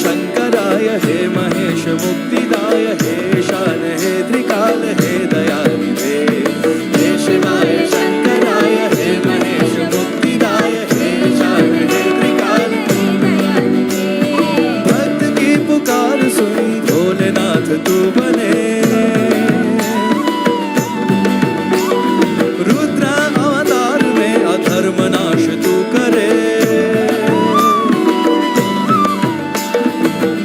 शंकराय हे महेश मुक्तिदाय हे शान हे त्रिकाल हे दयानिधे हे शिवाय शंकराय हे महेश मुक्तिदाय हे शान हे त्रिकाल हे दयानिधे। भक्त की पुकार सुन भोलेनाथ तू बने, रुद्र अवतार में अधर्म नाश तू करे।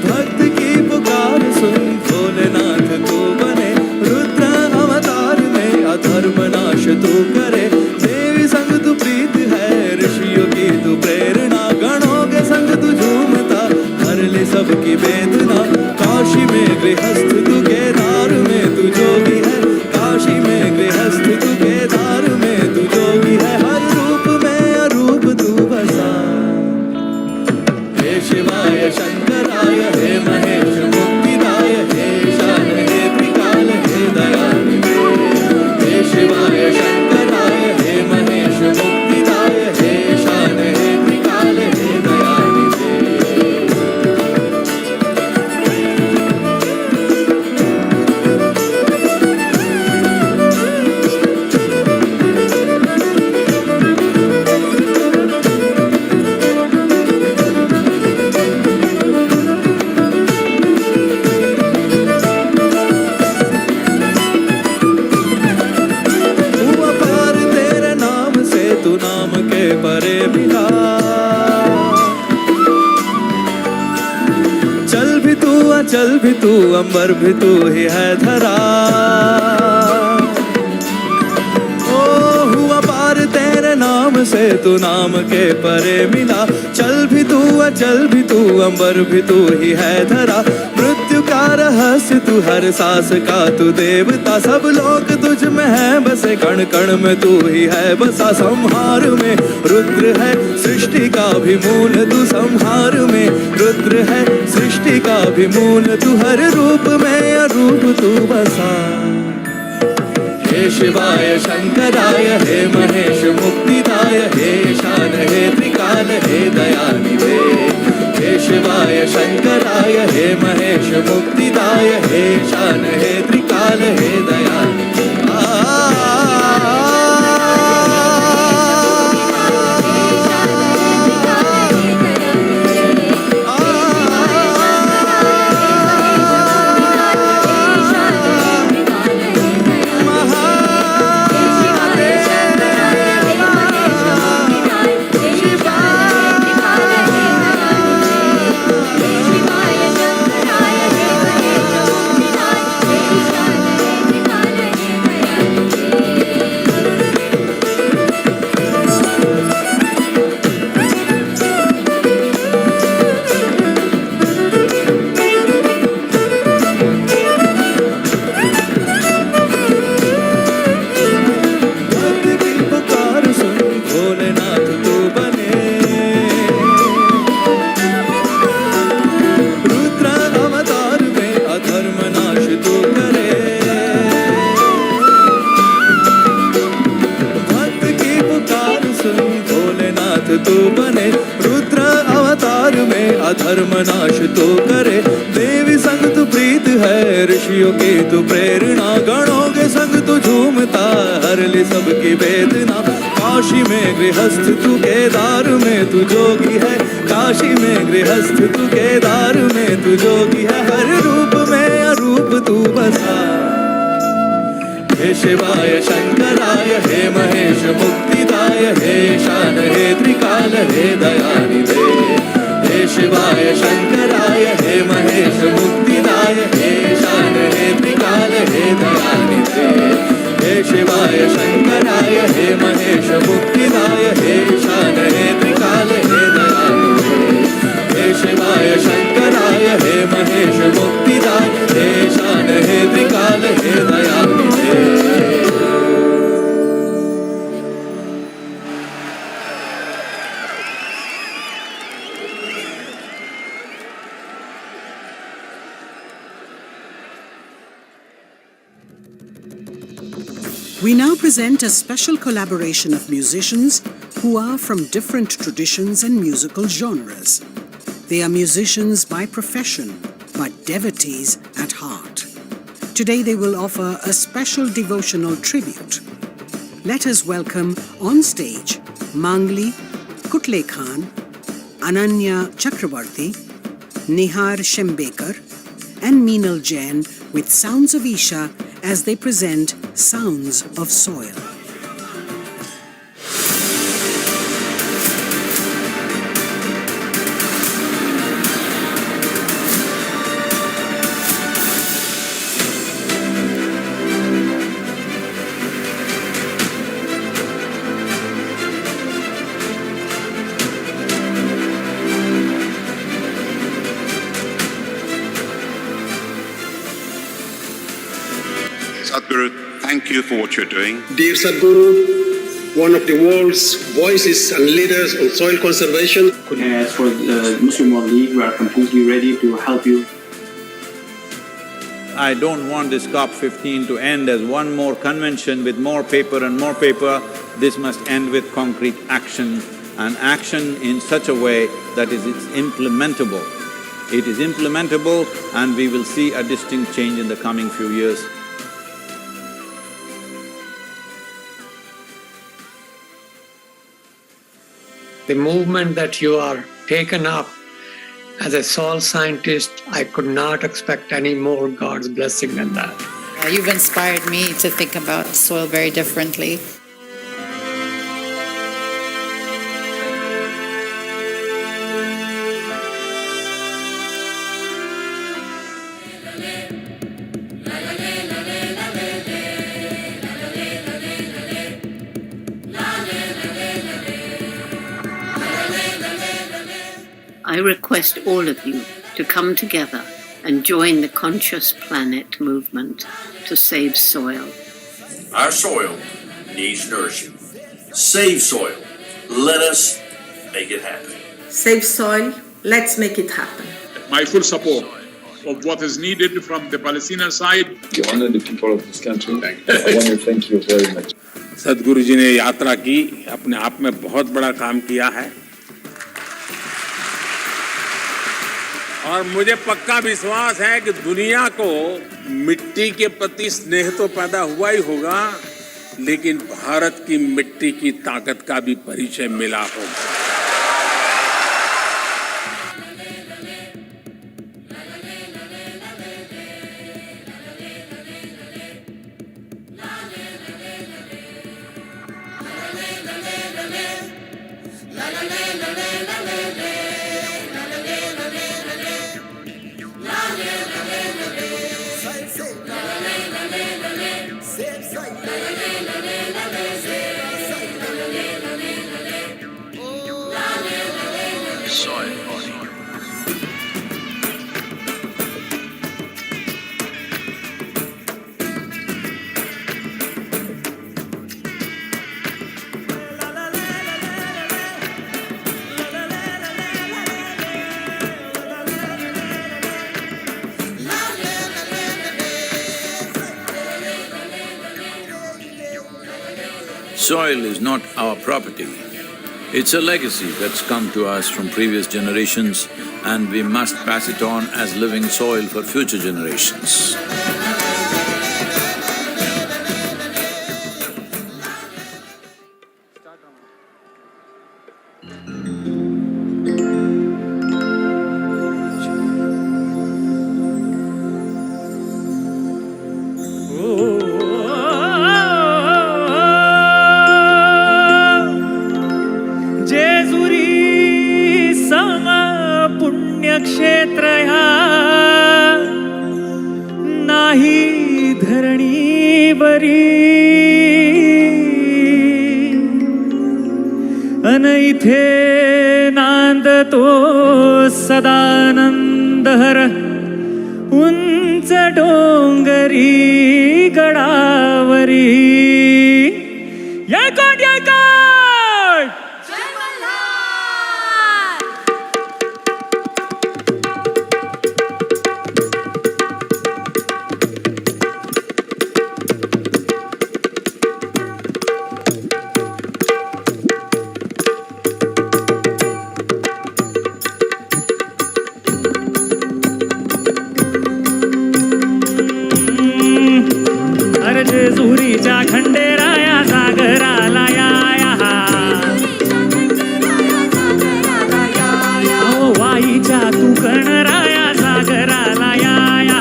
भक्त की पुकार सुन भोलेनाथ तू बने, रुद्र अवतार में अधर्म नाश तू करे। देवी संग तू प्रीत है, ऋषियों की तू प्रेरणा, गणों के संग तू झूमता हर ले सबकी वेदना। काशी में गृहस्थ तू केदार में तू जोगी है, काशी में गृहस्थ तू केदार में तू जोगी है। हर रूप में अरूप तू बसा, हे शिवाय शंकराय हे महेश मुक्तिदाय हे शान हे त्रिकाल हे दयानिधे हे शिवाय शंकराय हे महेश मुक्तिदाय हे शान हे त्रिकाल हे दयानिधे। हुआ पार तेरे नाम से तू नाम के परे मिला, चल भी तू अचल भी तू अंबर भी तू ही है धरा। ओ हुआ पार तेरे नाम से तू नाम के परे मिला, चल भी तू अचल भी तू अंबर भी तू ही है धरा। मृत्यु का रहस्य तू हर सांस का तू देवता, सब लोग तुझ में है बसे कण कण में तू ही है बसा। संहार में रुद्र है सृष्टि का भी मूल तू, संहार में रुद्र है सृष्टि का भी मूल तू। हर रूप में अरूप तू बसा, हे शिवाय शंकराय हे महेश मुक्तिदाय हे शान हे त्रिकाल हे दयानिधे हे शिवाय शंकराय हे महेश मुक्तिदाय हे शान हे त्रिकाल हे दयानिधे। तू बने, रुद्र अवतार में अधर्म नाश तो करे। देवी संग तू प्रीत है, ऋषियों की तू प्रेरणा, गणों के संग तू झूमता हर ले सबकी वेदना। काशी में गृहस्थ तू केदार में तू जोगी है, काशी में गृहस्थ तू केदार में तू जोगी है। हर रूप में अरूप तू बसा, हे शिवाय शंकराय हे महेश मुक्तिदाय हे शान हे त्रिकाल हे दयानिधे हे शिवाय शंकराय हे महेश मुक्तिदाय हे शान हे त्रिकाल हे दयानिधे हे शिवाय शंकराय हे महेश मुक्तिदाय हे शान हे त्रिकाल हे दयानिधे हे शिवाय शंकराय हे महेश मुक्तिदाय हे शान हे त्रिकाल हे दयानिधे। We now present a special collaboration of musicians who are from different traditions and musical genres. They are musicians by profession, but devotees at heart. Today they will offer a special devotional tribute. Let us welcome on stage Mangli Kutle Khan, Ananya Chakravarti, Nihar Shembekar and Meenal Jain with Sounds of Isha as they present Sounds of Soil. Sadhguru, thank you for what you're doing. Dear Sadhguru, one of the world's voices and leaders on soil conservation. As for the Muslim World League, we are completely ready to help you. I don't want this COP15 to end as one more convention with more paper and more paper. This must end with concrete action, and action in such a way that it's implementable. It is implementable and we will see a distinct change in the coming few years. The movement that you are taken up as a soil scientist, I could not expect any more God's blessing than that. You've inspired me to think about soil very differently. I request all of you to come together and join the Conscious Planet movement to save soil. Our soil needs nourishing. Save soil. Let us make it happen. Save soil. Let's make it happen. My full support of what is needed from the Palestinian side. You honor the people of this country. I want to thank you very much. सदगुरु जी ने यात्रा की, अपने आप में बहुत बड़ा काम किया है और मुझे पक्का विश्वास है कि दुनिया को मिट्टी के प्रति स्नेह तो पैदा हुआ ही होगा, लेकिन भारत की मिट्टी की ताकत का भी परिचय मिला होगा। Soil is not our property. It's a legacy that's come to us from previous generations, and we must pass it on as living soil for future generations. क्षेत्र नाही धरणीवरी अन इथे नांदतो सदानंदहर उंच डोंगरी गडावरी यकोट सागराला या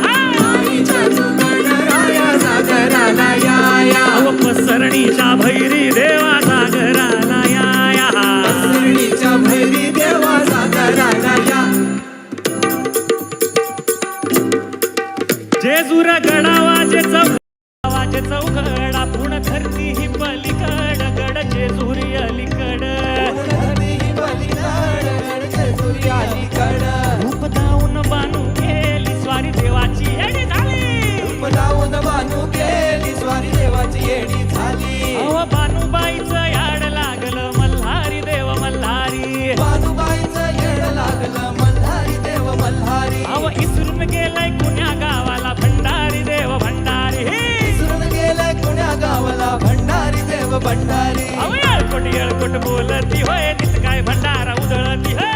सागराला या पसरणीच्या भैरी देवा सागराला या पसरणीच्या भैरी देवा सागराला या जेजूर गडावाचे चौघडा पुण धरती ही पलीकड गड जेजुरी अलीकड रूप दाऊन बानू गेली स्वारी देवाची येडी झाली रूप दाऊन बानू गेली स्वारी देवाची येडी झाली अहो बानूबाईचं याड लागलं मल्हारी देव मल्हारी बानूबाईचं येड लागलं मल्हारी देव मल्हारी अहो इसरून गेलाय कुण्या गावाला भंडारी देव भंडारी इसरून गेलाय कुण्या गावाला भंडारी देव भंडारी अहो येळकोट बोलती होय नित काय भंडारा उधळती होय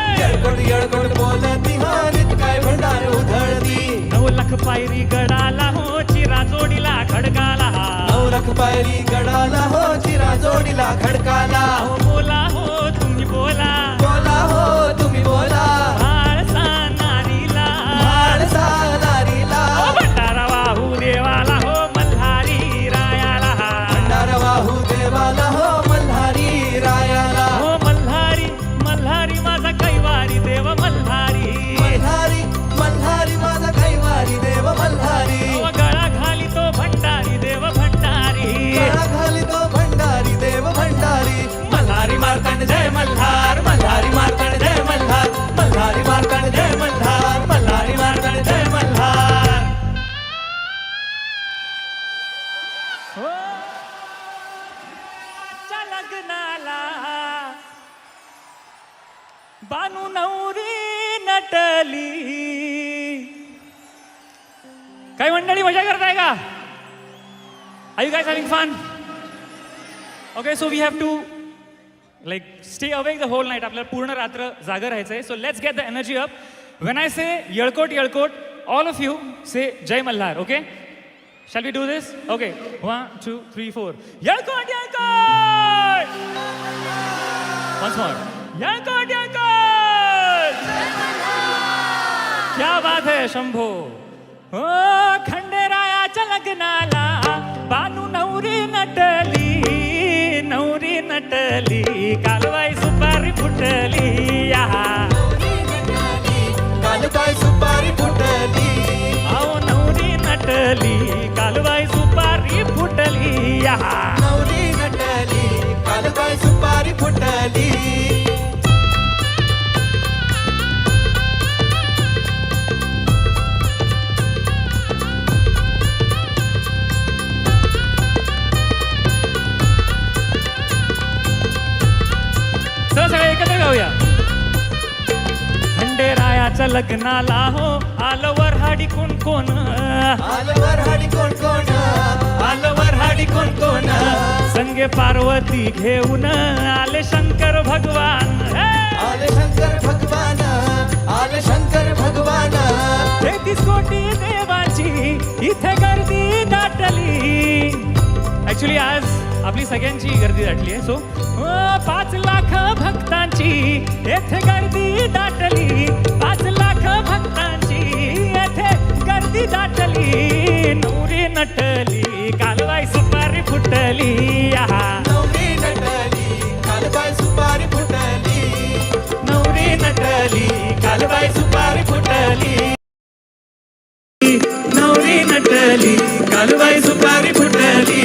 येळकोट बोलती हो नित काय भंडार उधळती 9 लाख पायरी गडाला हो चिरा जोडीला खडकाला 9 लाख पायरी गडाला हो चिरा जोडीला खडकाला अहो बोला हो तुम्ही बोला बोला हो तुम्ही बोला म्हाळसा नारीला भंडारा वाहू देवाला हो मल्हारी रायाला भंडारा वाहू देवाला हो मल्हारी रायाला हो मल्हारी मल्हारी माझा कैवारी देव मल्हारी मल्हारी मल्हारी माझा कैवारी देव मल्हारी गळा घाली तो भंडारी देव भंडारी गळा घाली तो भंडारी देव भंडारी मल्हारी मार्कंड जय मल्हार मल्हारी मार्कंड जय मल्हार मल्हारी मार्कंड जय मल्हार मल्हारी मार्कंड जय मल्हार लग्नाला बानू नवरी नटली काही मंडळी मजा करताय का are you guys having fun okay so we have to like stay awake the whole night आपल्याला पूर्ण रात्र जागर राहायचंय so let's get the energy up when I say येळकोट येळकोट ऑल ऑफ यू से जय Malhar okay Shall we do this? Okay. 1, 2, 3, 4. Yelkot, Yelkot! Once more. Yelkot, Yelkot! क्या बात है शंभो ओ खंडेरायाच्या लग्नाला बानू नवरी नटली कालवाई सुपारी फुटली कालबाई सुपारी फुटली आओ नवरी नटली कालबाई सुपारी फुटली नवरी नटली कालबाई सुपारी फुटली चला सगळे एकत्र गाऊया खंडेरायाच्या लग्नाला हो आलवर हाडी कोण कोण आलवर हाडी कोण कोण आलवर हाडी कोण कोण संगे पार्वती घेऊन आले शंकर भगवान आले शंकर भगवान आले शंकर भगवान 33 कोटी देवाची इथे गर्दी दाटली ऍक्च्युली आज आपली सगळ्यांची गर्दी दाटली आहे सो 5 लाख भक्तांची येथे गर्दी दाटली 5 लाख भक्तांची येथे गर्दी दाटली नवरी नटली कालबाई सुपारी फुटली नवरी नटली कालबाई सुपारी फुटली नवरी नटली कालबाई सुपारी फुटली नवरी नटली कालबाई सुपारी फुटली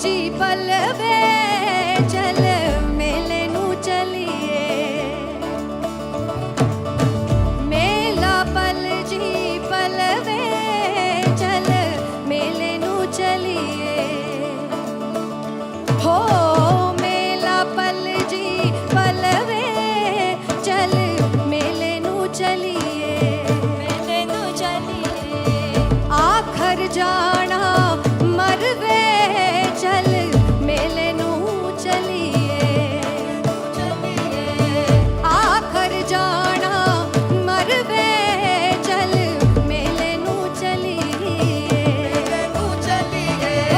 जी पलवे चल मेले नू चलिए मेला पल जी पलवे चल मेले नू चलिए हो मेला पल जी पलवे चल मेले नू चलिए आखर जाना मरवे चल मेले नू चलिए आखर जाना मरवे चल मेले नू चलिए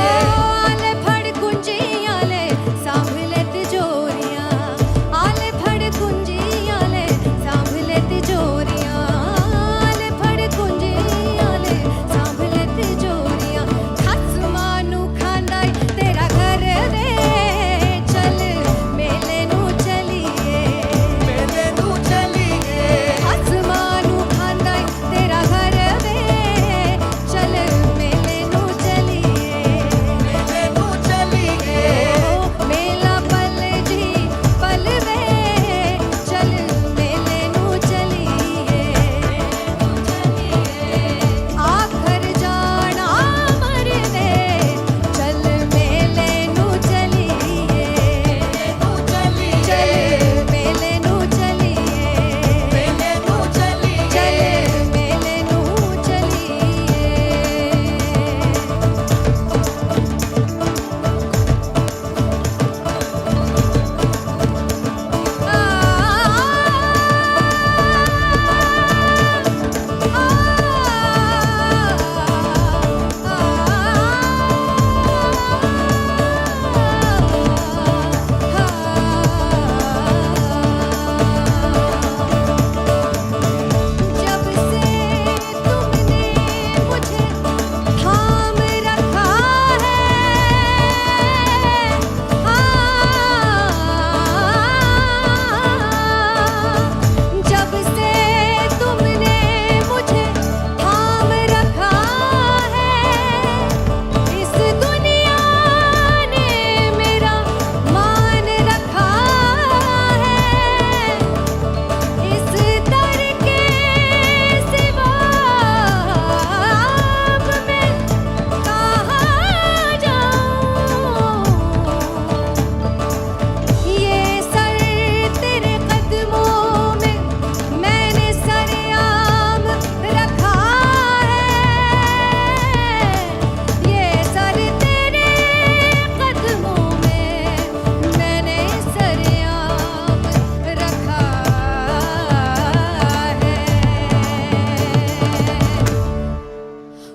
आले फड़ कुंजियां ले सांभले तिजोरियां आले फड़ कुंजियां ले सांभले तिजोरियां आले फड़ कुंजियां ले सांभले तिजोरियां खसमानू खांदाई तेरा घर वे चल मेले नू चलिए खसमानू खांदाई तेरा घर वे चल मेले नू चलिए मेला पल जी पल वे चल मेले नू चलिए आखर जाना मरवे चल मेले नू चलिए चल मेले नू चलिए चल मेले नू जब से तुमने मुझे थाम रखा है जब से तुमने मुझे थाम रखा है इस दुनिया ने मेरा मान रखा है इस दर के सिवा अब मैं कहाँ जाऊँ ये सर तेरे कदमों में मैंने सरेआम रखा है ये सर तेरे कदमों में मैंने सरेआम रखा है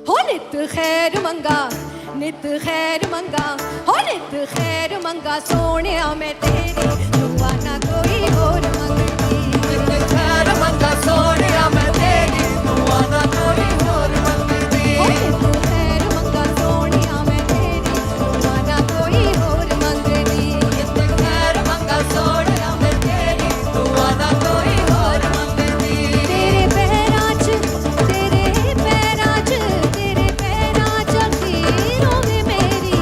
हो नित खैर मंगा हो नित खैर मंगा सोनिया मैं तेरी दुआ ना कोई और मंगती नित खैर मंगा सोनिया मैं तेरी दुआ ना कोई और मंगती हो नित खैर मंगा सोनिया मैं तेरी दुआ ना कोई और मंगती नित खैर मंगा सोनिया मैं तेरी दुआ ना कोई और मंगती तेरे पैरां च अखीरों में मेरी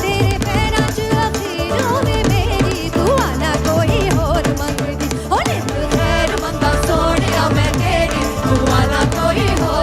तेरे पैरां च अखीरों में मेरी दुआ ना कोई और मंगती हो नित खैर मंगा सोनिया मैं तेरी दुआ ना कोई और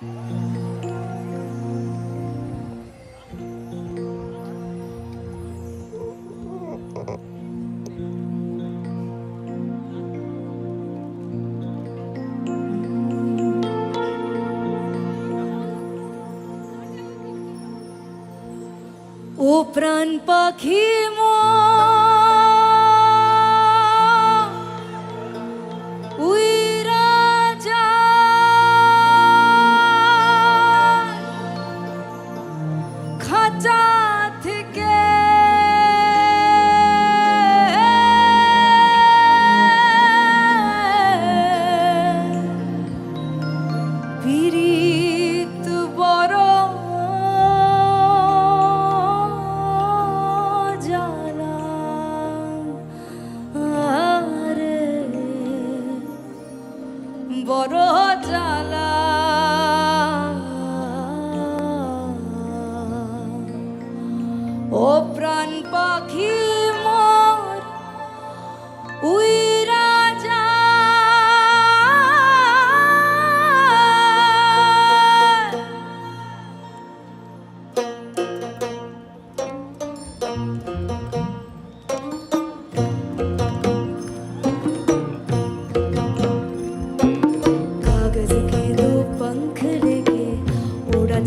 ও প্রাণ পাখি উইরা যায় খাঁচা থেকে পীড়িত বড় বড় জ্বালা ও প্রাণ পাখি মোর উইরা যায়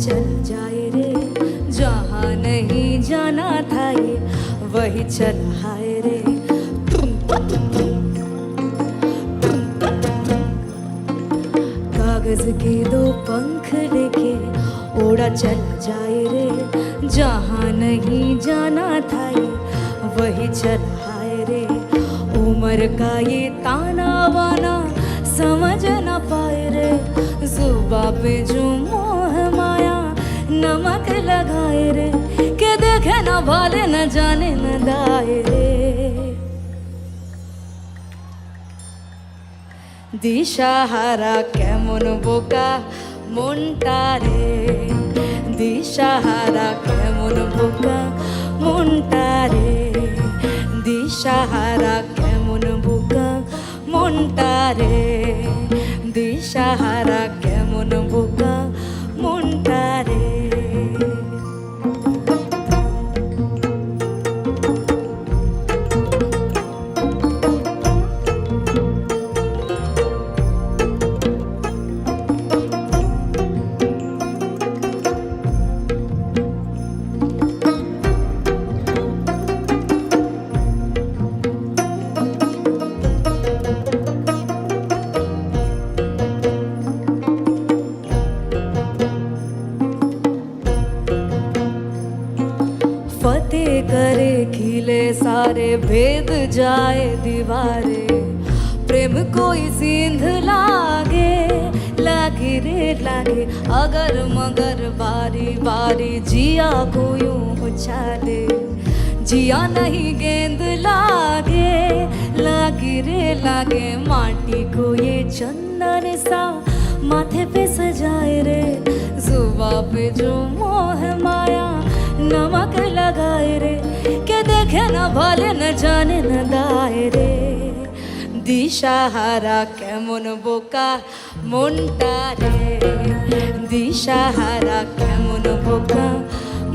चल जाए रे जहाँ नहीं जाना था ये वही चल हाय रे कागज के दो पंख लेके उड़ा चल जाए रे जहाँ नहीं जाना था ये वही चल हाय रे उम्र का ये ताना बाना समझ न पाए रे जुबा पे जो मोह माया नमक लगाए रे के देखे न भाले न जाने न दाए रे দিশাহারা কেমন বোকা মনটা রে দিশাহারা কেমন বোকা মনটা রে দিশাহারা কেমন বোকা মনটা রে দিশাহারা কেমন বোকা মনটা রে करे खिले सारे भेद जाए दीवारे प्रेम कोई सिंध लागे लागे रे लागे अगर मगर बारी बारी जिया को यूं उछाले जिया नहीं गेंद लागे लागे रे लागे माटी को ये चंदन सा माथे पे सजाए रे जुबा पे जो मोह माया नमक लगाए रे के देखे न भाले न जाने न दाए रे দিশাহারা কেমন বোকা মনটা রে দিশাহারা কেমন বোকা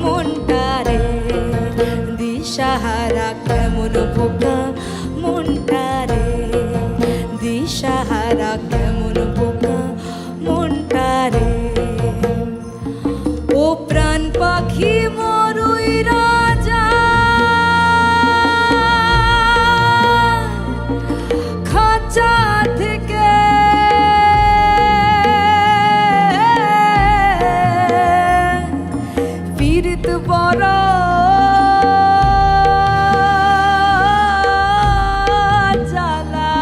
মনটা রে দিশাহারা কেমন বোকা মনটা রে দিশাহারা কেমন বোকা মনটা রে ও প্রাণ পাখি মরুই রাজা খাঁচা থেকে পীড়িত বড় জ্বালা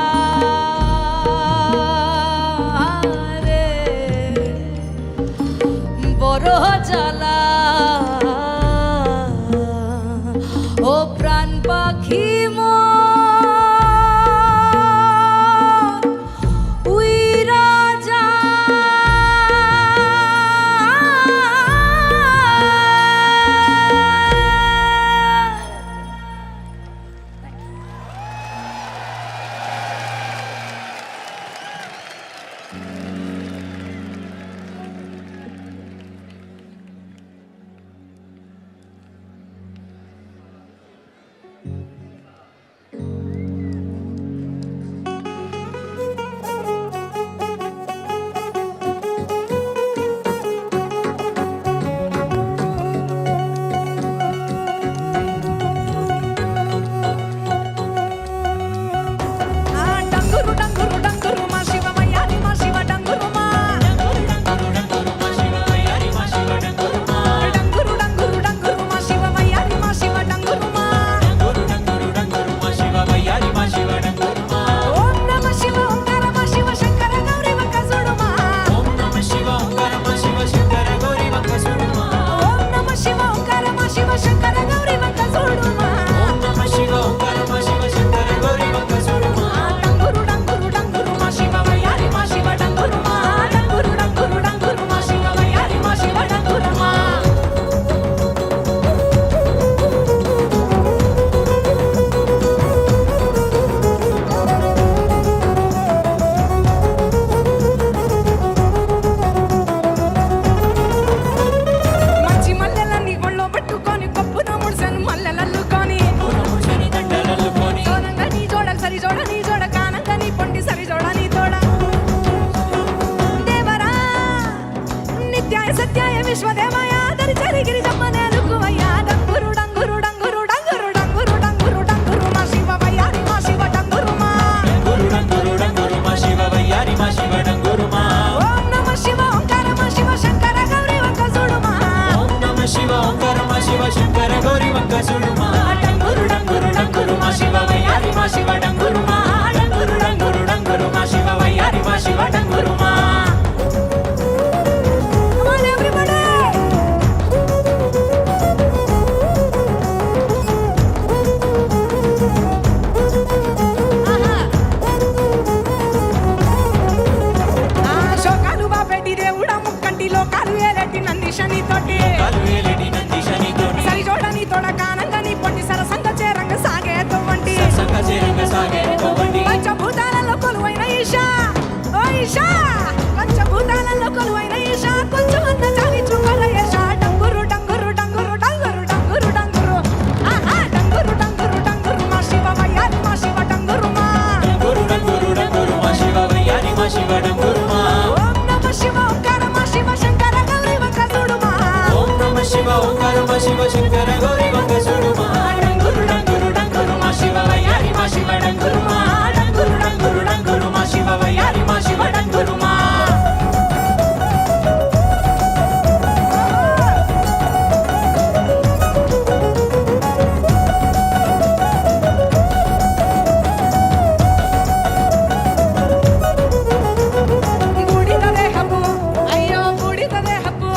విశ్వదేవయ్య దరిచరి గిరిజమ్మ నేలుకువయ్యా డంగురు డంగురు డంగురు డంగురు డంగురు డంగురు డంగురు మా శివ వయ్యారి మా శివ డంగురు మా డంగురు డంగురు డంగురు మా శివ వయ్యారి మా శివ డంగురు మా ఓం నమ శివ ఓంకార మా శివ శంకర గౌరీ వంక సుడుమా ఓం నమ శివ ఓంకార మా శివ శంకర గౌరీ వంక సుడుమా డంగురు డంగురు డంగురు మా శివ వయ్యారి మా శివ డంగురు మా డంగురు డంగురు డంగురు మా శివ వయ్యారి మా శివ డంగురు మా పంచభూతాలలో కొలువైన ఈశా ఓ ఈశా పంచభూతాలలో కొలువైన ఈశా కొంచెం అన్న చాలి చూపల ఈశా డంగురు డంగురు డంగురు డంగురు డంగురు డంగురు ఆహా డంగురు డంగురు డంగురు మా శివ వయ్యారి మా శివ డంగురు మా డంగురు డంగురు డంగురు మా శివ వయ్యారి మా శివ డంగురు మా ఓం నమ శివ ఓంకార మా శివ శంకర గౌరీ వంక సుడుమా ఓం నమ శివ ఓంకార మా శివ శంకర గౌరీ వంక సుడుమా డంగురు డంగురు డంగురు మా శివ వయ్యారి మా శివ డంగురు మా డంగురు డంగురు డంగురు మా శివ వయ్యారి మా శివ డంగురు మా బూడిద దేహపు అయ్యో బూడిద దేహపు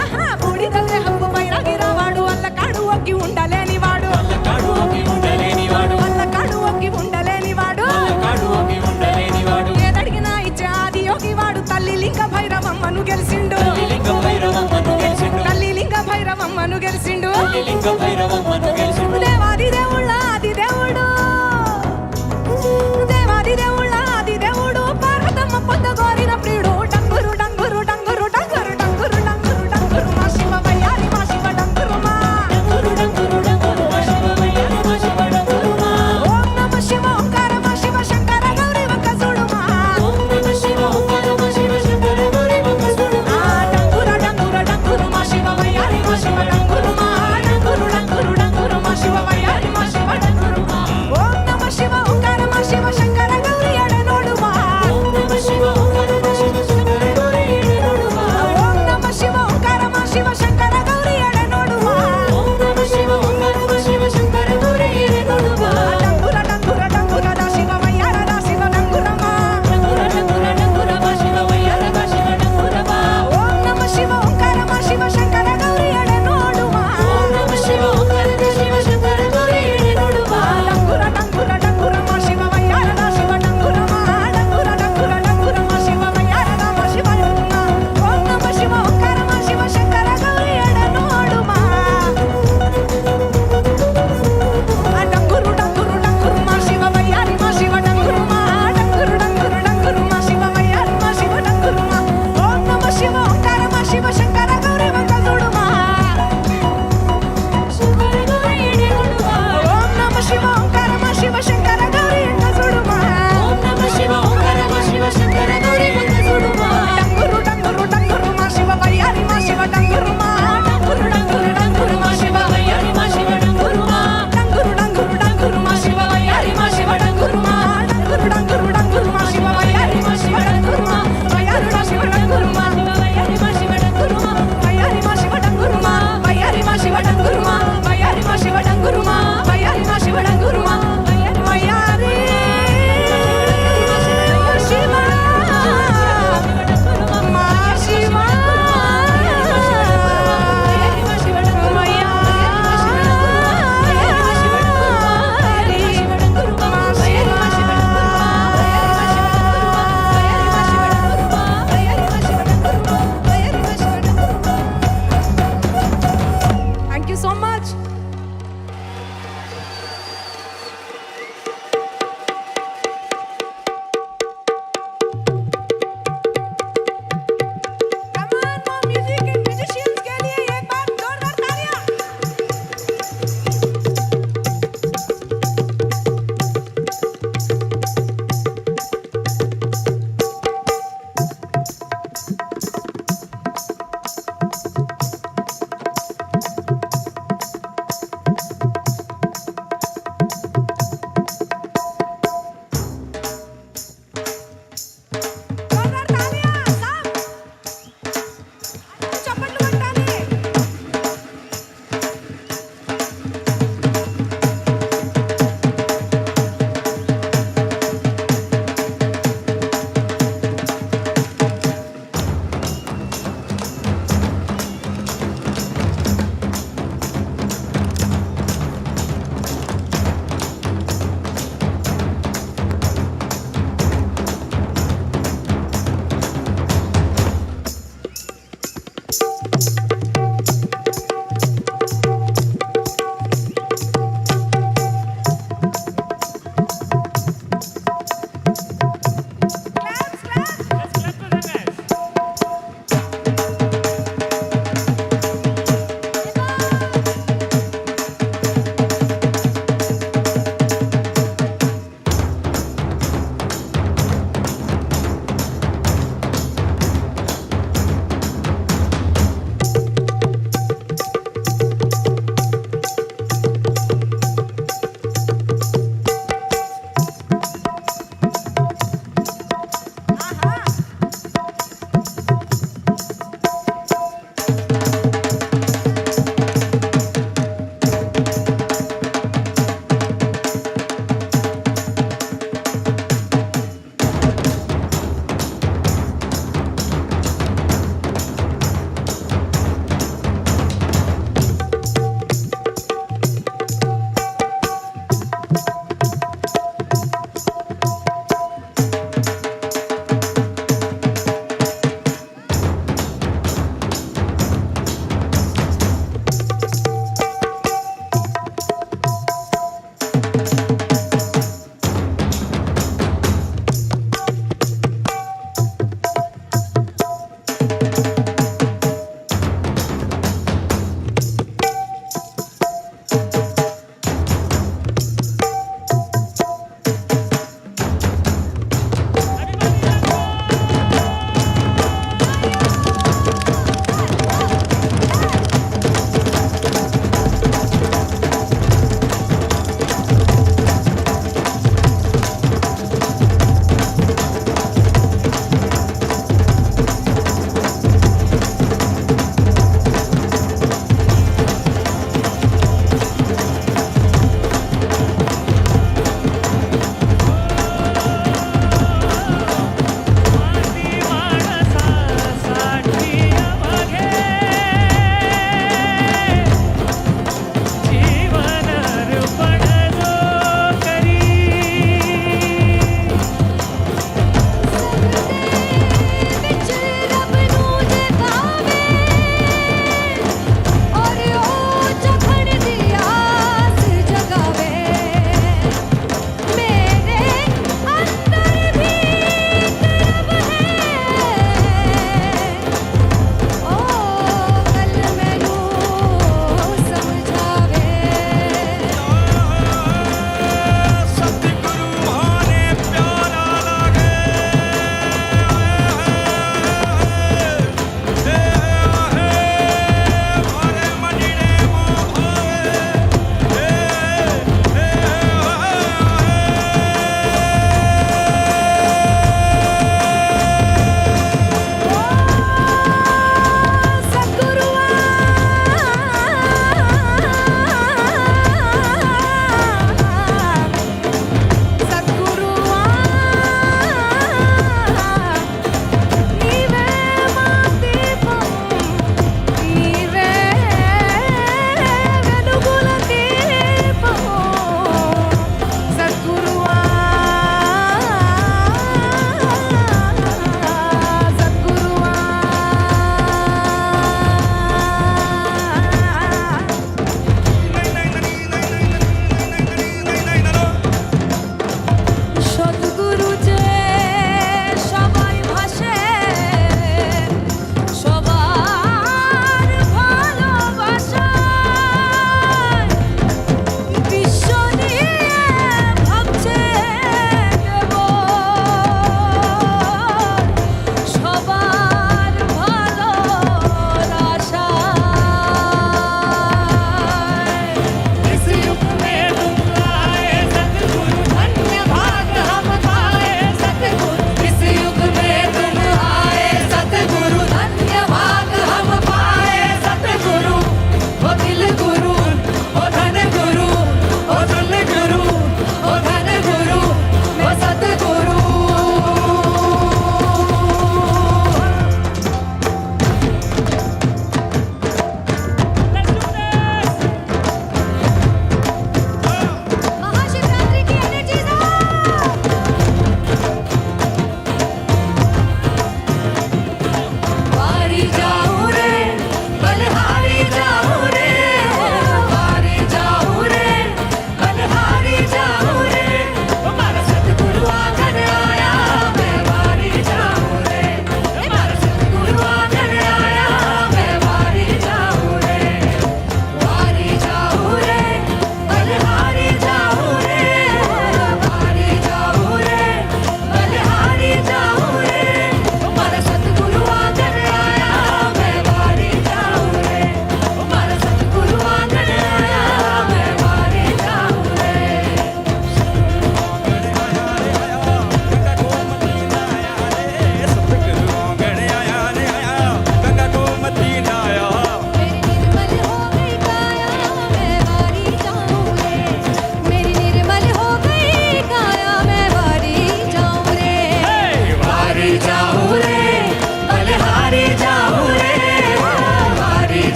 ఆహా బూడిద దేహపు బైరాగిరావాడు అల్లకాడు ఒగ్గి ఉండలేని వాడు అల్లకాడు ఒగ్గి ఉండలేని వాడు అల్లకాడు ఒగ్గి ఉండలేని వాడు అల్లకాడు ఒగ్గి ఉండలేని వాడు ఏదడిగినా ఇచ్చే ఆది యోగి వాడు తల్లి లింగ భైరవమ్మను గెలిచిండు లింగ భైరవమ్మను గెలిచిండు తల్లి లింగ భైరవమ్మను గెలిచిండు లింగ భైరవమ్మను గెలిచిండు దేవాది దేవుళ్ళ ఆది దేవుడు దేవాది దేవుళ్ళ ఆది దేవుడు పార్వతమ్మ పొందగోరిన ప్రియుడు డంగురు డంగురు డంగురు డంగురు డంగురు డంగురు డంగురు మా శివ వయ్యారి మా శివ డంగురు మా డంగురు డంగురు డంగురు మా శివ వయ్యారి మా శివ డంగురు మా ఓం నమ శివ ఓంకార మా శివ శంకర గౌరీ వంక సుడుమా ఓం నమ శివ ఓంకార మా శివ శంకర గౌరీ వంక సుడుమా డంగురు డంగురు డంగురు మా శివ వయ్యారి మా శివ డంగురు మా డంగురు డంగురు డంగురు మా శివ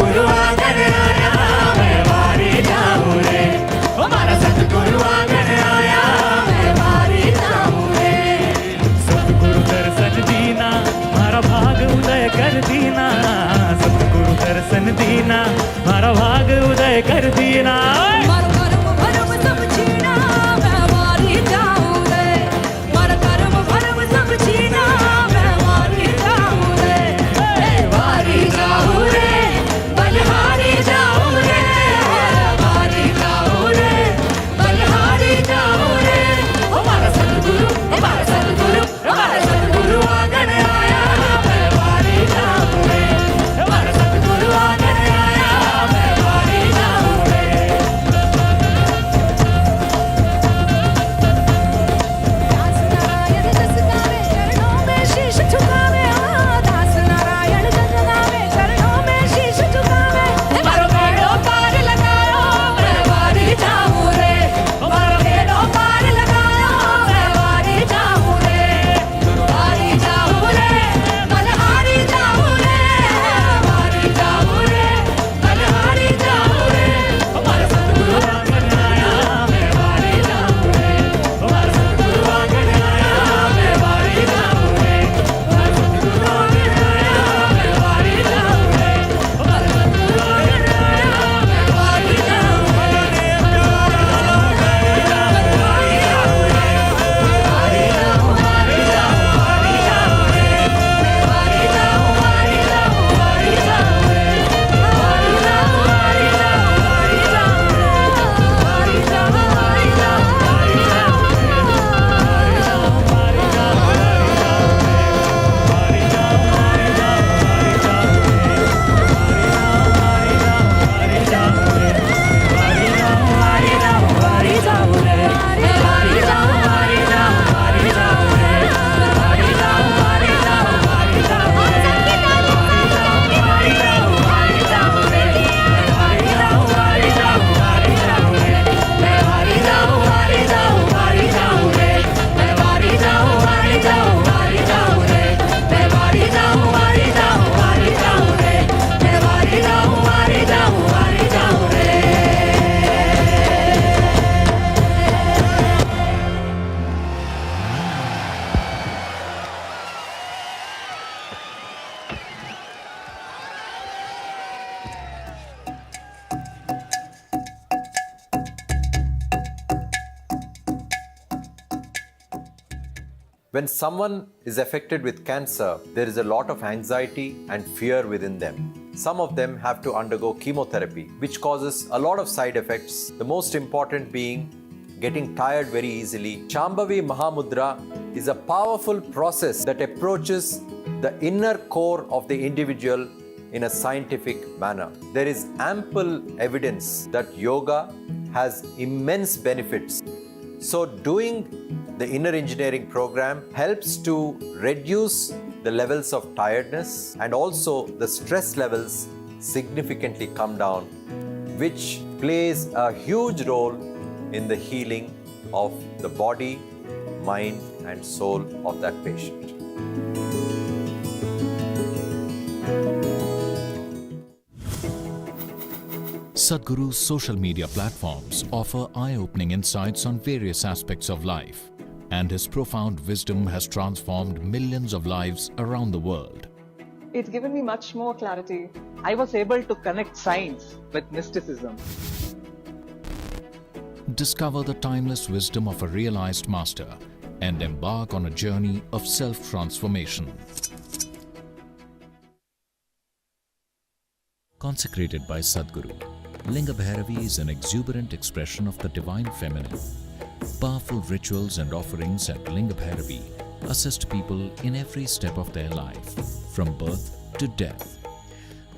सतगुरु आंगन आया मैं वारी जाऊं रे, हमारा सतगुरु आंगन आया मैं वारी जाऊं रे। सतगुरु दर्शन दीना मारा भाग उदय कर दीना, सतगुरु दर्शन दीना मारा भाग उदय कर दीना। मारा कर्म भरम सब छीना मैं वारी जाऊं रे, मारा कर्म भरम सब छीना मैं वारी जाऊं रे, वारी जाऊं रे, बलिहारी जाऊं रे, वारी जाऊं रे, बलिहारी जाऊं रे। हमारा सतगुरु आंगन आया मैं वारी जाऊं रे, हमारा सतगुरु आंगन आया मैं वारी जाऊं रे। दास नारायण जस गावे चरणों में शीश झुकावे, दास नारायण जस गावे चरणों में शीश झुकावे। मारो बेड़ो पार लगायो मैं वारी जाऊं रे, मारो बेड़ो पार लगायो मैं वारी जाऊं रे, वारी जाऊं रे, बलिहारी जाऊं रे, वारी जाऊं रे, बलिहारी जाऊं रे। हमारा सतगुरु आंगन आया मैं वारी जाऊं रे, हमारा सतगुरु आंगन आया मैं वारी जाऊं रे, हमारा सतगुरु आंगन आया मैं वारी जाऊं रे, हमारा सतगुरु आंगन आया मैं वारी जाऊं When someone is affected with cancer, there is a lot of anxiety and fear within them. Some of them have to undergo chemotherapy, which causes a lot of side effects, the most important being getting tired very easily. Shambhavi Mahamudra is a powerful process that approaches the inner core of the individual in a scientific manner. There is ample evidence that yoga has immense benefits. So doing the inner engineering program helps to reduce the levels of tiredness, and also the stress levels significantly come down, which plays a huge role in the healing of the body, mind and soul of that patient. Sadhguru's social media platforms offer eye-opening insights on various aspects of life, and his profound wisdom has transformed millions of lives around the world. It's given me much more clarity. I was able to connect science with mysticism. Discover the timeless wisdom of a realized master and embark on a journey of self-transformation. Consecrated by Sadhguru, Linga Bhairavi is an exuberant expression of the divine feminine. Powerful rituals and offerings at Linga Bhairavi assist people in every step of their life, from birth to death.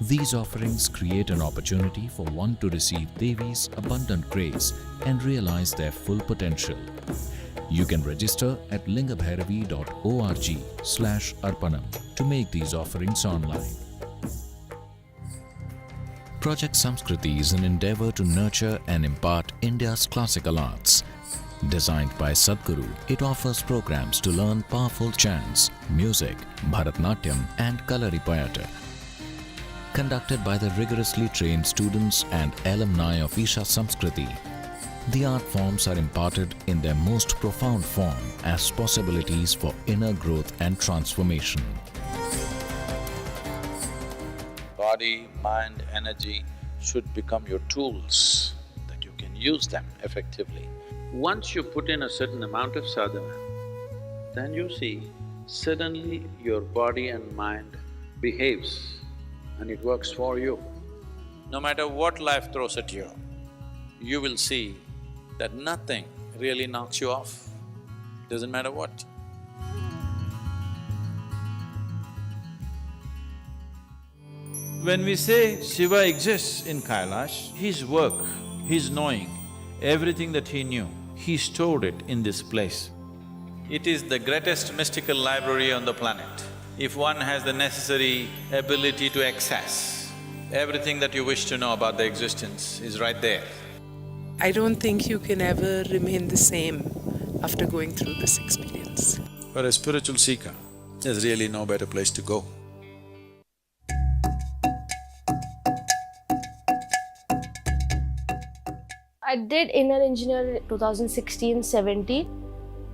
These offerings create an opportunity for one to receive Devi's abundant grace and realize their full potential. You can register at lingabhairavi.org/arpanam to make these offerings online. Project Samskriti is an endeavor to nurture and impart India's classical arts. Designed by Sadhguru, it offers programs to learn powerful chants, music, Bharatnatyam and Kalaripayattu. conducted by the rigorously trained students and alumni of Isha Samskriti. The art forms are imparted in their most profound form as possibilities for inner growth and transformation. Body, mind, energy should become your tools, that you can use them effectively. Once you put in a certain amount of sadhana, then you see suddenly your body and mind behaves and it works for you. No matter what life throws at you, you will see that nothing really knocks you off, doesn't matter what. When we say Shiva exists in Kailash, his work, his knowing, everything that he knew, he stored it in this place. It is the greatest mystical library on the planet. If one has the necessary ability to access, everything that you wish to know about the existence is right there. I don't think you can ever remain the same after going through this experience. For a spiritual seeker, there's really no better place to go. I did inner engineer 2016-17.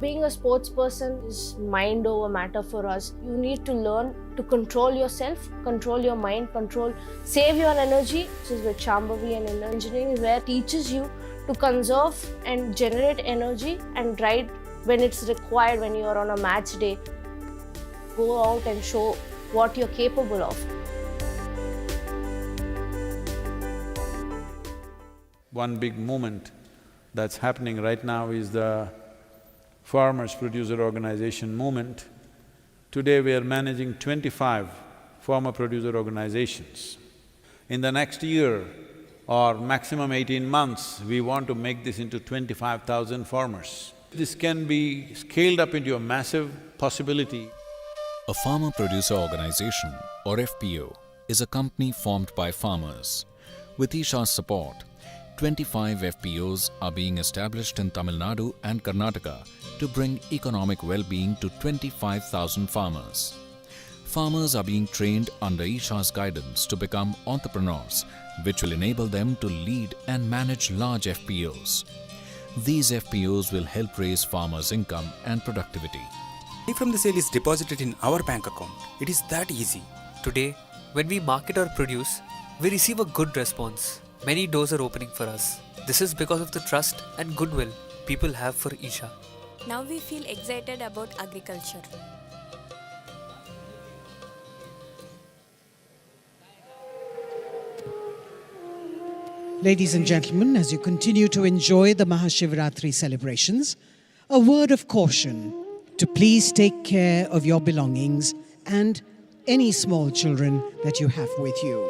Being a sports person is mind over matter for us. You need to learn to control yourself, control your mind, save your energy, which is with Shambhavi and inner engineering, where it teaches you to conserve and generate energy and ride when it's required, when you are on a match day. Go out and show what you're capable of. One big movement that's happening right now is the Farmers Producer Organization movement. Today we are managing 25 farmer producer organizations. In the next year or maximum 18 months, we want to make this into 25,000 farmers. This can be scaled up into a massive possibility. A farmer producer organization, or FPO, is a company formed by farmers. With Isha's support, 25 FPOs are being established in Tamil Nadu and Karnataka to bring economic well-being to 25,000 farmers. Farmers are being trained under Isha's guidance to become entrepreneurs, which will enable them to lead and manage large FPOs. These FPOs will help raise farmers' income and productivity. Money from the sale is deposited in our bank account. It is that easy. Today, when we market our produce, we receive a good response. Many doors are opening for us. This is because of the trust and goodwill people have for Isha. Now we feel excited about agriculture. Ladies and gentlemen, as you continue to enjoy the MahaShivRatri celebrations, a word of caution to please take care of your belongings and any small children that you have with you.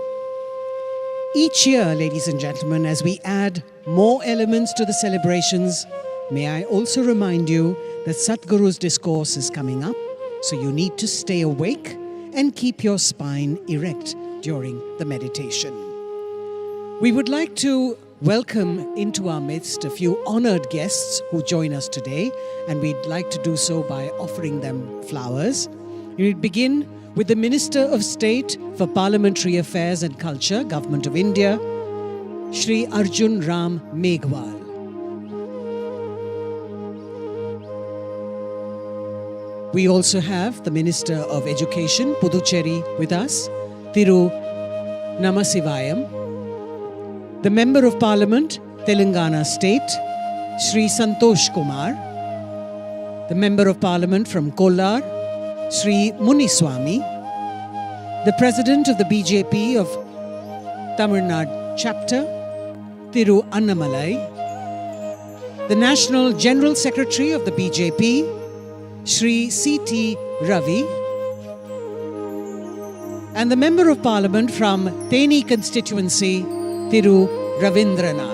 Each year, ladies and gentlemen, as we add more elements to the celebrations, may I also remind you that Sadhguru's discourse is coming up, so you need to stay awake and keep your spine erect during the meditation. We would like to welcome into our midst a few honored guests who join us today, and we'd like to do so by offering them flowers. We'll begin with the Minister of State for Parliamentary Affairs and Culture, Government of India, Shri Arjun Ram Meghwal. We also have the Minister of Education, Puducherry, with us, Thiru Namasivayam. The Member of Parliament, Telangana State, Shri Santosh Kumar. The Member of Parliament from Kollar, Shri Muniswamy. The President of the BJP of Tamil Nadu Chapter, Thiru Annamalai. The National General Secretary of the BJP, Shri C.T. Ravi. And the Member of Parliament from Theni constituency, Thiru Ravindranath.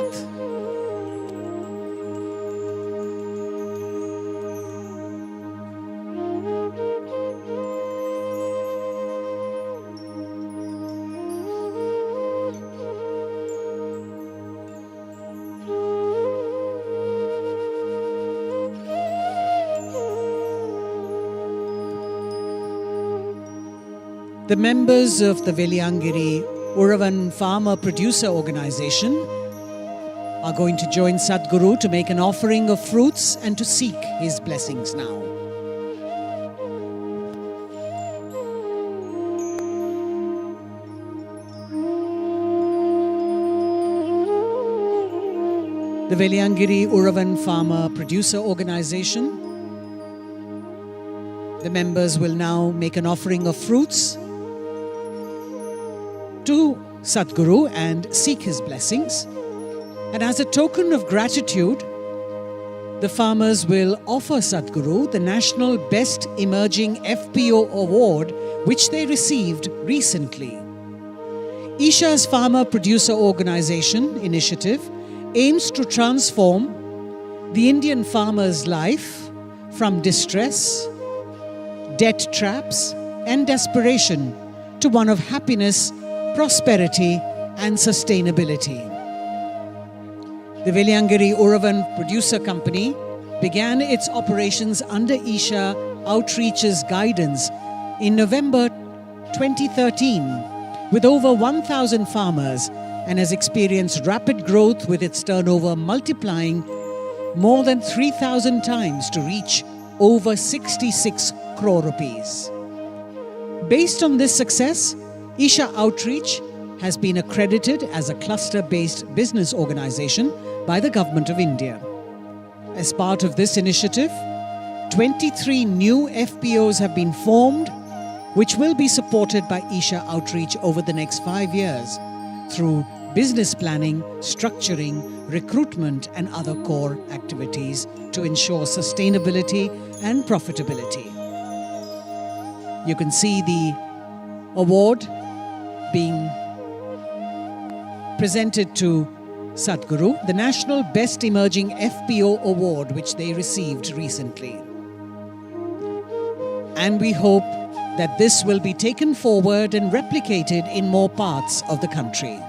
The members of the Veliangiri Uravan Farmer Producer Organization are going to join Sadhguru to make an offering of fruits and to seek his blessings now. The Veliangiri Uravan Farmer Producer Organization. The members will now make an offering of fruits to Sadhguru and seek his blessings. And as a token of gratitude, the farmers will offer Sadhguru the National Best Emerging FPO Award, which they received recently. Isha's Farmer Producer Organization initiative aims to transform the Indian farmer's life from distress, debt traps, and desperation to one of happiness, prosperity, and sustainability. The Veliangiri Uravan Producer Company began its operations under Isha Outreach's guidance in November 2013 with over 1,000 farmers and has experienced rapid growth with its turnover multiplying more than 3,000 times to reach over 66 crore rupees. Based on this success, Isha Outreach has been accredited as a cluster-based business organization by the Government of India. As part of this initiative, 23 new FPOs have been formed, which will be supported by Isha Outreach over the next 5 years through business planning, structuring, recruitment, and other core activities to ensure sustainability and profitability. You can see the award being presented to Sadhguru, the National Best Emerging FPO Award, which they received recently. And we hope that this will be taken forward and replicated in more parts of the country.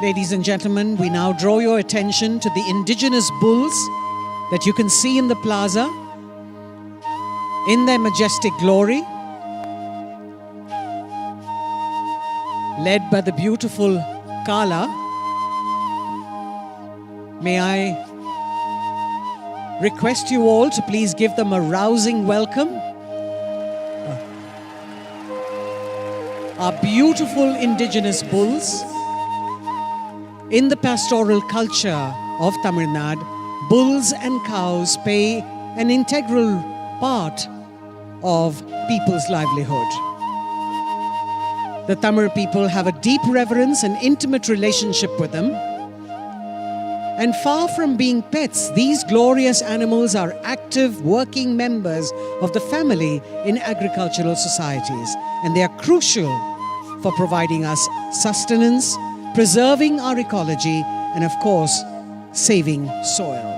Ladies and gentlemen, we now draw your attention to the indigenous bulls that you can see in the plaza in their majestic glory, led by the beautiful Kala. May I request you all to please give them a rousing welcome. Our beautiful indigenous bulls. In the pastoral culture of Tamil Nadu, bulls and cows play an integral part of people's livelihood. The Tamil people have a deep reverence and intimate relationship with them. And far from being pets, these glorious animals are active working members of the family in agricultural societies. And they are crucial for providing us sustenance, preserving our ecology, and of course, saving soil.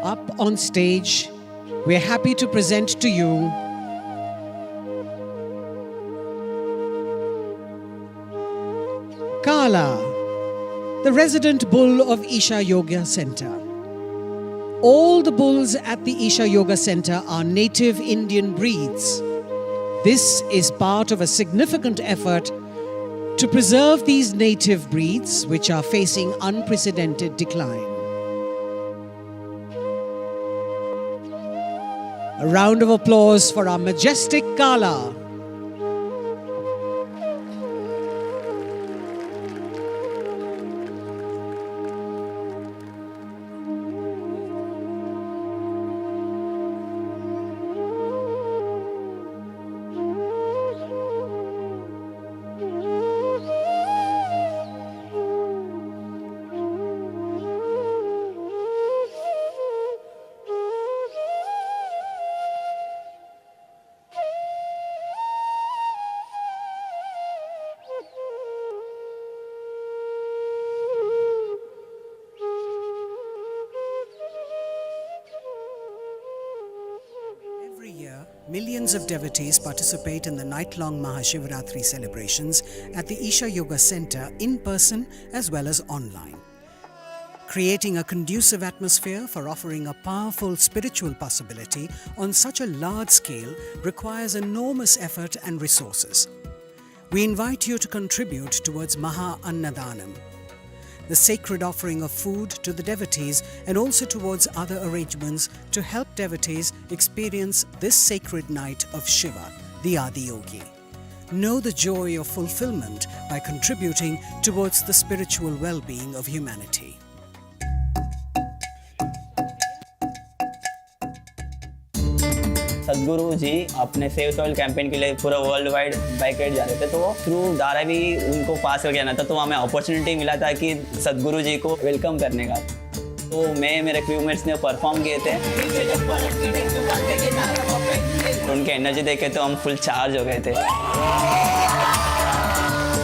Up on stage, we're happy to present to you Kala, the resident bull of Isha Yoga Center. All the bulls at the Isha Yoga Center are native Indian breeds. This is part of a significant effort to preserve these native breeds, which are facing unprecedented decline. A round of applause for our majestic Kala. Millions of devotees participate in the night-long MahaShivRatri celebrations at the Isha Yoga Center in person as well as online. Creating a conducive atmosphere for offering a powerful spiritual possibility on such a large scale requires enormous effort and resources. We invite you to contribute towards Maha Annadanam, the sacred offering of food to the devotees, and also towards other arrangements to help devotees experience this sacred night of Shiva, the Adiyogi. Know the joy of fulfillment by contributing towards the spiritual well-being of humanity. सदगुरु जी अपने save soil campaign के लिए पूरा world wide bike जा रहे थे, तो through Dharavi उनको पास करके आना था, तो हमें अपॉर्चुनिटी मिला था कि सदगुरु जी को वेलकम करने का। तो मैं मेरे क्रूमेट्स ने परफॉर्म किए थे, उनके एनर्जी देखे तो हम फुल चार्ज हो गए थे।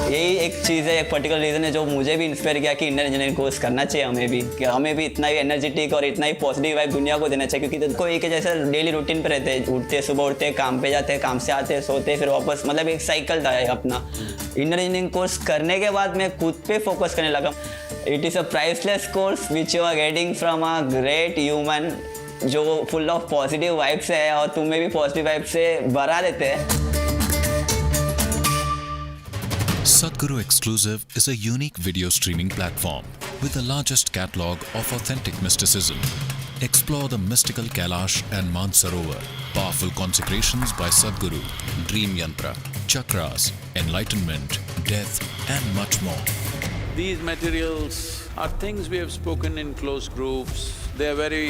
यही एक चीज़ है, एक पर्टिकुलर रीज़न है जो मुझे भी इंस्पायर किया कि इंडियन इंजीनियरिंग कोर्स करना चाहिए हमें भी, कि हमें भी इतना ही एनर्जेटिक और इतना ही पॉजिटिव वाइब दुनिया को देना चाहिए। क्योंकि कोई के जैसे डेली रूटीन पे रहते हैं, उठते सुबह उठते काम पे जाते, काम से आते सोते, फिर वापस, मतलब एक साइकिल था अपना। इंडियन इंजीनियरिंग कोर्स करने के बाद मैं खुद पे फोकस करने लगा। It is a priceless course which you are getting from a great human जो फुल ऑफ पॉजिटिव वाइब्स है और तुम्हें भी पॉजिटिव वाइब से भरा देते हैं। Sadhguru Exclusive is a unique video streaming platform with the largest catalogue of authentic mysticism. Explore the mystical Kailash and Mansarovar, powerful consecrations by Sadhguru, dream yantra, chakras, enlightenment, death and much more. These materials are things we have spoken in close groups. They are very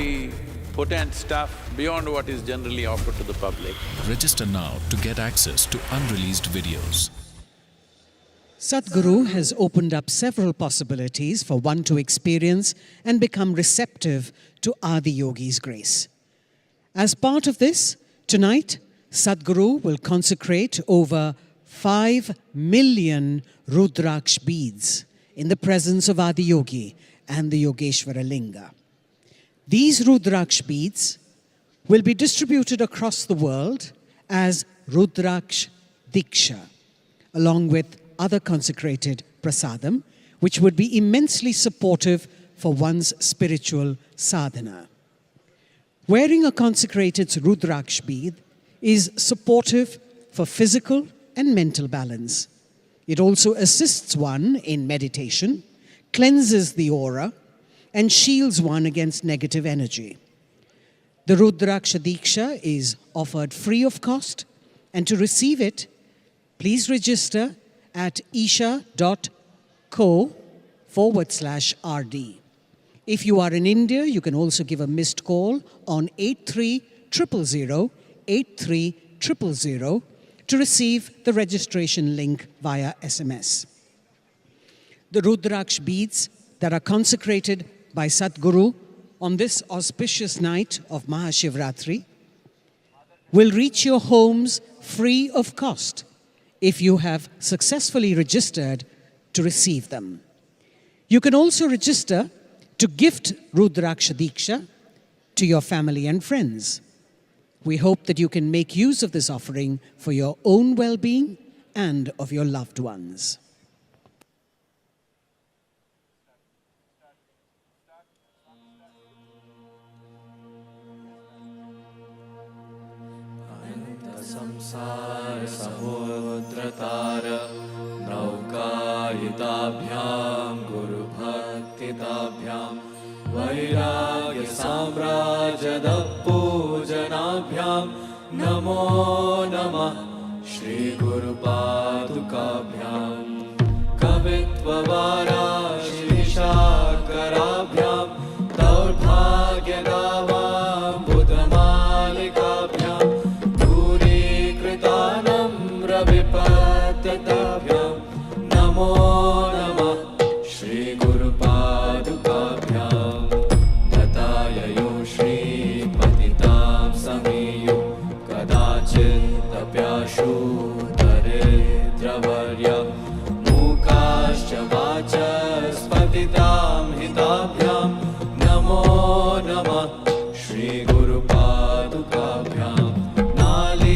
potent stuff beyond what is generally offered to the public. Register now to get access to unreleased videos. Sadhguru has opened up several possibilities for one to experience and become receptive to Adiyogi's grace. As part of this, tonight, Sadhguru will consecrate over 5 million Rudraksh beads in the presence of Adiyogi and the Yogeshwara Linga. These Rudraksh beads will be distributed across the world as Rudraksh Diksha, along with other consecrated prasadam, which would be immensely supportive for one's spiritual sadhana. Wearing a consecrated Rudraksh bead is supportive for physical and mental balance. It also assists one in meditation, cleanses the aura, and shields one against negative energy. The Rudraksha Diksha is offered free of cost, and to receive it, please register at isha.co/RD. If you are in India, you can also give a missed call on 8300 to receive the registration link via SMS. The Rudraksh beads that are consecrated by Sadhguru on this auspicious night of MahaShivRatri will reach your homes free of cost if you have successfully registered to receive them. You can also register to gift Rudraksha Diksha to your family and friends. We hope that you can make use of this offering for your own well-being and of your loved ones. संसार समुद्रतार नौकायिताभ्यां गुरुभक्तिताभ्यां वैराग्य साम्राज्यद पूजनाभ्यां नमो नमः श्री गुरुपादुकाभ्यां कवित्ववाराशिशाकराभ्यां दौर्भाग्यदावां बुधमालिकाभ्यां विपत्तताभ्यां नमो नमः श्री गुरुपादुकाभ्यां दताययो श्रीपतितां समीयो कदाचिदप्याशु दरिद्रवर्या मूकाश्च वाचस्पतितां हिताभ्यां नमो नमः श्री गुरुपादुकाभ्यां नाली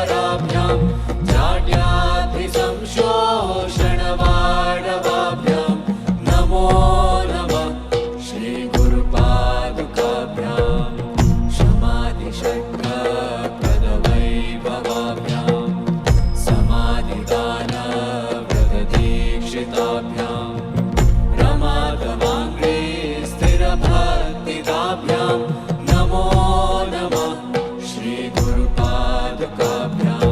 दुरन्तराभ्यां जाड्याधिसंशोषणवाडवाभ्यां नमो नमः श्रीगुरुपादुकाभ्यां शमाधिषट्कपदवैभवाभ्यां समाधिदानव्रतदीक्षिताभ्यां रमादवाङ्घ्रि स्थिरभक्तिदाभ्यां नमो नमः श्रीगुरुपादुकाभ्यां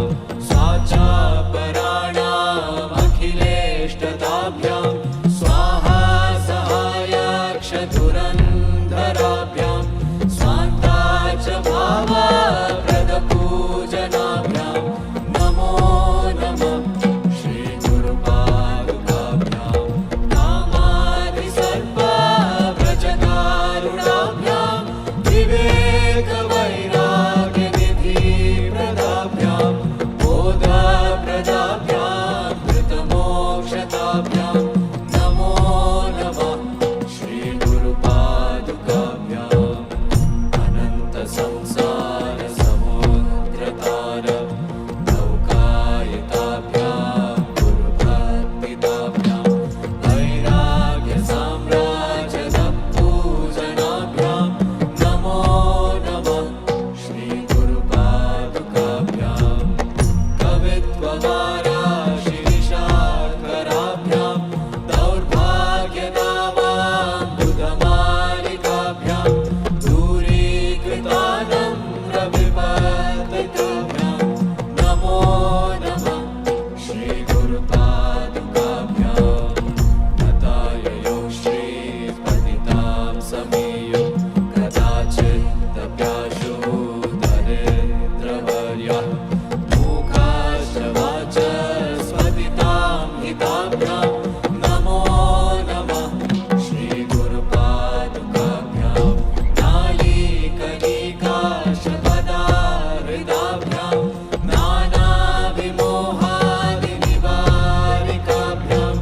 स्वाचापराणामखिलेष्टदाभ्यां स्वाहा सहायक्षधुरन्धराभ्यां स्वान्ता च भावप्रदपूजनाभ्यां नमो नमः श्रीगुरुपादुकाभ्यां कामादिसर्पव्रजकारुणाभ्यां विवेकवैराग्यनिधिप्रदाभ्यां बोधप्रदाभ्यां कृतमोक्षताभ्यां नमो नमः श्रीगुरुपादुकाभ्याम् अनन्तसंसारसमुद्रतार नौकायिताभ्यां गुरुभक्तिदाभ्यां वैराग्यसाम्राज्यदपूजनाभ्यां नमो नमः श्रीगुरुपादुकाभ्यां कवित्ववाराशिरिषाकराभ्यां दौर्भाग्यदावाम्बुधमालिकाभ्यां दूरीकृतानम्रविपतिताभ्यां नमो नमः श्रीगुरुपादुकाभ्यां गताययो श्रीपतितां समीयो कदाचिदप्याशु दरिद्रवर्यः मूकाश्च वाचस्पतितां हिताभ्यां नमो नमः श्रीगुरुपादुकाभ्यां नालीकनिकाशपदाहृदाभ्यां नानाविमोहादिनिवारिकाभ्यां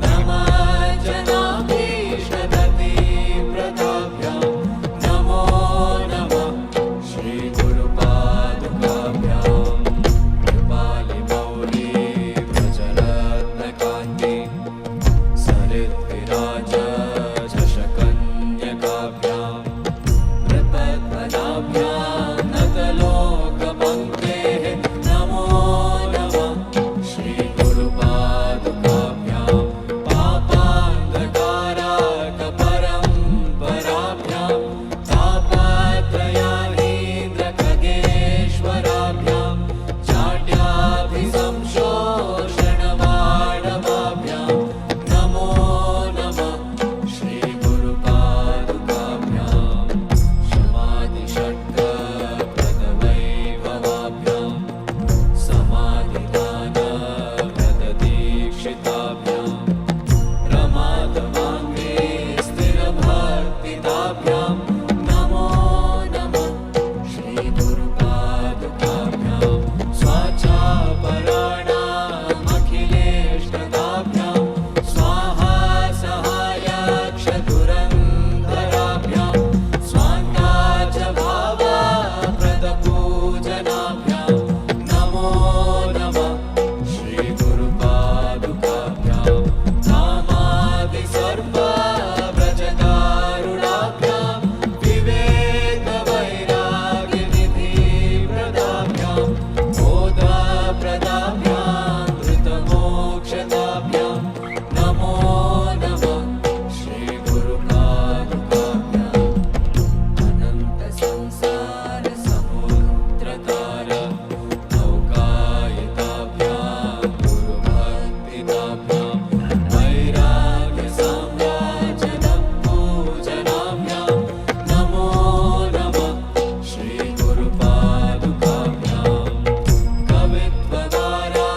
नमज्जनाभीष्टगतिप्रदाभ्यां नमो नमः श्रीगुरुपादुकाभ्यां कृपालिमौली व्रजरत्नकान्ति सरिद्विराज झषकन्यकाभ्यां नृपध्वजाभ्यां नतलोकपङ्क्तेः नमो नमः श्रीगुरुपादुकाभ्यां पापान्धकाराकपरम्पराभ्यां तापत्रयानीन्द्रखगेश्वराभ्यां जाड्याभिसंशोषणवाडवाभ्यां नमो नमः श्रीगुरुपादुकाभ्यां शमाधिषट्कपदवैभवाभ्यां समाधिदानव्रतदीक्षिताभ्यां रमादवाङ्घ्रि स्थिरभक्तिदाभ्यां नमो नमः श्रीगुरुपादुकाभ्यां स्वाचापराणामखिलेष्टदाभ्यां स्वाहा सहायक्षधुरन्धराभ्यां स्वान्ता च भावप्रदपूजनाभ्यां नमो नमः श्रीगुरुपादुकाभ्यां कामादिसर्पव्रजकारुणाभ्यां विवेकवैराग्यनिधिप्रदाभ्यां बोधप्रदाभ्यां कृतमोक्षताभ्यां नमो नमः श्रीगुरुपादुकाभ्याम् अनन्तसंसारसमुद्रतार नौकायिताभ्यां गुरुभक्तिदाभ्यां वैराग्यसाम्राज्यदपूजनाभ्यां नमो नमः श्रीगुरुपादुकाभ्यां कवित्ववारा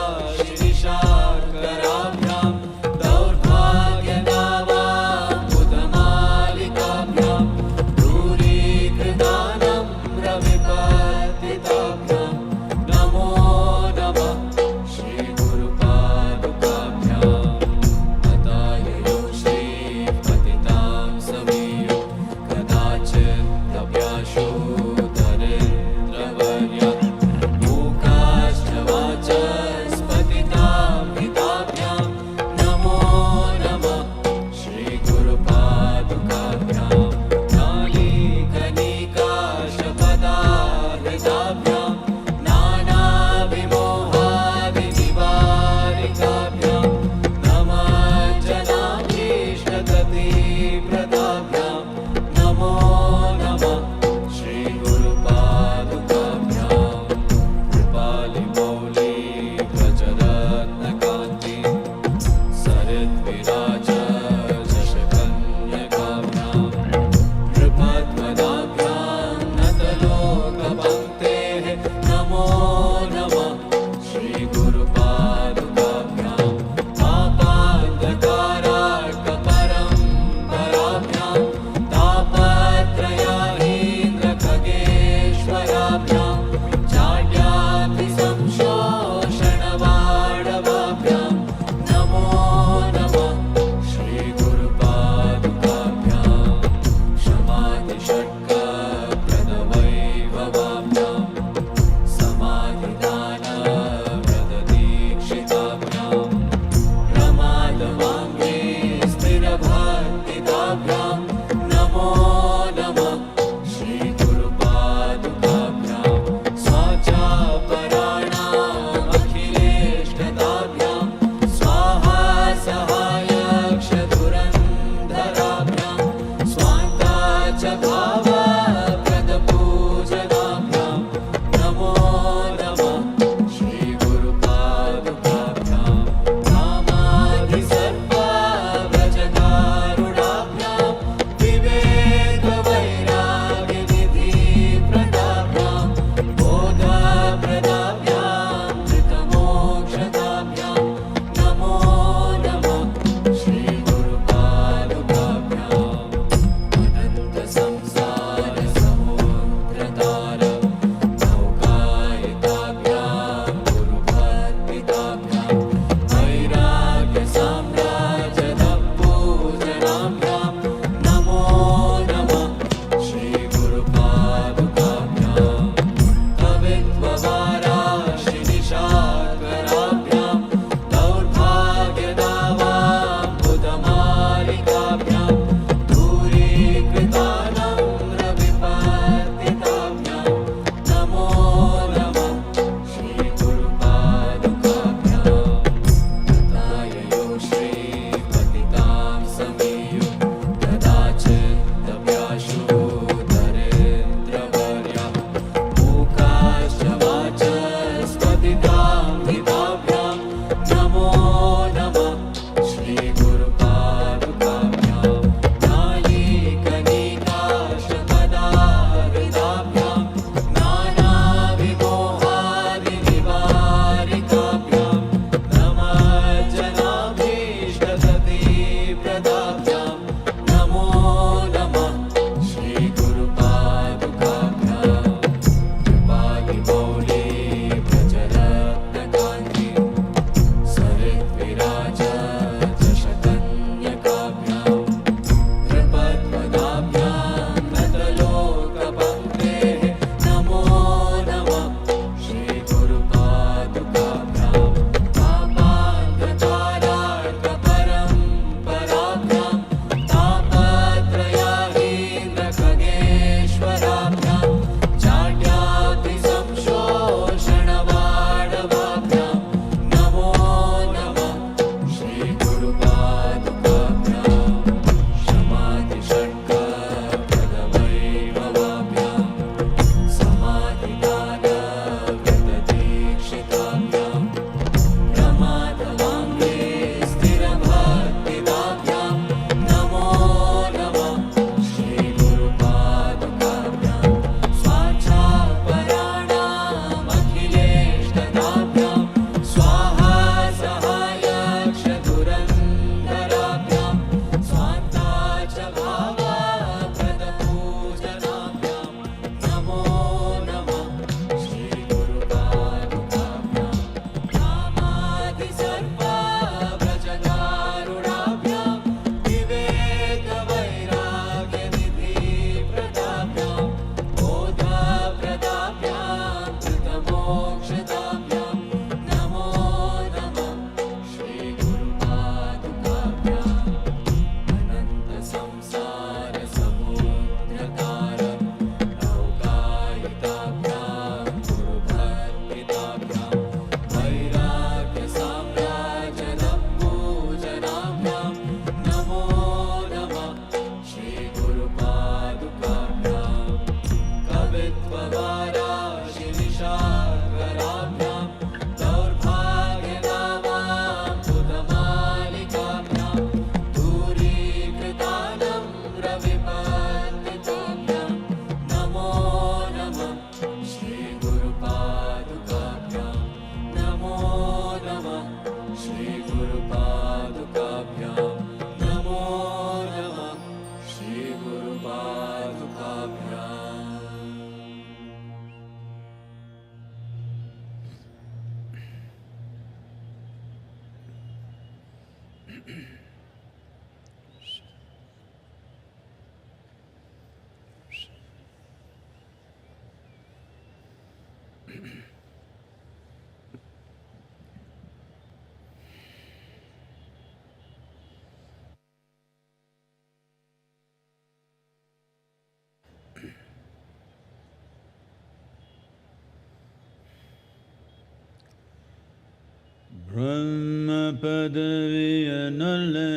Brahma padaviya nalle,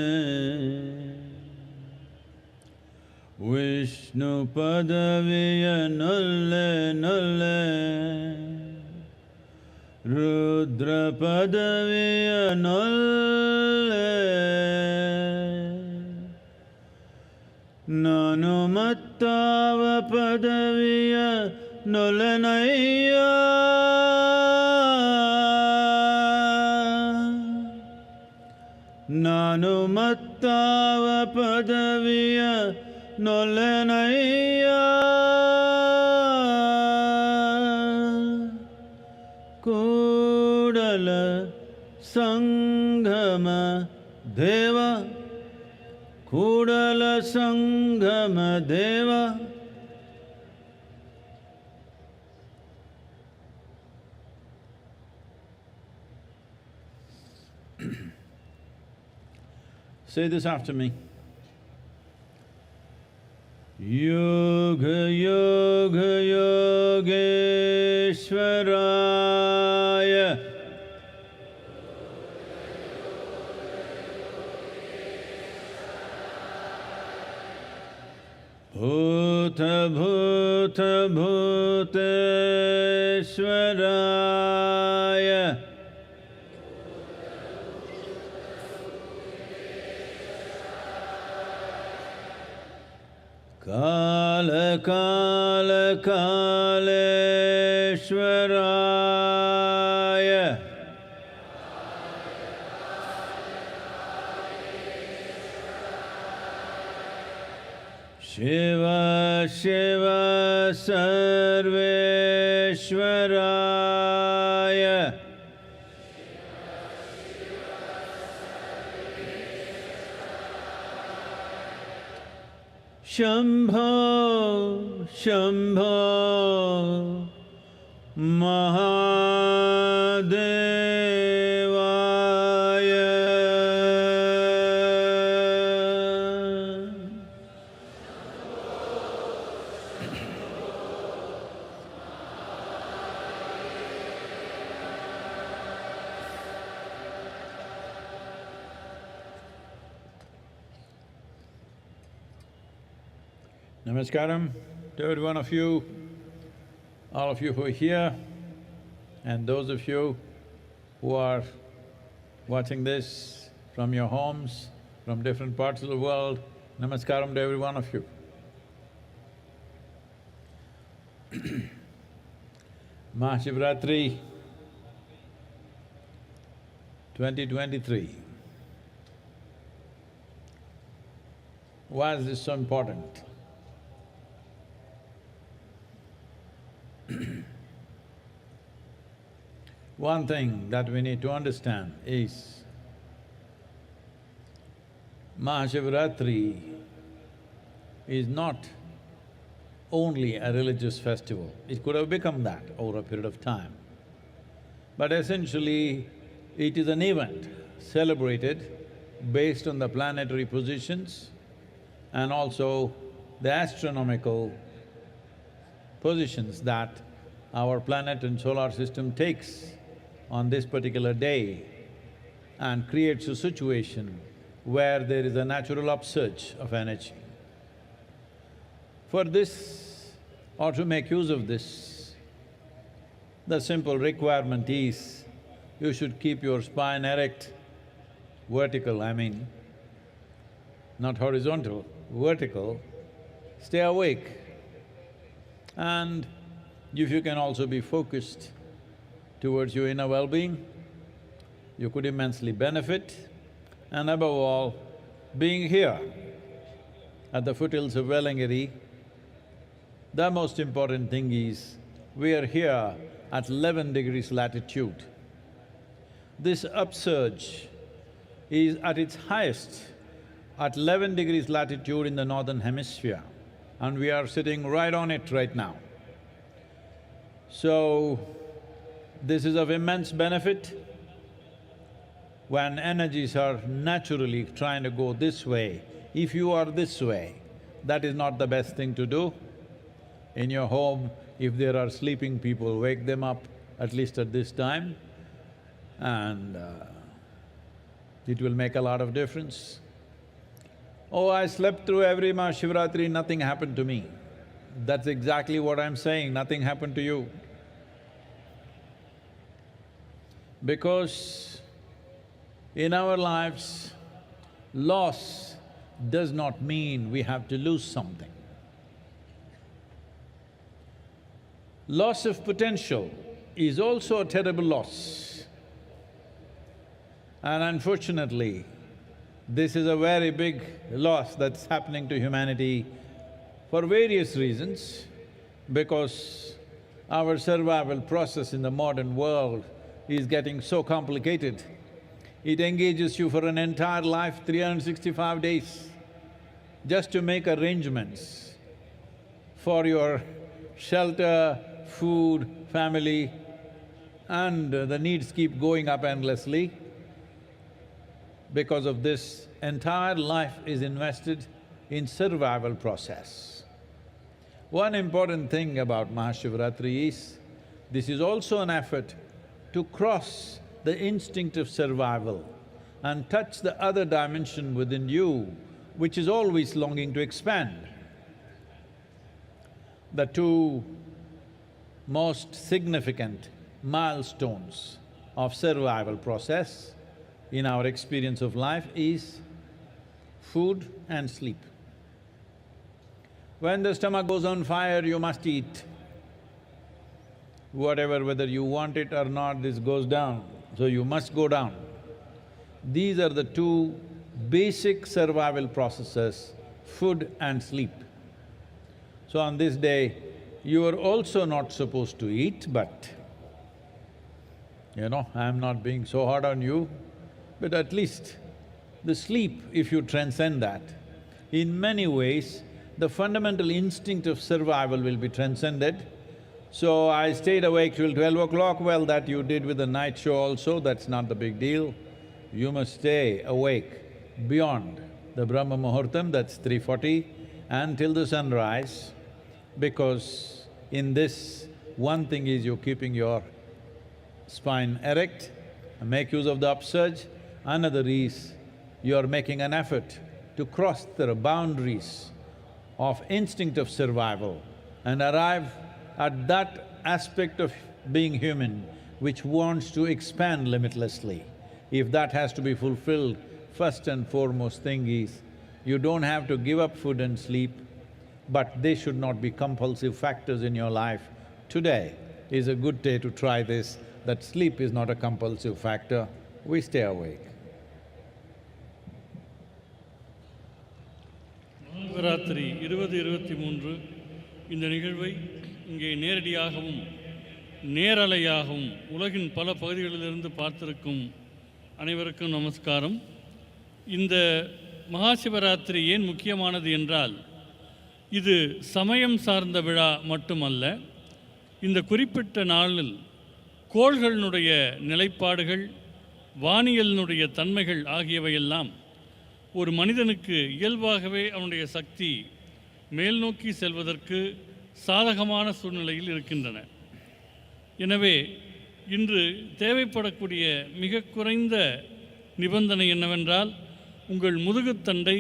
Vishnu padaviya nalle nalle, Rudra padaviya nalle, Nanumattava padaviya nollanayya, Nanumattava padaviya nollanayya, Kudala Sanghama Deva, Kudala Sanghama Deva. Say this after me. Yoga Yoga Yogeshwaraya, Bhuta Bhuta Bhuteshwaraya, Kala Kala Kaleshwaraya, Shiva Shiva Sarveshwaraya, Shambho Shambho Mahadevaya. Namaskaram to every one of you, all of you who are here, and those of you who are watching this from your homes, from different parts of the world. Namaskaram to every one of you. MahaShivRatri 2023. Why is this so important? One thing that we need to understand is MahaShivRatri is not only a religious festival. It could have become that over a period of time. But essentially, it is an event celebrated based on the planetary positions and also the astronomical positions that our planet and solar system takes on this particular day, and creates a situation where there is a natural upsurge of energy. For this, or to make use of this, the simple requirement is you should keep your spine erect, vertical, I mean, not horizontal, vertical, stay awake. And if you can also be focused towards your inner well-being, you could immensely benefit. And above all, being here at the foothills of Velangiri, the most important thing is we are here at 11 degrees latitude. This upsurge is at its highest at 11 degrees latitude in the northern hemisphere, and we are sitting right on it right now. So, this is of immense benefit. When energies are naturally trying to go this way, if you are this way, that is not the best thing to do. In your home, if there are sleeping people, wake them up at least at this time, and it will make a lot of difference. Oh, I slept through every MahaShivRatri, nothing happened to me. That's exactly what I'm saying, nothing happened to you. Because in our lives, loss does not mean we have to lose something. Loss of potential is also a terrible loss. And unfortunately, this is a very big loss that's happening to humanity for various reasons, because our survival process in the modern world is getting so complicated. It engages you for an entire life, 365 days, just to make arrangements for your shelter, food, family, and the needs keep going up endlessly. Because of this, entire life is invested in survival process. One important thing about MahaShivRatri is, this is also an effort to cross the instinct of survival and touch the other dimension within you, which is always longing to expand. The two most significant milestones of survival process in our experience of life is food and sleep. When the stomach goes on fire, you must eat. Whatever, whether you want it or not, this goes down, so you must go down. These are the two basic survival processes, food and sleep. So on this day, you are also not supposed to eat, but I'm not being so hard on you, but at least the sleep, if you transcend that, in many ways, the fundamental instinct of survival will be transcended. So I stayed awake till 12 o'clock, well, that you did with the night show also, that's not the big deal. You must stay awake beyond the Brahma Muhurtam, that's 3:40, until the sunrise, because in this, one thing is you're keeping your spine erect, make use of the upsurge. Another is, you're making an effort to cross the boundaries of instinct of survival and arrive at that aspect of being human which wants to expand limitlessly. If that has to be fulfilled, first and foremost thing is, you don't have to give up food and sleep, but they should not be compulsive factors in your life. Today is a good day to try this, that sleep is not a compulsive factor, we stay awake. Shivaratri 2023 இந்த நிகழ்வை இங்கே நேரடியாகவும் நேரலையாகவும் உலகின் பல பகுதிகளிலிருந்து பார்த்திருக்கும் அனைவருக்கும் நமஸ்காரம். இந்த மகாசிவராத்திரி ஏன் முக்கியமானது என்றால், இது சமயம் சார்ந்த விழா மட்டுமல்ல. இந்த குறிப்பிட்ட நாளில் கோள்களினுடைய நிலைப்பாடுகள், வானியலினுடைய தன்மைகள் ஆகியவையெல்லாம் ஒரு மனிதனுக்கு இயல்பாகவே அவனுடைய சக்தி மேல் நோக்கி செல்வதற்கு சாதகமான சூழ்நிலையில் இருக்கின்றன. எனவே இன்று தேவைப்படக்கூடிய மிக குறைந்த நிபந்தனை என்னவென்றால், உங்கள் முதுகுத்தண்டை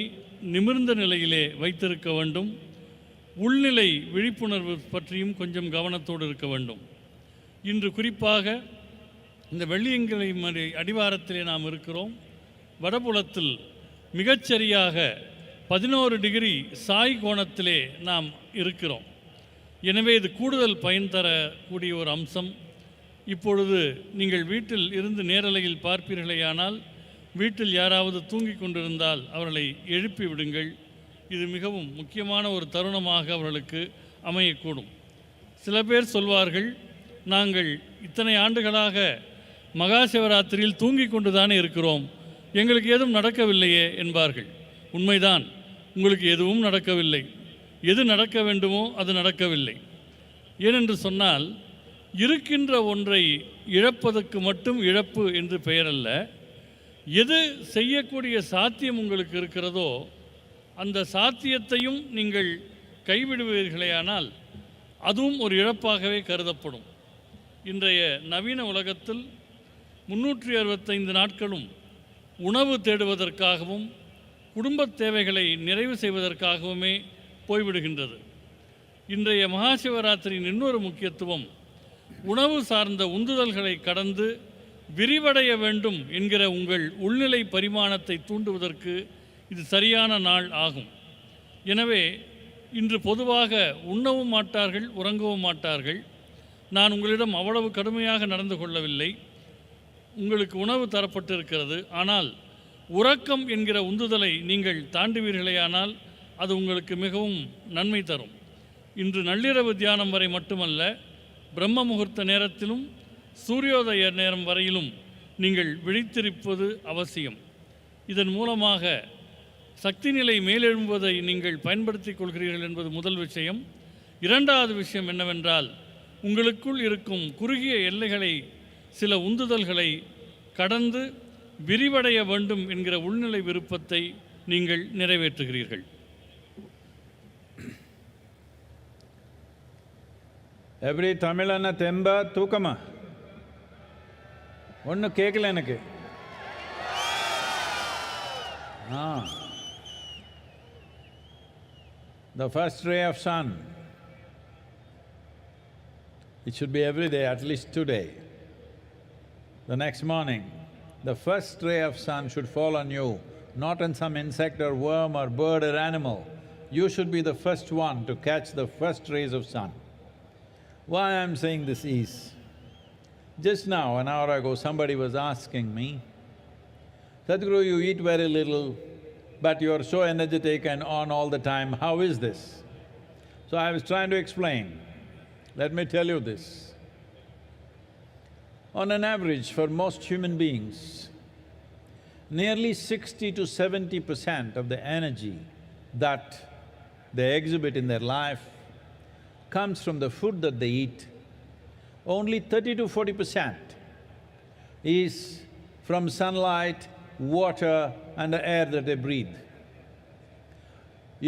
நிமிர்ந்த நிலையிலே வைத்திருக்க வேண்டும். உள்நிலை விழிப்புணர்வு பற்றியும் கொஞ்சம் கவனத்தோடு இருக்க வேண்டும். இன்று குறிப்பாக இந்த வெள்ளியங்கிரி அடிவாரத்திலே நாம் இருக்கிறோம். வடபுலத்தில் மிகச்சரியாக 11 டிகிரி சாய் கோணத்திலே நாம் இருக்கிறோம். எனவே இது கூடுதல் பயன் தரக்கூடிய ஒரு அம்சம். இப்பொழுது நீங்கள் வீட்டில் இருந்து நேரலையில் பார்ப்பீர்களேயானால், வீட்டில் யாராவது தூங்கிக் கொண்டிருந்தால் அவர்களை எழுப்பி விடுங்கள். இது மிகவும் முக்கியமான ஒரு தருணமாக அவர்களுக்கு அமையக்கூடும். சில பேர் சொல்வார்கள், நாங்கள் இத்தனை ஆண்டுகளாக மகாசிவராத்திரியில் தூங்கிக் கொண்டு தானே இருக்கிறோம், எங்களுக்கு எதுவும் நடக்கவில்லையே என்பார்கள். உண்மைதான், உங்களுக்கு எதுவும் நடக்கவில்லை. எது நடக்க வேண்டுமோ அது நடக்கவில்லை. ஏனென்று சொன்னால், இருக்கின்ற ஒன்றை இழப்பதற்கு மட்டும் இழப்பு என்று பெயரல்ல. எது செய்யக்கூடிய சாத்தியம் உங்களுக்கு இருக்கிறதோ அந்த சாத்தியத்தையும் நீங்கள் கைவிடுவீர்களேயானால் அதுவும் ஒரு இழப்பாகவே கருதப்படும். இன்றைய நவீன உலகத்தில் 365 நாட்களும் உணவு தேடுவதற்காகவும் குடும்பத் தேவைகளை நிறைவு செய்வதற்காகவுமே போய்விடுகின்றது. இன்றைய மகாசிவராத்திரியின் இன்னொரு முக்கியத்துவம் உணவு சார்ந்த உந்துதல்களை கடந்து விரிவடைய வேண்டும் என்கிற உங்கள் உள்நிலை பரிமாணத்தை தூண்டுவதற்கு இது சரியான நாள் ஆகும். எனவே இன்று பொதுவாக உண்ணவும் மாட்டார்கள், உறங்கவும் மாட்டார்கள். நான் உங்களிடம் அவ்வளவு கடுமையாக நடந்து கொள்ளவில்லை. உங்களுக்கு உணவு தரப்பட்டிருக்கிறது. ஆனால் உறக்கம் என்கிற உந்துதலை நீங்கள் தாண்டுவீர்களேயானால் அது உங்களுக்கு மிகவும் நன்மை தரும். இன்று நள்ளிரவு தியானம் வரை மட்டுமல்ல, பிரம்ம முகூர்த்த நேரத்திலும் சூரியோதய நேரம் வரையிலும் நீங்கள் விழித்திருப்பது அவசியம். இதன் மூலமாக சக்தி நிலை மேலெழும்புவதை நீங்கள் பயன்படுத்திக் கொள்கிறீர்கள் என்பது முதல் விஷயம். இரண்டாவது விஷயம் என்னவென்றால், உங்களுக்குள் இருக்கும் குறுகிய எல்லைகளை, சில உந்துதல்களை கடந்து விரிவடைய வேண்டும் என்கிற உள்நிலை விருப்பத்தை நீங்கள் நிறைவேற்றுகிறீர்கள். எப்படி தமிழன தெம்பா தூக்கமா ஒன்றும் கேட்கல எனக்கு. The first ray of sun, it should be every day, at least today. The next morning, the first ray of sun should fall on you, not on some insect or worm or bird or animal. You should be the first one to catch the first rays of sun. Why I'm saying this is, just now, an hour ago, somebody was asking me, Sadhguru, you eat very little, but you are so energetic and on all the time, how is this? So I was trying to explain. Let me tell you this. On an average, for most human beings, nearly 60 to 70% of the energy that they exhibit in their life comes from the food that they eat. Only 30 to 40% is from sunlight, water and the air that they breathe.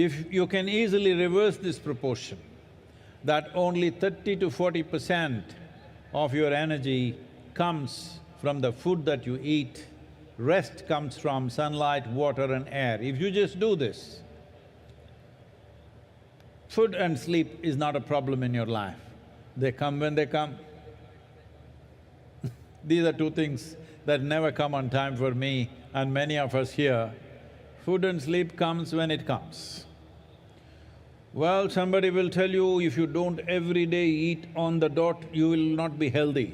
If you can easily reverse this proportion, that only 30 to 40% of your energy comes from the food that you eat, rest comes from sunlight, water and air. If you just do this, food and sleep is not a problem in your life. They come when they come. These are two things that never come on time for me and many of us here. Food and sleep comes when it comes. Well, somebody will tell you, if you don't every day eat on the dot, you will not be healthy.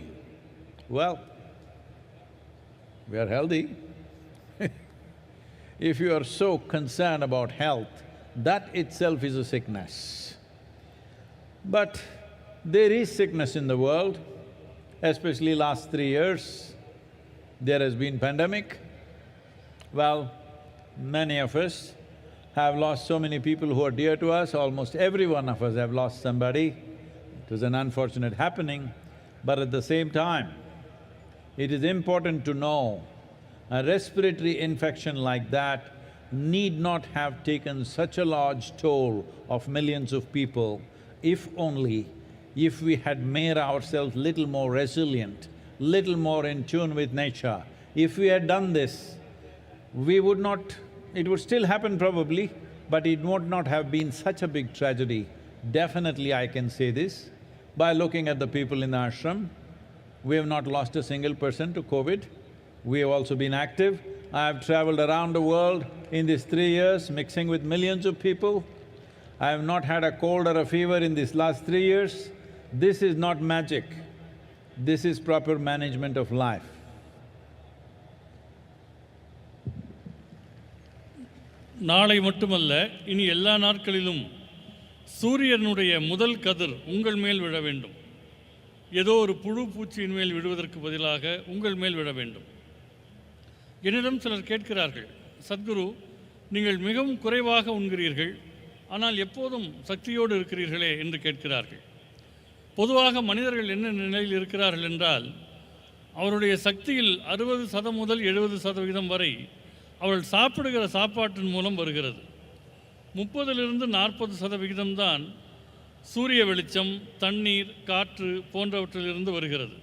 Well, we are healthy. If you are so concerned about health, that itself is a sickness. But there is sickness in the world, especially last 3 years. There has been pandemic. Well, many of us have lost so many people who are dear to us. Almost every one of us have lost somebody. It was an unfortunate happening, but at the same time, it is important to know a respiratory infection like that need not have taken such a large toll of millions of people if only if we had made ourselves little more resilient, little more in tune with nature. If we had done this, we would not… it would still happen probably, but it would not have been such a big tragedy. Definitely I can say this, by looking at the people in the ashram, we have not lost a single person to COVID. We have also been active. I have travelled around the world in these 3 years, mixing with millions of people. I have not had a cold or a fever in these last 3 years. This is not magic. This is proper management of life. நாளை மட்டுமல்ல, இனி எல்லா நாட்களிலும் சூரியனுடைய முதல் கதிர் உங்கள் மேல் விழ வேண்டும். ஏதோ ஒரு புழு பூச்சியின் மேல் விடுவதற்கு பதிலாக உங்கள் மேல் விழ வேண்டும். என்னிடம் சிலர் கேட்கிறார்கள், சத்குரு, நீங்கள் மிகவும் குறைவாக உண்கிறீர்கள், ஆனால் எப்போதும் சக்தியோடு இருக்கிறீர்களே என்று கேட்கிறார்கள். பொதுவாக மனிதர்கள் என்ன நிலையில் இருக்கிறார்கள் என்றால், அவருடைய சக்தியில் 60% முதல் 70% வரை அவர்கள் சாப்பிடுகிற சாப்பாட்டின் மூலம் வருகிறது. 30லிருந்து 40% தான் சூரிய வெளிச்சம், தண்ணீர், காற்று போன்றவற்றிலிருந்து வருகிறது.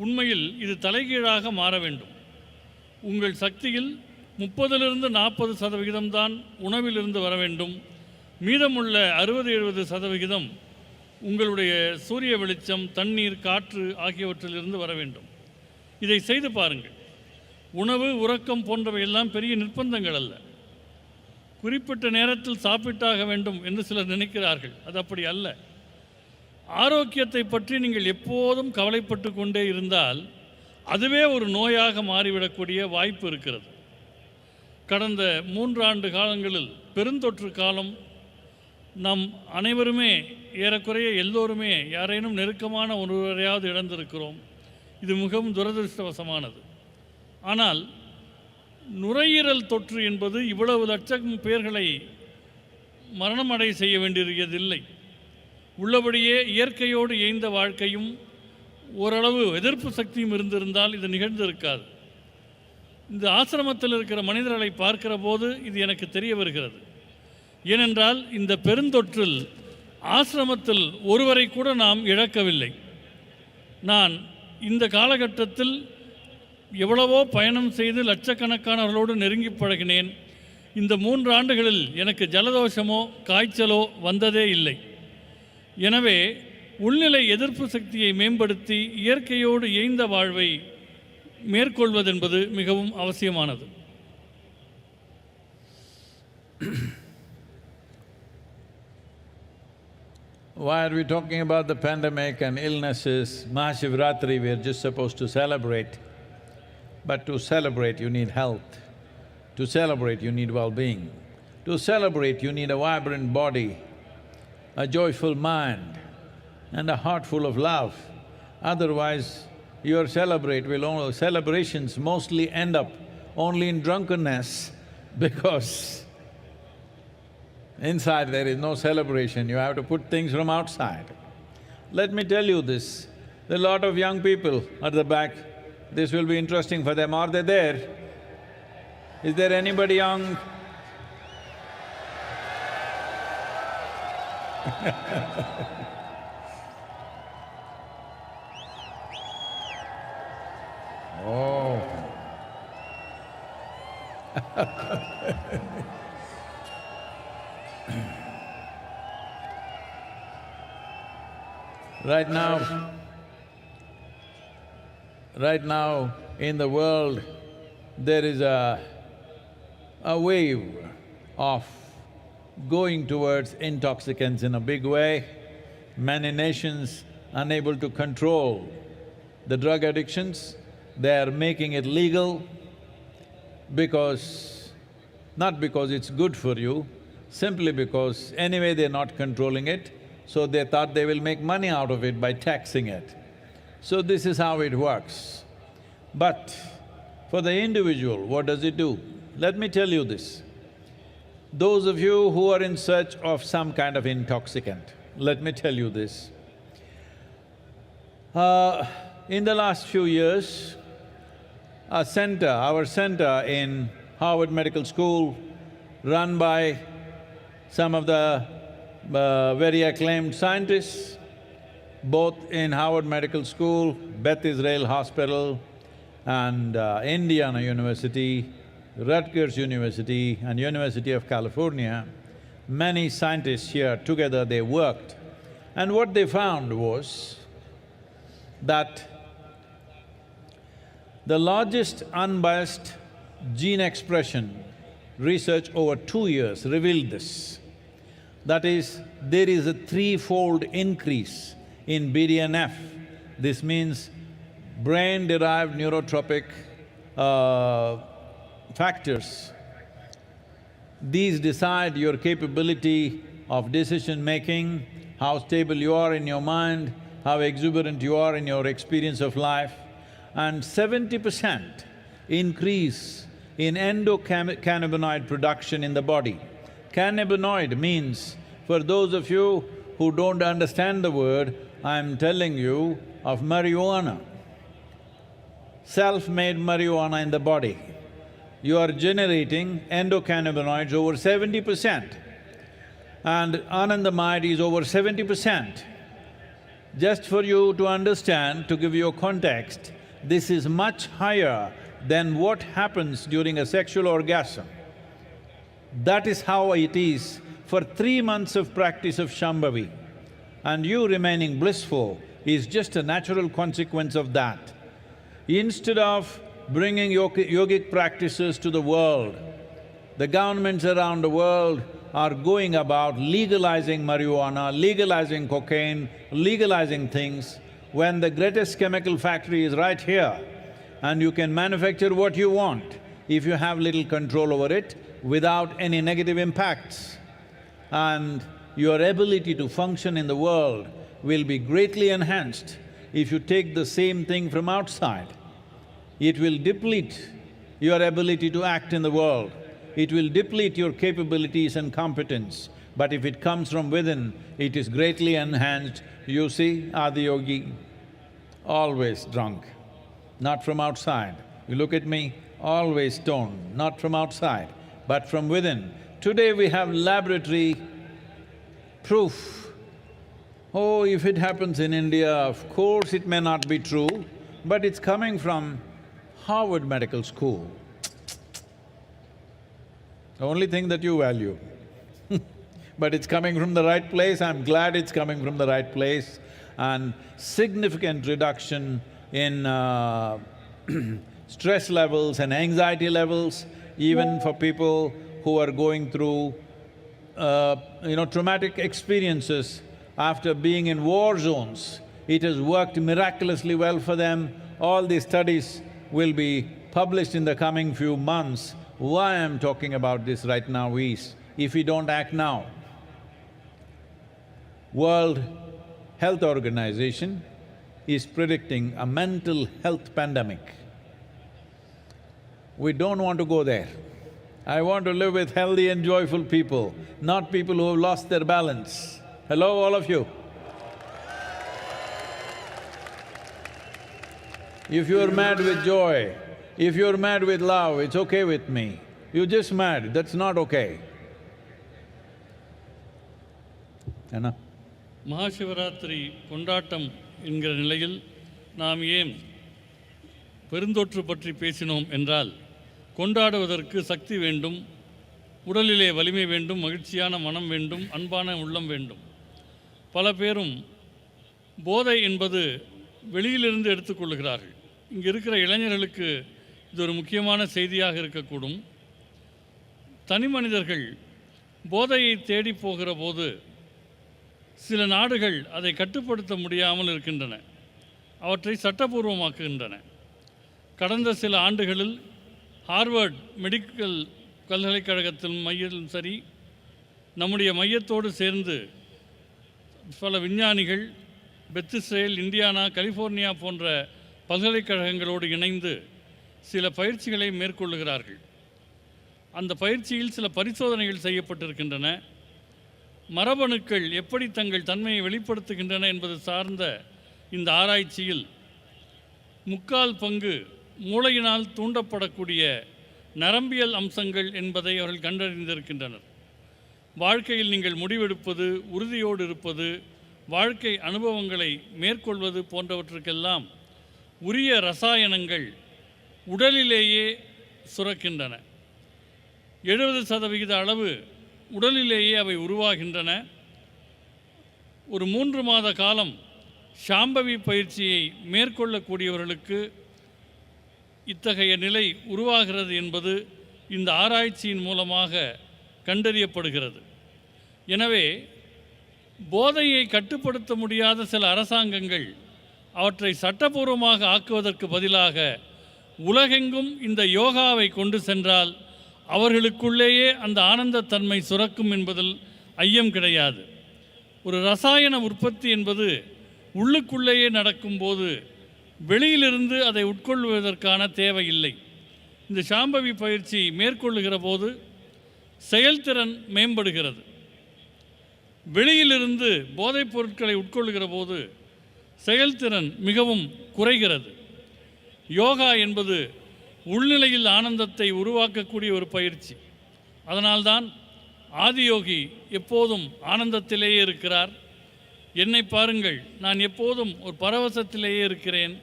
உண்மையில் இது தலைகீழாக மாற வேண்டும். உங்கள் சக்தியில் 30லிருந்து 40% தான் உணவிலிருந்து வர வேண்டும். மீதமுள்ள 60-70% உங்களுடைய சூரிய வெளிச்சம், தண்ணீர், காற்று ஆகியவற்றிலிருந்து வர வேண்டும். இதை செய்து பாருங்கள். உணவு, உறக்கம் போன்றவை எல்லாம் பெரிய நிர்பந்தங்கள் அல்ல. குறிப்பிட்ட நேரத்தில் சாப்பிட்டாக வேண்டும் என்று சிலர் நினைக்கிறார்கள். அது அப்படி அல்ல. ஆரோக்கியத்தை பற்றி நீங்கள் எப்போதும் கவலைப்பட்டு கொண்டே இருந்தால் அதுவே ஒரு நோயாக மாறிவிடக்கூடிய வாய்ப்பு இருக்கிறது. கடந்த 3 ஆண்டு காலங்களில் பெருந்தொற்று காலம், நம் அனைவருமே ஏறக்குறைய எல்லோருமே யாரேனும் நெருக்கமான ஒருவரையாவது இழந்திருக்கிறோம். இது மிகவும் துரதிருஷ்டவசமானது. ஆனால் நுரையீரல் தொற்று என்பது இவ்வளவு லட்சம் பேர்களை மரணமடை செய்ய வேண்டியதில்லை. உள்ளபடியே இயற்கையோடு இயைந்த வாழ்க்கையும் ஓரளவு எதிர்ப்பு சக்தியும் இருந்திருந்தால் இது நிகழ்ந்திருக்காது. இந்த ஆசிரமத்தில் இருக்கிற மனிதர்களை பார்க்கிற போது இது எனக்கு தெரிய வருகிறது. ஏனென்றால் இந்த பெருந்தொற்றில் ஆசிரமத்தில் ஒருவரை கூட நாம் இழக்கவில்லை. நான் இந்த காலகட்டத்தில் எவ்வளவோ பயணம் செய்து லட்சக்கணக்கானவர்களோடு நெருங்கி பழகினேன். இந்த 3 ஆண்டுகளில் எனக்கு ஜலதோஷமோ காய்ச்சலோ வந்ததே இல்லை. எனவே உள்நிலை எதிர்ப்பு சக்தியை மேம்படுத்தி இயற்கையோடு இயைந்த வாழ்வை மேற்கொள்வதென்பது மிகவும் அவசியமானது. Why are we talking about the pandemic and illnesses? MahaShivRatri we are just supposed to celebrate. But to celebrate you need health. To celebrate you need well-being. To celebrate you need a vibrant body, a joyful mind and a heart full of love. Otherwise, your celebrations mostly end up only in drunkenness because inside there is no celebration, you have to put things from outside. Let me tell you this, there are a lot of young people at the back, this will be interesting for them. Are they there? Is there anybody young? Oh. Right now in the world, there is a wave of going towards intoxicants in a big way. Many nations unable to control the drug addictions, they are making it legal not because it's good for you, simply because anyway they're not controlling it, so they thought they will make money out of it by taxing it. So this is how it works. But for the individual, what does it do? Let me tell you this. Those of you who are in search of some kind of intoxicant, let me tell you this. In the last few years, our center in Harvard Medical School, run by some of the very acclaimed scientists, both in Harvard Medical School, Beth Israel Hospital and Indiana University, Rutgers University and University of California, many scientists here together they worked. And what they found was that the largest unbiased gene expression research over 2 years revealed this. That is, there is a 3-fold increase in BDNF. This means brain-derived neurotropic factors. These decide your capability of decision-making, how stable you are in your mind, how exuberant you are in your experience of life, and 70% increase in endocannabinoid production in the body. Cannabinoid means, for those of you who don't understand the word, I'm telling you of marijuana. Self-made marijuana in the body. You are generating endocannabinoids over 70%, and anandamide is over 70%. Just for you to understand, to give you a context, this is much higher than what happens during a sexual orgasm. That is how it is for 3 months of practice of Shambhavi. And you remaining blissful is just a natural consequence of that. Instead of bringing yogic practices to the world, the governments around the world are going about legalizing marijuana, legalizing cocaine, legalizing things, when the greatest chemical factory is right here, and you can manufacture what you want if you have little control over it without any negative impacts. And your ability to function in the world will be greatly enhanced if you take the same thing from outside. It will deplete your ability to act in the world. It will deplete your capabilities and competence. But if it comes from within, it is greatly enhanced. You see, Adiyogi, always drunk, not from outside. You look at me, always stoned, not from outside, but from within. Today we have laboratory proof. Oh, if it happens in India, of course it may not be true, but it's coming from Harvard Medical School. The only thing that you value. But it's coming from the right place, I'm glad it's coming from the right place, and significant reduction in stress levels and anxiety levels, even for people who are going through traumatic experiences after being in war zones. It has worked miraculously well for them. All these studies will be published in the coming few months. Why I'm talking about this right now is, if we don't act now, World Health Organization is predicting a mental health pandemic. We don't want to go there. I want to live with healthy and joyful people, not people who have lost their balance. Hello, all of you. If you're mad with joy, if you're mad with love, it's okay with me. You're just mad, that's not okay. Anna? MahaShivRatri கொண்டாட்டம் என்கிற நிலையில் நாம் ஏன் பெருந்தொற்று பற்றி பேசினோம் என்றால், கொண்டாடுவதற்கு சக்தி வேண்டும், உடலிலே வலிமை வேண்டும், மகிழ்ச்சியான மனம் வேண்டும், அன்பான உள்ளம் வேண்டும். பல பேரும் போதை என்பது வெளியிலிருந்து எடுத்துக்கொள்கிறார்கள். இங்கே இருக்கிற இளைஞர்களுக்கு இது ஒரு முக்கியமான செய்தியாக இருக்கக்கூடும். தனி மனிதர்கள் போதையை தேடி போகிற போது சில நாடுகள் அதை கட்டுப்படுத்த முடியாமல் இருக்கின்றன, அவற்றை சட்டபூர்வமாக்குகின்றன. கடந்த சில ஆண்டுகளில் ஹார்வர்ட் மெடிக்கல் பல்கலைக்கழகத்தின் மையத்திலும் சரி, நம்முடைய மையத்தோடு சேர்ந்து பல விஞ்ஞானிகள் பெத்இஸ்ரேல், இந்தியானா, கலிஃபோர்னியா போன்ற பல்கலைக்கழகங்களோடு இணைந்து சில பயிற்சிகளை மேற்கொள்ளுகிறார்கள். அந்த பயிற்சியில் சில பரிசோதனைகள் செய்யப்பட்டிருக்கின்றன. மரபணுக்கள் எப்படி தங்கள் தன்மையை வெளிப்படுத்துகின்றன என்பது சார்ந்த இந்த ஆராய்ச்சியில் 3/4 பங்கு மூளையினால் தூண்டப்படக்கூடிய நரம்பியல் அம்சங்கள் என்பதை அவர்கள் கண்டறிந்திருக்கின்றனர். வாழ்க்கையில் நீங்கள் முடிவெடுப்பது, உறுதியோடு இருப்பது, வாழ்க்கை அனுபவங்களை மேற்கொள்வது போன்றவற்றுக்கெல்லாம் உரிய ரசாயனங்கள் உடலிலேயே சுரக்கின்றன. 70% அளவு உடலிலேயே அவை உருவாகின்றன. ஒரு 3 மாத காலம் ஷாம்பவி பயிற்சியை மேற்கொள்ளக்கூடியவர்களுக்கு இத்தகைய நிலை உருவாகிறது என்பது இந்த ஆராய்ச்சியின் மூலமாக கண்டறியப்படுகிறது. எனவே போதையை கட்டுப்படுத்த முடியாத சில அரசாங்கங்கள் அவற்றை சட்டபூர்வமாக ஆக்குவதற்கு பதிலாக உலகெங்கும் இந்த யோகாவை கொண்டு சென்றால் அவர்களுக்குள்ளேயே அந்த ஆனந்தத்தன்மை சுரக்கும் என்பதில் ஐயம் கிடையாது. ஒரு ரசாயன உற்பத்தி என்பது உள்ளுக்குள்ளேயே நடக்கும்போது வெளியிலிருந்து அதை உட்கொள்வதற்கான தேவையில்லை. இந்த சாம்பவி பயிற்சி மேற்கொள்ளுகிற போது செயல்திறன் மேம்படுகிறது. வெளியிலிருந்து போதைப் பொருட்களை உட்கொள்ளுகிற போது செயல்திறன் மிகவும் குறைகிறது. யோகா என்பது உள்நிலையில் ஆனந்தத்தை உருவாக்கக்கூடிய ஒரு பயிற்சி. அதனால்தான் ஆதியோகி எப்போதும் ஆனந்தத்திலேயே இருக்கிறார். என்னை பாருங்கள், நான் எப்போதும் ஒரு பரவசத்திலேயே இருக்கிறேன்.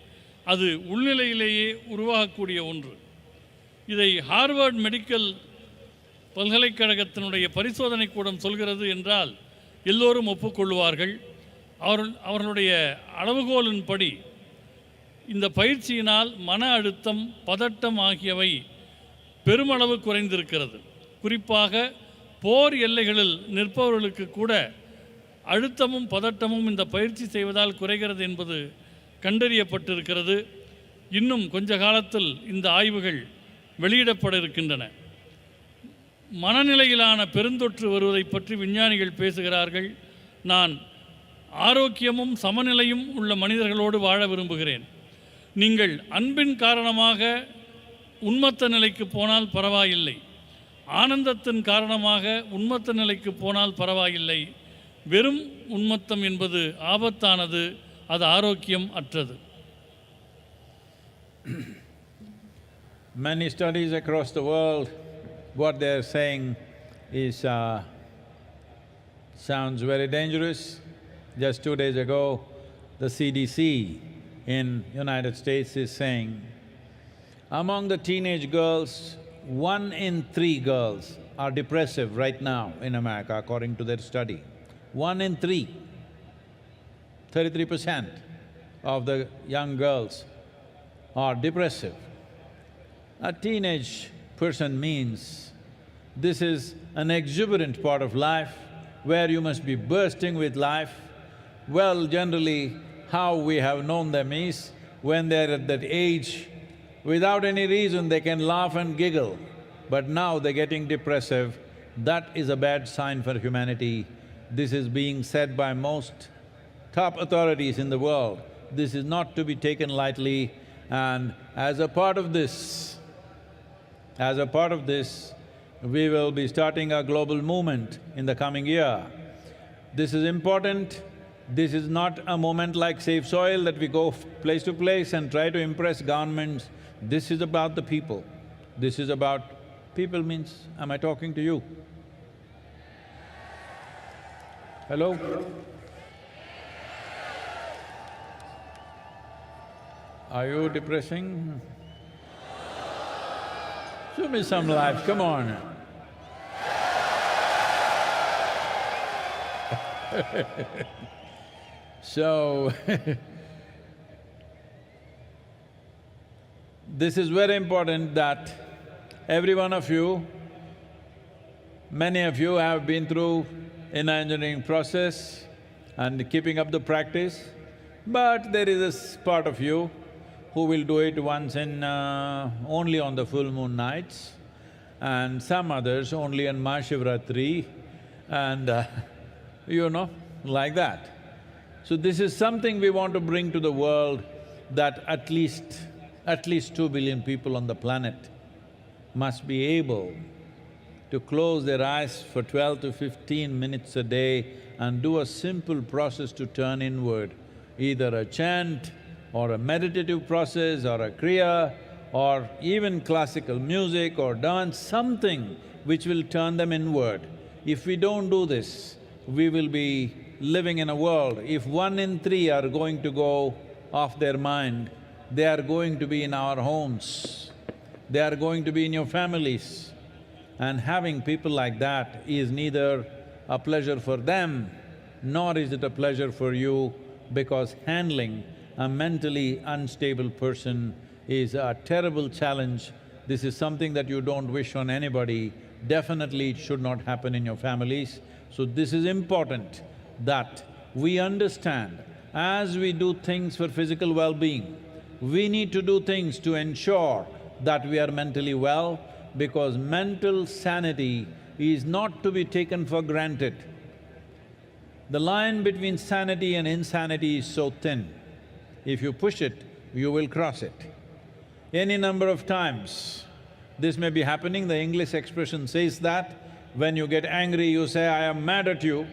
அது உள்நிலையிலேயே உருவாகக்கூடிய ஒன்று. இதை ஹார்வர்ட் மெடிக்கல் பல்கலைக்கழகத்தினுடைய பரிசோதனை கூடம் சொல்கிறது என்றால் எல்லோரும் ஒப்புக்கொள்வார்கள். அவர்களுடைய அளவுகோலின்படி இந்த பயிற்சியினால் மன அழுத்தம், பதட்டம் ஆகியவை பெருமளவு குறைந்திருக்கிறது. குறிப்பாக போர் எல்லைகளில் நிற்பவர்களுக்கு கூட அழுத்தமும் பதட்டமும் இந்த பயிற்சி செய்வதால் குறைகிறது என்பது கண்டறியப்பட்டிருக்கிறது. இன்னும் கொஞ்ச காலத்தில் இந்த ஆய்வுகள் வெளியிடப்பட இருக்கின்றன. மனநிலையிலான பெருந்தொற்று வருவதை பற்றி விஞ்ஞானிகள் பேசுகிறார்கள். நான் ஆரோக்கியமும் சமநிலையும் உள்ள மனிதர்களோடு வாழ விரும்புகிறேன். நீங்கள் அன்பின் காரணமாக உன்மத்த நிலைக்கு போனால் பரவாயில்லை, ஆனந்தத்தின் காரணமாக உன்மத்த நிலைக்கு போனால் பரவாயில்லை. வெறும் உன்மத்தம் என்பது ஆபத்தானது, அது ஆரோக்கியம் அற்றது. Many studies across the world, what they are saying is sounds very dangerous. Just 2 days ago, the CDC in United States is saying, among the teenage girls, 1 in 3 girls are depressive right now in America, according to their study. 1 in 3, 33% of the young girls are depressive. A teenage person means this is an exuberant part of life where you must be bursting with life. Well, generally, how we have known them is when they're at that age, without any reason they can laugh and giggle, but now they're getting depressive. That is a bad sign for humanity. This is being said by most top authorities in the world. This is not to be taken lightly, and as a part of this, we will be starting a global movement in the coming year. This is important. This is not a moment like Save Soil that we go place to place and try to impress governments. This is about the people. This is about… people means, am I talking to you? Hello? Are you depressing? Show me some life, come on. So, this is very important that every one of you, many of you have been through an engineering process and keeping up the practice, but there is a part of you who will do it once in… only on the full moon nights, and some others only on MahaShivRatri, and like that. So this is something we want to bring to the world, that at least 2 billion people on the planet must be able to close their eyes for 12 to 15 minutes a day and do a simple process to turn inward, either a chant or a meditative process or a kriya or even classical music or dance, something which will turn them inward. If we don't do this, we will be living in a world… if 1 in 3 are going to go off their mind, they are going to be in our homes, they are going to be in your families. And having people like that is neither a pleasure for them, nor is it a pleasure for you, because handling a mentally unstable person is a terrible challenge. This is something that you don't wish on anybody. Definitely it should not happen in your families. So this is important that we understand, as we do things for physical well-being, we need to do things to ensure that we are mentally well, because mental sanity is not to be taken for granted. The line between sanity and insanity is so thin. If you push it, you will cross it. Any number of times This may be happening, the English expression says that. When you get angry, you say, I am mad at you.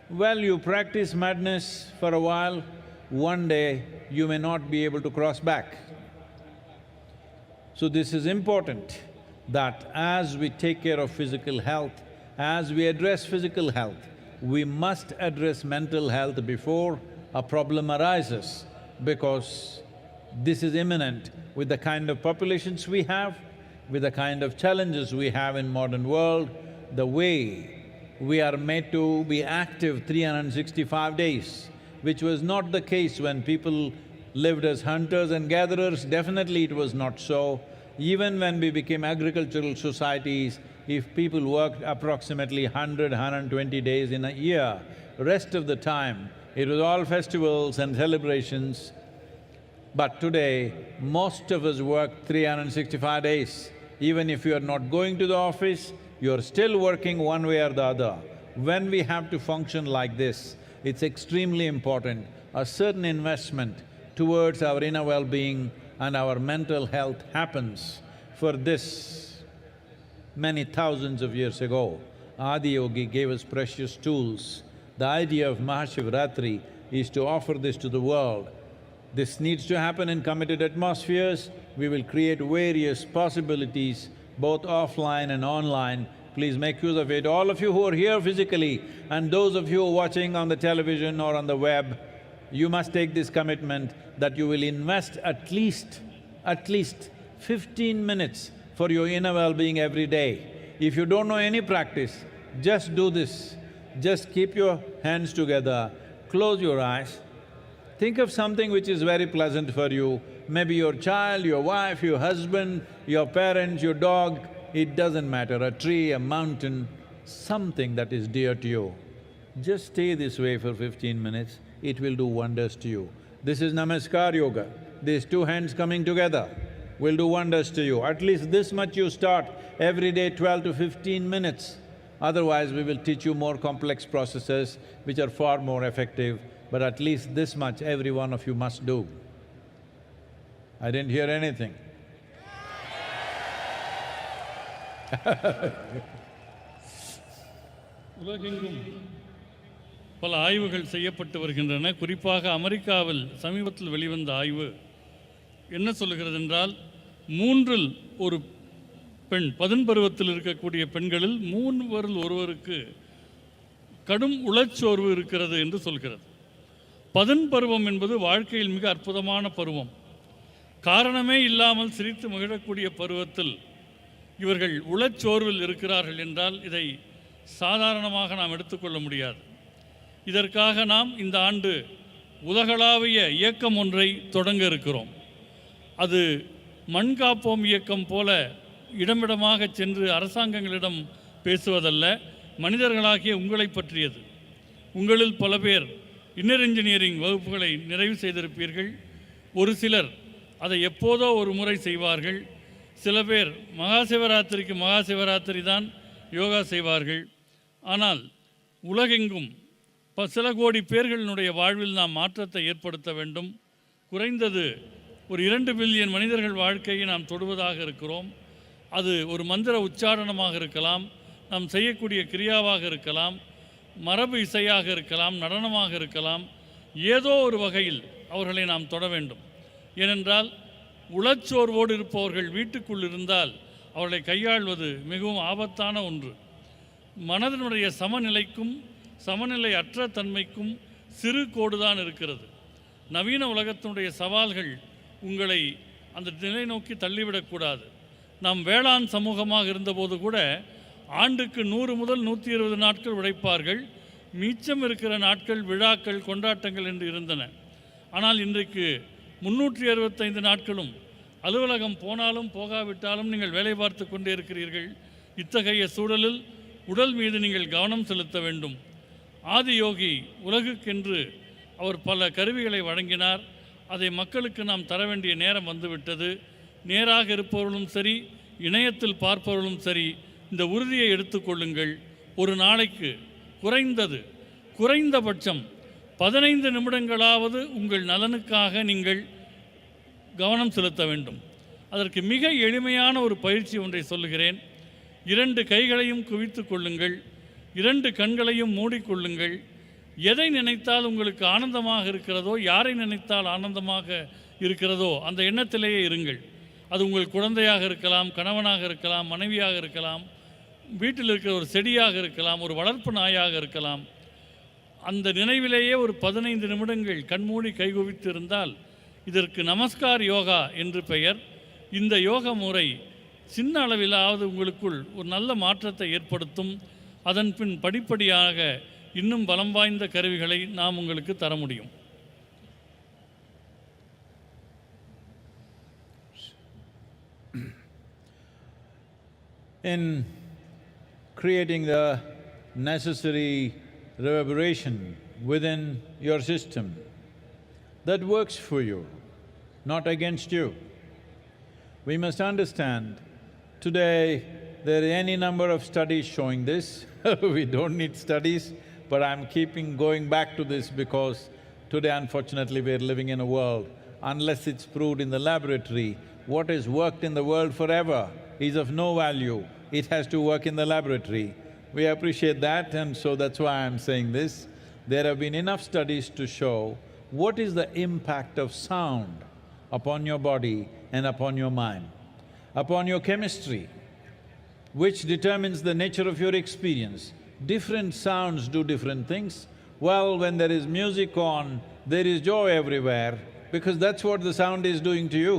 Well, you practice madness for a while, one day you may not be able to cross back. So this is important, that as we take care of physical health, as we address physical health, we must address mental health before a problem arises, because this is imminent with the kind of populations we have, with the kind of challenges we have in modern world, the way we are made to be active 365 days, which was not the case when people lived as hunters and gatherers. Definitely it was not so. Even when we became agricultural societies, if people worked approximately 100–120 days in a year, rest of the time it was all festivals and celebrations. But today, most of us work 365 days. Even if you are not going to the office, you're still working one way or the other. When we have to function like this, it's extremely important, a certain investment towards our inner well-being and our mental health happens. For this, many thousands of years ago, Adi Yogi gave us precious tools. The idea of MahaShivRatri is to offer this to the world. This needs to happen in committed atmospheres. We will create various possibilities, both offline and online. Please make use of it. All of you who are here physically and those of you who are watching on the television or on the web, you must take this commitment that you will invest at least 15 minutes for your inner well-being every day. If you don't know any practice, just do this. Just keep your hands together, close your eyes, think of something which is very pleasant for you, maybe your child, your wife, your husband, your parents, your dog, it doesn't matter, a tree, a mountain, something that is dear to you. Just stay this way for 15 minutes, it will do wonders to you. This is Namaskar Yoga. These two hands coming together will do wonders to you. At least this much you start, every day 12 to 15 minutes. Otherwise, we will teach you more complex processes which are far more effective, but at least this much every one of you must do. I didn't hear anything. உலகெங்கும் பல ஆய்வுகள் செய்யப்பட்டு வருகின்றன. குறிப்பாக அமெரிக்காவில் சமீபத்தில் வெளிவந்த ஆய்வு என்ன சொல்லுகிறது என்றால், மூன்றில் ஒரு பெண், பதின்பருவத்தில் இருக்கக்கூடிய பெண்களில் மூவரில் ஒருவருக்கு கடும் உளச்சோர்வு இருக்கிறது என்று சொல்கிறது. பதின்பருவம் என்பது வாழ்க்கையில் மிக அற்புதமான பருவம். காரணமே இல்லாமல் சிரித்து மகிழக்கூடிய பருவத்தில் இவர்கள் உளச்சோர்வில் இருக்கிறார்கள் என்றால் இதை சாதாரணமாக நாம் எடுத்துக்கொள்ள முடியாது. இதற்காக நாம் இந்த ஆண்டு உலகளாவிய இயக்கம் ஒன்றை தொடங்க இருக்கிறோம். அது மண் காப்போம் இயக்கம் போல இடமிடமாக சென்று அரசாங்கங்களிடம் பேசுவதல்ல, மனிதர்களாகிய உங்களை பற்றியது. உங்களில் பல பேர் இன்னர் இன்ஜினியரிங் வகுப்புகளை நிறைவு செய்திருப்பீர்கள். ஒரு சிலர் அதை எப்போதோ ஒரு முறை செய்வார்கள். சில பேர் மகாசிவராத்திரிக்கு மகாசிவராத்திரி தான் யோகா செய்வார்கள். ஆனால் உலகெங்கும் சில கோடி பேர்களினுடைய வாழ்வில் நாம் மாற்றத்தை ஏற்படுத்த வேண்டும். குறைந்தது ஒரு 2 பில்லியன் மனிதர்கள் வாழ்க்கையை நாம் தொடுவதாக இருக்கிறோம். அது ஒரு மந்திர உச்சாரணமாக இருக்கலாம், நாம் செய்யக்கூடிய கிரியாவாக இருக்கலாம், மரபு இசையாக இருக்கலாம், நடனமாக இருக்கலாம். ஏதோ ஒரு வகையில் அவர்களை நாம் தொட வேண்டும். ஏனென்றால் உளச்சோர்வோடு இருப்பவர்கள் வீட்டுக்குள் இருந்தால் அவர்களை கையாள்வது மிகவும் ஆபத்தான ஒன்று. மனதினுடைய சமநிலைக்கும் சமநிலை அற்ற தன்மைக்கும் சிறு கோடுதான் இருக்கிறது. நவீன உலகத்தினுடைய சவால்கள் உங்களை அந்த நிலை நோக்கி தள்ளிவிடக்கூடாது. நாம் வேளாண் சமூகமாக இருந்தபோது கூட ஆண்டுக்கு 100 முதல் 120 நாட்கள் உழைப்பார்கள். மிச்சம் இருக்கிற நாட்கள் விழாக்கள், கொண்டாட்டங்கள் என்று இருந்தன. ஆனால் இன்றைக்கு 365 நாட்களும் அலுவலகம் போனாலும் போகாவிட்டாலும் நீங்கள் வேலை பார்த்து கொண்டே இருக்கிறீர்கள். இத்தகைய சூழலில் உடல் மீது நீங்கள் கவனம் செலுத்த வேண்டும். ஆதி யோகி உலகுக்கென்று அவர் பல கருவிகளை வழங்கினார். அதை மக்களுக்கு நாம் தர வேண்டிய நேரம் வந்துவிட்டது. நேராக இருப்பவர்களும் சரி, இணையத்தில் பார்ப்பவர்களும் சரி, இந்த உறுதியை எடுத்துக்கொள்ளுங்கள். ஒரு நாளைக்கு குறைந்தபட்சம் 15 நிமிடங்களாவது உங்கள் நலனுக்காக நீங்கள் கவனம் செலுத்த வேண்டும். அதற்கு மிக எளிமையான ஒரு பயிற்சி ஒன்றை சொல்லுகிறேன். 2 கைகளையும் குவித்துக் கொள்ளுங்கள், 2 கண்களையும் மூடிக்கொள்ளுங்கள். எதை நினைத்தால் உங்களுக்கு ஆனந்தமாக இருக்கிறதோ, யாரை நினைத்தால் ஆனந்தமாக இருக்கிறதோ அந்த எண்ணத்திலேயே இருங்கள். அது உங்கள் குழந்தையாக இருக்கலாம், கணவனாக இருக்கலாம், மனைவியாக இருக்கலாம், வீட்டில் இருக்கிற ஒரு செடியாக இருக்கலாம், ஒரு வளர்ப்பு நாயாக இருக்கலாம். அந்த நினைவிலேயே ஒரு 15 நிமிடங்கள் கண்மூடி கைகுவித்து இருந்தால் இதற்கு நமஸ்கார் யோகா என்று பெயர். இந்த யோக முறை சின்ன அளவிலாவது உங்களுக்குள் ஒரு நல்ல மாற்றத்தை ஏற்படுத்தும். அதன் பின் படிப்படியாக இன்னும் பலம் வாய்ந்த கருவிகளை நாம் உங்களுக்கு தர முடியும். In creating the necessary reverberation within your system that works for you, not against you. We must understand, today there are any number of studies showing this. We don't need studies, but I'm going back to this because today unfortunately we're living in a world, unless it's proved in the laboratory, what has worked in the world forever is of no value. It has to work in the laboratory. We appreciate that, and so that's why I'm saying this. There have been enough studies to show what is the impact of sound upon your body and upon your mind, upon your chemistry, which determines the nature of your experience. Different sounds do different things. Well, when there is music on, there is joy everywhere because that's what the sound is doing to you.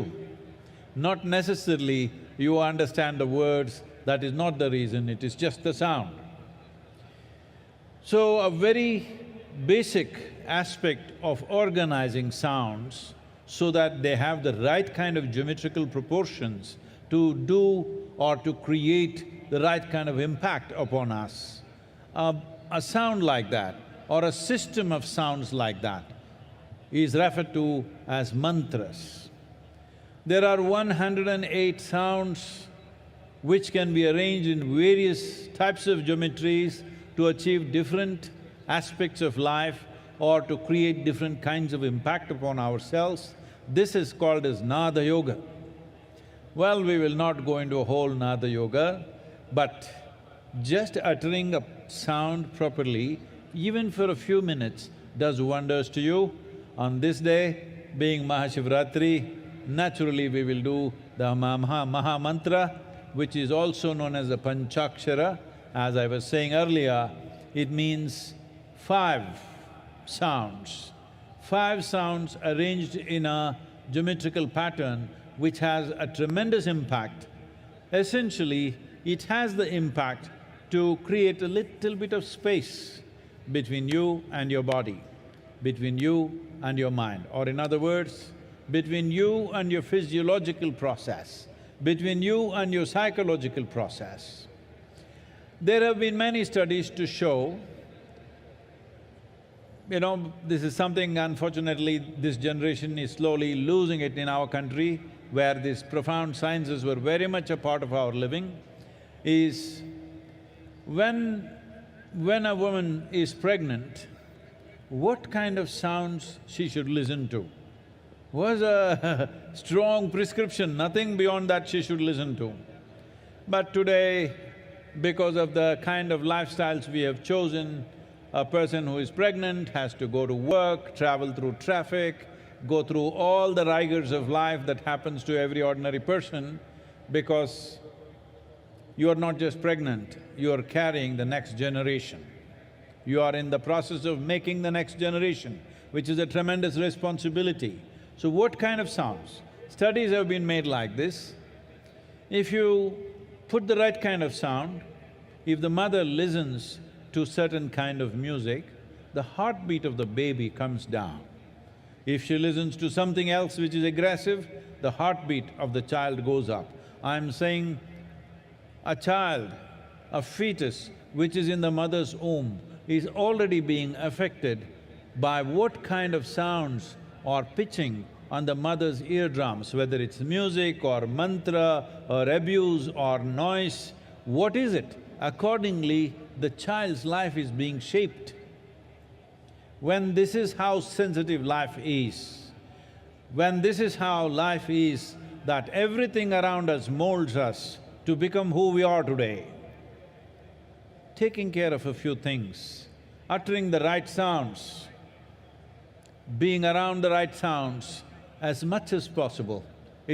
Not necessarily you understand the words, that is not the reason, it is just the sound. So, a very basic aspect of organizing sounds so that they have the right kind of geometrical proportions to do or to create the right kind of impact upon us. A sound like that or a system of sounds like that is referred to as mantras. There are 108 sounds which can be arranged in various types of geometries to achieve different aspects of life or to create different kinds of impact upon ourselves. This is called as Nada Yoga. Well, we will not go into a whole Nada Yoga, but just uttering a sound properly, even for a few minutes, does wonders to you. On this day, being MahaShivRatri, naturally we will do the Maha Mantra, which is also known as the Panchakshara. As I was saying earlier, it means 5 sounds. 5 sounds arranged in a geometrical pattern which has a tremendous impact. Essentially, it has the impact to create a little bit of space between you and your body, between you and your mind, or in other words, between you and your physiological process, between you and your psychological process. There have been many studies to show, this is something unfortunately this generation is slowly losing it in our country, where these profound sciences were very much a part of our living, is when a woman is pregnant, what kind of sounds she should listen to. Was a strong prescription, nothing beyond that she should listen to. But today, because of the kind of lifestyles we have chosen, a person who is pregnant has to go to work, travel through traffic, go through all the rigors of life that happens to every ordinary person, because you are not just pregnant, you are carrying the next generation. You are in the process of making the next generation, which is a tremendous responsibility. So what kind of sounds? Studies have been made like this. If you put the right kind of sound, if the mother listens to certain kind of music, the heartbeat of the baby comes down. If she listens to something else which is aggressive, the heartbeat of the child goes up. I'm saying a child, a fetus which is in the mother's womb is already being affected by what kind of sounds or pitching on the mother's eardrums, whether it's music or mantra or abuse or noise, what is it? Accordingly, the child's life is being shaped. When this is how sensitive life is, when this is how life is, that everything around us molds us to become who we are today. Taking care of a few things, uttering the right sounds, being around the right sounds as much as possible.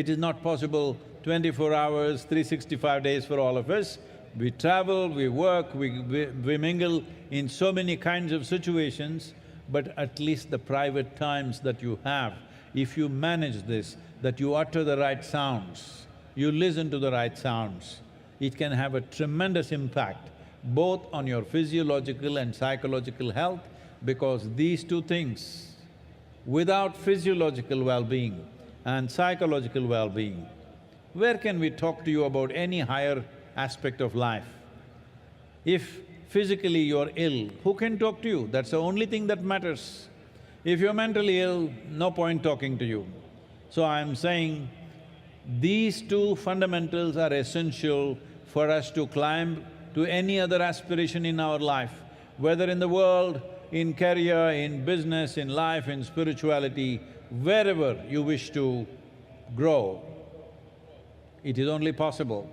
It is not possible 24 hours, 365 days for all of us. We travel, we work, we mingle in so many kinds of situations, but at least the private times that you have, if you manage this, that you utter the right sounds, you listen to the right sounds, it can have a tremendous impact both on your physiological and psychological health, because these two things, without physiological well-being and psychological well-being, where can we talk to you about any higher aspect of life? If physically you're ill, who can talk to you? That's the only thing that matters. If you're mentally ill, no point talking to you. So I'm saying these two fundamentals are essential for us to climb to any other aspiration in our life, whether in the world, in career, in business, in life, in spirituality, wherever you wish to grow. It is only possible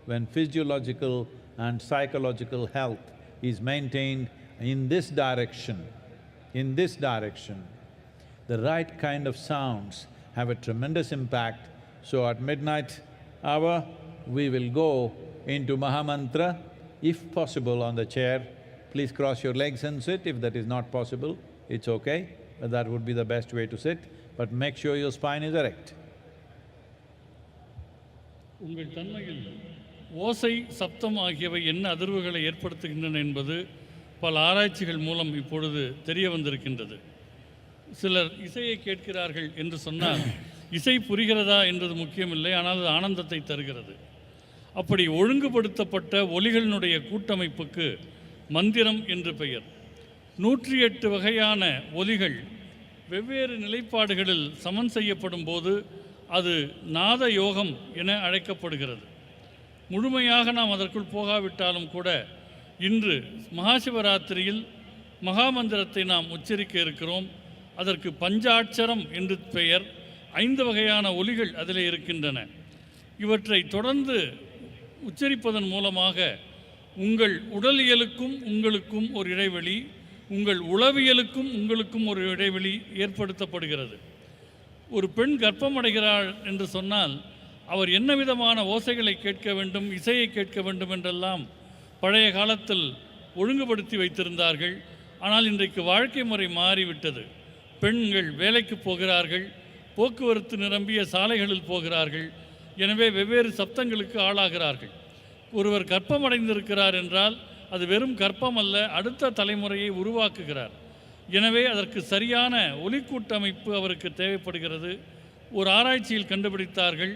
when physiological and psychological health is maintained in this direction. In this direction, the right kind of sounds have a tremendous impact. So at midnight hour, we will go into Mahamantra, if possible on the chair. Please cross your legs and sit. If that is not possible, it's okay, but that would be the best way to sit. But make sure your spine is erect. உங்கள் தன்மையில் ஓசை, சப்தம் ஆகியவை என்ன அதிர்வுகளை ஏற்படுத்துகின்றன என்பது பல ஆராய்ச்சிகள் மூலம் இப்பொழுது தெரிய வந்திருக்கின்றது. சிலர் இசையை கேட்கிறார்கள் என்று சொன்னால் இசை புரிகிறதா என்றது முக்கியமில்லை, ஆனால் அது ஆனந்தத்தை தருகிறது. அப்படி ஒழுங்குபடுத்தப்பட்ட ஒலிகளினுடைய கூட்டமைப்புக்கு மந்திரம் என்று பெயர். 108 வகையான ஒலிகள் வெவ்வேறு நிலைப்பாடுகளில் சமன் செய்யப்படும் போது அது நாத யோகம் என அழைக்கப்படுகிறது. முழுமையாக நாம் அதற்குள் போகாவிட்டாலும் கூட இன்று மகாசிவராத்திரியில் மகாமந்திரத்தை நாம் உச்சரிக்க இருக்கிறோம். அதற்கு பஞ்சாட்சரம் என்று பெயர். 5 வகையான ஒலிகள் அதில் இருக்கின்றன. இவற்றை தொடர்ந்து உச்சரிப்பதன் மூலமாக உங்கள் உடலியலுக்கும் உங்களுக்கும் ஒரு இடைவெளி, உங்கள் உளவியலுக்கும் உங்களுக்கும் ஒரு இடைவெளி ஏற்படுத்தப்படுகிறது. ஒரு பெண் கர்ப்பமடைகிறாள் என்று சொன்னால் அவர் என்ன விதமான ஓசைகளை கேட்க வேண்டும், இசையை கேட்க வேண்டும் என்றெல்லாம் பழைய காலத்தில் ஒழுங்குபடுத்தி வைத்திருந்தார்கள். ஆனால் இன்றைக்கு வாழ்க்கை முறை மாறிவிட்டது. பெண்கள் வேலைக்கு போகிறார்கள், போக்குவரத்து நிரம்பிய சாலைகளில் போகிறார்கள். எனவே வெவ்வேறு சப்தங்களுக்கு ஆளாகிறார்கள். ஒருவர் கர்ப்பமடைந்திருக்கிறார் என்றால் அது வெறும் கர்ப்பம் அல்ல, அடுத்த தலைமுறையை உருவாக்குகிறார். எனவே அதற்கு சரியான ஒலிக்கூட்டமைப்பு அவருக்கு தேவைப்படுகிறது. ஒரு ஆராய்ச்சியில் கண்டுபிடித்தார்கள்,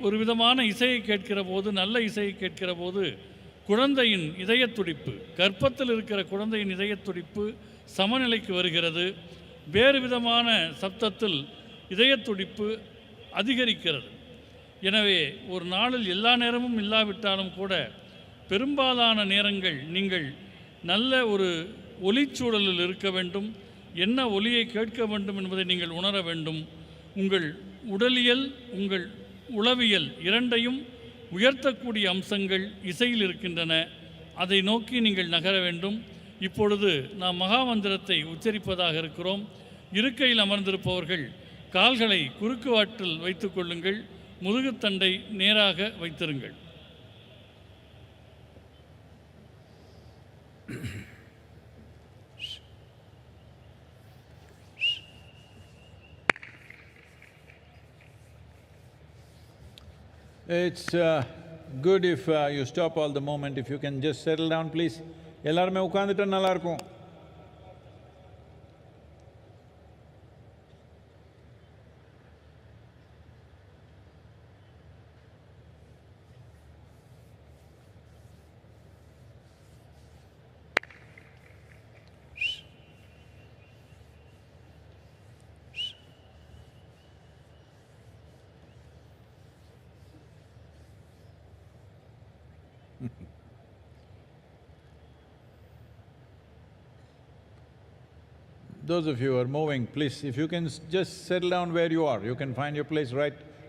ஒரு விதமான இசையை கேட்கிற போது, நல்ல இசையை கேட்கிற போது குழந்தையின் இதயத் துடிப்பு, கர்ப்பத்தில் இருக்கிற குழந்தையின் இதயத் துடிப்பு சமநிலைக்கு வருகிறது. வேறு விதமான சப்தத்தில் இதயத் துடிப்பு அதிகரிக்கிறது. எனவே ஒரு நாளில் எல்லா நேரமும் இல்லாவிட்டாலும் கூட பெரும்பாலான நேரங்கள் நீங்கள் நல்ல ஒரு ஒலிச்சூழலில் இருக்க வேண்டும். என்ன ஒலியை கேட்க வேண்டும் என்பதை நீங்கள் உணர வேண்டும். உங்கள் உடலியல், உங்கள் உளவியல் இரண்டையும் உயர்த்தக்கூடிய அம்சங்கள் இசையில் இருக்கின்றன. அதை நோக்கி நீங்கள் நகர வேண்டும். இப்பொழுது நாம் மகாமந்திரத்தை உச்சரிப்பதாக இருக்கிறோம். இருக்கையில் அமர்ந்திருப்பவர்கள் கால்களை குறுக்கு வாட்டில் வைத்துக் கொள்ளுங்கள். முதுகுத்தண்டை நேராக வைத்திருங்கள். It's good if you stop all the moment. If you can just settle down, please. எல்லாருமே உட்கார்ந்துட்டா நல்லா இருக்கும். Those of you who are moving, please, if you can just settle down where you are, you can find your place right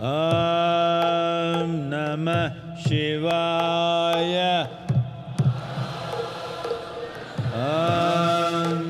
Om Namah Shivaya. Om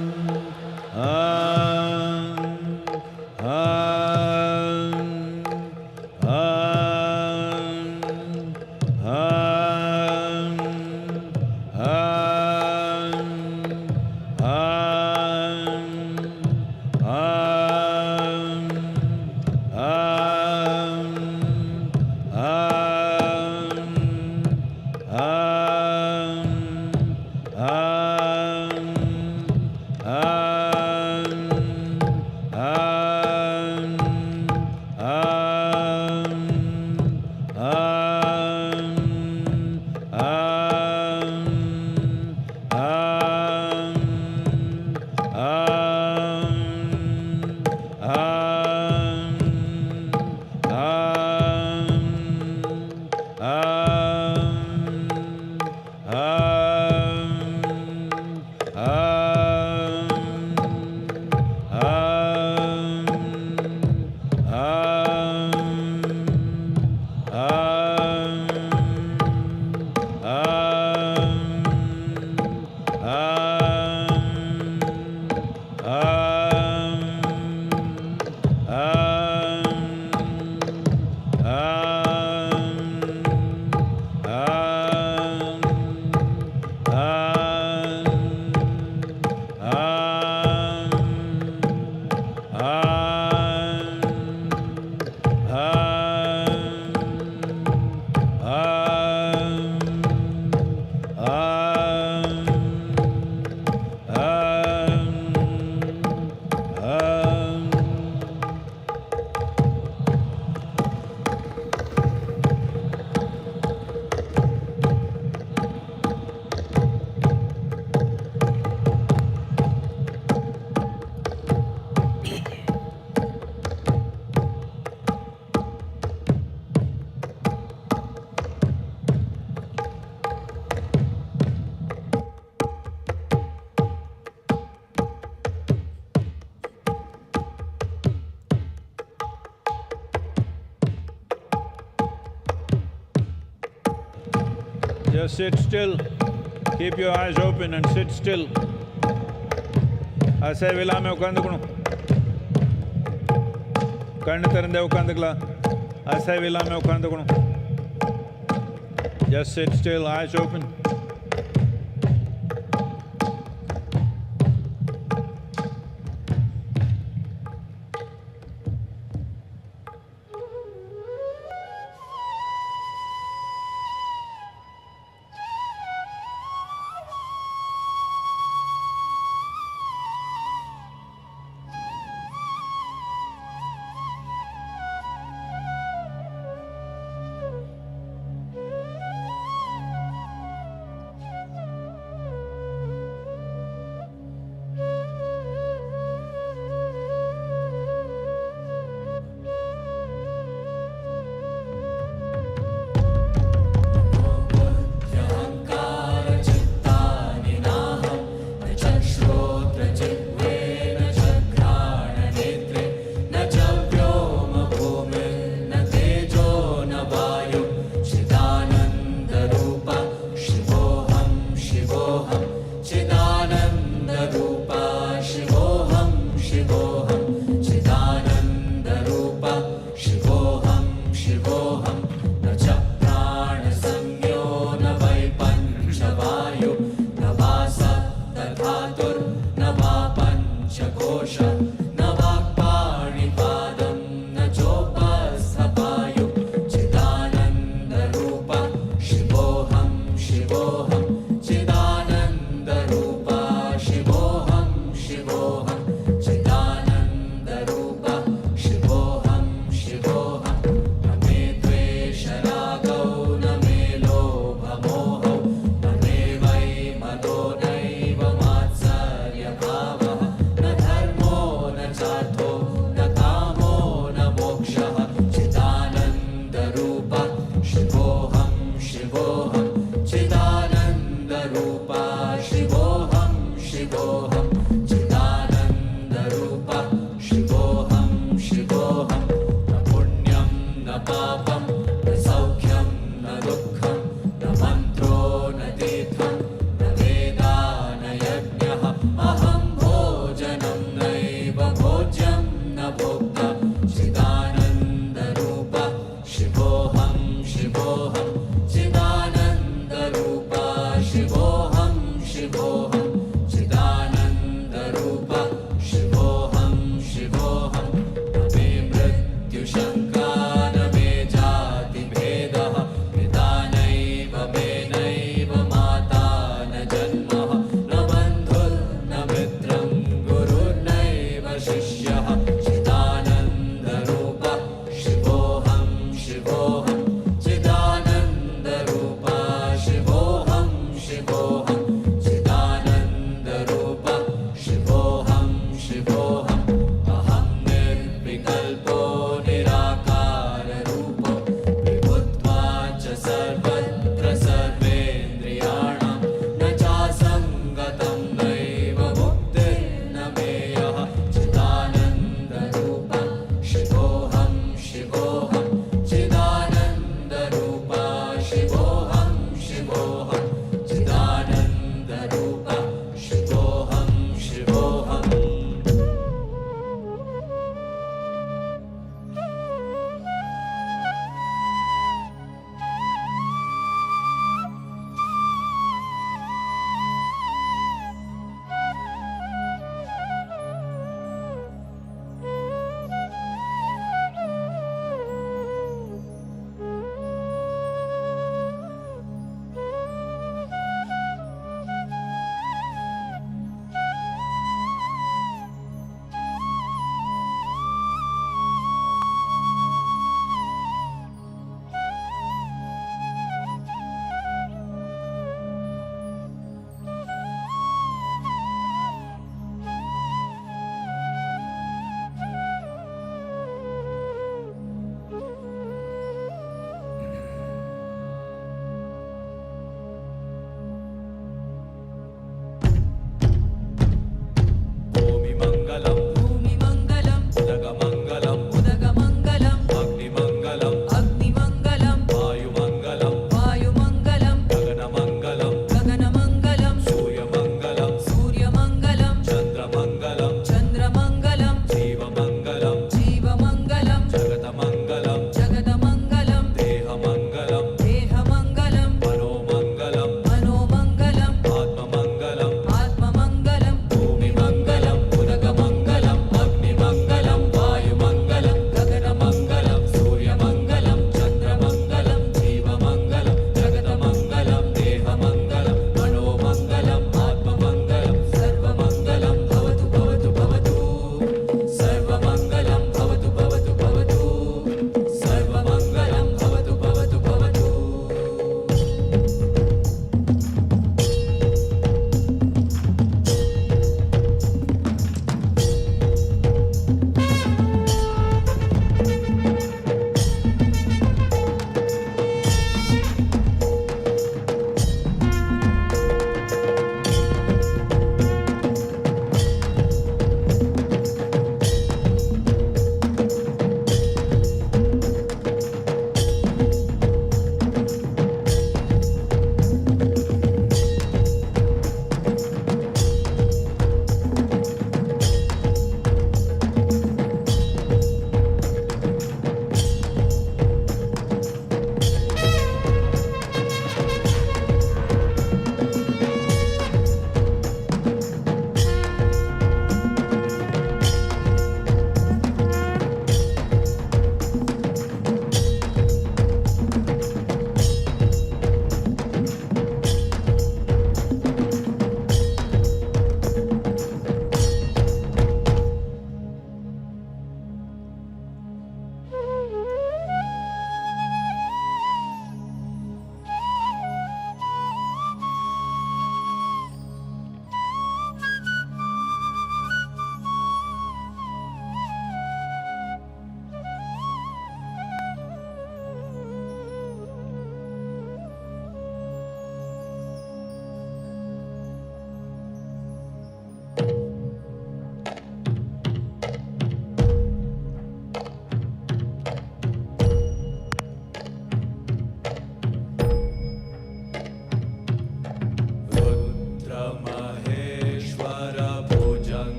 Just sit still. Keep your eyes open and sit still. அசைவில்லாம உட்காந்துக்கணும். கண்ணு திறந்தே உட்காந்துக்கலாம். அசைவில்லாம உட்காந்துக்கணும். Just sit still, eyes open.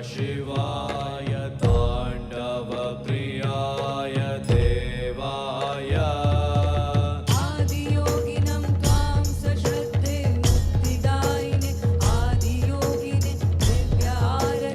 शिवाय ताण्डव प्रियाय देवाय आदियोगिनं त्वां सश्रद्धे मुक्तिदायिने आदियोगिने दिव्यारतिमर्पयामि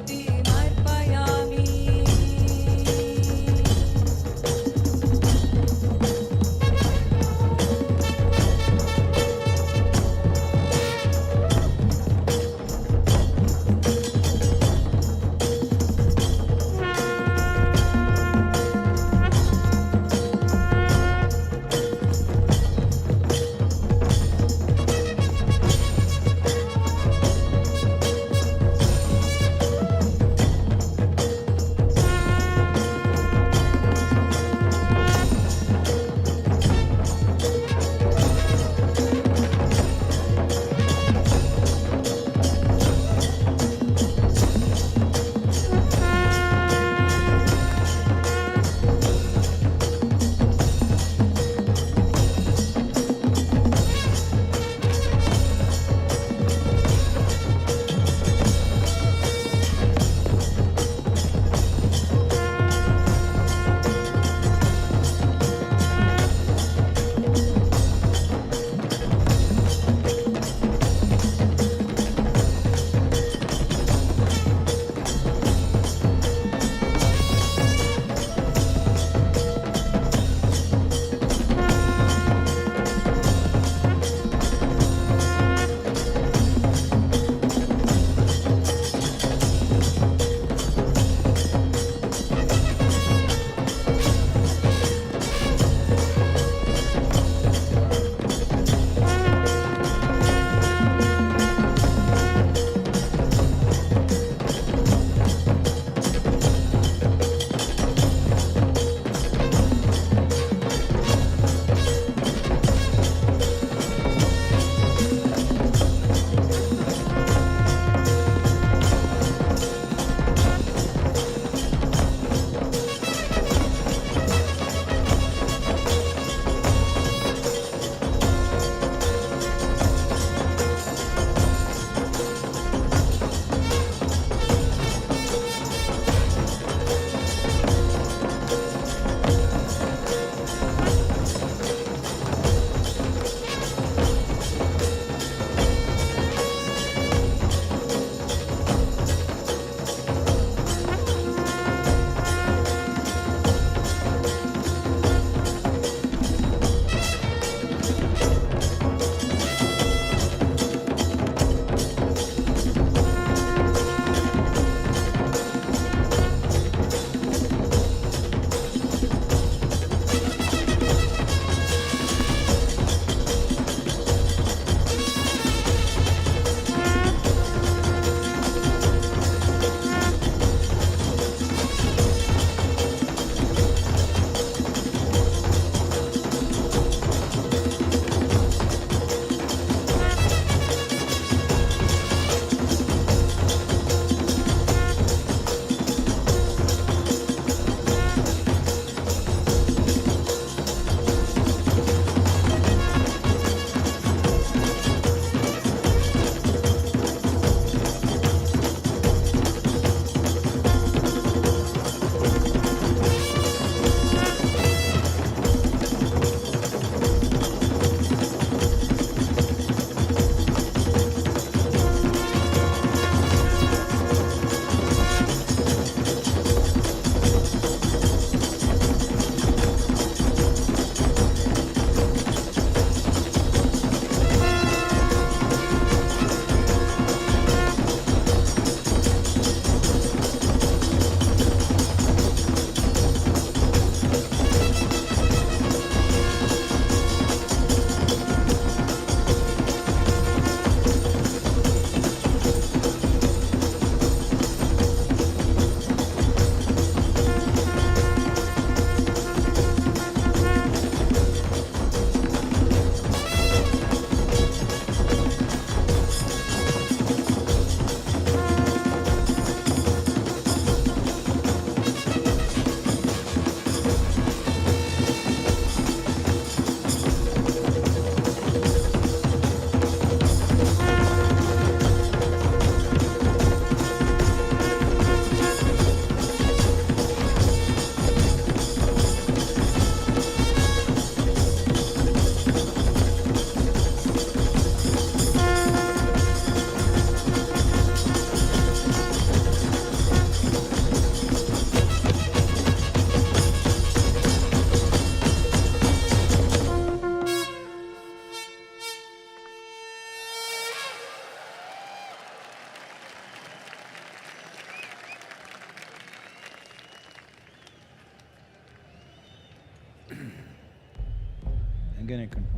Again I confirm.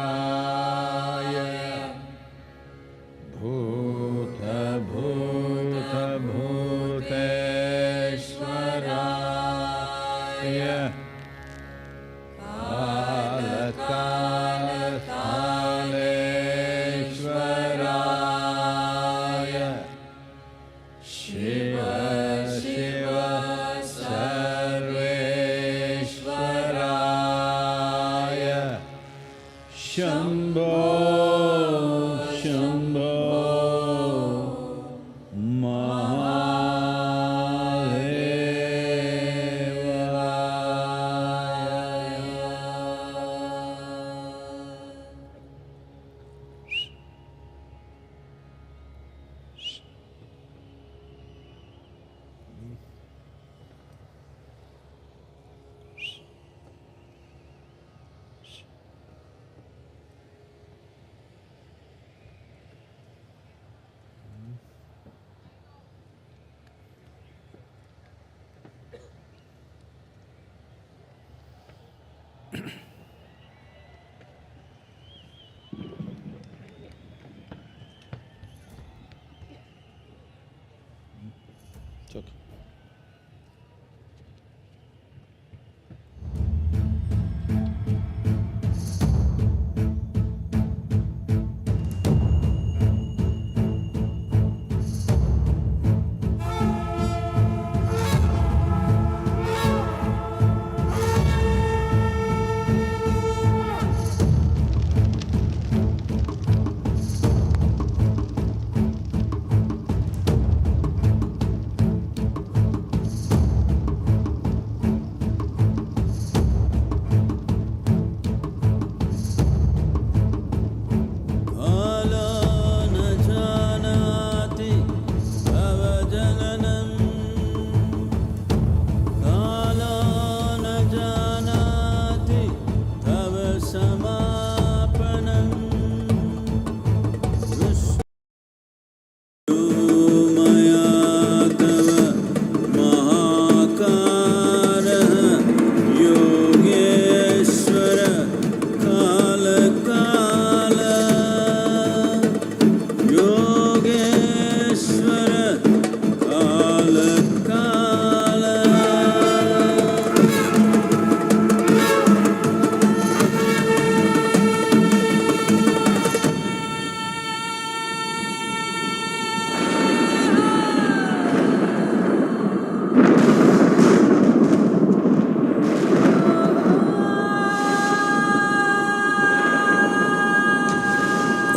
Yogeshwaraya Bhuta Bhuta Bhuteshwaraya Kala Kala Kaleshwaraya Shiva Shiva Sarveshwaraya Shambho Shambho It's okay.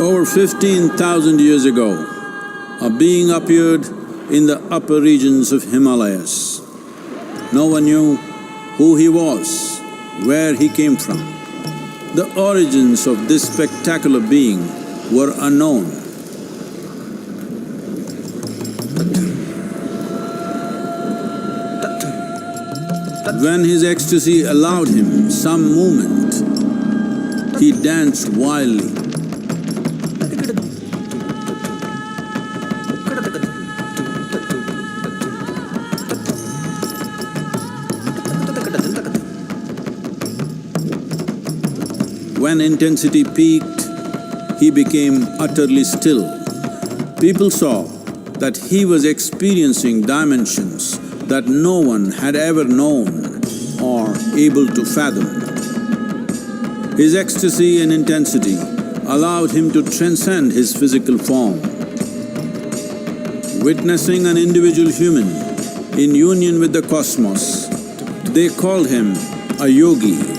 Over 15,000 years ago, a being appeared in the upper regions of Himalayas. No one knew who he was, where he came from. The origins of this spectacular being were unknown. When his ecstasy allowed him some movement, he danced wildly. When intensity peaked, he became utterly still. People saw that he was experiencing dimensions that no one had ever known or able to fathom. His ecstasy and intensity allowed him to transcend his physical form. Witnessing an individual human in union with the cosmos, they called him a yogi,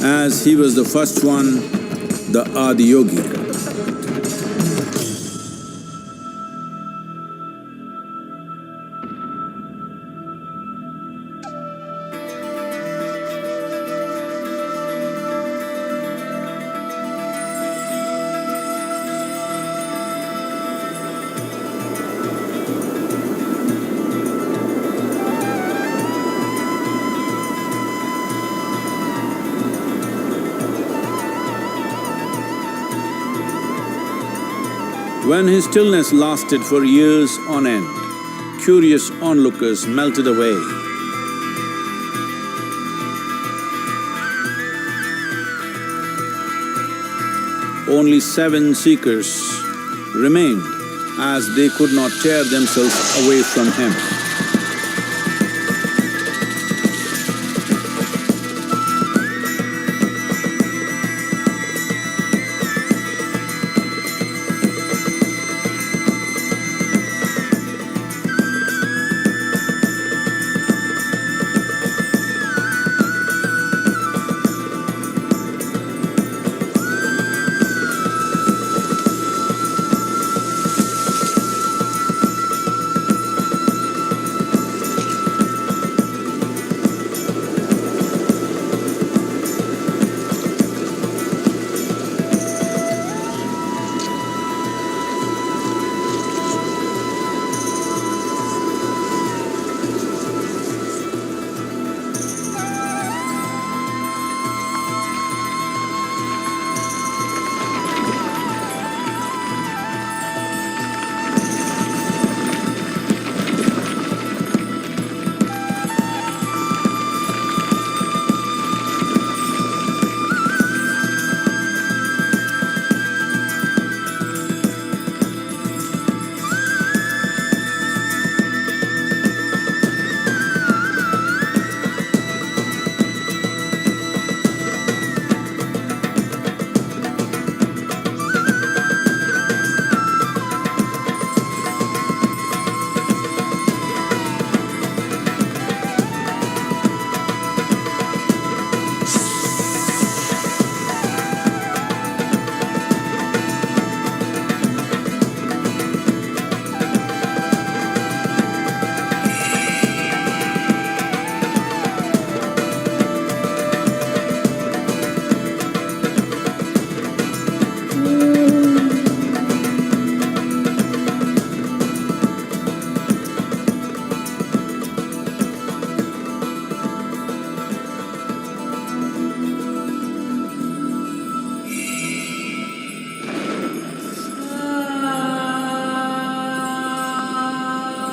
as he was the first one, the Adi Yogi. When his stillness lasted for years on end, curious onlookers melted away. Only 7 seekers remained, as they could not tear themselves away from him.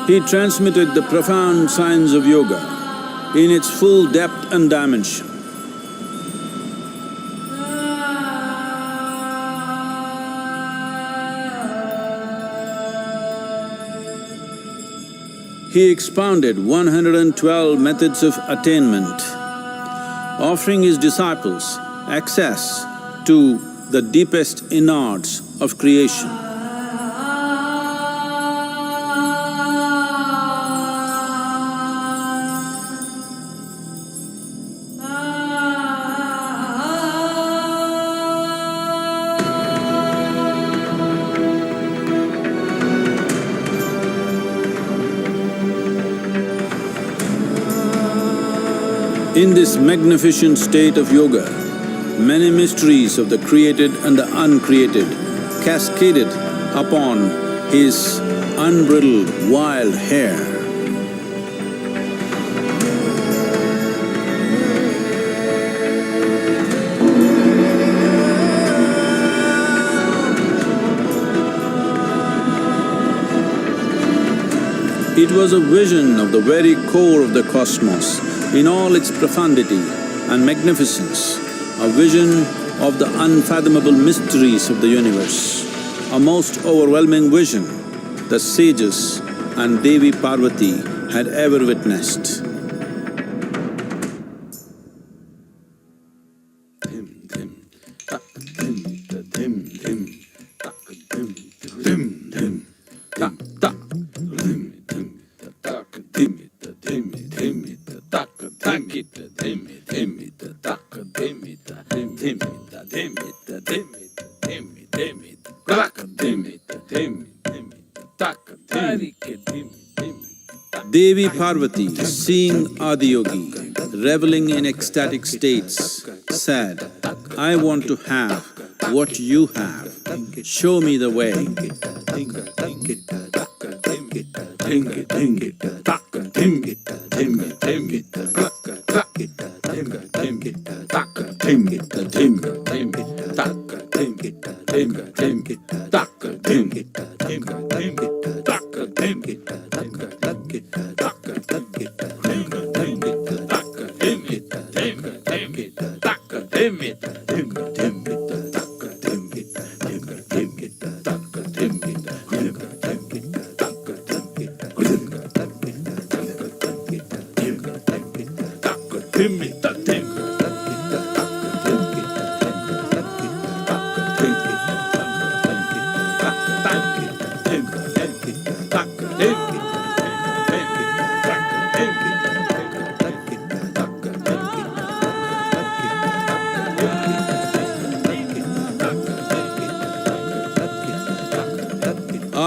He transmitted the profound science of yoga in its full depth and dimension. He expounded 112 methods of attainment, offering his disciples access to the deepest innards of creation. In this magnificent state of yoga, many mysteries of the created and the uncreated cascaded upon his unbridled wild hair. It was a vision of the very core of the cosmos in all its profundity and magnificence, a vision of the unfathomable mysteries of the universe, a most overwhelming vision the sages and Devi Parvati had ever witnessed. Devi Parvati, seeing Adiyogi reveling in ecstatic states, said, "I want to have what you have. Show me the way."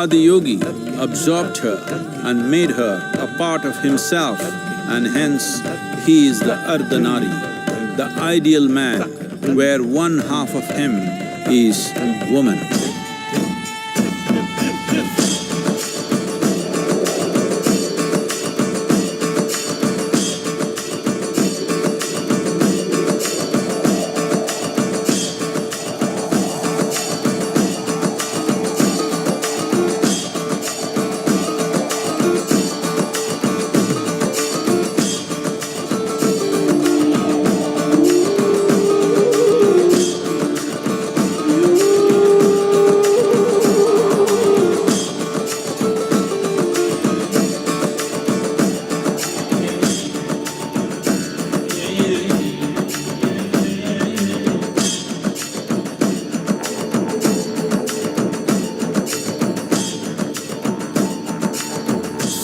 Adi Yogi absorbed her and made her a part of himself, and hence he is the Ardhanari, the ideal man, where one half of him is woman.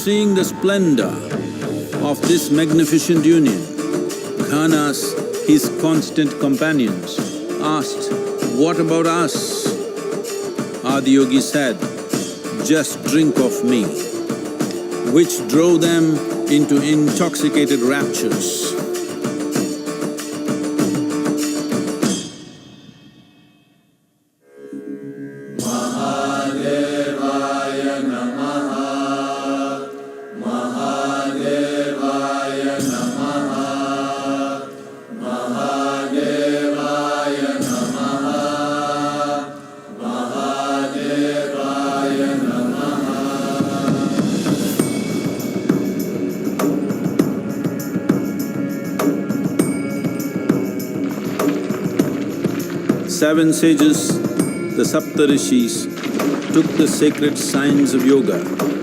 Seeing the splendor of this magnificent union, Ghanas, his constant companions, asked, "What about us?" Adi Yogi said, "Just drink of me," which drove them into intoxicated raptures. Seven sages, the Saptarishis, took the sacred science of yoga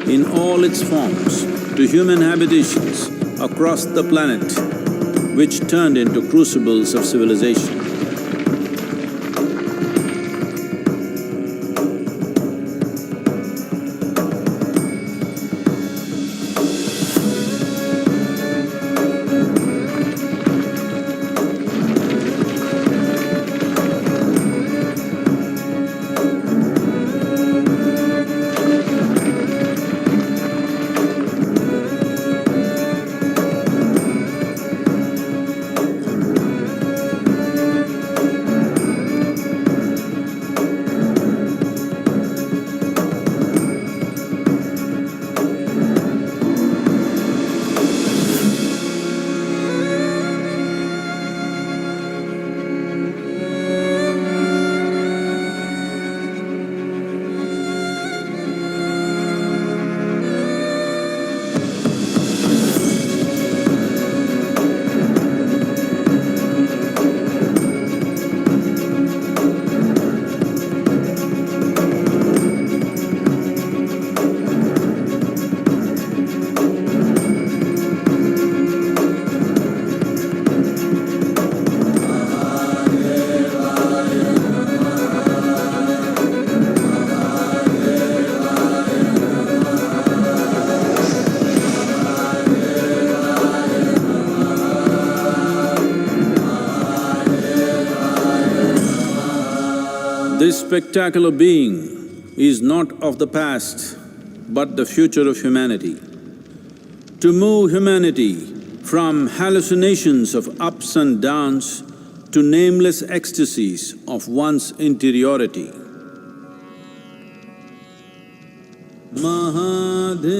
in all its forms to human habitations across the planet, which turned into crucibles of civilization. This spectacular being is not of the past, but the future of humanity. To move humanity from hallucinations of ups and downs to nameless ecstasies of one's interiority. Mahadevaya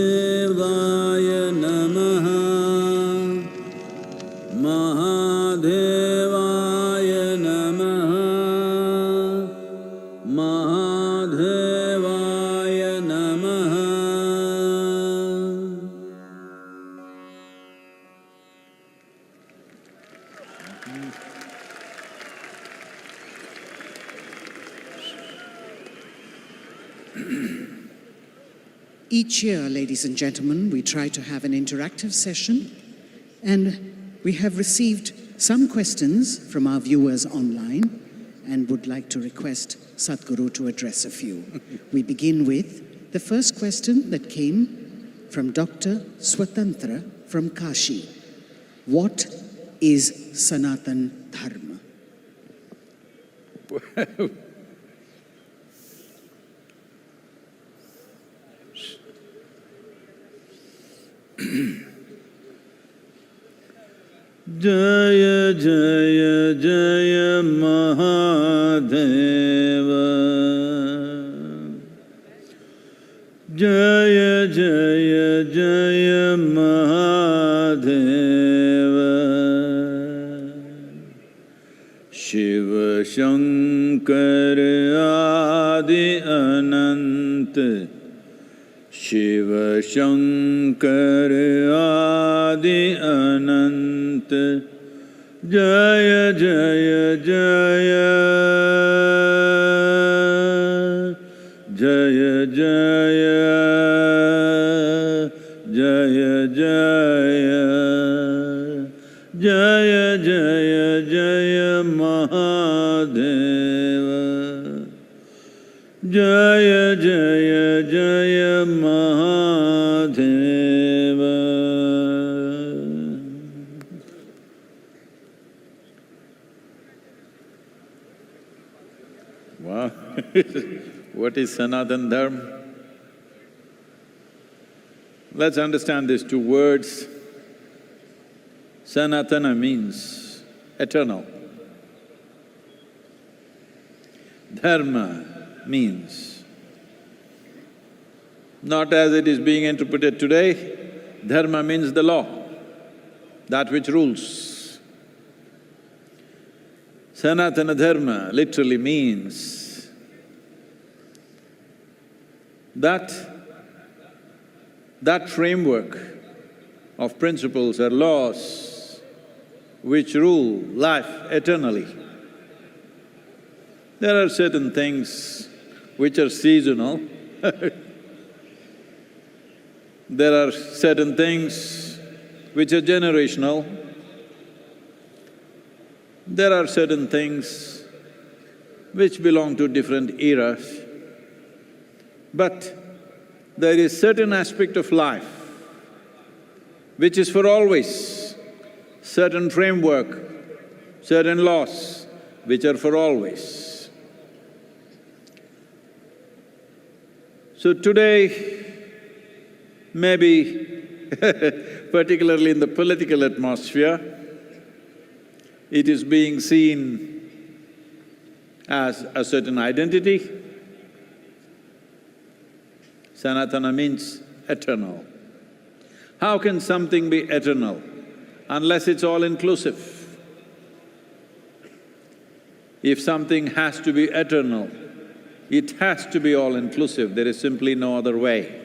Namaha, Mahadevaya Namaha, Mahadevaya Namaha. Each year, ladies and gentlemen, we try to have an interactive session, and we have received some questions from our viewers online and would like to request Sadhguru to address a few. We begin with the first question that came from Dr. Swatantra from Kashi. What is Sanatan Dharma? Jaya Jaya Jaya Mahadeva Jaya Jaya Jaya Mahadeva Shiva Shankar Adi Anant Shiva Shankar Adi Anant Jaya Jaya Jaya Jaya Jaya Jaya Jaya Jaya Jaya Jaya Mahadeva Jaya Jaya Jaya Mahadeva. Wow. What is Sanatan Dharma? Let's understand these two words. Sanatana means eternal. Dharma means, not as it is being interpreted today, dharma means the law, that which rules. Sanatana Dharma literally means that framework of principles or laws which rule life eternally. There are certain things which are seasonal. There are certain things which are generational. There are certain things which belong to different eras. But there is certain aspect of life which is for always, certain framework, certain laws which are for always. So today, maybe particularly in the political atmosphere, it is being seen as a certain identity. Sanatana means eternal. How can something be eternal unless it's all-inclusive? If something has to be eternal, it has to be all-inclusive, there is simply no other way.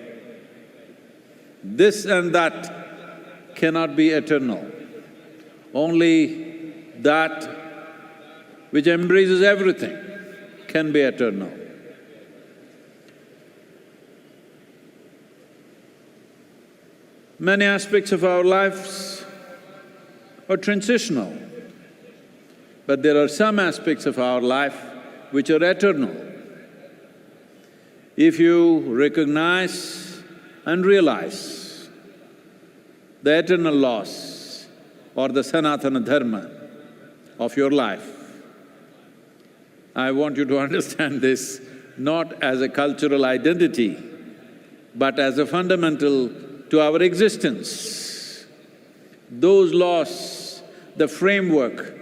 This and that cannot be eternal. Only that which embraces everything can be eternal. Many aspects of our lives are transitional, but there are some aspects of our life which are eternal. If you recognize and realize the eternal laws or the Sanatana Dharma of your life, I want you to understand this not as a cultural identity, but as a fundamental to our existence. Those laws, the framework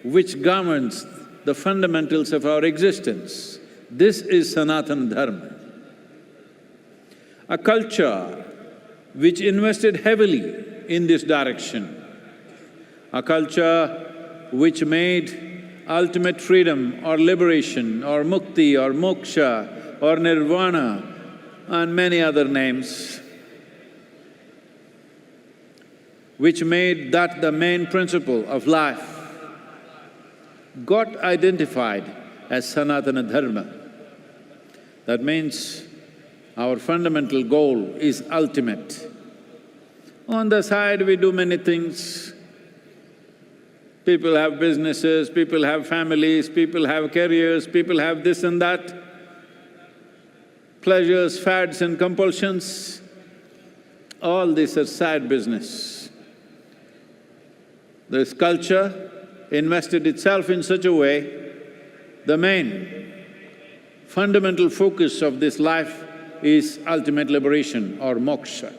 which governs the fundamentals of our existence, this is Sanatana Dharma. A culture which invested heavily in this direction, a culture which made ultimate freedom or liberation or mukti or moksha or nirvana and many other names, which made that the main principle of life, got identified as Sanatana Dharma. That means Our fundamental goal is ultimate. On the side, we do many things. People have businesses, people have families, people have careers, people have this and that, pleasures, fads and compulsions. All these are side business. This culture invested itself in such a way, the main fundamental focus of this life is ultimate liberation or moksha.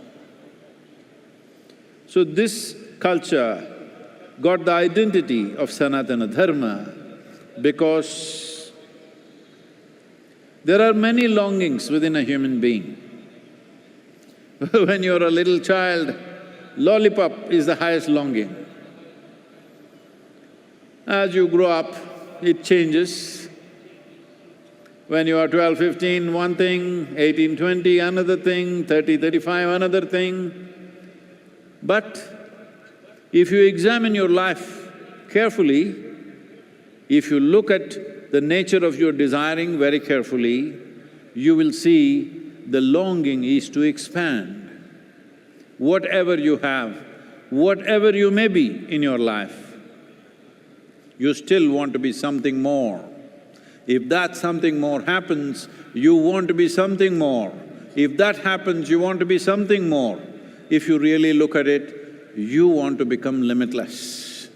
So this culture got the identity of Sanatana Dharma because there are many longings within a human being. When you're a little child, lollipop is the highest longing. As you grow up, it changes. When you are 12, 15, one thing, 18, 20, another thing, 30, 35, another thing. But if you examine your life carefully, if you look at the nature of your desiring very carefully, you will see the longing is to expand. Whatever you have, whatever you may be in your life, you still want to be something more. If that something more happens, you want to be something more. If that happens, you want to be something more. If you really look at it, you want to become limitless.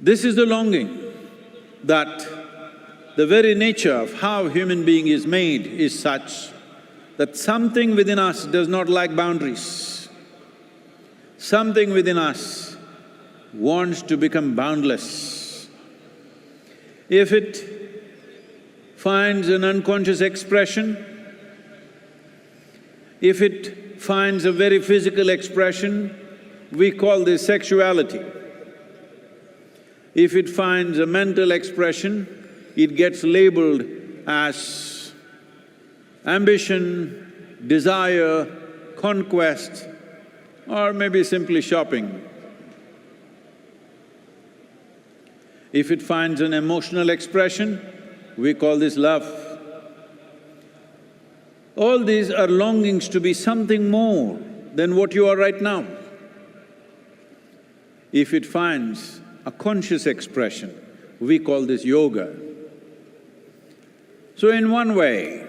This is the longing that the very nature of how human being is made is such that something within us does not like boundaries. Something within us wants to become boundless. If it finds an unconscious expression, if it finds a very physical expression, we call this sexuality. If it finds a mental expression, it gets labeled as ambition, desire, conquest, or maybe simply shopping. If it finds an emotional expression, we call this love. All these are longings to be something more than what you are right now. If it finds a conscious expression, we call this yoga. So in one way,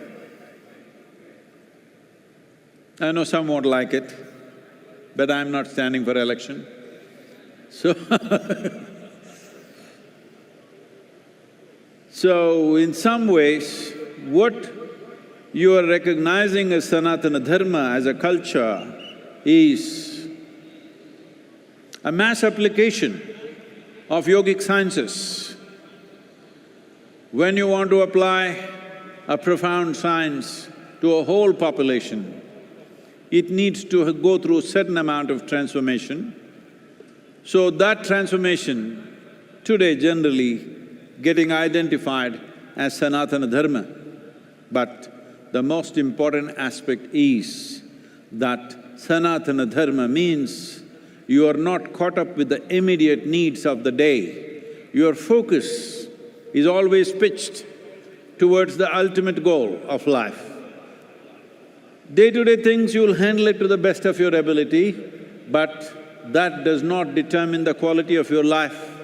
I know some won't like it, but I'm not standing for election, so So in some ways, what you are recognizing as Sanatana Dharma, as a culture, is a mass application of yogic sciences. When you want to apply a profound science to a whole population, it needs to go through a certain amount of transformation. So that transformation today generally getting identified as Sanatana Dharma. But the most important aspect is that Sanatana Dharma means you are not caught up with the immediate needs of the day. Your focus is always pitched towards the ultimate goal of life. Day-to-day things you'll handle it to the best of your ability, but that does not determine the quality of your life.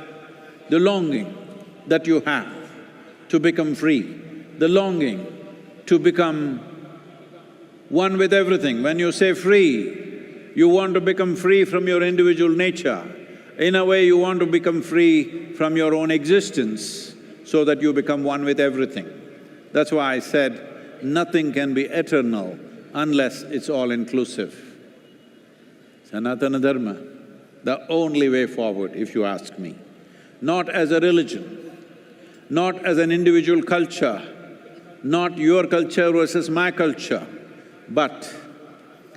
The longing that you have to become free, the longing to become one with everything. When you say free, you want to become free from your individual nature. In a way, you want to become free from your own existence so that you become one with everything. That's why I said, nothing can be eternal unless it's all-inclusive. Sanatana Dharma, the only way forward, if you ask me. Not as a religion, not as an individual culture, not your culture versus my culture, but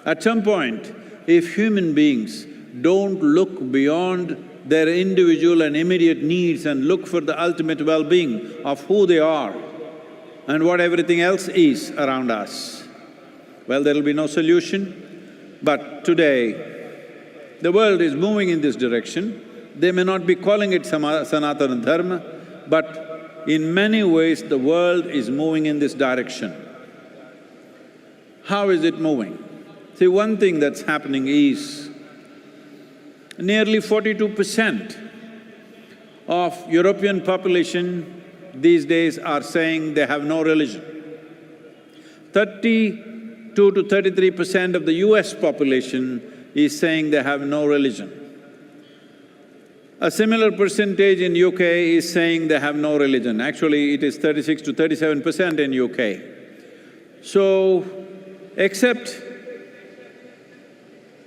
at some point, if human beings don't look beyond their individual and immediate needs and look for the ultimate well-being of who they are and what everything else is around us, well, there'll be no solution. But today, the world is moving in this direction. They may not be calling it Sanatana Dharma, but in many ways the world is moving in this direction. How is it moving? See, one thing that's happening is nearly 42% of European population these days are saying they have no religion. 32 to 33% of the US population is saying they have no religion. A similar percentage in UK is saying they have no religion. Actually, it is 36 to 37% in UK. So, except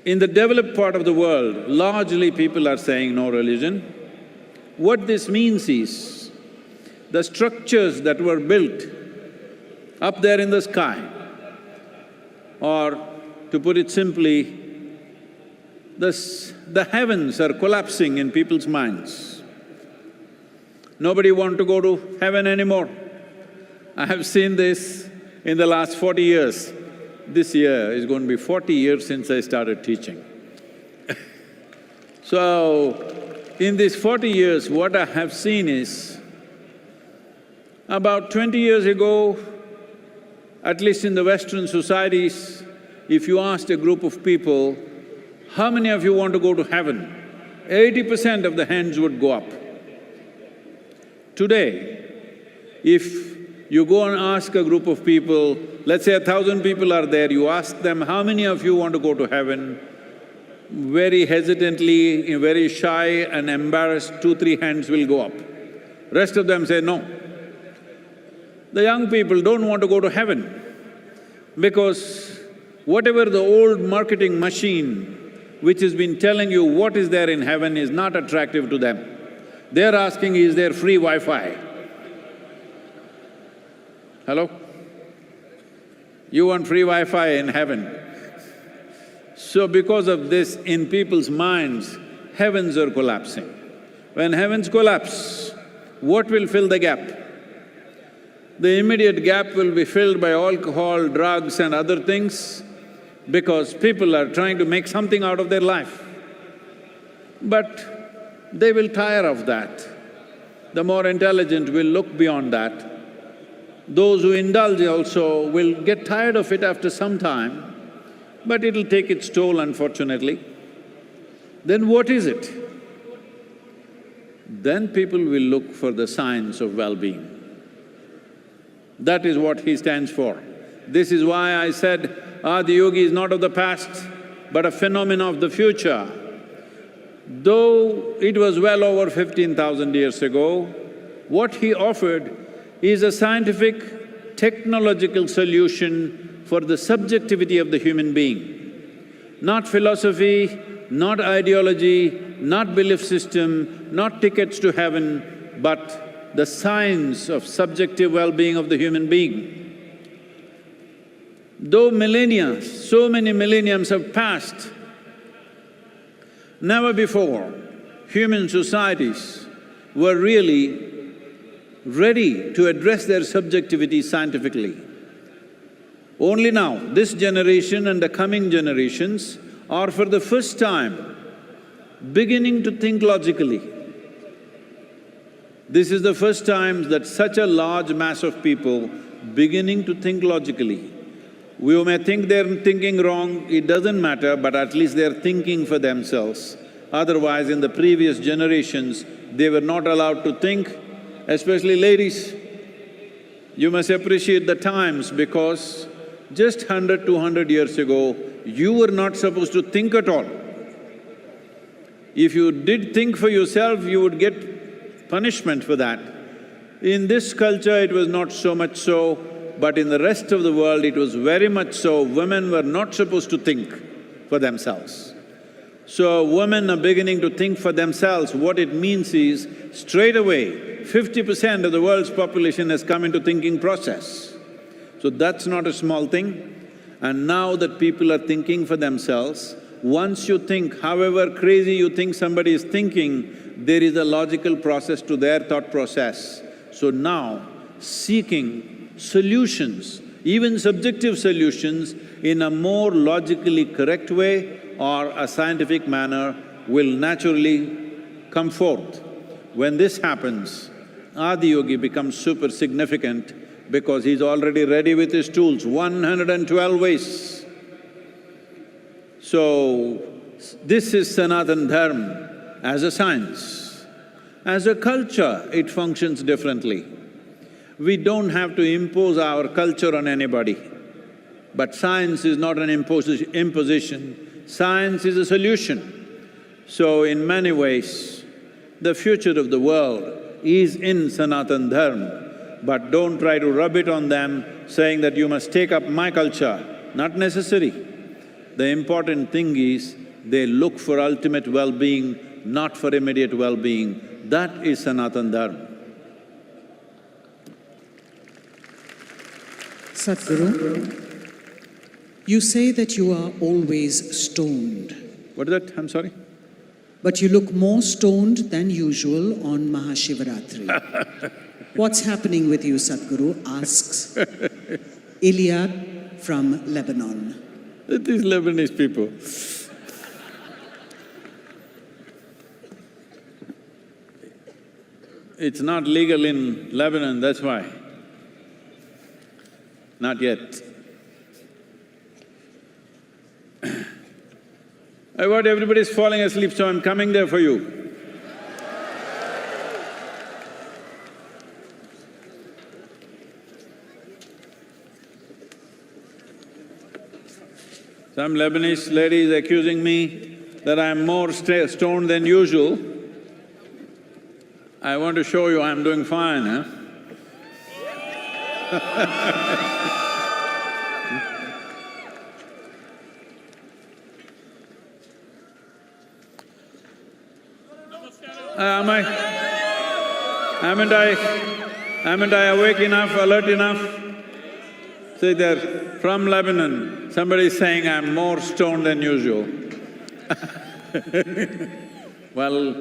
in the developed part of the world, largely people are saying no religion. What this means is, the structures that were built up there in the sky, or to put it simply, the heavens are collapsing in people's minds. Nobody wants to go to heaven anymore. I have seen this in the last 40 years. This year is going to be 40 years since I started teaching. So, in these 40 years, what I have seen is, about 20 years ago, at least in the Western societies, if you asked a group of people, how many of you want to go to heaven? 80% of the hands would go up. Today, if you go and ask a group of people, let's say 1,000 people are there, you ask them, how many of you want to go to heaven? Very hesitantly, very shy and embarrassed, 2-3 hands will go up. Rest of them say no. The young people don't want to go to heaven because whatever the old marketing machine which has been telling you what is there in heaven is not attractive to them. They're asking, is there free Wi-Fi? Hello? You want free Wi-Fi in heaven? So because of this, in people's minds, heavens are collapsing. When heavens collapse, what will fill the gap? The immediate gap will be filled by alcohol, drugs and other things, because people are trying to make something out of their life. But they will tire of that. The more intelligent will look beyond that. Those who indulge also will get tired of it after some time, but it'll take its toll, unfortunately. Then what is it? Then people will look for the science of well-being. That is what he stands for. This is why I said, the yogi is not of the past, but a phenomenon of the future. Though it was well over 15,000 years ago, what he offered is a scientific, technological solution for the subjectivity of the human being. Not philosophy, not ideology, not belief system, not tickets to heaven, but the science of subjective well-being of the human being. Though millennia, so many millenniums have passed, never before human societies were really ready to address their subjectivity scientifically. Only now, this generation and the coming generations are for the first time beginning to think logically. This is the first time that such a large mass of people beginning to think logically. We may think they're thinking wrong, it doesn't matter, but at least they're thinking for themselves. Otherwise, in the previous generations, they were not allowed to think, especially ladies. You must appreciate the times because just 100, 200 years ago, you were not supposed to think at all. If you did think for yourself, you would get punishment for that. In this culture, it was not so much so, but in the rest of the world, it was very much so. Women were not supposed to think for themselves. So, women are beginning to think for themselves. What it means is, straight away, 50% of the world's population has come into thinking process. So that's not a small thing. And now that people are thinking for themselves, once you think, however crazy you think somebody is thinking, there is a logical process to their thought process. So now, seeking solutions, even subjective solutions, in a more logically correct way or a scientific manner will naturally come forth. When this happens, Adiyogi becomes super significant because he's already ready with his tools, 112 ways. So, this is Sanatan Dharma as a science. As a culture, it functions differently. We don't have to impose our culture on anybody. But science is not an imposition, science is a solution. So in many ways, the future of the world is in Sanatan Dharma, but don't try to rub it on them saying that you must take up my culture, not necessary. The important thing is they look for ultimate well-being, not for immediate well-being. That is Sanatan Dharma. Sadhguru, you say that you are always stoned. What is that? I'm sorry? But you look more stoned than usual on MahaShivRatri. What's happening with you, Sadhguru? Asks Iliad from Lebanon. These Lebanese people. It's not legal in Lebanon, that's why. Not yet. What, everybody's falling asleep, so I'm coming there for you. Some Lebanese lady is accusing me that I'm more stoned than usual. I want to show you I'm doing fine, huh? Haven't I awake enough, alert enough? Say there, from Lebanon, somebody is saying I'm more stoned than usual. Well,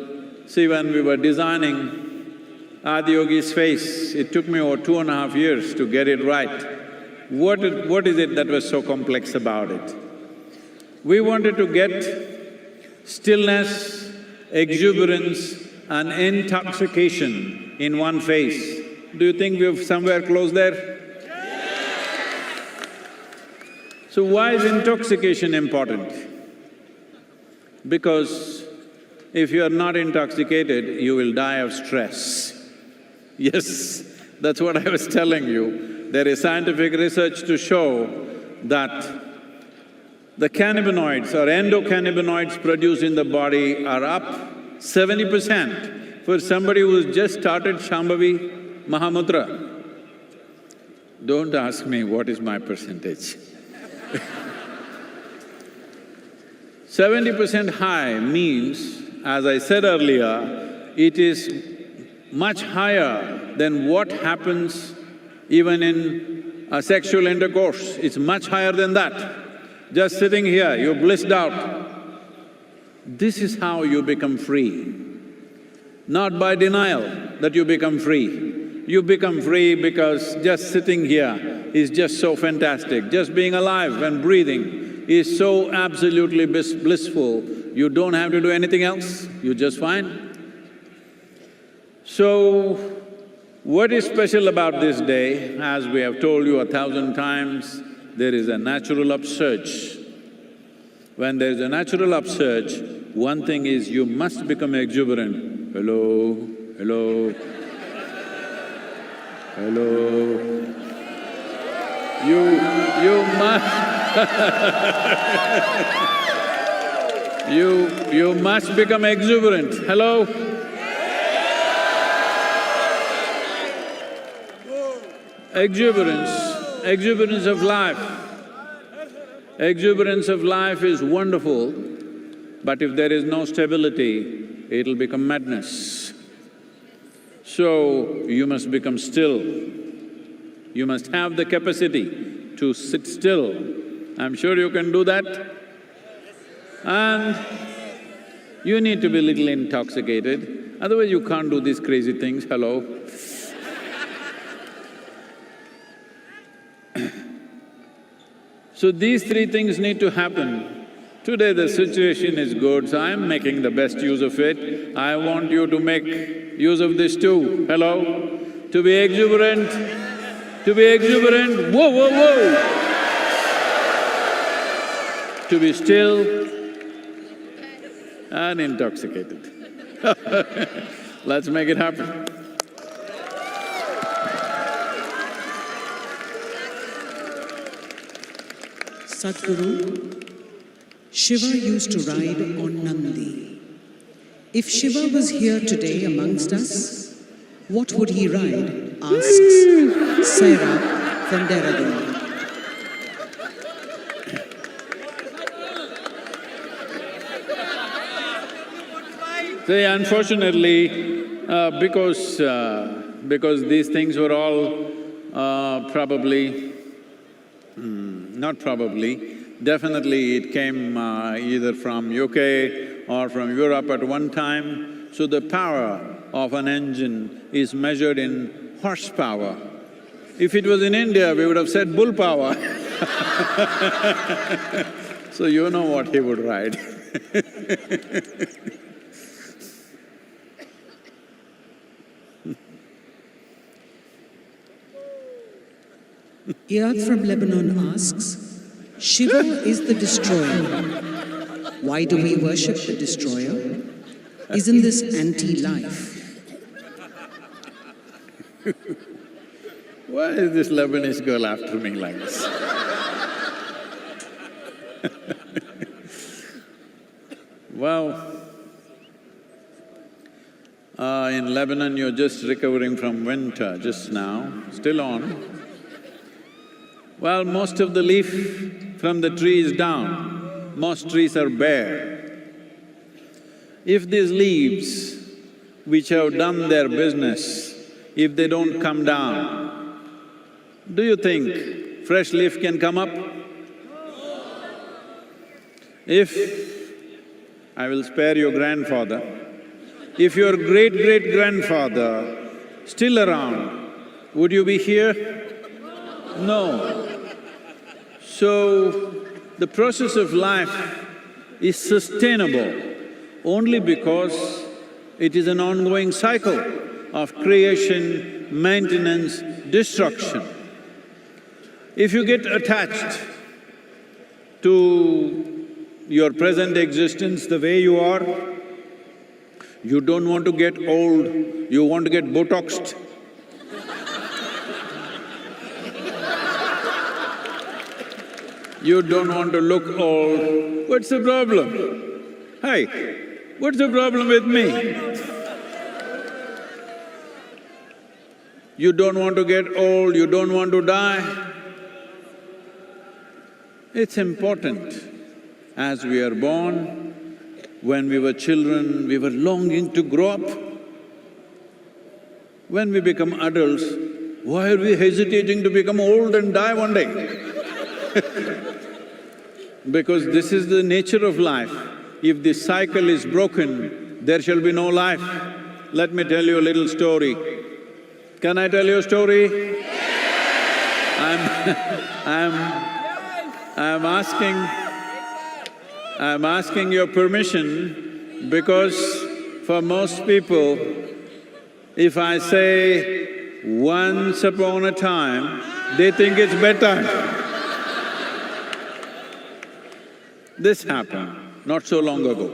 see, when we were designing Adiyogi's face, it took me over 2.5 years to get it right. What is it that was so complex about it? We wanted to get stillness, exuberance and intoxication in one face. Do you think we've somewhere close there? So why is intoxication important? Because if you are not intoxicated, you will die of stress. Yes, that's what I was telling you. There is scientific research to show that the cannabinoids or endocannabinoids produced in the body are up 70% for somebody who's just started Shambhavi Mahamudra. Don't ask me what is my percentage. 70% high means, as I said earlier, it is much higher than what happens even in a sexual intercourse. It's much higher than that. Just sitting here, you're blissed out. This is how you become free. Not by denial that you become free. You become free because just sitting here is just so fantastic. Just being alive and breathing is so absolutely blissful, you don't have to do anything else, you're just fine. So, what is special about this day? As we have told you 1,000 times, there is a natural upsurge. When there is a natural upsurge, one thing is you must become exuberant. Hello, hello, hello. You must you must become exuberant. Hello? Exuberance of life. Exuberance of life is wonderful, but if there is no stability, it'll become madness. So, you must become still. You must have the capacity to sit still. I'm sure you can do that. And you need to be a little intoxicated, otherwise you can't do these crazy things, hello. So these three things need to happen. Today the situation is good, so I'm making the best use of it. I want you to make use of this too, hello? To be exuberant, To be exuberant, whoa, whoa, whoa! To be still and intoxicated. Let's make it happen. Sadhguru, Shiva used to ride on Nandi. If Shiva was here today amongst us, what would he ride? Asks Sarah from Dehradun. See, unfortunately, because these things were all definitely it came either from UK or from Europe at one time. So the power of an engine is measured in horsepower. If it was in India, we would have said bull power. So you know what he would ride. Iyad from Lebanon asks, Shiva is the destroyer. Why do we worship the destroyer? Isn't this anti-life? Why is this Lebanese girl after me like this? Well, in Lebanon you're just recovering from winter just now, still on. Well, most of the leaf from the tree is down, most trees are bare. If these leaves, which have done their business, if they don't come down, do you think fresh leaf can come up? If… I will spare your grandfather, if your great-great-grandfather still around, would you be here? No. So, the process of life is sustainable only because it is an ongoing cycle of creation, maintenance, destruction. If you get attached to your present existence the way you are, you don't want to get old, you want to get Botoxed. You don't want to look old, what's the problem? Hey, what's the problem with me? You don't want to get old, you don't want to die. It's important. As we are born, when we were children, we were longing to grow up. When we become adults, why are we hesitating to become old and die one day? Because this is the nature of life. If this cycle is broken, there shall be no life. Let me tell you a little story. Can I tell you a story? I'm asking your permission because for most people, if I say once upon a time, they think it's bedtime. This happened not so long ago.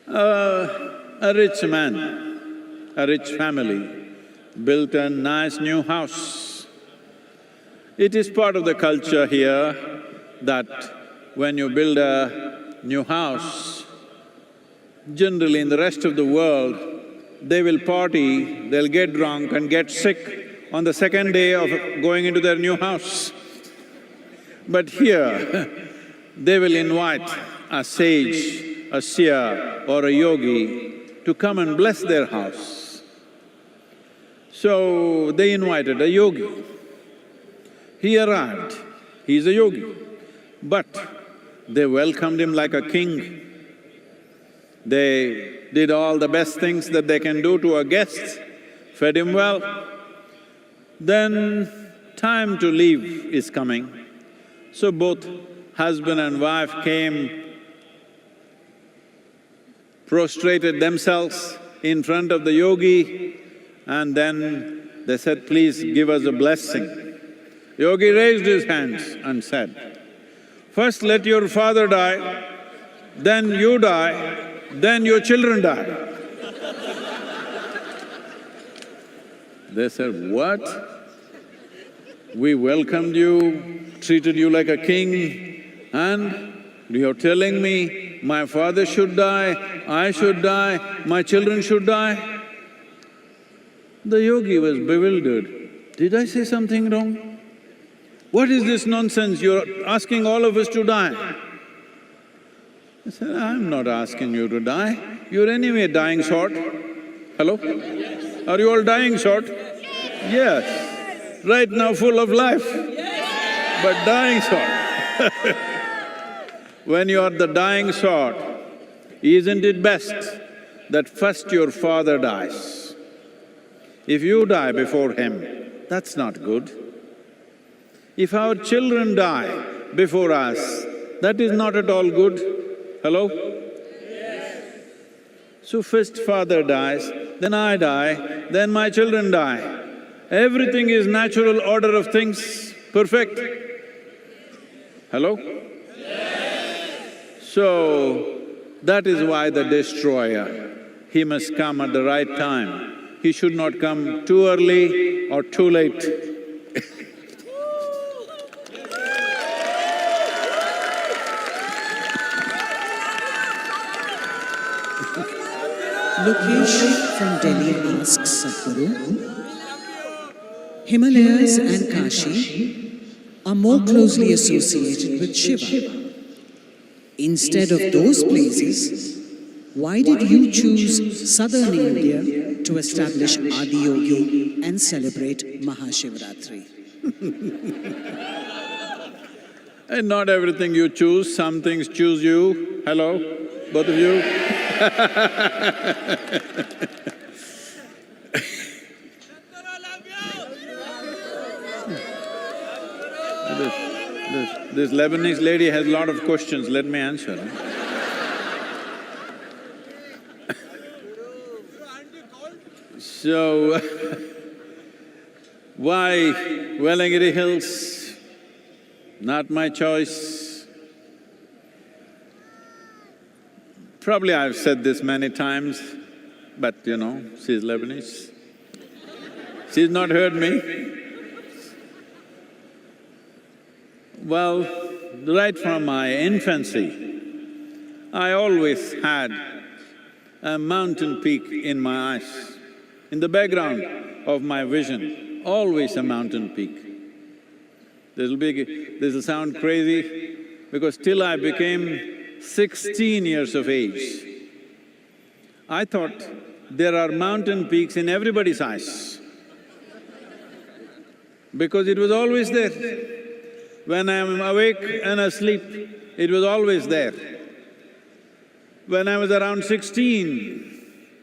A rich man, a rich family built a nice new house. It is part of the culture here that when you build a new house, generally in the rest of the world, they will party, they'll get drunk and get sick on the second day of going into their new house. But here, they will invite a sage, a seer or a yogi to come and bless their house. So, they invited a yogi. He arrived, he's a yogi, but they welcomed him like a king. They did all the best things that they can do to a guest, fed him well. Then time to leave is coming. So both husband and wife came, prostrated themselves in front of the yogi, and then They said, please give us a blessing. Yogi raised his hands and said, first let your father die, then you die, then your children die. They said, what? We welcomed you, treated you like a king, and you're telling me my father should die, I should die, my children should die? The yogi was bewildered. Did I say something wrong? What is this nonsense? You're asking all of us to die. I said, I'm not asking you to die. You're anyway dying short. Hello? Are you all dying short? Yes. Right now full of life, but dying short. When you are the dying sort, isn't it best that first your father dies? If you die before him, that's not good. If our children die before us, that is not at all good. Hello? So first father dies, then I die, then my children die. Everything is natural order of things, perfect. Hello? So, that is why the destroyer, he must come at the right time. He should not come too early or too late. Lokesh from Delhi asks Sadhguru, Himalayas and Kashi are more closely associated with Shiva. Instead of those places, why did you choose southern India to establish Adiyogi and celebrate MahaShivRatri? And not everything you choose, some things choose you. Hello, both of you? This Lebanese lady has a lot of questions, let me answer. So, why Velangiri Hills? Not my choice. Probably I've said this many times, but you know, she's Lebanese. She's not heard me. Well, right from my infancy, I always had a mountain peak in my eyes. In the background of my vision, always a mountain peak. This'll sound crazy, because till I became 16 years of age, I thought there are mountain peaks in everybody's eyes, because it was always there. When I am awake and asleep, it was always there. When I was around 16,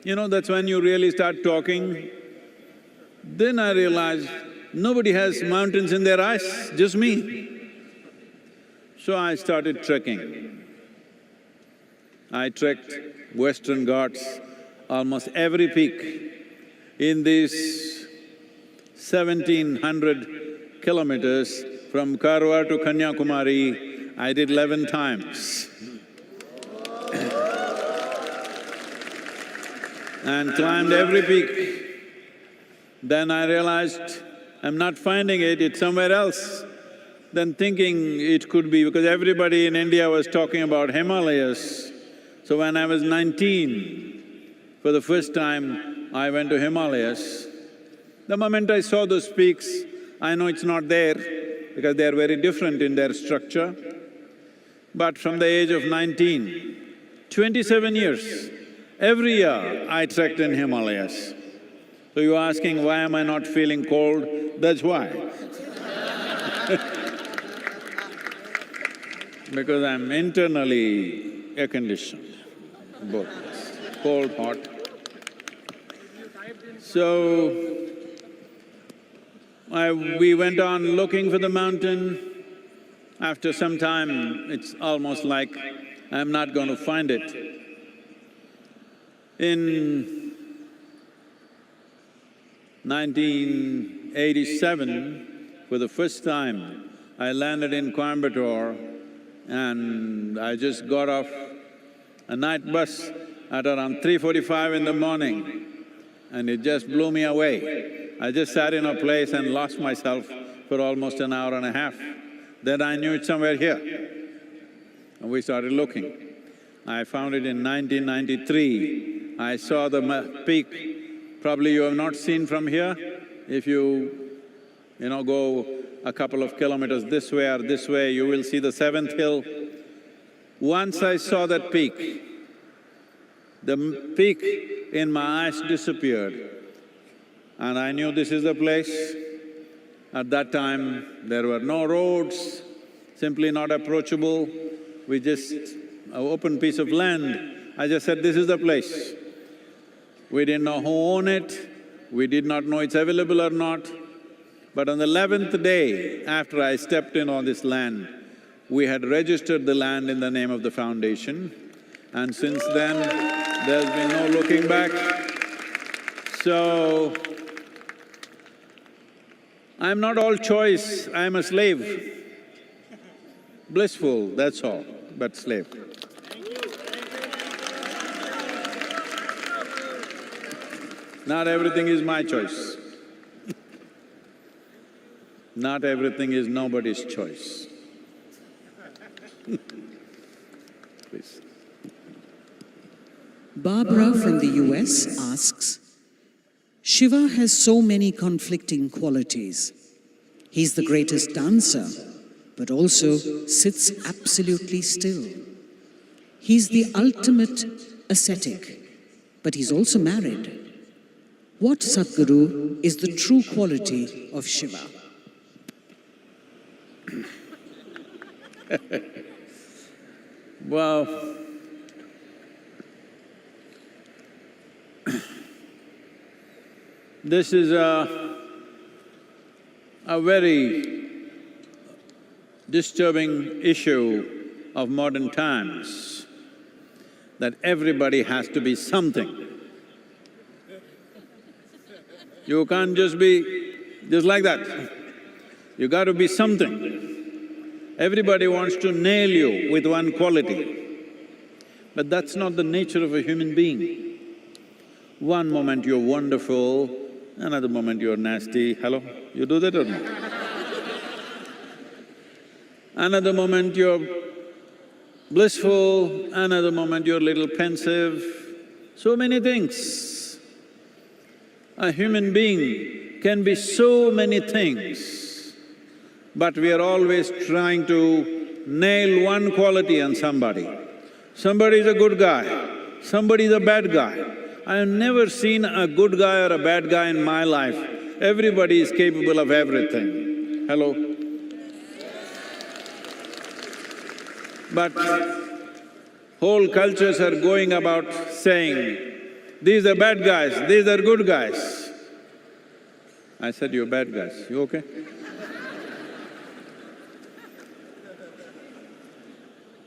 you know, that's when you really start talking. Then I realized nobody has mountains in their eyes, just me. So I started trekking. I trekked Western Ghats, almost every peak. In these 1700 kilometers from Karwar to Kanyakumari, I did 11 times. And climbed every peak. Then I realized I'm not finding it, it's somewhere else. Then thinking it could be, because everybody in India was talking about Himalayas. So when I was 19, for the first time, I went to Himalayas. The moment I saw those peaks, I know it's not there, because they are very different in their structure. But from the age of 19, 27 years, every year I trekked in Himalayas. So you're asking, why am I not feeling cold? That's why. Because I'm internally air-conditioned, both, cold, hot. So, we went on looking for the mountain. After some time, it's almost like I'm not going to find it. In 1987, for the first time, I landed in Coimbatore and I just got off a night bus at around 3:45 in the morning and it just blew me away. I just sat in a place and lost myself for almost an hour and a half. Then I knew it's somewhere here. And we started looking. I found it in 1993. I saw the peak, probably you have not seen from here. If you go a couple of kilometers this way or this way, you will see the seventh hill. Once I saw that peak, the peak in my eyes disappeared and I knew this is the place. At that time, there were no roads, simply not approachable. We just… an open piece of land. I just said, this is the place. We didn't know who owned it, we did not know it's available or not. But on the 11th day after I stepped in on this land, we had registered the land in the name of the foundation, and since then, there's been no looking back. So, I'm not all choice, I'm a slave. Blissful, that's all, but slave. Not everything is my choice. Not everything is nobody's choice. Please. Barbara from the US asks, Shiva has so many conflicting qualities. He's the greatest dancer, but also sits absolutely still. He's the ultimate ascetic, but he's also married. What, Sadhguru, is the true quality of Shiva? Well, this is a very disturbing issue of modern times, that everybody has to be something. You can't just be just like that. You got to be something. Everybody wants to nail you with one quality, but that's not the nature of a human being. One moment you're wonderful, another moment you're nasty. Hello? You do that or not? Another moment you're blissful, another moment you're a little pensive. So many things. A human being can be so many things, but we are always trying to nail one quality on somebody. Somebody is a good guy, somebody is a bad guy. I have never seen a good guy or a bad guy in my life. Everybody is capable of everything. Hello? But whole cultures are going about saying, these are bad guys, these are good guys. I said, you're bad guys, you okay?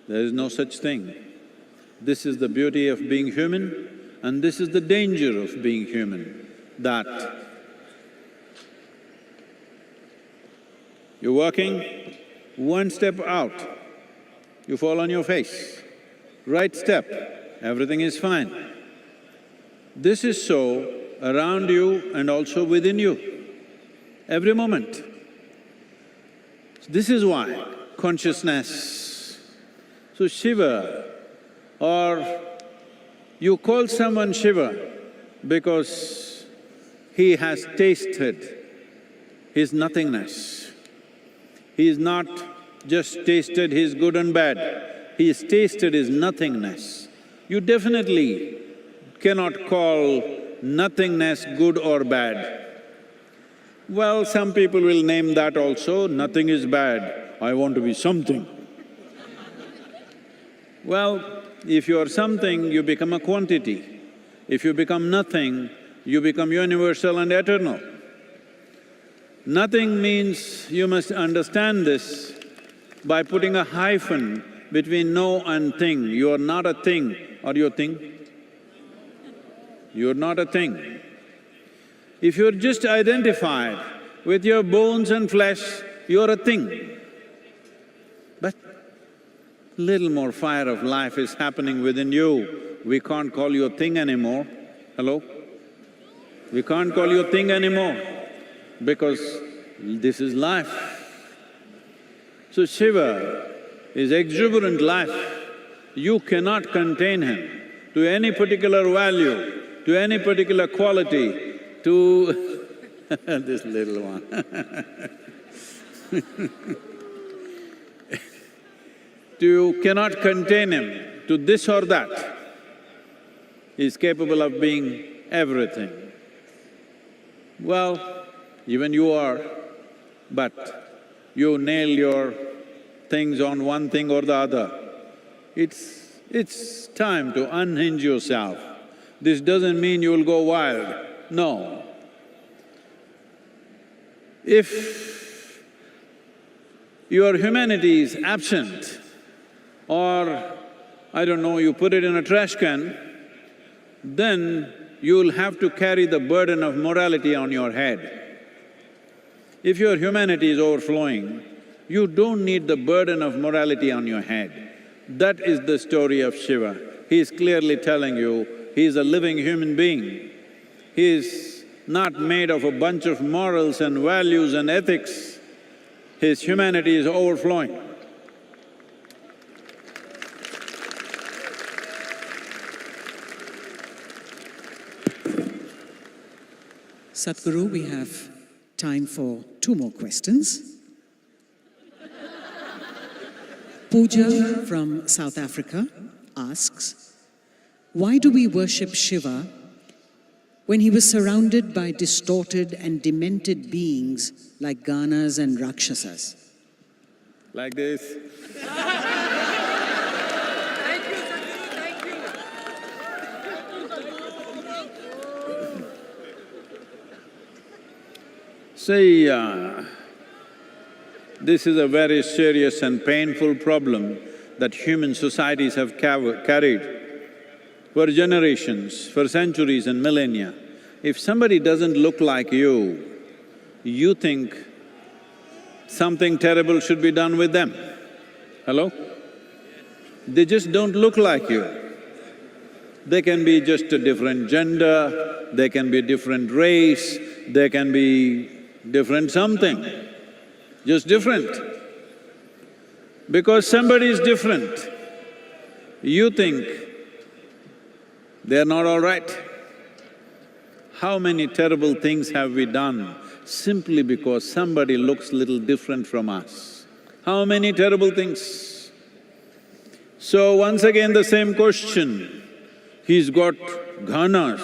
There is no such thing. This is the beauty of being human and this is the danger of being human, that you're walking, one step out, you fall on your face. Right step, everything is fine. This is so around you and also within you, every moment. This is why consciousness… So Shiva, or you call someone Shiva because he has tasted his nothingness. He is not just tasted his good and bad, he has tasted his nothingness. You definitely cannot call nothingness good or bad. Well, some people will name that also, nothing is bad, I want to be something. Well, if you are something, you become a quantity. If you become nothing, you become universal and eternal. Nothing means you must understand this by putting a hyphen between no and thing. You are not a thing. Are you a thing? You're not a thing. If you're just identified with your bones and flesh, you're a thing. But little more fire of life is happening within you. We can't call you a thing anymore. Hello? We can't call you a thing anymore because this is life. So Shiva is exuberant life. You cannot contain him to any particular value, to any particular quality, to this little one You cannot contain him to this or that. He is capable of being everything. Well, even you are, but you nail your things on one thing or the other. It's time to unhinge yourself. This doesn't mean you will go wild, no. If your humanity is absent, or I don't know, you put it in a trash can, then you'll have to carry the burden of morality on your head. If your humanity is overflowing, you don't need the burden of morality on your head. That is the story of Shiva. He is clearly telling you, he is a living human being. He is not made of a bunch of morals and values and ethics. His humanity is overflowing. Sadhguru, we have time for 2 more questions. Pooja from South Africa asks, why do we worship Shiva when he was surrounded by distorted and demented beings like Ganas and Rakshasas? Like this. See, this is a very serious and painful problem that human societies have carried for generations, for centuries and millennia. If somebody doesn't look like you think something terrible should be done with them. Hello? They just don't look like you. They can be just a different gender, they can be a different race, they can be different something, just different. Because somebody is different, you think they're not all right. How many terrible things have we done simply because somebody looks little different from us? How many terrible things? So once again the same question, he's got ghanas,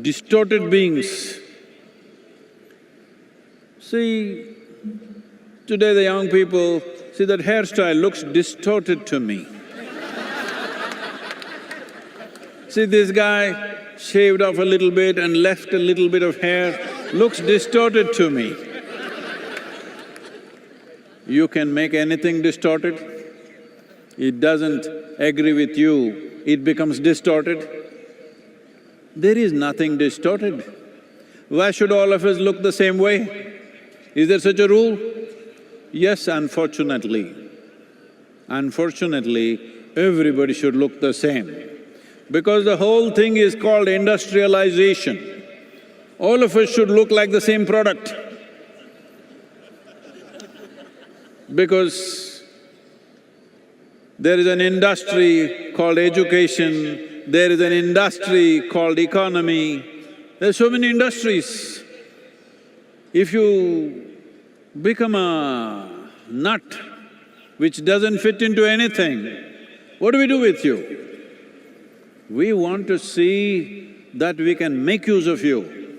distorted beings. See, today the young people, see that hairstyle looks distorted to me. See this guy shaved off a little bit and left a little bit of hair, looks distorted to me. You can make anything distorted. It doesn't agree with you, it becomes distorted. There is nothing distorted. Why should all of us look the same way? Is there such a rule? Yes, unfortunately. Unfortunately, everybody should look the same. Because the whole thing is called industrialization. All of us should look like the same product. Because there is an industry called education, there is an industry called economy, there are so many industries. If you become a nut which doesn't fit into anything, what do we do with you? We want to see that we can make use of you.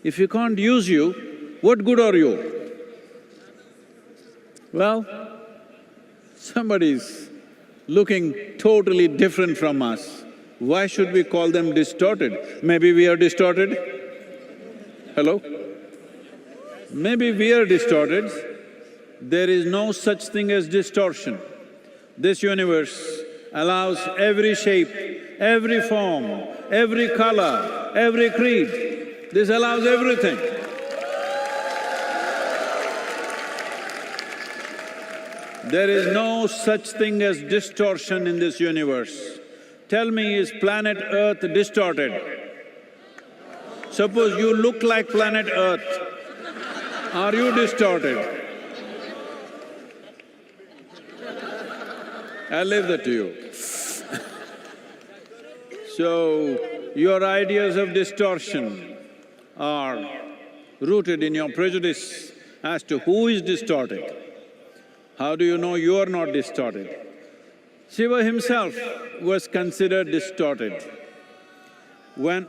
If we can't use you, what good are you? Well, somebody's looking totally different from us. Why should we call them distorted? Maybe we are distorted? Hello? Maybe we are distorted. There is no such thing as distortion. This universe allows every shape, every form, every color, every creed. This allows everything. There is no such thing as distortion in this universe. Tell me, is planet Earth distorted? Suppose you look like planet Earth, are you distorted? I'll leave that to you. So, your ideas of distortion are rooted in your prejudice as to who is distorted. How do you know you are not distorted? Shiva himself was considered distorted. When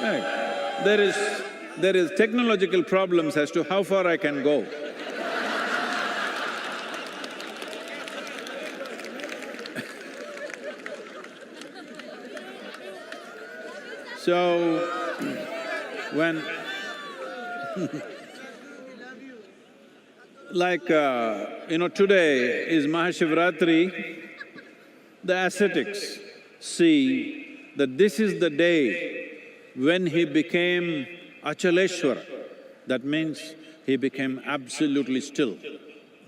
right, there is technological problems as to how far I can go. So, when today is MahaShivRatri, the ascetics see that this is the day when he became Achaleshwara. That means he became absolutely still,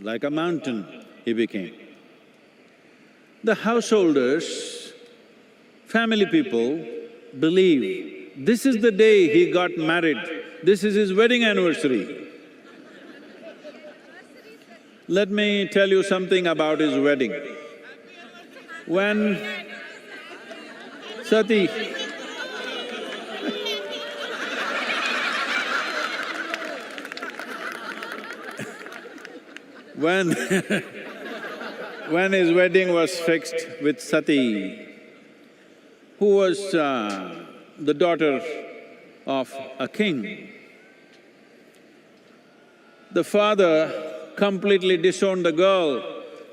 like a mountain he became. The householders, family people believe this is the day he got married, this is his wedding anniversary. Let me tell you something about his wedding. When Sati when his wedding was fixed with Sati, who was the daughter of a king, the father completely disowned the girl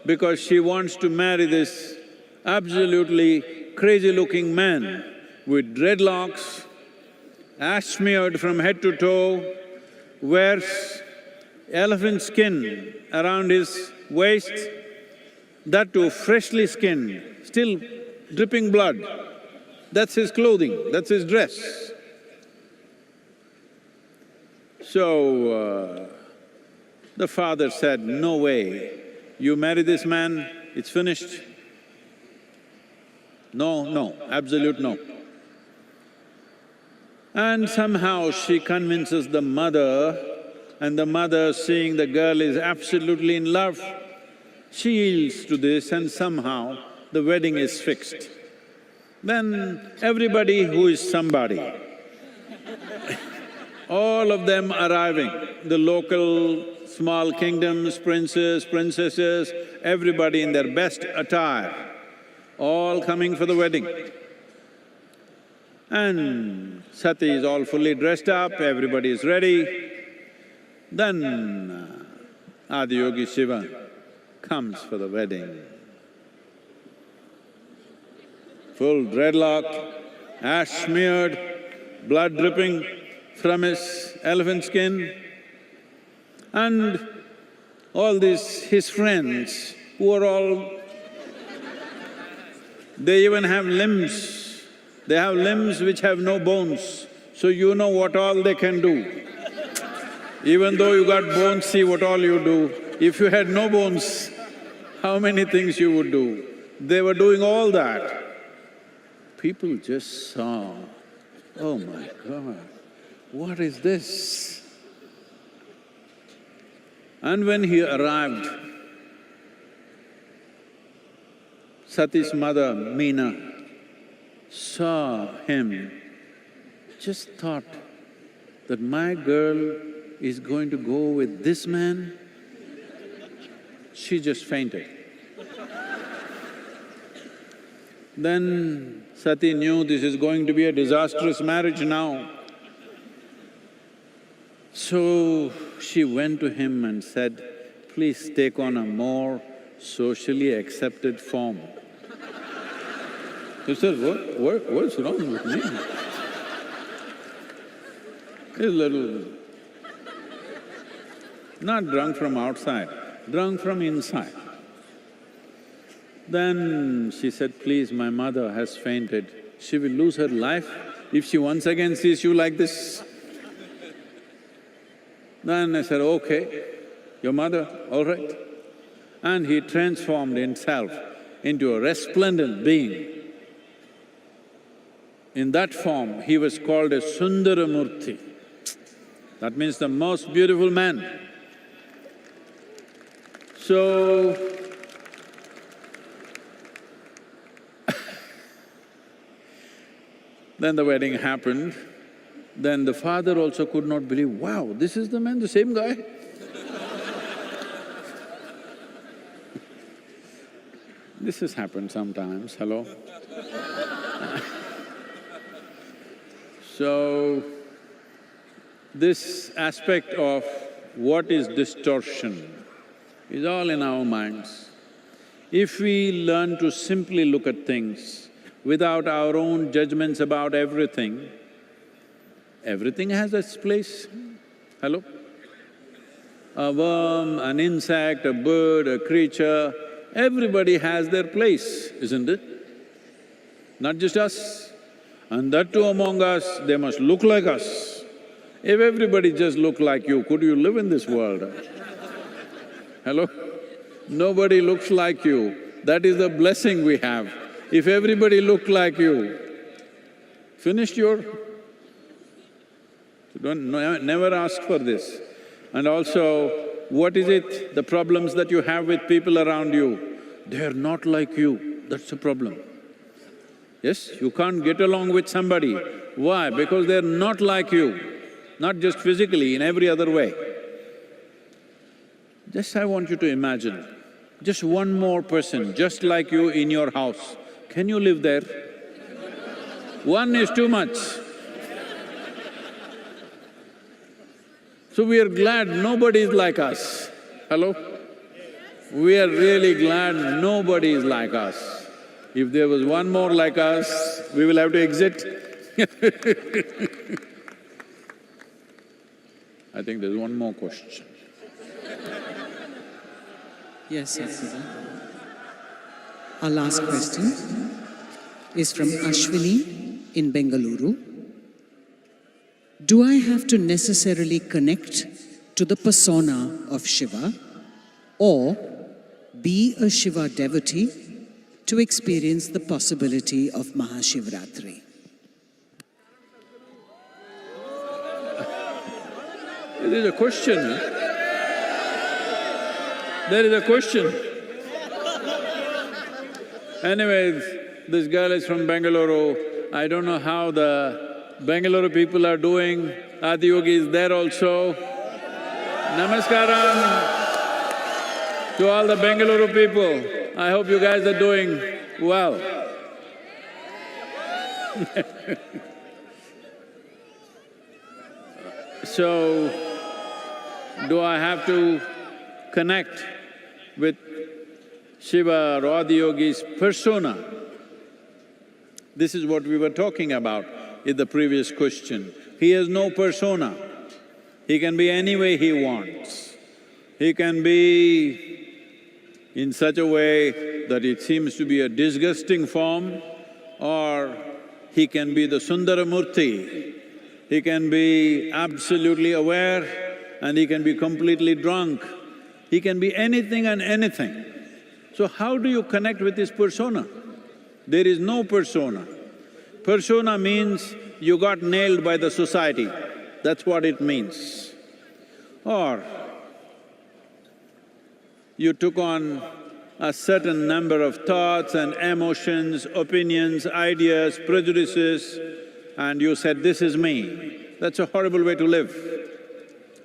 because she wants to marry this absolutely crazy-looking man with dreadlocks, ash smeared from head to toe, wears elephant skin around his waist, that too freshly skinned, still dripping blood. That's his clothing, that's his dress. So, the father said, no way, you marry this man, it's finished. No, absolute no. And somehow she convinces the mother, and the mother, seeing the girl is absolutely in love, she yields to this and somehow the wedding is fixed. Then everybody who is somebody, all of them arriving, the local small kingdoms, princes, princesses, everybody in their best attire, all coming for the wedding. And Sati is all fully dressed up, everybody is ready. Then Adiyogi Shiva comes for the wedding. Full dreadlock, ash smeared, blood dripping from his elephant skin. And all these his friends who are all… they even have limbs. They have limbs which have no bones, so you know what all they can do. Even though you got bones, see what all you do. If you had no bones, how many things you would do? They were doing all that. People just saw, oh my God, what is this? And when he arrived, Sati's mother, Meena, saw him, just thought that my girl is going to go with this man. She just fainted. Then Sati knew this is going to be a disastrous marriage now. So she went to him and said, please take on a more socially accepted form. He said, what's wrong with me? He's a little… not drunk from outside, drunk from inside. Then she said, please, my mother has fainted. She will lose her life if she once again sees you like this. Then I said, okay, your mother, all right. And he transformed himself into a resplendent being. In that form, he was called a Sundaramurti. That means the most beautiful man. So, then the wedding happened. Then the father also could not believe, wow, this is the man, the same guy. This has happened sometimes, hello? So, this aspect of what is distortion is all in our minds. If we learn to simply look at things without our own judgments about everything, everything has its place. Hello? A worm, an insect, a bird, a creature, everybody has their place, isn't it? Not just us. And that too among us, they must look like us. If everybody just looked like you, could you live in this world? Hello? Nobody looks like you. That is the blessing we have. If everybody looked like you, finished your… never ask for this. And also, what is it, the problems that you have with people around you? They are not like you, that's the problem. Yes, you can't get along with somebody. Why? Because they're not like you, not just physically, in every other way. Just I want you to imagine, just one more person just like you in your house, can you live there? One is too much. So we are glad nobody is like us. Hello? We are really glad nobody is like us. If there was one more like us, we will have to exit. I think there's one more question. Yes, Sadhguru. Our last question is from Ashwini in Bengaluru. Do I have to necessarily connect to the persona of Shiva or be a Shiva devotee to experience the possibility of MahaShivRatri? There is a question, huh? There is a question. Anyways, this girl is from Bengaluru. I don't know how the Bengaluru people are doing. Adiyogi is there also. Namaskaram to all the Bengaluru people. I hope you guys are doing well. So, do I have to connect with Shiva or Adiyogi's persona? This is what we were talking about in the previous question. He has no persona. He can be any way he wants. He can be in such a way that it seems to be a disgusting form, or he can be the Sundaramurti. He can be absolutely aware and he can be completely drunk. He can be anything and anything. So how do you connect with his persona? There is no persona. Persona means you got nailed by the society, that's what it means. Or you took on a certain number of thoughts and emotions, opinions, ideas, prejudices, and you said, this is me. That's a horrible way to live.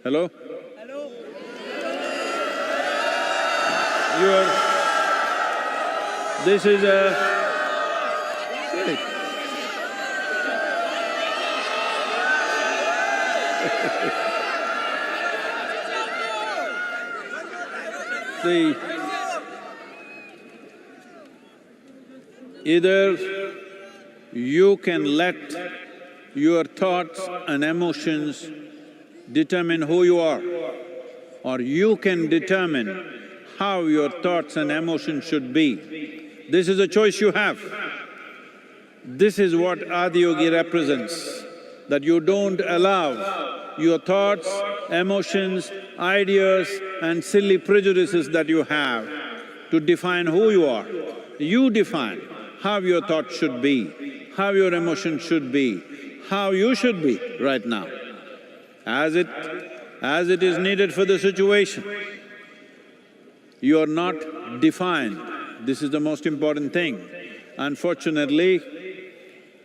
Hello? Hello? This is a… See, either you can let your thoughts and emotions determine who you are, or you can determine how your thoughts and emotions should be. This is a choice you have. This is what Adiyogi represents, that you don't allow your thoughts, emotions, ideas and silly prejudices that you have to define who you are. You define how your thoughts should be, how your emotions should be, how you should be right now, as it is needed for the situation. You are not defined. This is the most important thing. Unfortunately,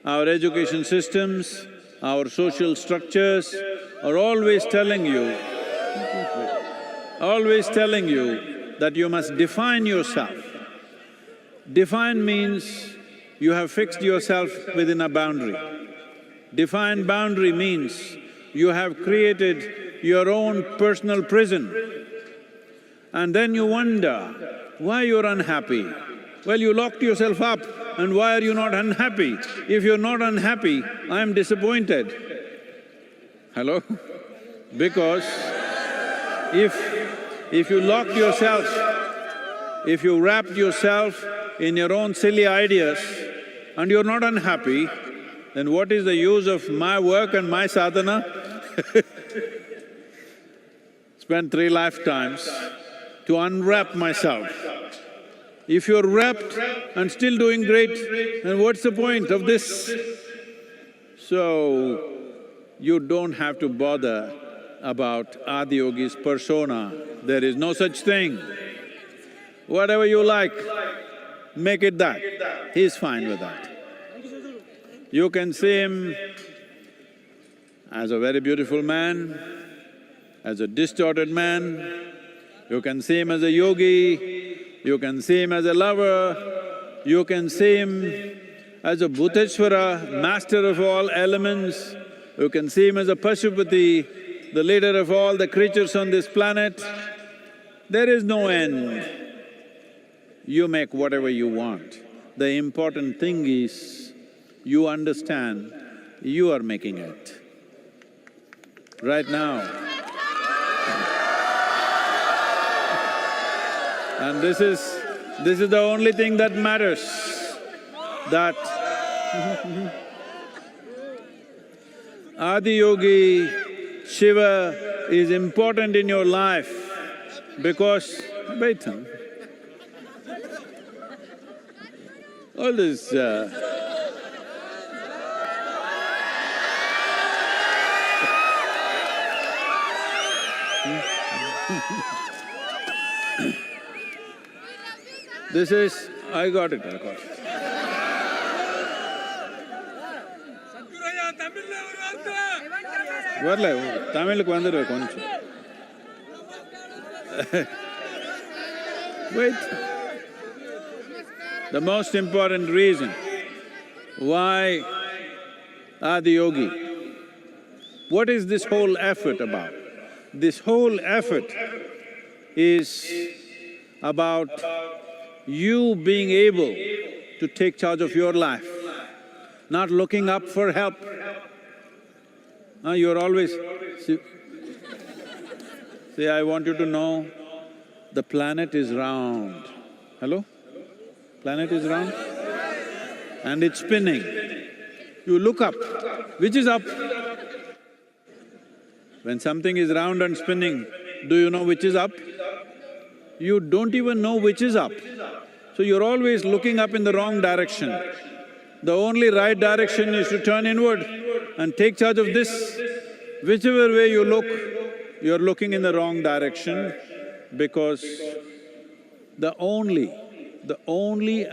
our education systems, our social structures are always telling you that you must define yourself. Define means you have fixed yourself within a boundary. Defined boundary means you have created your own personal prison. And then you wonder why you're unhappy. Well, you locked yourself up, and why are you not unhappy? If you're not unhappy, I'm disappointed. Hello? Because if you locked yourself, if you wrapped yourself in your own silly ideas and you're not unhappy, then what is the use of my work and my sadhana? Spent 3 lifetimes to unwrap myself. If you're wrapped and still doing great, then what's the point of this? So, you don't have to bother about Adiyogi's persona. There is no such thing. Whatever you like, make it that. He's fine with that. You can see him as a very beautiful man, as a distorted man, you can see him as a yogi, you can see him as a lover, you can see him as a Bhuteshwara, master of all elements, you can see him as a Pashupati, the leader of all the creatures on this planet. There is no end. You make whatever you want. The important thing is, you understand you are making it. Right now. And this is the only thing that matters, that Adiyogi, Shiva is important in your life because… wait, all this this is… I got it. வரல தமிழுக்கு வந்துடுவேன் கொஞ்சம். Wait. The most important reason why Adiyogi, what is this whole effort about? This whole effort is about you being able to take charge of your life, not looking up for help. You're always… See, I want you to know, the planet is round. Hello? Planet is round and it's spinning. You look up, which is up? When something is round and spinning, do you know which is up? You don't even know which is up. So you're always looking up in the wrong direction. The only right direction is to turn inward and take charge of this. Whichever way you look, you're looking in the wrong direction because the only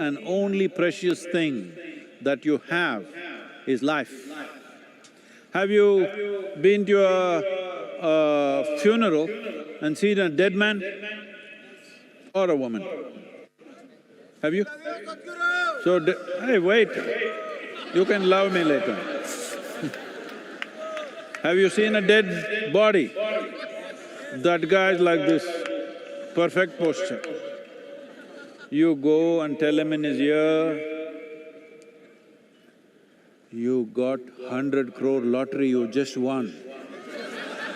and only precious thing that you have is life. Have you been to a funeral and seen a dead man or a woman? Have you? So, hey, wait, you can love me later. Have you seen a dead body? That guy's like this, perfect posture. You go and tell him in his ear, you got 100 crore lottery, you just won.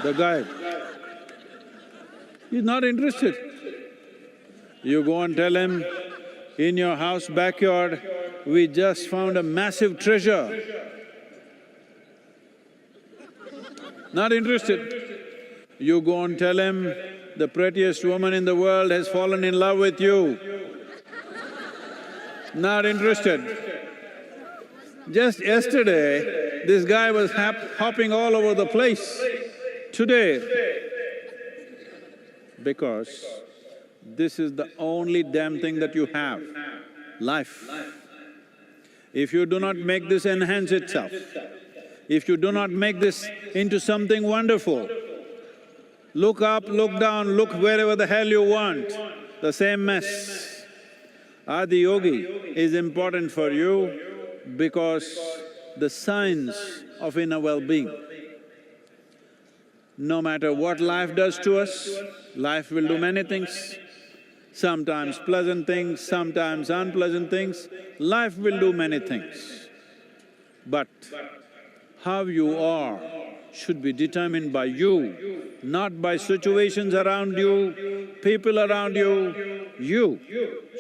The guy, he's not interested. You go and tell him, In your house backyard, we just found a massive treasure. Not interested. You go and tell him, the prettiest woman in the world has fallen in love with you. Not interested. Just yesterday, this guy was hopping all over the place. Today, because this is the only damn thing that you have, life. If you do not make this enhance itself, if you do not make this into something wonderful, look up, look down, look wherever the hell you want, the same mess. Adi Yogi is important for you because the science of inner well-being. No matter what life does to us, life will do many things. Sometimes pleasant things, sometimes unpleasant things, life will do many things. But how you are should be determined by you, not by situations around you, people around you. You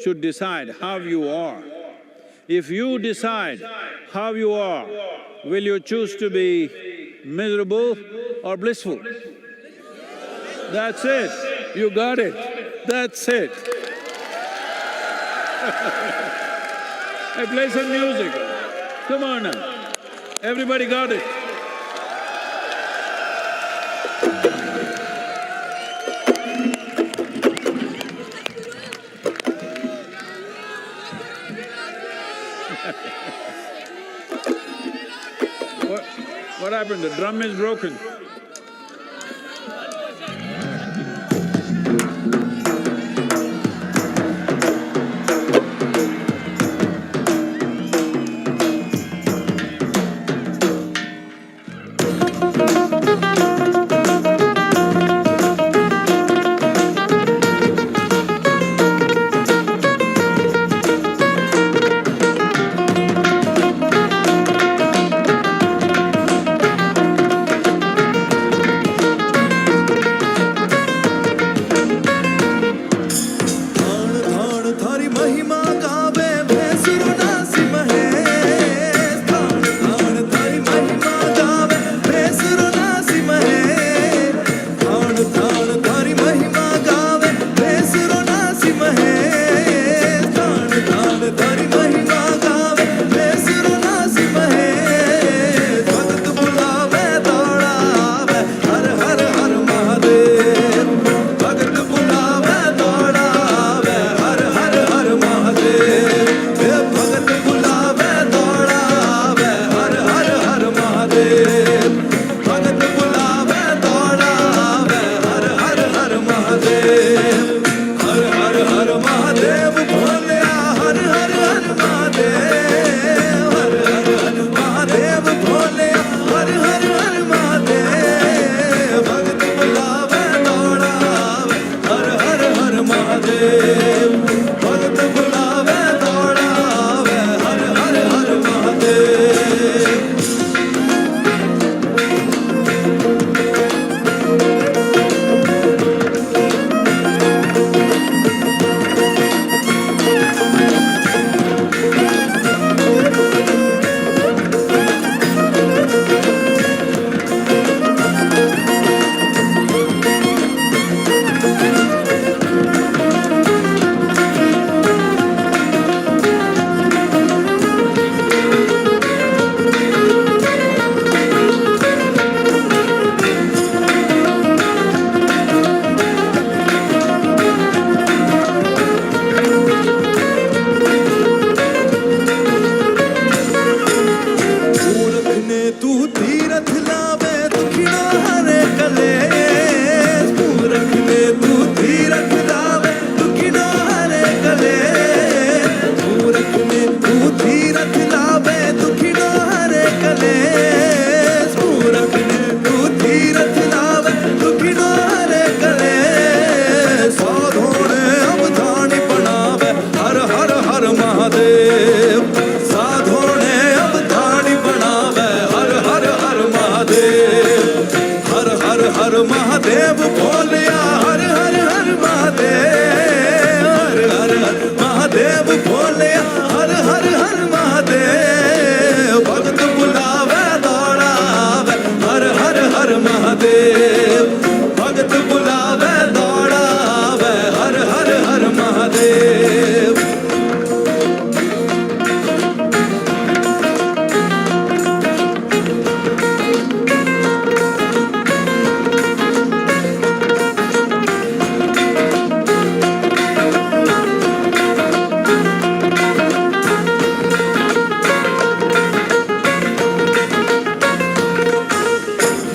should decide how you are. If you decide how you are, will you choose to be miserable or blissful? That's it, you got it, that's it. Hey, play some music, come on now, everybody got it. What happened? The drum is broken. Mahadev हर महादेव। भगत बुलावे दौड़ावे हर हर हर महादेव।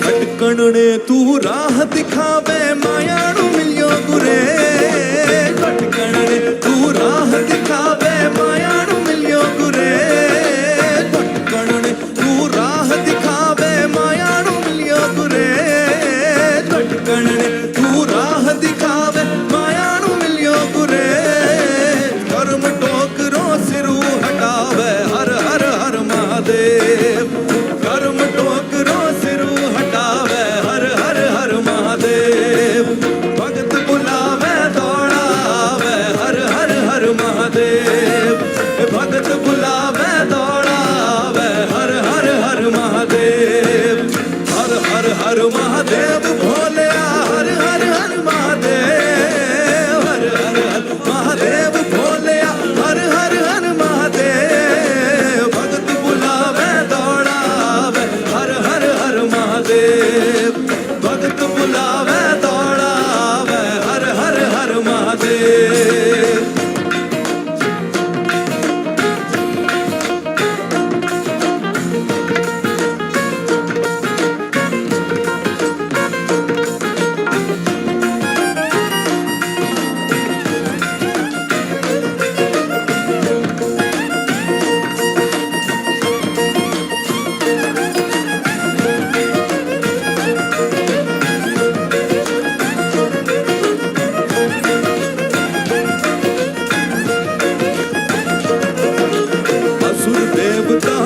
भटकणने तू राह दिखावे मायाणु मिलियो गुरे। भटकणने तू राह दिखावे मायाणु मिलियो गुरे। भटकणने तू राह दिखावे मायाणु मिलियो गुरे। भटकणने तू राह दिखावे मायाणु मिलियो गुरे। कर्म टोकरो सिरू हटावे हर हर हर महादेव। कर्म टोकरो सिरू हटावे हर हर हर महादेव। भगत बुलावे दौड़ावे हर हर हर महादेव। भगत बुलावे दौड़ावे हर हर हर महादेव। हर हर हर महादेव भोले हर हर हर महादेव। हर हर हर महादेव भोले हर हर हर महादेव। भगत बुलावे दौड़ावे हर हर हर महादेव। भगत बुलावे दौड़ावे हर हर हर महादेव। असुर देवता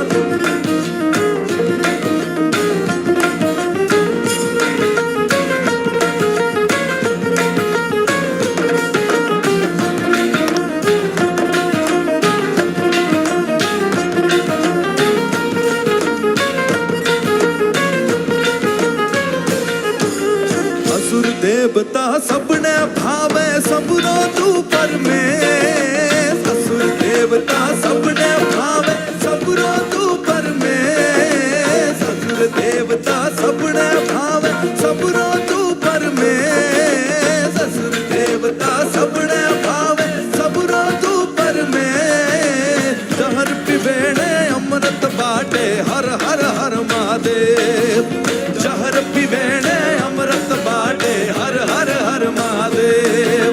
असुर देवता सबने भावे सबरो तू परमेश। असुर देवता सबने भावे सबरो तू परमेश। असुर देवता सबने भावे सबरो तू परमेश। असुर देवता सबने भावे सबरो तू परमेश। जहर पिवेणे अमृत बाटे हर हर हर महादेव। जहर पिवेणे अमृत बाटे हर हर हर महादेव।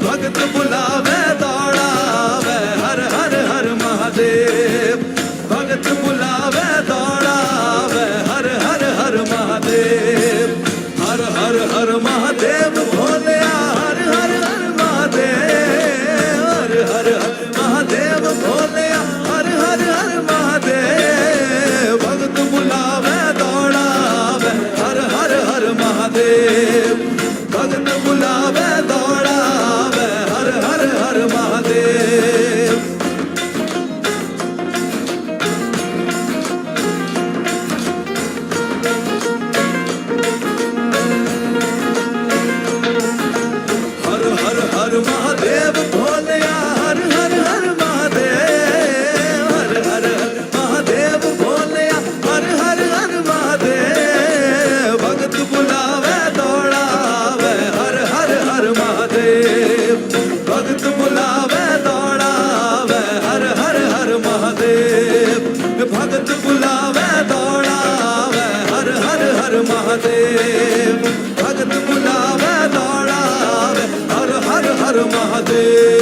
भगत बुलावे दौड़ावे हर हर हर महादेव। भगत बुलावे दौड़ावे हर हर हर महादेव। हर हर हर महादेव भोले हर हर हर महादेव। हर हर हर महादेव भोले हर हर हर महादेव। भगत बुलावे दौड़ावे हर हर हर महादेव। भगत बुलावे दौड़ावे हर हर हर महादेव। हर हर हर महादेव भोले हर हर हर महादेव। हर हर हर महादेव भोले हर हर हर महादेव। भगत बुलावे दौड़ावे हर हर हर महादेव। भगत बुलावे दौड़ावे हर हर हर महादेव। भगत बुलावे दौड़ावे हर हर हर महादेव। भगत बुलावे दौड़ावे हर हर हर महादेव।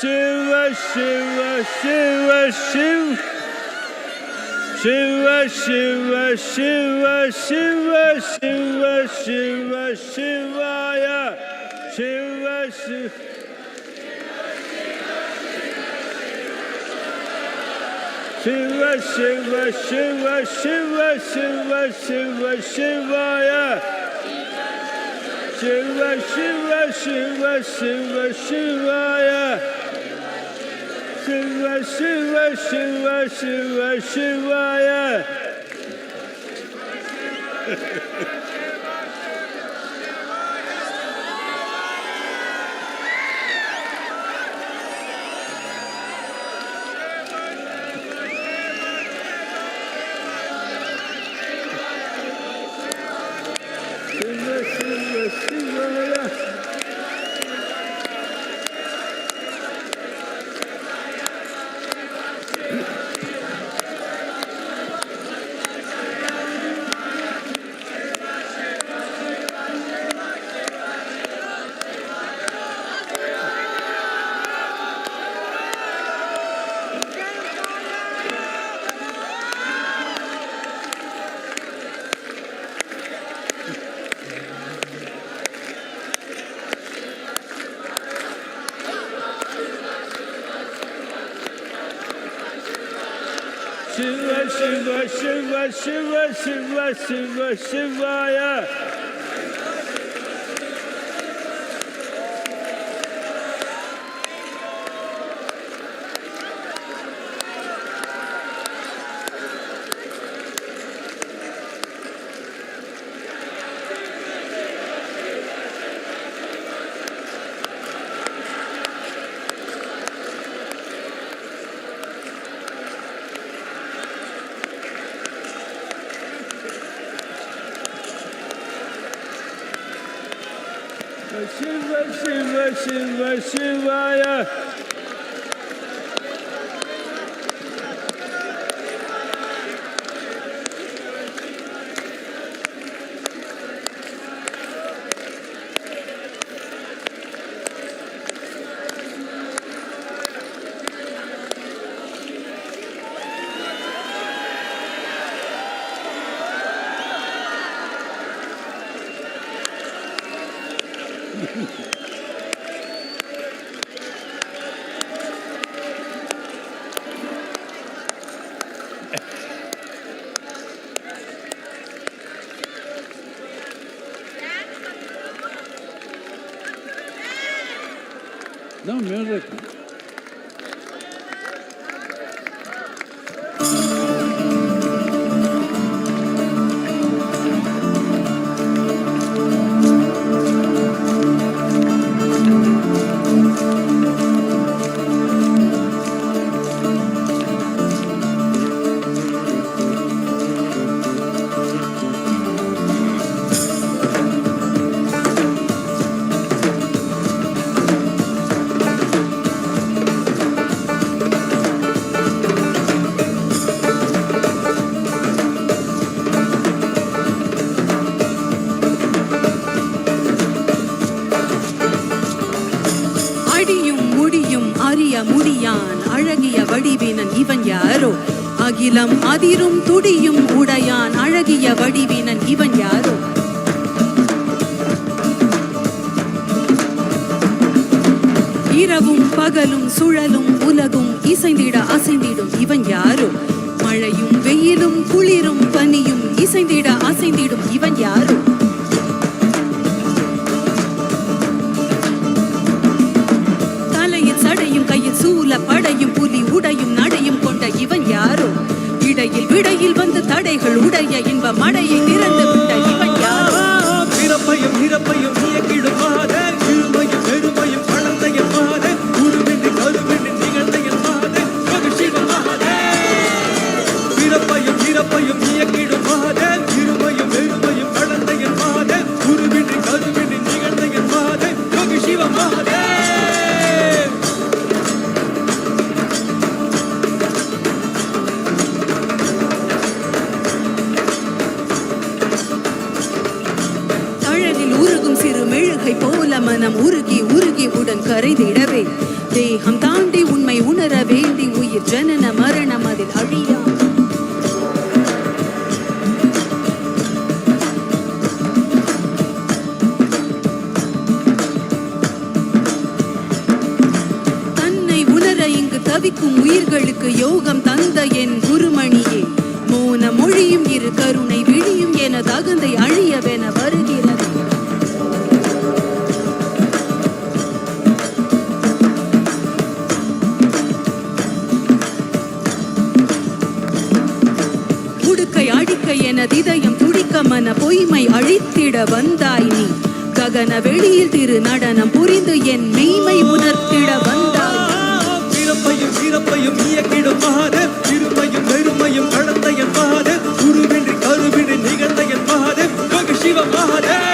शिव शिव शिव शिव शिव शिव शिव शिव शिव शिव शिवाय शिव शिव शिव शिव शिव शिव शिव शिव शिवाय Shiva Shiva Shiva Shiva Shivaya. Shiva Shiva Shiva Shiva Shivaya. Shiva Shiva Shivaya. Shiva Shiva Shiva Shiva Shiva Shiva Shivaya. Shiva Shiva Shiva Shivaya. No music. முடியான் அழகிய வடிவினன் இவன் யாரோ அகிலம் அதிரும் துடியும் உடையான் அழகிய வடிவினன் இவன் யாரோ இரவும் பகலும் சுழலும் உலகும் இசைந்திட அசைந்திடும் இவன் யாரோ மழையும் வெயிலும் குளிரும் பனியும் இசைந்திட அசைந்திடும் இவன் யாரோ சூல படையும் புலி உடையும் நடையும் கொண்ட இவன் யாரோ இடையில் விடையில் வந்து தடைகள் உடைய இன்ப மடையை திறந்து விட்ட இவன் யாரோ பிறப்பையும் இறப்பையும் இயக்கிடும் மாதே இருமையும் பெருமையும் கலந்தையும் மாதே உருவின்றி கருவின்றி நிகழ்ந்தையும் மாதே மகிழ்ச்சிகள் மாதே பிறப்பையும் இறப்பையும் இயக்கிடும் மாதே இருமையும் பெருமையும் கலந்தையும் மாதே உருவின்றி கருவின்றி நிகழ்ந்தையும் மாதே மகிழ்ச்சிவ மாதே போல மனம் உருகி உருகி உடன் கரைந்திடவே தேகம் தாண்டி உண்மை உணர வேண்டி உயிர் ஜனன மரணம் அதில் அழியா தன்னை உணர இங்கு தவிக்கும் உயிர்களுக்கு யோகம் தந்த என் குருமணியே மோன மொழியும் இரு கருணை விழியும் என தகுந்தை அழியவென வருகிறது பொய்மை அழித்திட வந்தாய் நீ ககன வெளியில் திரு நடனம் புரிந்து என் மெய்மை உணர்த்திட வந்தாய் பிறப்பையும் இறப்பையும் இயக்கிடும் மகாதேவ் இருமையும் வெறுமையும் கடந்த என் மகாதேவ் குருவின்றி கருவின்றி நிகழ்ந்த என் மகாதேவ் யோகி சிவ மகாதேவ்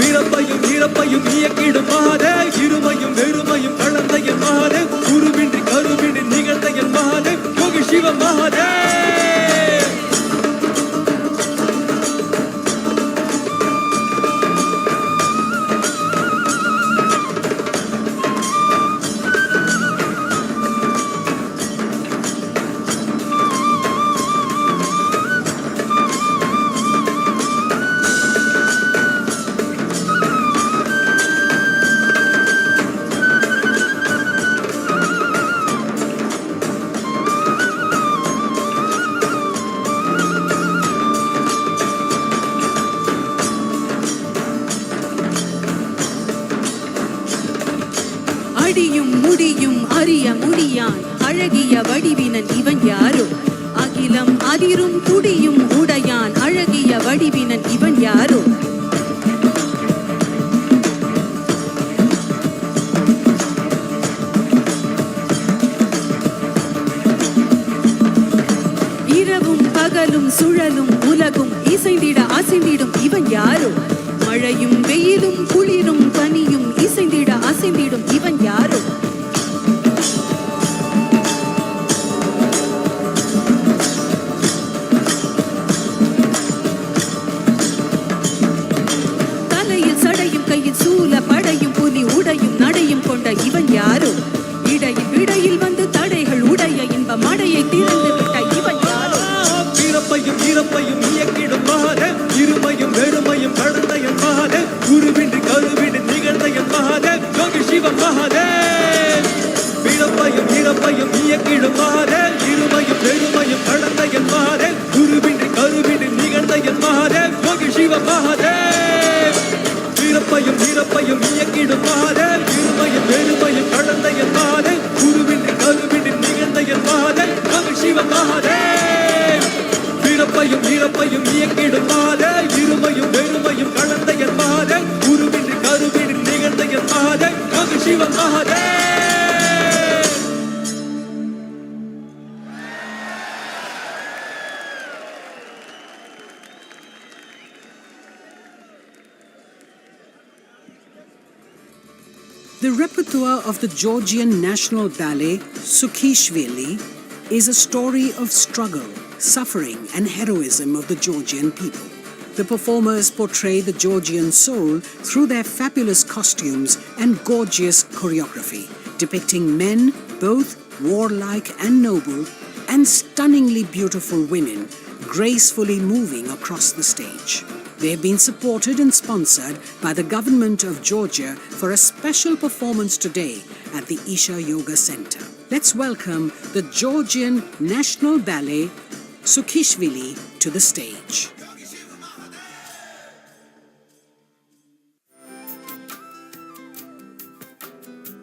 பிறப்பையும் இறப்பையும் இயக்கிடும் மகாதேவ் இருமையும் வெறுமையும் கடந்த என் மகாதேவ் குருவின்றி கருவின்றி நிகழ்ந்த என் மகாதேவ் யோகி சிவ மகாதேவ் அடியும் முடியும் அறிய முடியான் அழகிய வடிவினன் இவன் யாரோ அகிலம் அதிரும் துடியும் உடையான் அழகிய வடிவினன் இவன் யாரோ இரவும் பகலும் சுழலும் உலகும் இசைந்திட அசைந்திடும் இவன் யாரோ மழையும் வெயிலும் குளிரும் பனியும் இசைந்திட அசைந்திடும் இவன் யாரோ தலையில் சடையும் கையில் சூல படையும் புலி உடையும் நடையும் கொண்ட இவன் யாரோ இடையில் விடையில் வந்து தடைகள் உடைய இன்ப மடையை திறந்து விட்ட இவன் யாரோ பிறப்பையும் இறப்பையும் இயக்கிடும் மகாதேவ் இருமையும் வெறுமையும் கடந்த என் மகாதேவ் குருவின்றி கருவின்றி நிகழ்ந்த என் மகாதேவ் யோகி சிவ மகாதேவ் பிறப்பையும் இறப்பையும் இயக்கிடும் மகாதேவ் இருமையும் வெறுமையும் கடந்த என் மகாதேவ் குருவின்றி கருவின்றி நிகழ்ந்த என் மகாதேவ் யோகி சிவ மகாதேவ் பிறப்பையும் இறப்பையும் இயக்கிடும் மகாதேவ் இருமையும் வெறுமையும் கடந்த என் மகாதேவ் குருவின்றி கருவின்றி நிகழ்ந்த என் மகாதேவ் யோகி சிவ மகாதேவ் பிறப்பையும் இறப்பையும் இயக்கிடும் மகாதேவ் இருமையும் வெறுமையும் கடந்த என் மகாதேவ் குருவின்றி கருவின்றி நிகழ்ந்த என் மகாதேவ் யோகி சிவ Mahadev The repertoire of the Georgian National Ballet, Sukhishvili, is a story of struggle, suffering and heroism of the Georgian people. The performers portray the Georgian soul through their fabulous costumes and gorgeous choreography, depicting men, both warlike and noble, and stunningly beautiful women, gracefully moving across the stage. They have been supported and sponsored by the government of Georgia for a special performance today at the Isha Yoga Center. Let's welcome the Georgian National Ballet, Sukhishvili, to the stage.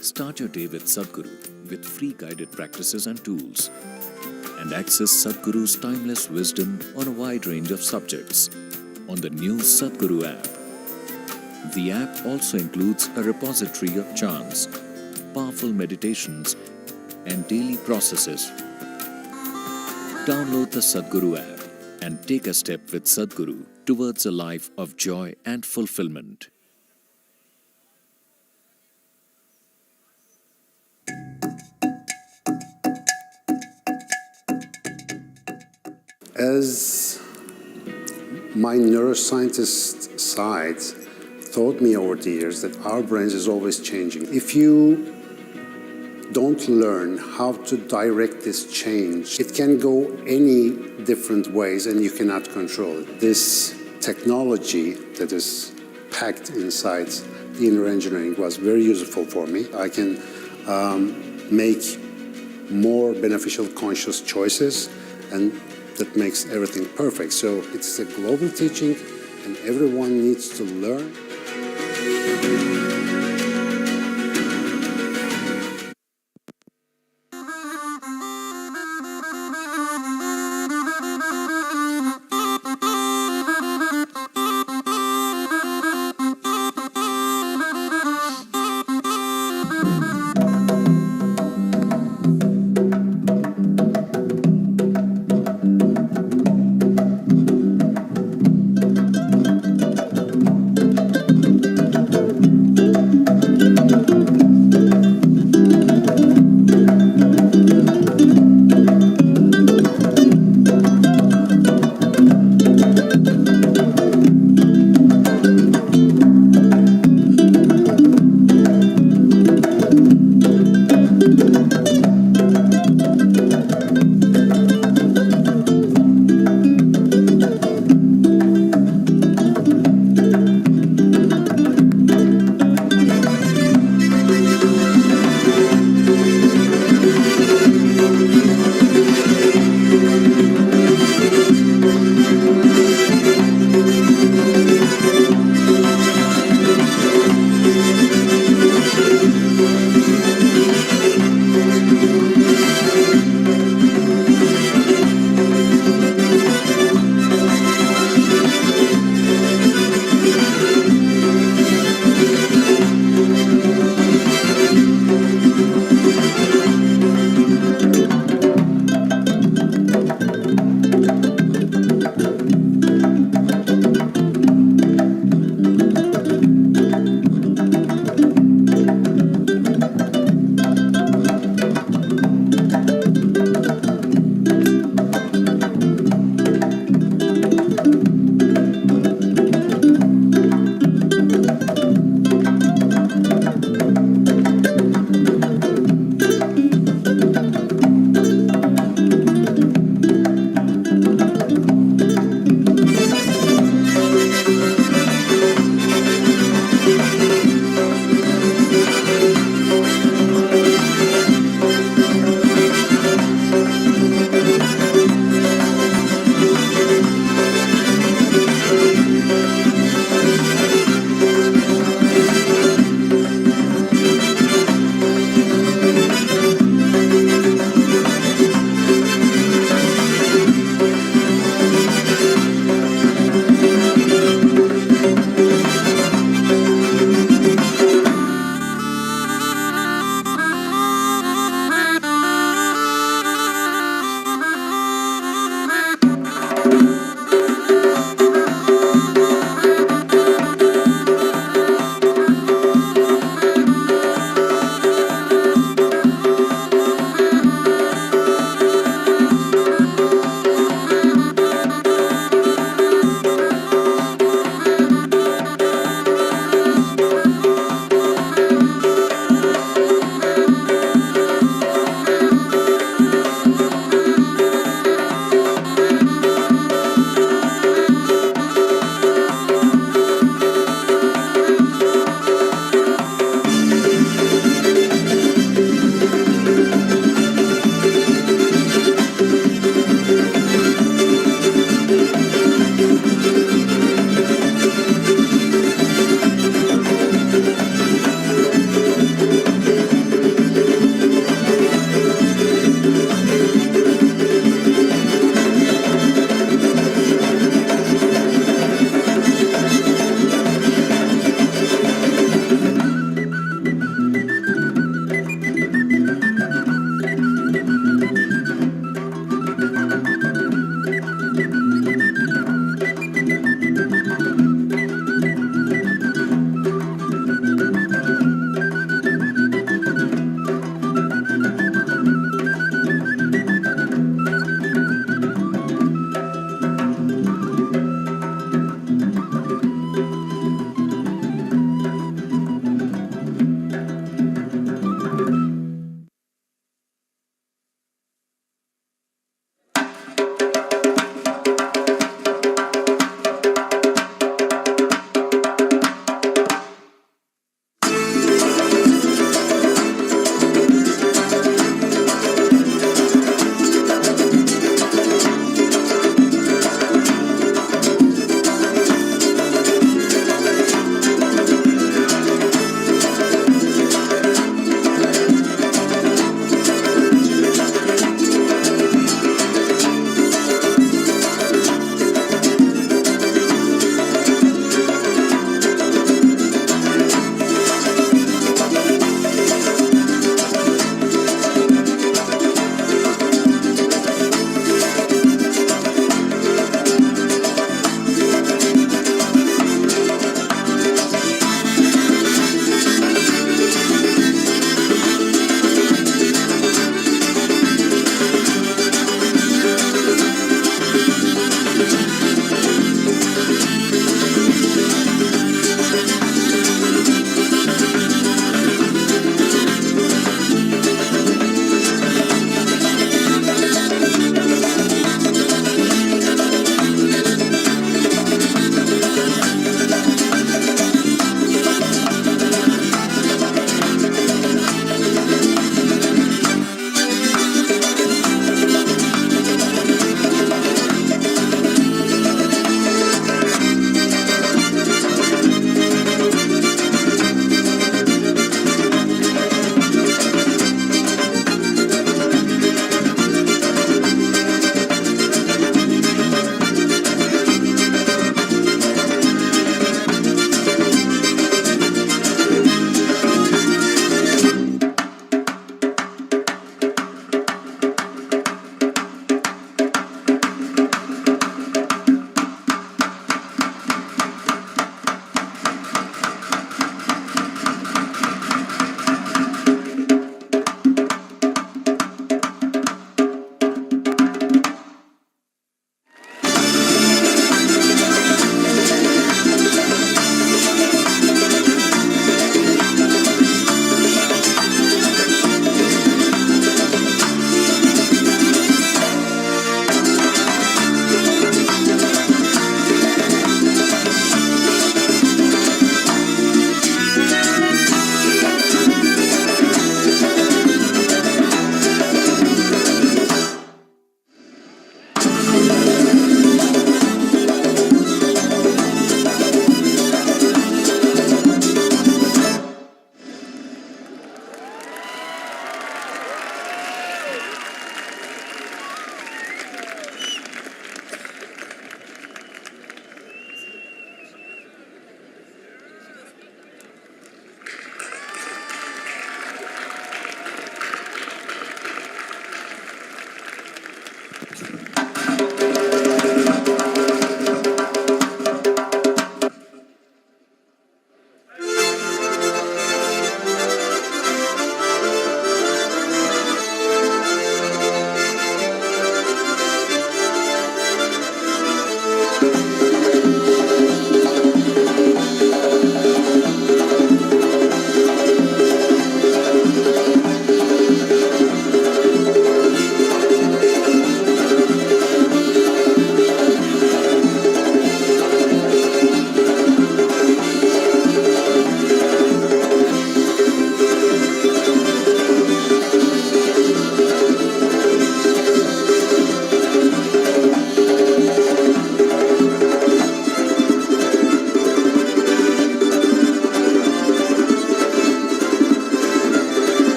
Start your day with Sadhguru with free guided practices and tools, and access Sadhguru's timeless wisdom on a wide range of subjects on the new Sadhguru app. The app also includes a repository of chants, powerful meditations, and daily processes. Download the Sadhguru app and take a step with Sadhguru towards a life of joy and fulfillment. As my neuroscientist side taught me over the years that our brains is always changing. If you don't learn how to direct this change, it can go any different ways and you cannot control it. This technology that is packed inside the inner engineering was very useful for me. I can make more beneficial conscious choices, and that makes everything perfect. So it's a global teaching and everyone needs to learn.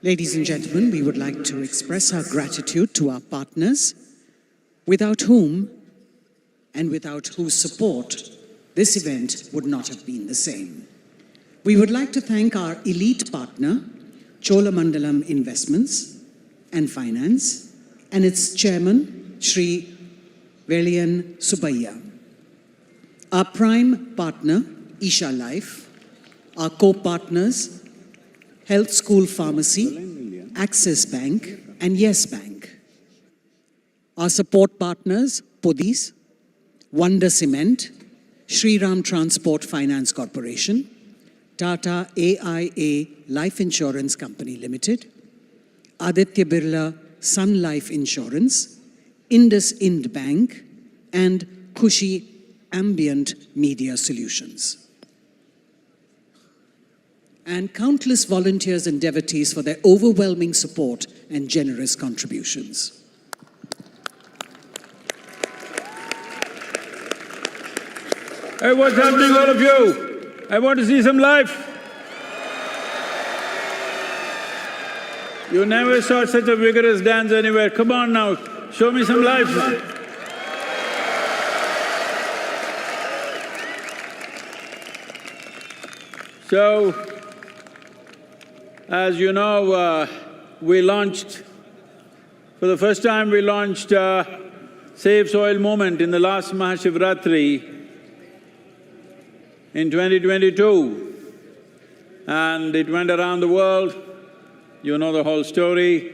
Ladies and gentlemen, we would like to express our gratitude to our partners, without whom and without whose support this event would not have been the same. We would like to thank our elite partner, Cholamandalam Investments and Finance, and its chairman, Shri Velian Subbayya. Our prime partner, Isha Life, our co-partners, Health School Pharmacy, Axis Bank, and Yes Bank. Our support partners, Podis, Wonder Cement, Shri Ram Transport Finance Corporation, Tata AIA Life Insurance Company Limited, Aditya Birla Sun Life Insurance, Indus Ind Bank, and Khushi Ambient Media Solutions. And countless volunteers and devotees for their overwhelming support and generous contributions. Hey, what's happening, all of you? I want to see some life. You never saw such a vigorous dance anywhere. Come on now, show me some life. So, as you know, we launched, for the first time we launched Save Soil Movement in the last MahaShivRatri in 2022, and it went around the world. You know the whole story,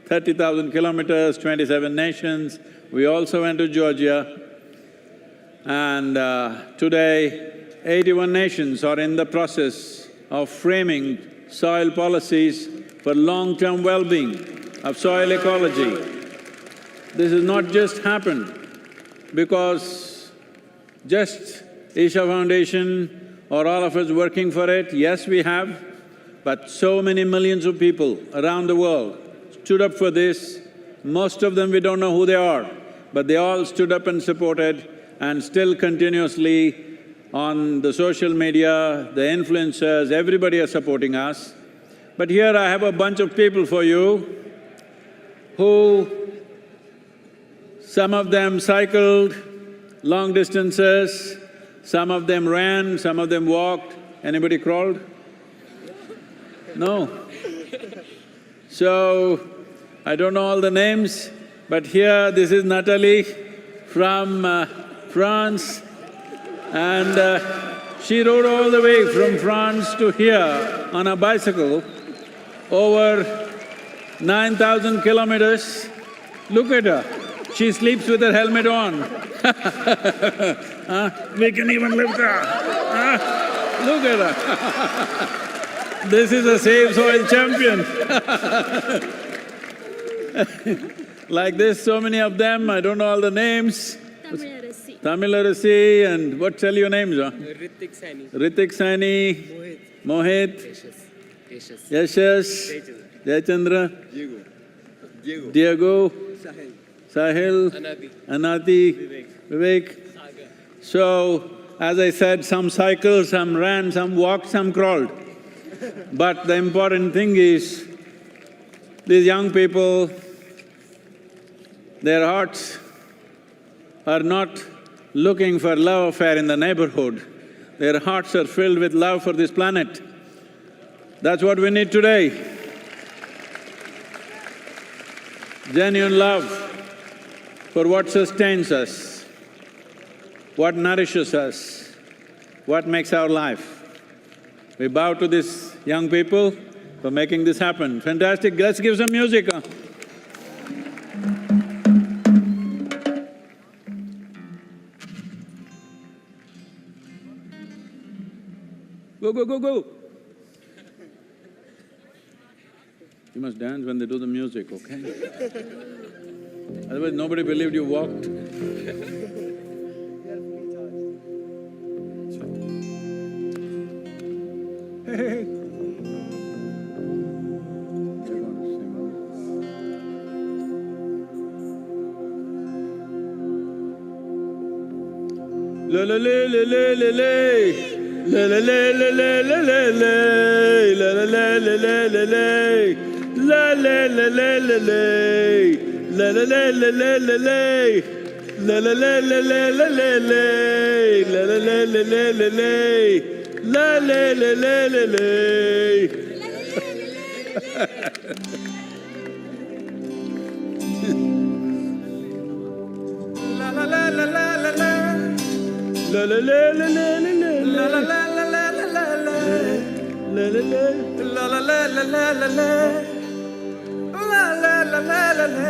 30,000 kilometers, 27 nations. We also went to Georgia, and today 81 nations are in the process of framing soil policies for long-term well-being of soil ecology. This has not just happened because just Isha Foundation or all of us working for it. Yes, we have, but so many millions of people around the world stood up for this. Most of them we don't know who they are, but they all stood up and supported, and still continuously on the social media, the influencers, everybody are supporting us. But here I have a bunch of people for you who, some of them cycled long distances, some of them ran, some of them walked. Anybody crawled? No. So, I don't know all the names, but here this is Natalie from France, and she rode all the way from France to here on a bicycle, over 9,000 kilometers. Look at her, she sleeps with her helmet on. We can even lift her. Look at her. This is a Save Soil champion. Like this, so many of them, I don't know all the names. Tamil and what tell your names, huh? Ritik Saini, Mohit, Yashas, Jayachandra, Diego, Sahil, Anati, Vivek. So, as I said, some cycled, some ran, some walked, some crawled. But the important thing is, these young people, their hearts are not looking for love affair in the neighborhood. Their hearts are filled with love for this planet. That's what we need today. Genuine love for what sustains us, what nourishes us, what makes our life. We bow to these young people for making this happen. Fantastic, let's give some music. Go, go, go, go! You must dance when they do the music, okay? Otherwise nobody believed you walked. Hey. La la la la la la la la la la la la la la la la la la la la La la la la la la. La la la la la la la. La la la la la la la la. La la la la la la la. La la la la la la. La la la la la la la. La la la la la la la. La la la la la la la la. La la la la la la la la la la. La la la la la la.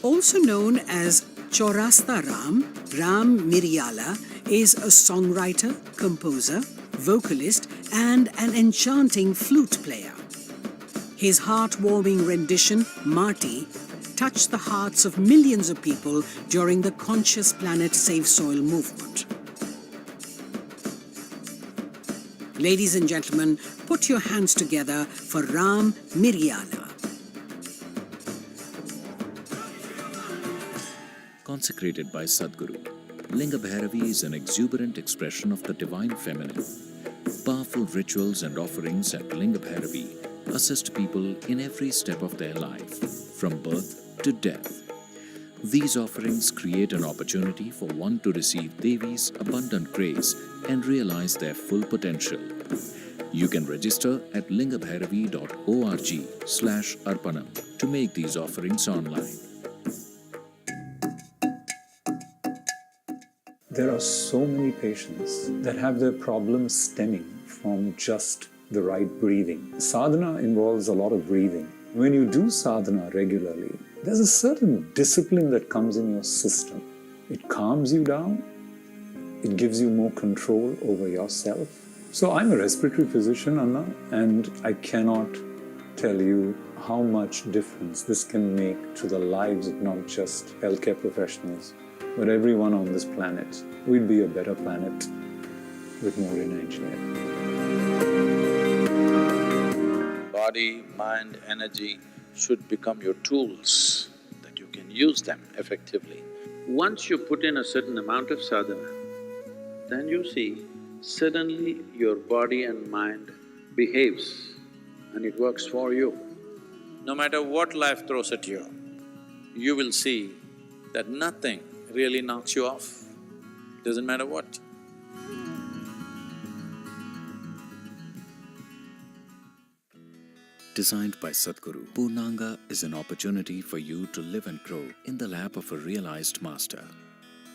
Also known as Chaurasta Ram, Ram Miryala is a songwriter, composer, vocalist, and an enchanting flute player. His heartwarming rendition, Marty, touched the hearts of millions of people during the Conscious Planet Save Soil movement. Ladies and gentlemen, put your hands together for Ram Miryala. Consecrated by Sadhguru, Linga Bhairavi is an exuberant expression of the divine feminine. Powerful rituals and offerings at Linga Bhairavi assist people in every step of their life, from birth to death. These offerings create an opportunity for one to receive Devi's abundant grace and realize their full potential. You can register at lingabhairavi.org/arpanam to make these offerings online. There are so many patients that have their problems stemming from just the right breathing. Sadhana involves a lot of breathing. When you do sadhana regularly, there's a certain discipline that comes in your system. It calms you down It gives you more control over yourself. So I'm a respiratory physician, Anna, and I cannot tell you how much difference this can make to the lives of not just healthcare professionals, but everyone on this planet. We'd be a better planet with more inner engineering. Body, mind, energy should become your tools, that you can use them effectively. Once you put in a certain amount of sadhana, then you see suddenly your body and mind behaves and it works for you. No matter what life throws at you, you will see that nothing really knocks you off. Doesn't matter what. Designed by Sadhguru, Purnanga is an opportunity for you to live and grow in the lap of a realized master.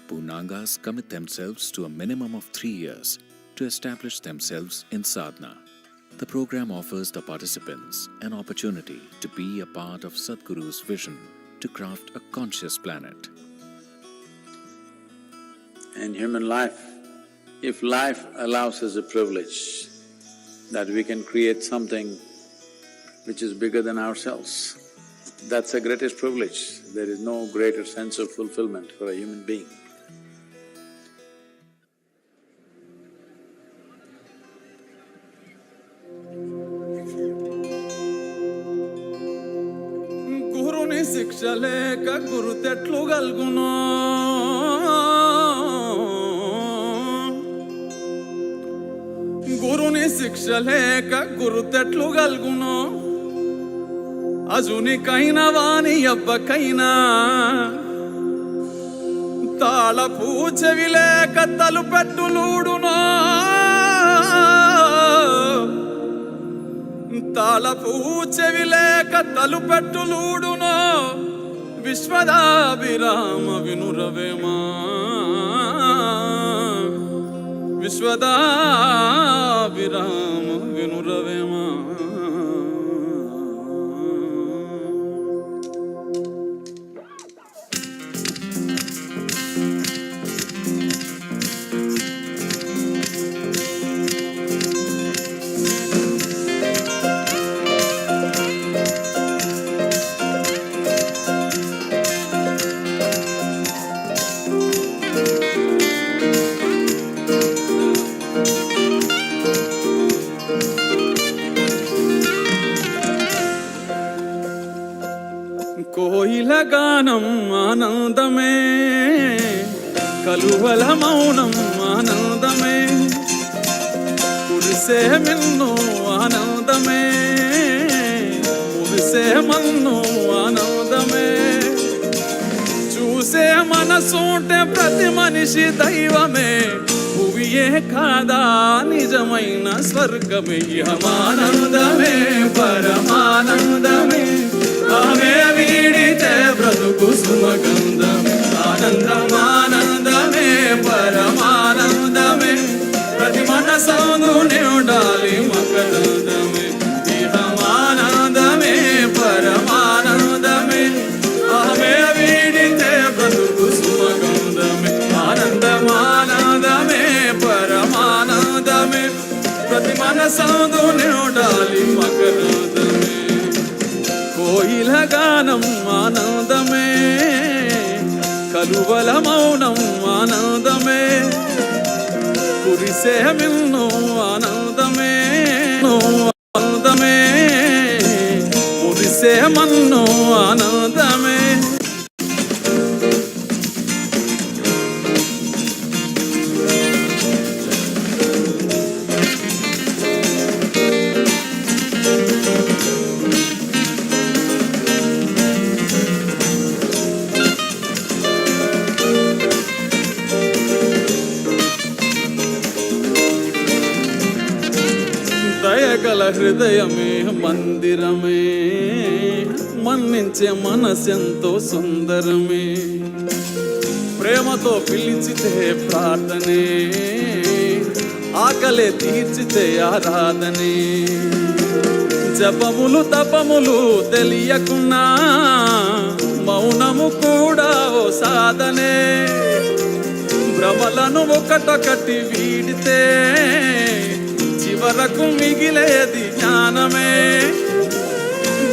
Purnangas commit themselves to a minimum of 3 years to establish themselves in sadhana. The program offers the participants an opportunity to be a part of Sadhguru's vision to craft a conscious planet. In human life, if life allows us a privilege that we can create something which is bigger than ourselves, that's the greatest privilege. There is no greater sense of fulfillment for a human being. గురుని శిక్ష లేక గురుతెట్లు గల్గునో గురుని శిక్ష లేక గురుతెట్లు గల్గునో అజునికైనా వాని అబ్బకైనా తాళపు చెవి లేక తలుపెట్టులూడునో తాళపు చెవి లేక తలుపెట్టులూడునో విశ్వదాభిరామ వినురవేమా విశ్వదాభిరామ వినురవేమా కోయిల గానం ఆనందమే కలువల మౌనం ఆనందమే కురిసే మిన్ను ఆనందమే మురిసే మన్ను ఆనందమే చూసే మనసుంటే ప్రతి మనిషి దైవమే భువియే కాదా నిజమైన స్వర్గమే ఇహమానందమే పరమానందమే ఆమె వీడితే బ్రతుకు సుమగంధమే ఆనందమానందమే పరమానందమే ప్రతి మనసందునే ఉండాలి మకరందమే ఇహమానందమే పరమానందమే ఆమె వీడితే బ్రతుకు సుమగంధమే ఆనందమానందమే పరమానందమే ప్రతి మనసందునే ఉండాలి మకరందమే కోయిల గానం ఆనందమే కలువల మౌనం ఆనందమే కురిసే మిన్ను ఆనందమే ఆనందమే కురిసే మన్ను ఆనందమే దయగల హృదయమే మందిరమే మన్నించే మనసెంతో సుందరమే ప్రేమతో పిలిచితే ప్రార్థనే ఆకలే తీర్చితే ఆరాధనే జపములు తపములు తెలియకున్నా మౌనము కూడా ఓ సాధనే భ్రమలను ఒకటొకటి వీడితే చివరకు మిగిలేది జ్ఞానమే.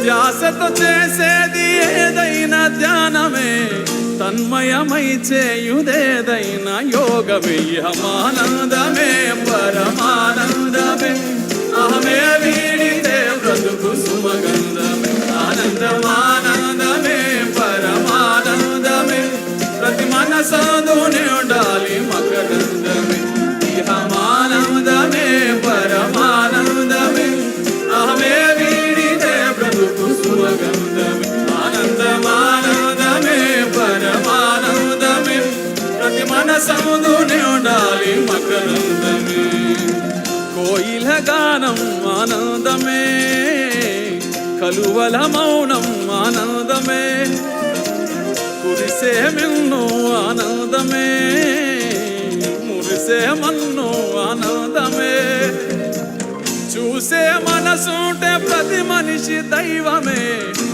ధ్యాసతో చేసేది ఏదైనా ధ్యానమే, తన్మయమై చేయుదేదైనా యోగమే. ఇహమానందమే పరమానందమే, అహమే వీడితే బ్రతుకు సుమగంధమే. ఆనందమానందమే పరమానందమే, ప్రతి మనసందునే ఉండాలి మకరందమే. ఇహమానందమే పరమానందమే, అహమే వీడితే బ్రతుకు సుమగంధమే. ఆనందమానందమే పరమానందమే, ప్రతి మనసందునే ఉండాలి మకరందమే. కోయిల గానం ఆనందమే, కలువల మౌనం ఆనందమే, కురిసే మిన్ను ఆనందమే, మురిసే మన్ను ఆనందమే. చూసే మనసుంటే ప్రతి మనిషి దైవమే,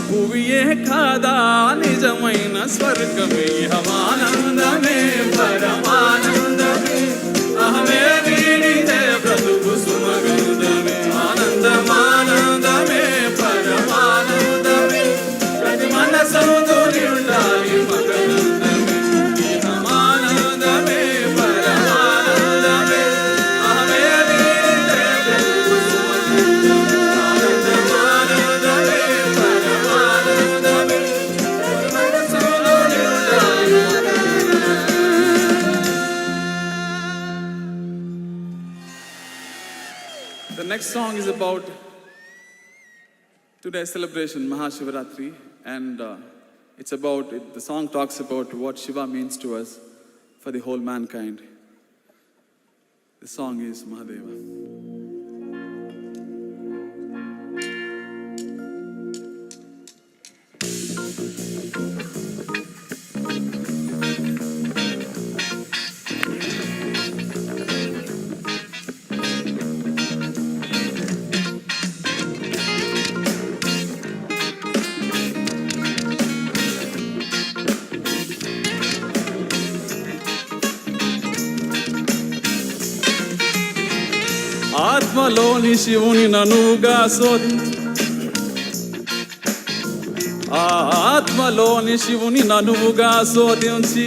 భువియే కాదా నిజమైన స్వర్గమే. ఇహమానందమే పరమానందమే, అహమే వీడితే బ్రతుకు సుమగంధమే. ఆనందమానందమే పరమానందమే, ప్రతి మనసందుని ఉండాలి మకరందమే. ఇహమానందమే పరమానందమే, అహమే వీడితే బ్రతుకు సుమగంధమే. ఆనందమానందమే పరమానందమే, ప్రతి మనసందుని ఉండాలి మకరందమే. The next song is about today's celebration, MahaShivRatri, and the song talks about what Shiva means to us for the whole mankind. The song is Mahadeva. ఆత్మలోని శివుని ననుగా శోధించి, ఆత్మలోని శివుని ననువుగా శోధించి,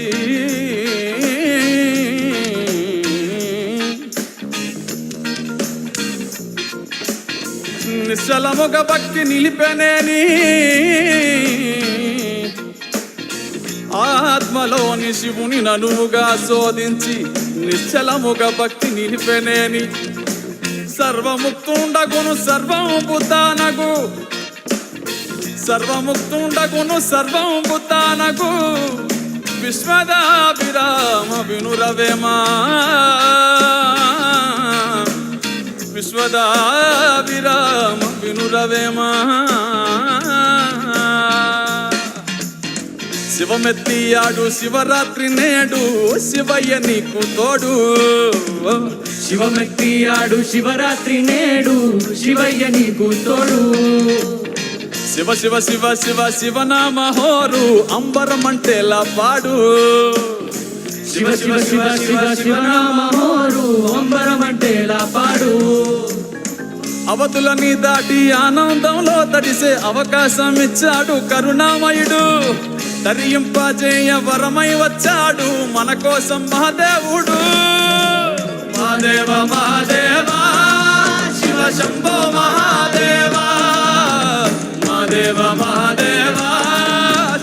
నిశ్చలముగ భక్తి నిలిపెనేని, ఆత్మలోని శివుని ననువుగా శోధించి, నిశ్చలముగ భక్తి నిలిపెనేని. సర్వముక్తుండగును సర్వం బుద్ధానగు, సర్వముక్తుండగును సర్వం బుద్ధానగు, విశ్వదాభిరామ వినురవేమా, విశ్వదాభిరామ వినురవేమా. శివమెత్తియాడు శివరాత్రి నేడు, శివయ్య నీకు తోడు. శివమెత్తియాడు శివరాత్రి నేడు, శివయ్య నీకు తోడు. శివ శివ శివ శివ శివనామ హోరు, అంబరమంటేలా పాడు. శివ శివ శివ శివ శివనామ హోరు, అంబరమంటేలా పాడు. అవతులని దాటి ఆనందంలో తడిసే అవకాశం ఇచ్చాడు కరుణామయుడు. తరింపజేయ వరమై వచ్చాడు మన కోసం మహాదేవుడు. మహాదేవ మహాదేవ శివ శంభో మహాదేవ, మహాదేవ మహాదేవ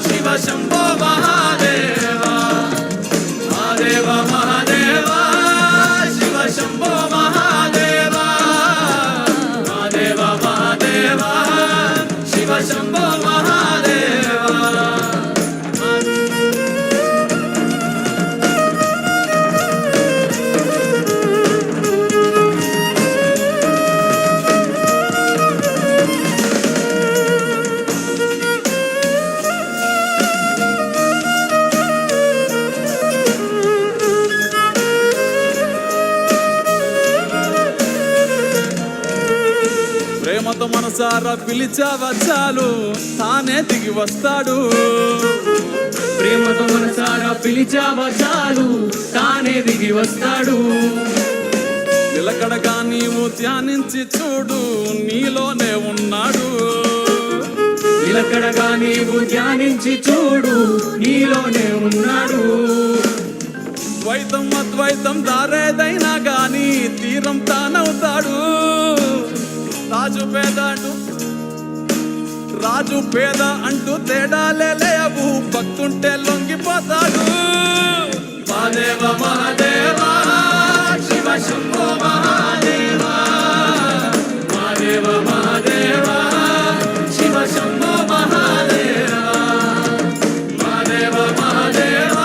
శివ శంభో మహాదేవ, మహాదేవ మహాదేవ శివ శంభో మహాదేవ, మహాదేవ మహాదేవ శివ శంభో మహాదేవ. ప్రేమతో మనసారా పిలిచావా చాలు, తానే దిగి వస్తాడు. ప్రేమతో మనసారా పిలిచావా చాలు తానే దిగి వస్తాడు. నిలకడగా నీవు ధ్యానించి చూడు నీలోనే ఉన్నాడు. నిలకడగా నీవు ధ్యానించి చూడు నీలోనే ఉన్నాడు. ద్వైతం అద్వైతం దారేదైనా గాని తీరం తానవుతాడు. రాజు పేద అంటూ తేడాలే లేవు, భక్తుంటే లొంగిపోతాడు. మహాదేవ మహాదేవ శివ శంభో మహాదేవ, మహాదేవ మహాదేవ శివ శంభో మహాదేవ, మహాదేవ మహాదేవ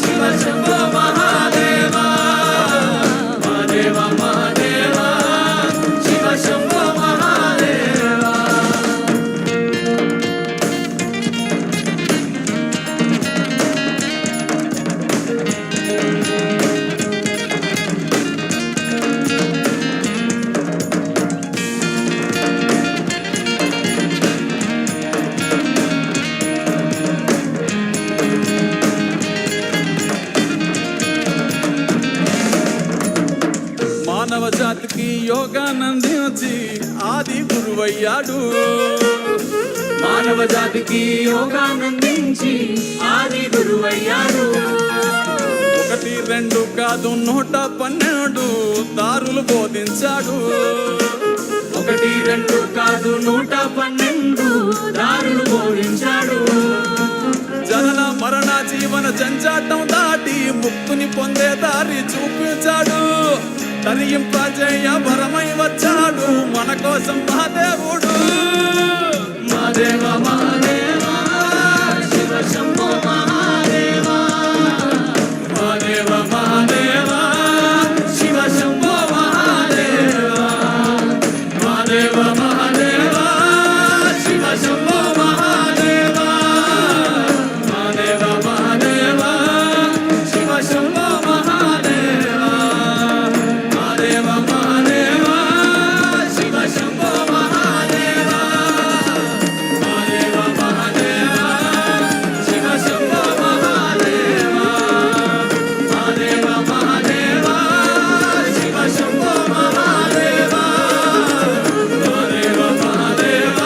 శివ శంభో మహాదేవ, మహాదేవ మహాదేవ శివ శంభో మహాదేవ. మానవ జాతికి యోగానందించి ఆది గురువయ్యాడు. మానవ జాతికి యోగానందించి ఆది గురువయ్యాడు. 1, 2 కాదు 112 దారులు బోధించాడు. 1, 2 కాదు 112 దారులు బోధించాడు. జనన మరణ జీవన జంజాటం దాటి ముక్తుని పొందే దారి చూపించాడు. తరింపజేయ వరమై వచ్చాడు మన కోసం మహాదేవుడు. Mahadeva Mahadeva Shiva Shambho Mahadeva, Mahadeva Mahadeva Shiva Shambho Mahadeva, Mahadeva Mahadeva Shiva Shambho Mahadeva, Mahadeva Mahadeva Shiva Shambho Mahadeva, Mahadeva Mahadeva Shiva Shambho Mahadeva, Mahadeva Mahadeva Shiva Shambho Mahadeva, Mahadeva Mahadeva Shiva Shambho Mahadeva, Mahadeva Mahadeva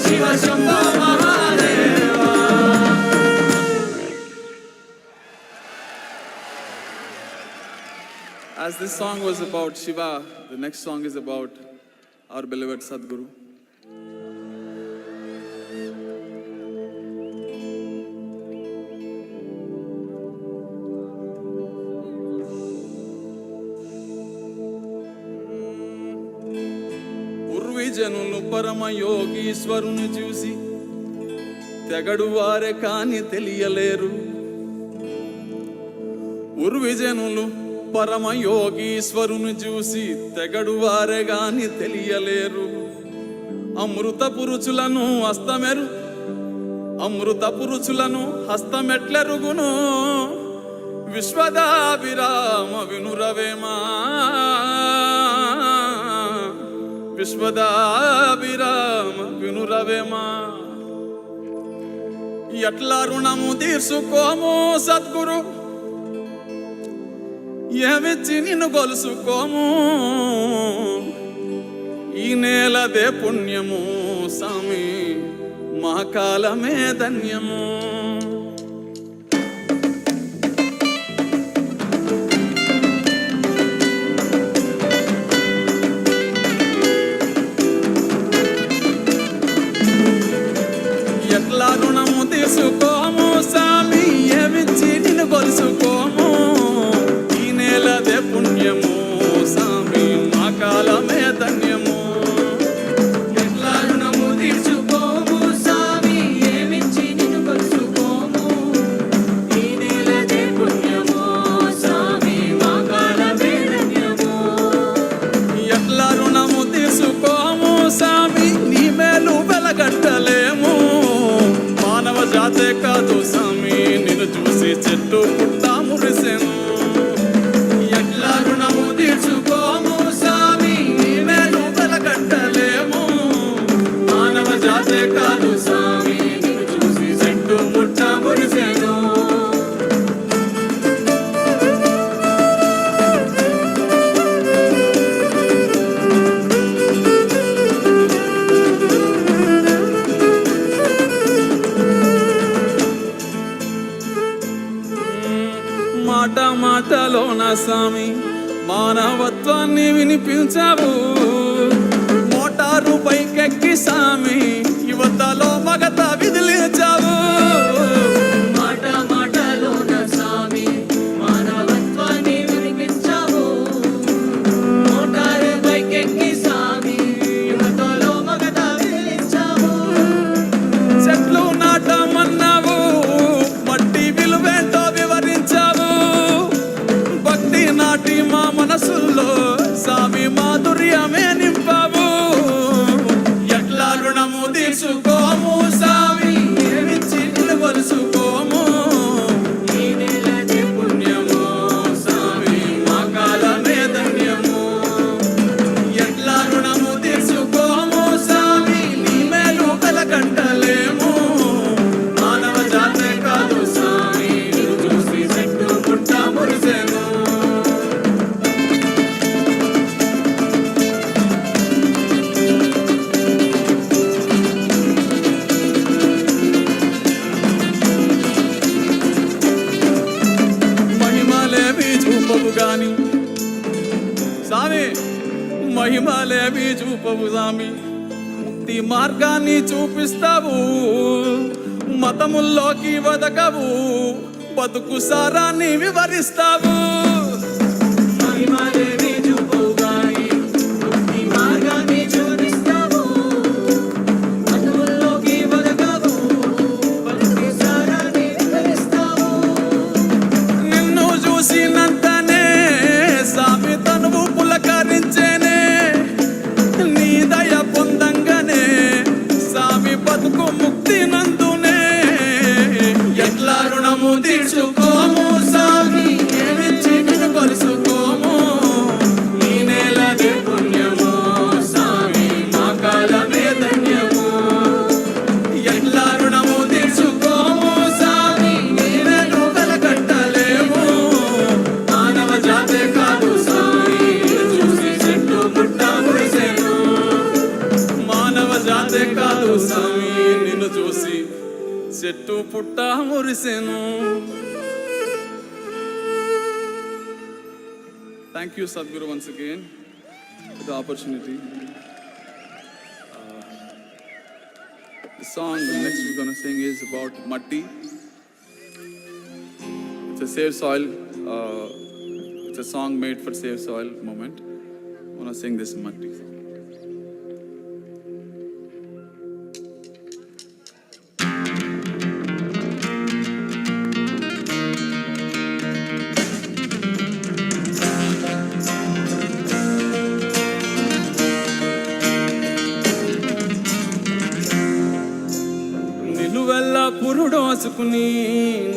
Shiva Shambho Mahadeva. As this song was about Shiva, the next song is about our beloved Sadhguru. పూర్వీజనులు పరమ యోగీశ్వరుని చూసి తెగడు వారే కాని తెలియలేరు. పూర్వీజనులు పరమ యోగీశ్వరుని చూసి తెగడు వారే గాని తెలియలేరు. అమృత పురుషులను హస్తమెట్లెరుగును విశ్వదాభిరామ వినురవేమా, విశ్వదాభిరామ వినురవేమా. ఎట్లా రుణము తీర్చుకోము సద్గురు, ఏమిచ్చి నిన్ను గొలుసుకోము. ఈ నేలదే పుణ్యము సామి, మా కాలమే ధన్యము. ఎట్లా రుణము తీసుకోము సామి, ఏమిచ్చి నిన్ను గొలుసుకోము. ఈ నేలదే పుణ్యము సామి, మా కాలమే ధన్యము. ఎట్లా రుణము తీర్చుకోము సామి, ఏమిచ్చి నిన్ను కొలుసుకోము. ఈ నేలదే పుణ్యము సామి, మా కాలమే ధన్యము. ఎట్లా రుణము తీసుకోము సామి, నీ మేలు వెలగట్టలేము. మానవ జాతే కాదు సామి, నిన్ను చూసి చెట్టు పుట్ట మురిసెను. ఎట్లా రుణము తీర్చుకోము సామి, నీ మేలు వెలగట్టలేము. మానవ జాతే కాదు సామి, నిన్ను చూసి చెట్టు ముట్ట మురిసెను. మాట మాటలోన స్వామి మానవత్వాన్ని వినిపించావు. మోటారు పైకెక్కి స్వామి యువతలో మగత విదిలించావు. మాట మాటలోన స్వామి మానవత్వాన్ని వినిపించావు. మోటారు పైకెక్కి స్వామి యువతలో మగత విదిలించావు. చెట్లు నాటమన్నావు మట్టి విలువేంటో వివరించావు. భక్తి నాటి మా మనసుల్లో స్వామి మాధుర్యమే నింపావు. ఎట్లా రుణము తీసుకోము స్వామి ఏమిచ్చి నిలవలుసుకోము. ఈ నెలది పుణ్యము స్వామి మా కాలమే ధన్యము. ఎట్లా రుణము తీసుకోము స్వామి నీ మేలు కలకంటలేము. మానవ జాతే కాదు స్వామి నిన్ను చూసి చెట్టు పుట్ట మురిసెను. మహిమలేవి చూపవు గాని స్వామి మహిమలేవి చూపవు స్వామి ముక్తి మార్గాన్ని చూపిస్తావు. మతముల్లోకి వదకవు బతుకు సారాన్ని వివరిస్తావు. మహిమలేవి చూపవు గాని ముక్తి మార్గాన్ని చూపిస్తావు. మతముల్లోకి వదకవు బతుకు సారాన్ని వివరిస్తావు. నిన్ను చూసినంతనే స్వామి తనువు పులకరించేనే. నీ దయ పొందంగానే స్వామి బతుకు ముక్తి నందునే. ఎట్లా రుణము తీర్చుకోము స్వామి ఏమిచ్చి నిన్ను కొలుసుకోము. ఈ నేలది పుణ్యము స్వామి మా కాలమే ధన్యము. ఎట్లా రుణము తీర్చుకోము స్వామి నీ మేలు కలకట్టలేము. మానవ జాతే కాదు స్వామి నిన్ను చూసి చెట్టు పుట్ట మురిసెను. మానవ జాతే కాదు స్వామి నిన్ను చూసి చెట్టు పుట్ట మురిసెను. Thank you, Sadhguru, once again for the opportunity. The song next we're going to sing is about Matti. It's a Save Soil. It's a song made for Save Soil moment. I want to sing this Matti song. నిలువెల్ల పురుడోసుకుని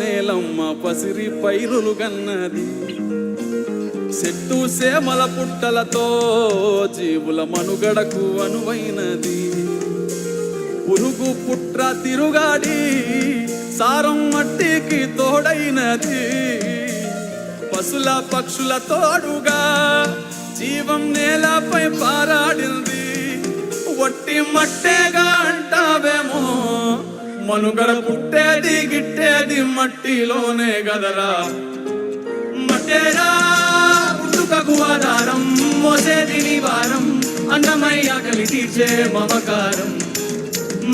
నేలమ్మ పసిరి పైరులు గన్నది. చెట్టు సేమల పుట్టలతో జీవుల మనుగడకు అనువైనది. పురుగు పుట్ర తిరుగాడి సారం మట్టికి తోడైనది. పశుల పక్షుల తోడుగా జీవం నేలపై పారాడింది. ఒట్టి మట్టేగా అంటావేమో మనుగడ పుట్టేది గిట్టేది మట్టిలోనే గదరా. మట్టేరా పుట్టుకకు ఆధారం మోసేది నివారం అన్నమయ్య ఆకలి తీర్చే మమకారం.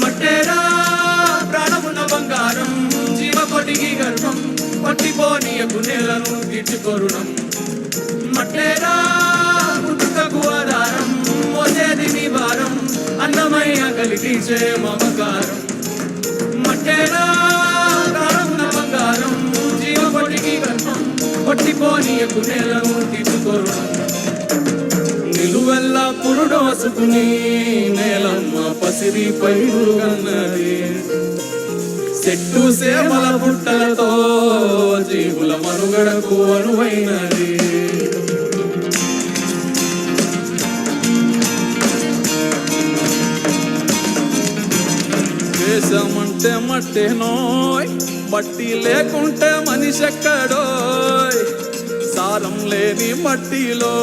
మట్టేరా ప్రాణమున్న బంగారం జీవకోటికి గర్భం పట్టిపోనీయకు నేలను తీర్చుకొరుణం. మట్టేరా పుట్టుకకు ఆధారం మోసేది నివారం అన్నమయ్య ఆకలి తీర్చే మమకారం. మట్టేరా ప్రాణమున్న బంగారం జీవకోటికి గర్భం పట్టిపోనీయకు నేలను తీర్చుకొరుణం. నిలువెల్ల పురుడోసుకుని నేలమ్మ పసిరి పైరులు గన్నది. చెట్టు సేమల పుట్టలతో జీవుల మనుగడకు అనువైనది. దేశమంటే మట్టేనోయ్ మట్టి లేకుంటే మనిషి ఎక్కడోయ్. సారం లేని మట్టిలో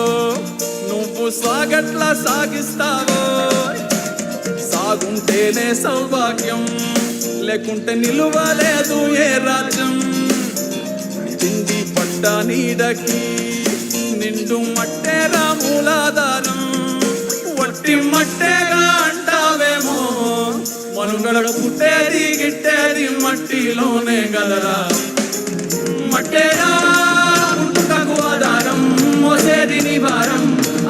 నువ్వు సాగట్లా సాగిస్తావో. సాగుంటేనే సౌభాగ్యం లేకుంటే నిలువలేదు ఏ రాజ్యం. తిండి పట్ట నీడకి నిండు మట్టేరా మూలాధారం వట్టి మట్టేగా అంటావేమో మనుగడ పుట్టేది గిట్టేది మట్టిలోనే గదరా మట్టేరా పుట్టుకకు ఆధారం మోసేది నివారం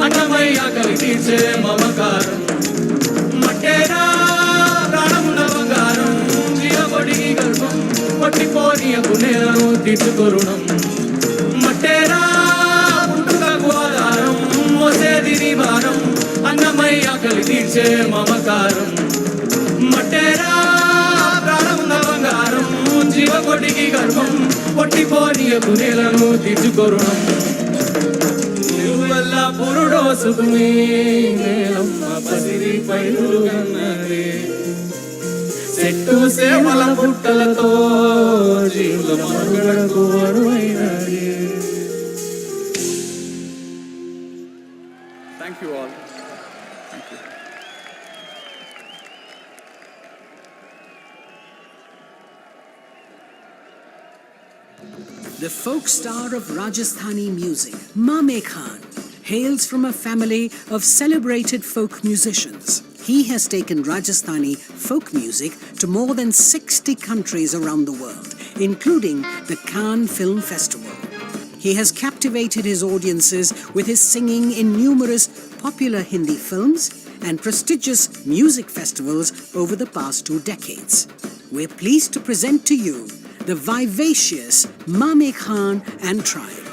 అన్నమయ్య కలిగించే మమకారం మట్టేరా ప్రాణముల బంగారం జీవబడి గర్భం పట్టిపోనీయకు నేలను తీర్చుకొరుణం మట్టేరా పుట్టుకకు ఆధారం మోసేది నివారం అన్నమయ్య కలిగించే మమకారం మట్టేరా ప్రాణముల బంగారం జీవకొడికి గర్భం పట్టిపోనీయకు నేలను తీర్చుకొరుణం వల్ల పురుడోసుకుని నేలమ్మ పసిరి పైరులు కన్నది చెట్టు సేవల పుట్టలతో జీవుల మనుగడకు వరువైనది. Thank you all. Thank you. The folk star of Rajasthani music, Mame Khan, hails from a family of celebrated folk musicians. He has taken Rajasthani folk music to more than 60 countries around the world, including the Cannes Film Festival. He has captivated his audiences with his singing in numerous popular Hindi films and prestigious music festivals over the past 2 decades. We're pleased to present to you the vivacious Mame Khan and tribe.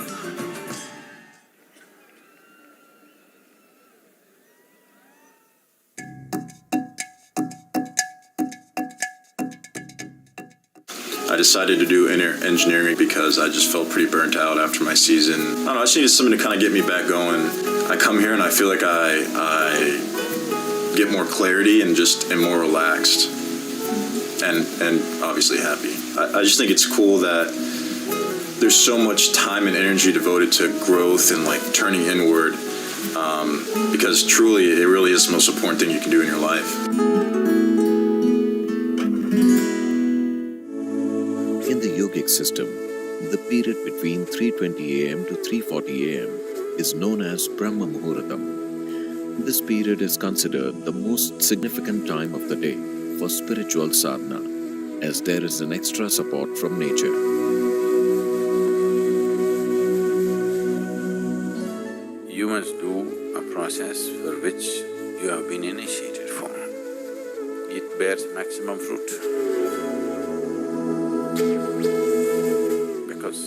I decided to do engineering because I just felt pretty burnt out after my season. I don't know, I just needed something to kind of get me back going. I come here and I feel like I get more clarity and just am more relaxed and obviously happy. I just think it's cool that there's so much time and energy devoted to growth and like turning inward because truly it really is the most important thing you can do in your life. In the yogic system, the period between 3:20 am to 3:40 am is known as Brahma Muhuratam. This period is considered the most significant time of the day for spiritual sadhana, as there is an extra support from nature. You must do a process for which you have been initiated for. It bears maximum fruit. Because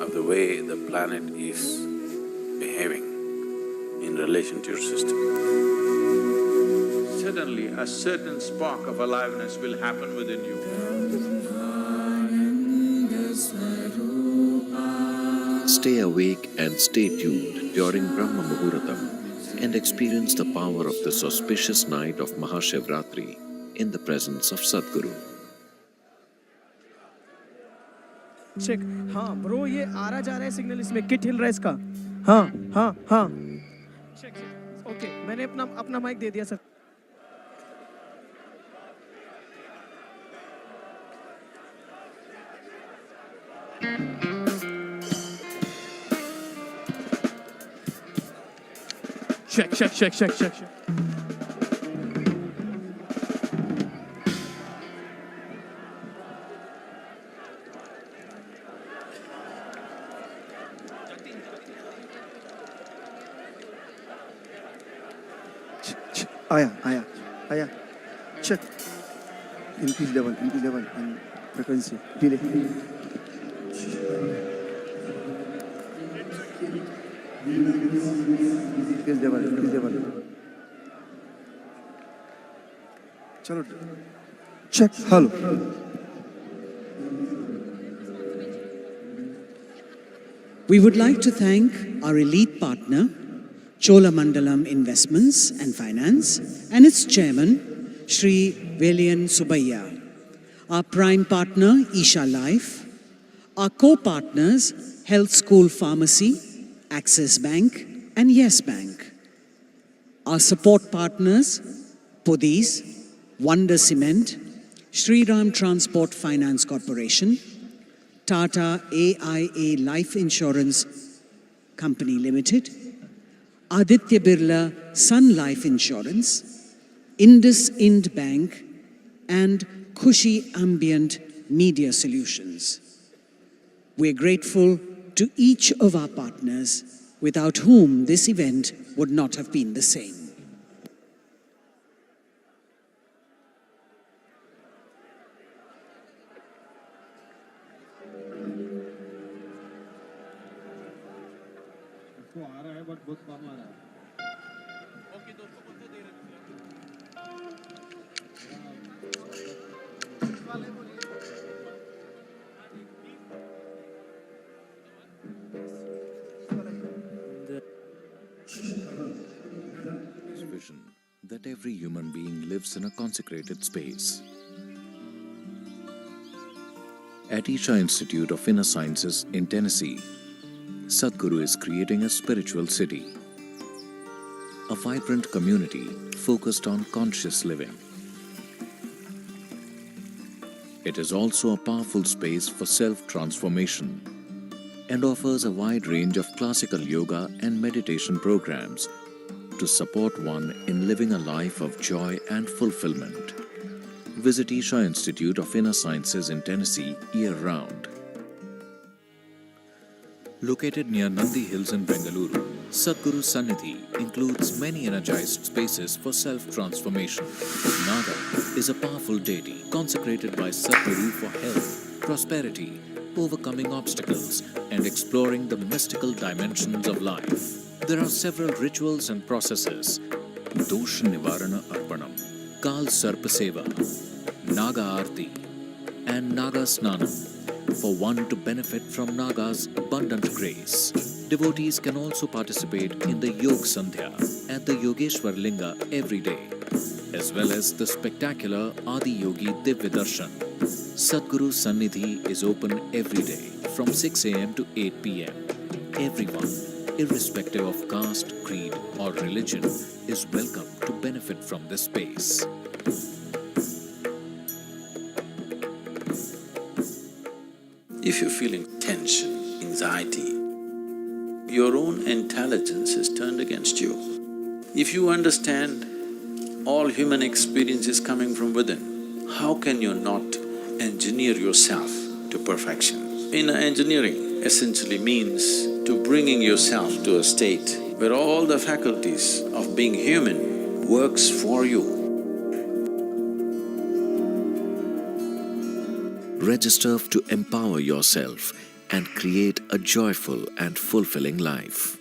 of the way the planet is behaving in relation to your system. Suddenly, a certain spark of aliveness will happen within you. Stay awake and stay tuned during Brahma Muhuratam and experience the power of this auspicious night of MahaShivRatri in the presence of Sadhguru. Check हाँ bro ये आ रहा जा रहा है signal इसमें kit हिल रहा है इसका हाँ हाँ हाँ चेक ओके मैंने अपना माइक दे दिया सर check. आया check increase level and frequency delay increase level चलो check hello We would like to thank our elite partner Cholamandalam Investments and Finance and its chairman, Shri Velian Subbiah, our prime partner, Isha Life, our co-partners, Health School Pharmacy, Axis Bank and Yes Bank, our support partners, Podis, Wonder Cement, Shri Ram Transport Finance Corporation, Tata AIA Life Insurance Company Limited, Aditya Birla Sun Life Insurance, Indus Ind Bank, and Khushi Ambient Media Solutions. We're grateful to each of our partners, without whom this event would not have been the same. Vision that every human being lives in a consecrated space. At Isha Institute of Inner Sciences in Tennessee, Sadhguru is creating a spiritual city, a vibrant community focused on conscious living. It is also a powerful space for self-transformation and offers a wide range of classical yoga and meditation programs to support one in living a life of joy and fulfillment. Visit Isha Institute of Inner Sciences in Tennessee year-round. Located near Nandi Hills in Bengaluru, Sadhguru Sannidhi includes many energized spaces for self-transformation. Naga is a powerful deity consecrated by Sadhguru for health, prosperity, overcoming obstacles, and exploring the mystical dimensions of life. There are several rituals and processes: Dosh Nivarana Arpanam, Kal Sarpa Seva, Naga Aarti, and Naga Snanam for one to benefit from Naga's abundant grace. Devotees can also participate in the Yog Sandhya at the Yogeshwar Linga every day, as well as the spectacular Adi Yogi Divya Darshan. Sadhguru Sannidhi is open every day from 6 a.m. to 8 p.m. Everyone, irrespective of caste, creed, or religion, is welcome to benefit from this space. If you're feeling tension, anxiety, your own intelligence is turned against you. If you understand all human experience is coming from within, how can you not engineer yourself to perfection? Inner engineering essentially means to bringing yourself to a state where all the faculties of being human works for you. Register to empower yourself and create a joyful and fulfilling life.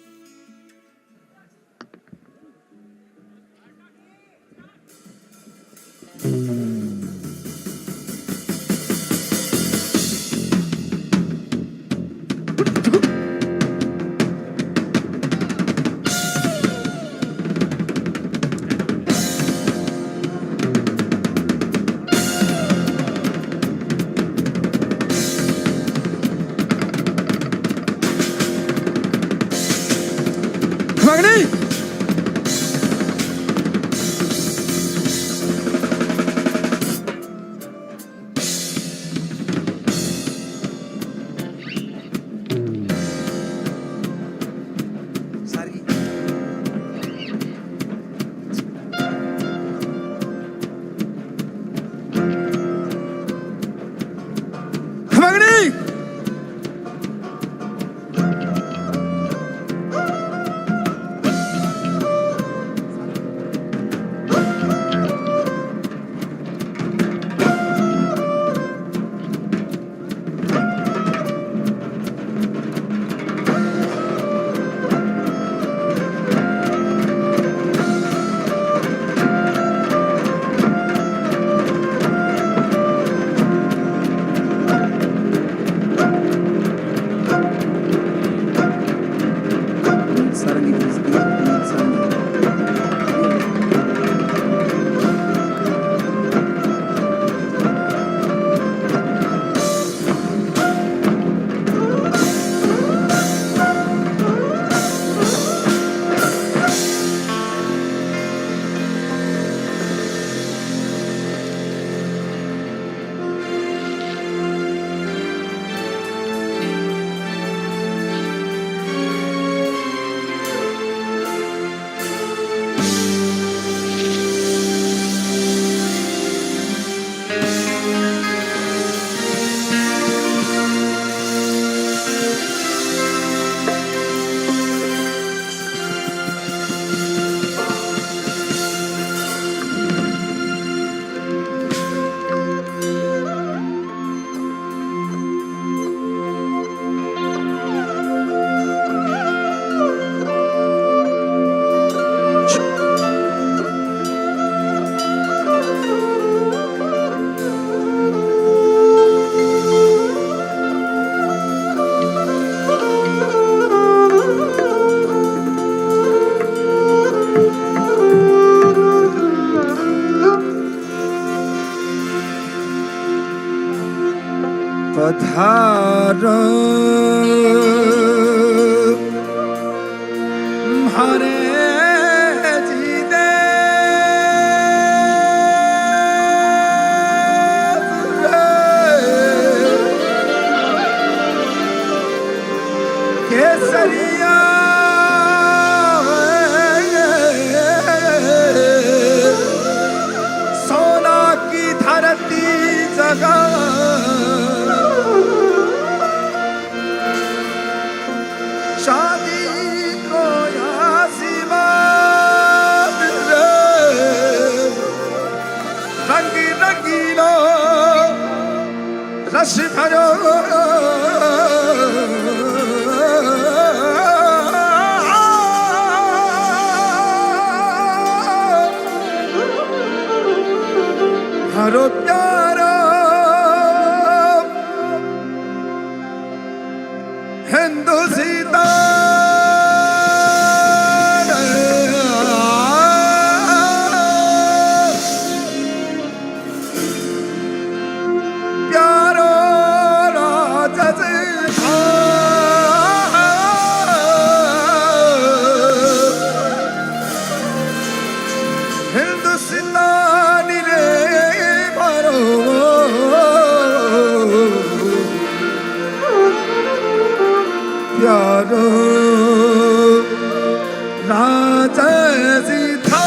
प्यारा हरे जी दे केसरिया सोना की धरती जगह शादी को आशीर्वाद रंगी रंगीलो रस भरो हरो प्यारा हिंदुस्तान प्यारो राजा हिंदुस्तानी रे मारो प्यारो राजा जी था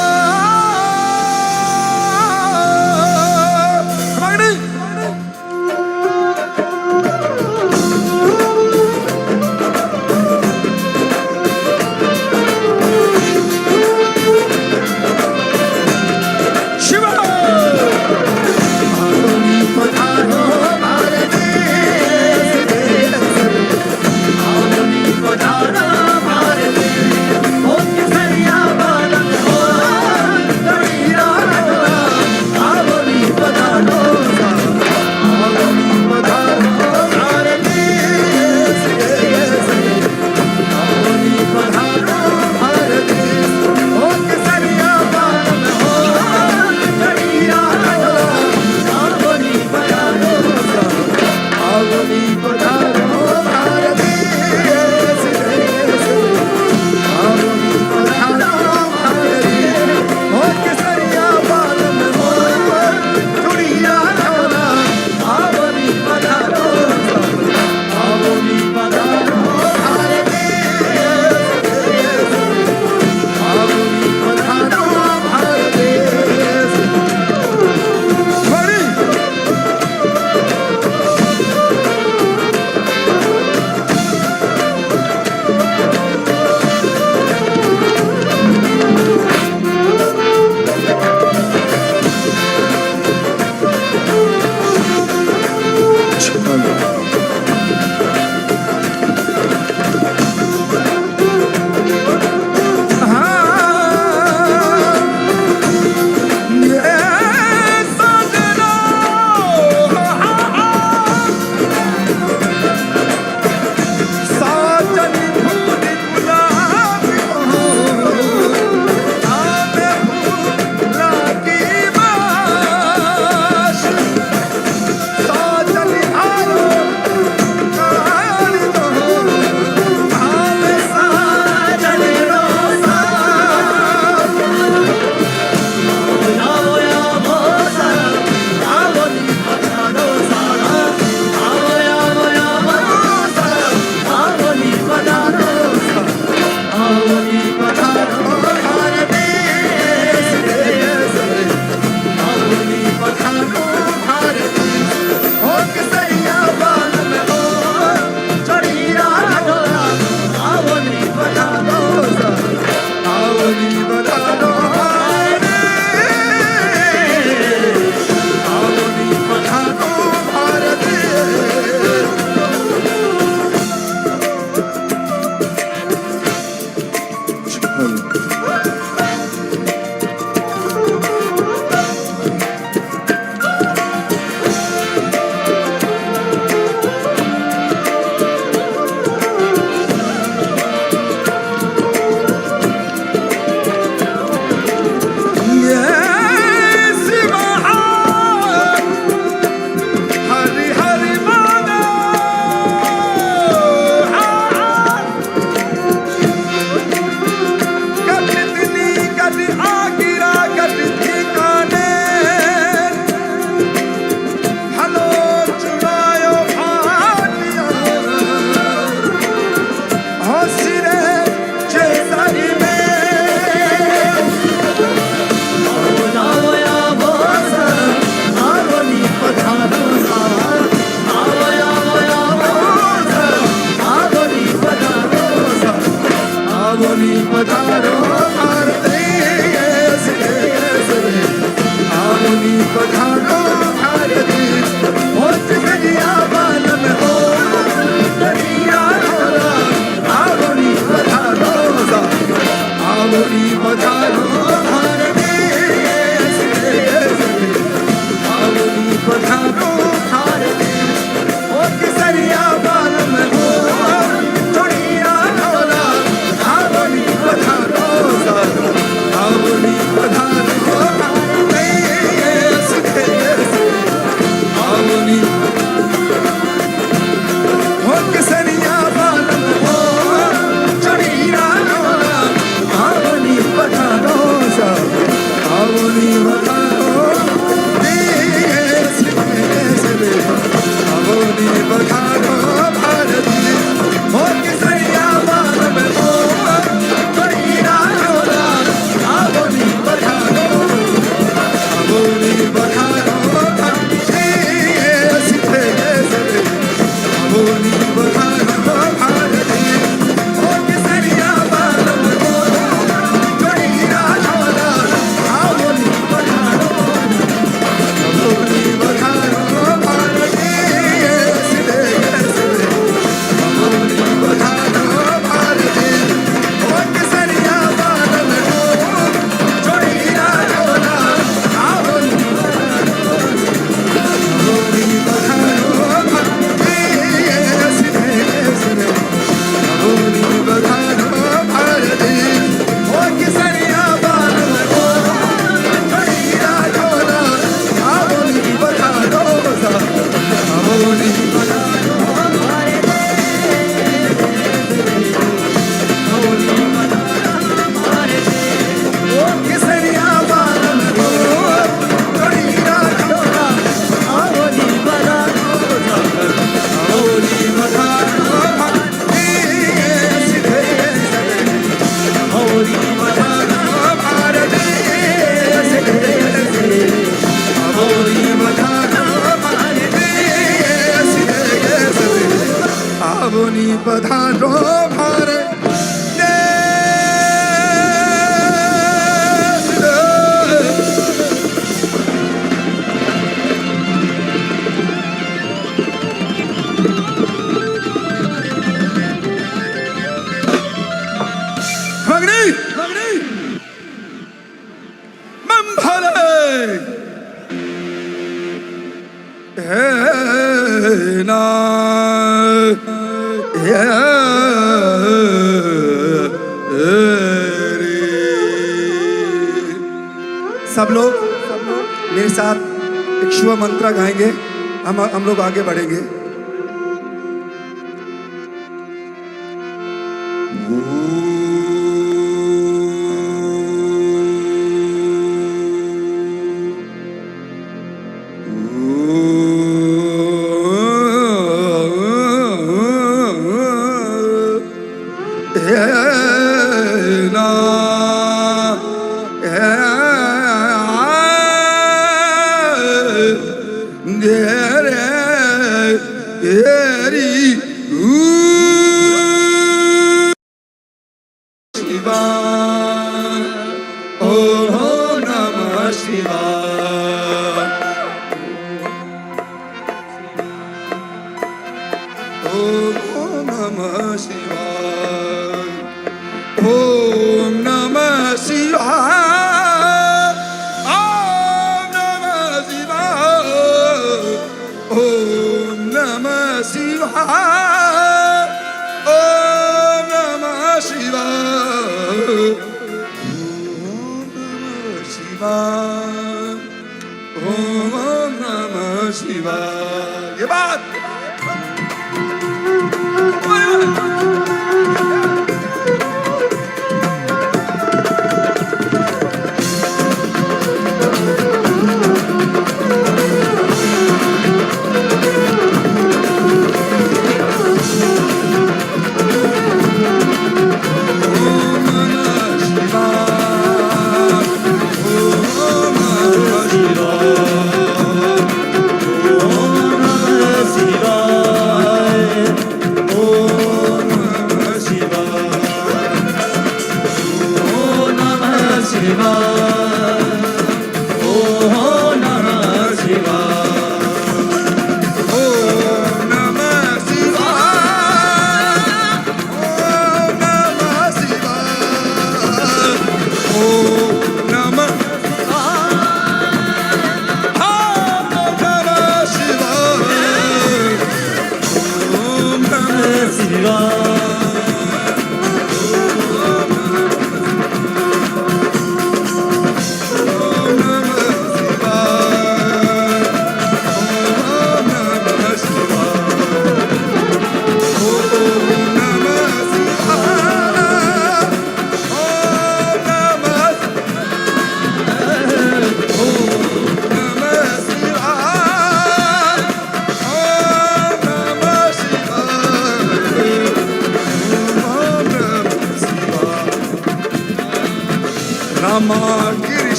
पधारो भारती आवनी पधारो भारती हो चिड़िया बाल में हो दरिया ढोला आवनी पधारो आवनी पधारो भारती आवनी पधारो भारती हो किसरिया बाल में हो चुड़िया ढोला आवनी पधारो आवनी पधारो आवनी हो किसरिया बाल में हो चुड़िया ढोला आवनी पधारो आवनी पधारो आवनी पधारो भारती हो किसरिया बाल में हो चुड़िया ढोला आवनी पधारो आवनी पधारो आवनी पधारो भारती हो किसरिया बाल में हो चुड़िया ढोला आवनी पधारो आवनी पधारो भारती आवनी पधारो भारती हो किसरिया बाल में हो चुड़िया ढोला आवनी आवनी पधारो भारती आवनी पधारो भारती हो किसरिया बाल में हो चुड़िया ढोला आवनी पधारो आवनी पधारो हो किसरिया बाल में हो चुड़िया ढोला आवनी पधारो आवनी पधारो भारती आवनी पधारो भारती आवनी पधारो भारती आवनी पधारो Bharti Magni! Magni! Mambhale! Na! सब लोग मेरे साथ एक शिव मंत्र गाएंगे हम लोग आगे बढ़ेंगे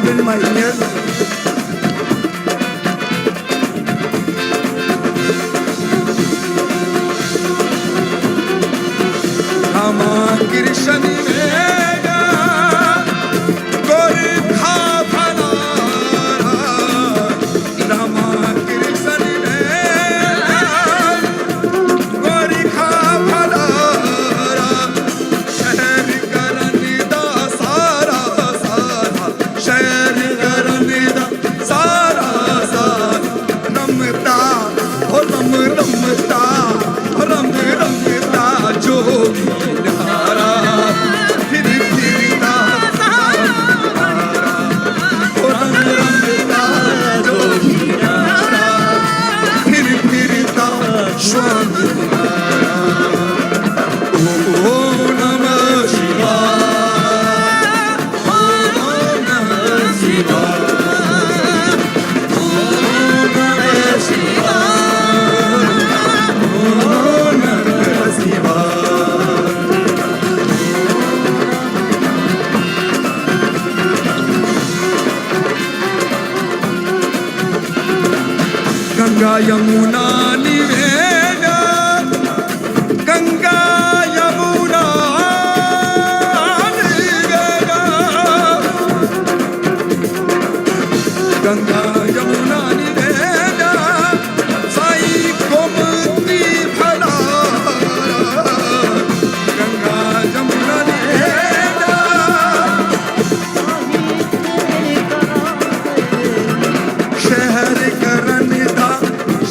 In my ear. Rama Krishna Veda Gorkha Phalara Rama Krishna Veda Gorkha Phalara Shahr Karani da Sara Sara Shahr Karani da Sara Sara Namta Ho Nam Namta Ram Ramta Jogi Nara Phir Phirta Sara Ho Ram Ramta Jogi Nara Phir Phirta Swami Nara Om Namah Shivaya Om Namah Shivaya Om Namah Shivaya Om Namah Shivaya Ganga Yamuna Niveda Ganga Yamuna Niveda Ganga Yamuna Niveda Sai Gomati Phalara Ganga Yamuna Niveda Shahr Karani da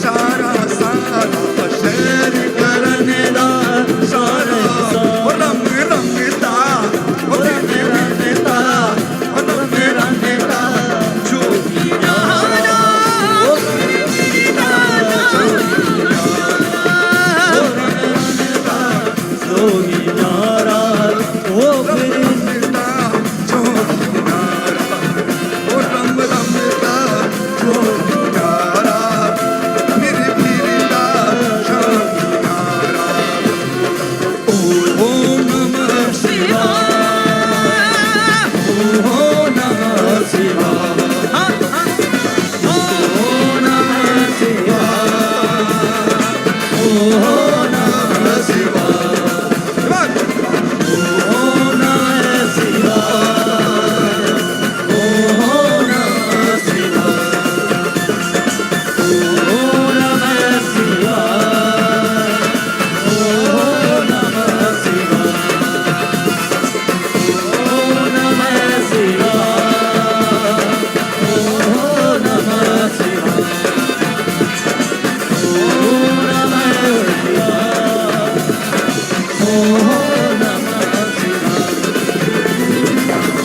Sara Sara Shahr Karani da Sara Ho Ram Ramta Ho Ram Ramta Ho Ram Ramta Jogi Nara Ho Ramta Jogi Nara Ho Ramta Jogi Nara Ho Ram Ramta Jogi Nara Phir Phirta Jogi Nara Om Namah Shivaya Om Namah Shivaya Om Namah Shivaya Om Namah Shivaya Om Namah Shivaya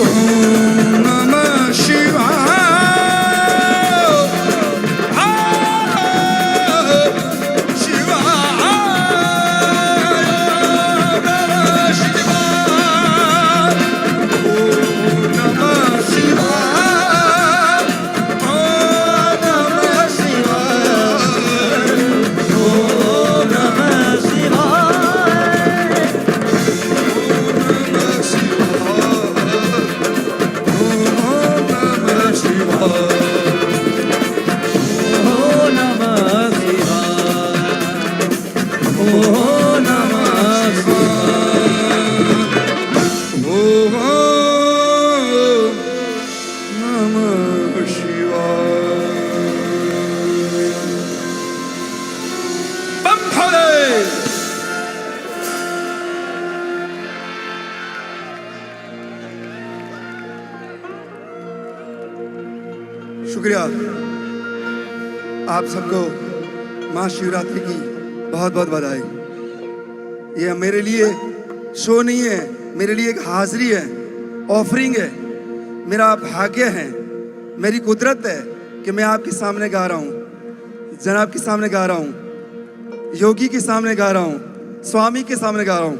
Om Namah शुक्रिया। आप सबको महाशिवरात्रि की बहुत बहुत बधाई। ये मेरे लिए शो नहीं है, मेरे लिए एक हाजिरी है, ऑफरिंग है, मेरा भाग्य है, मेरी कुदरत है कि मैं आपके सामने गा रहा हूँ, जनाब के सामने गा रहा हूँ, योगी के सामने गा रहा हूँ, स्वामी के सामने गा रहा हूँ।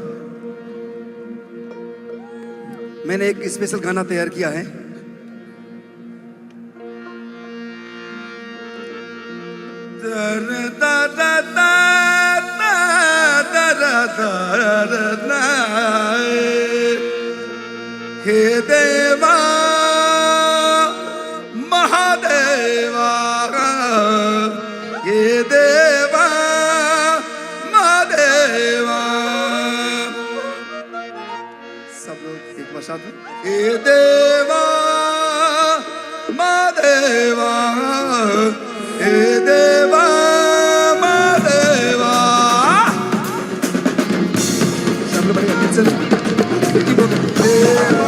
मैंने एक स्पेशल गाना तैयार किया है। हे देवा महादेवा, हे देवा महादेवा, सब लोग एक बार साथ में, हे देवा महादेवा, हे देवा महादेवा। सब लोग बढ़िया फिर से देवा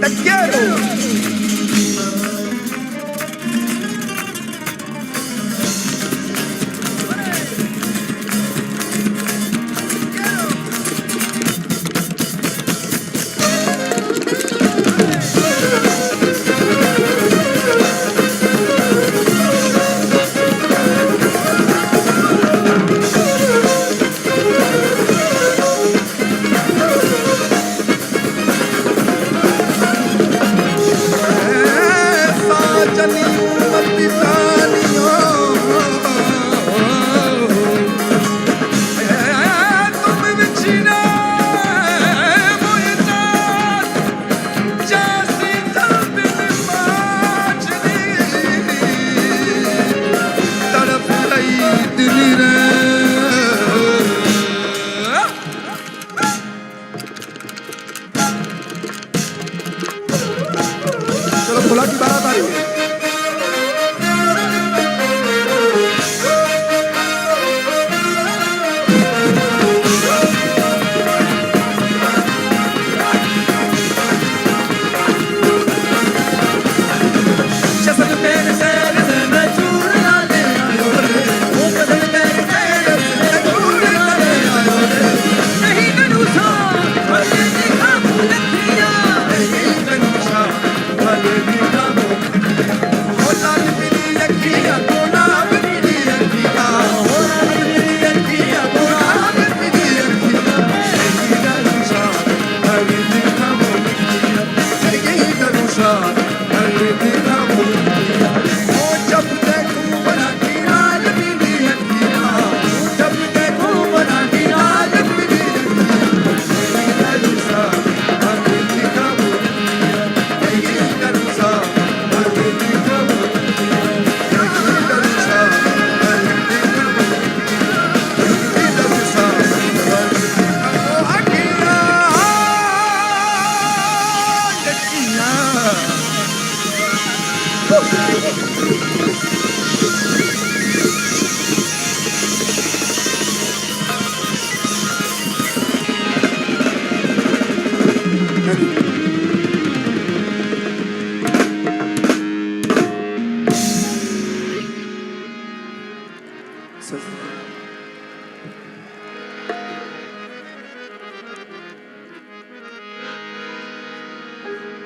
Te quiero. चलो खुला की बारात आई है।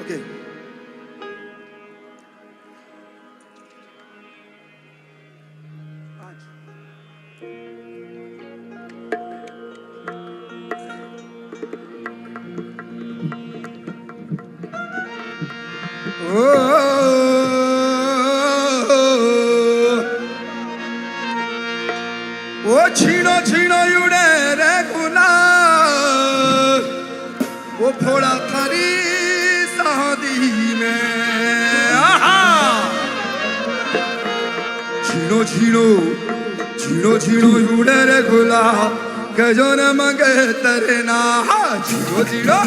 Okay. ओ छीनो छीनो उड़े रे गुलाब, वो फोड़ा थारी शादी में। छीनो छीनो छीनो छीनो उड़े रे गुलाब, के जो न मंगे तेरे ना। छीनो छीनो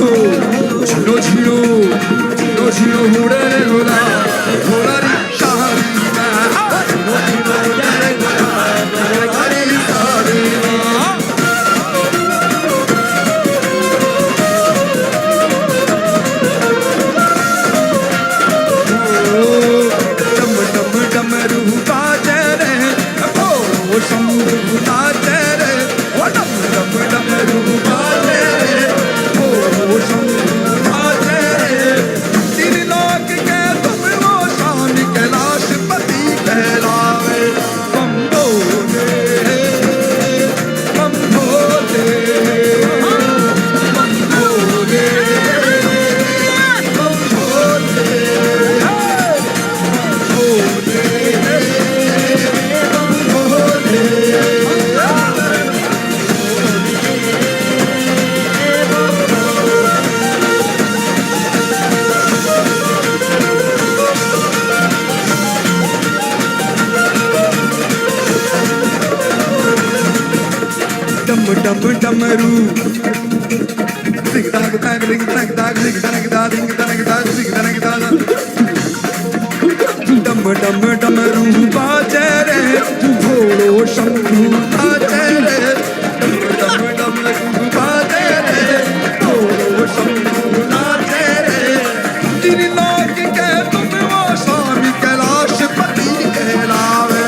झिनो झिनो झिनो झिनो उड़े रे घोड़ा घोड़ा री शादी झिनो झिनो उड़े रे घोड़ा री शादी डम डम डमरू बाजे रे ओ शंभू बाजे रे ओ डम डम डमरू बाजे रे ओ शंभू बाजे रे तीन लोक के तुम वो शान कैलाश पति कहलावे बम भोले बम भोले बम भोले बम भोले डम डम डमरू दिग दाग दाग दिग दाग दाग दिग दाग दाग दिग दाग दाग दिग दाग दाग डम डम डमरू बाजे रे भोलो शंभू बाजे रे डम डम डमरू बाजे रे भोलो शंभू बाजे रे तीन लोक के तुम वो स्वामी कैलाश पति कहलावे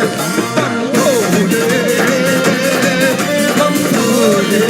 बम भोले बम भोले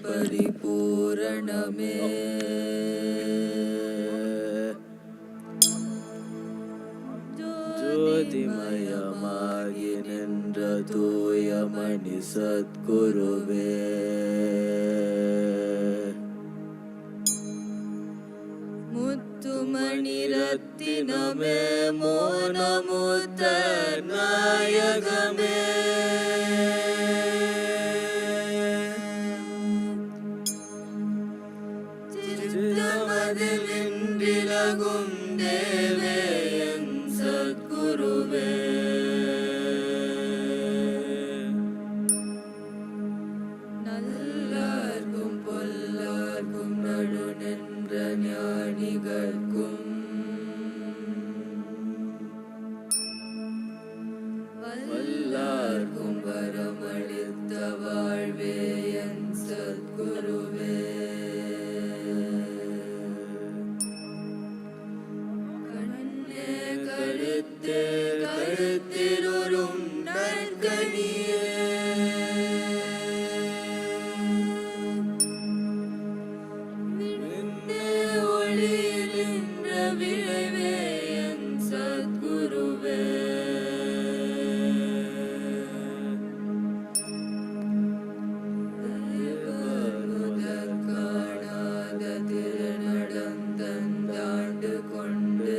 परिपूरणमे ज्योतिमयमागि निன்ற தூயமணி சத்குருவே முத்துமணி ரத்தினமே மோனமுத்த நாயகமே சித்தமதில் இன்றிலகும் தேவே என் சத்குருவே நல்லார்க்கும் பொல்லார்க்கும் நடு நின்ற ஞானிகர்க்கும் வல்லார்க்கும் வரமளித்த வாழ்வே என் சத்குருவே கண்ணே கருத்தே கருத்திலுறும் நற்கனியே விண்ணே ஒளியில் நின்ற விளைவே என் சத்குருவே காணாத திருநடந்தந்தாண்டு கொண்டு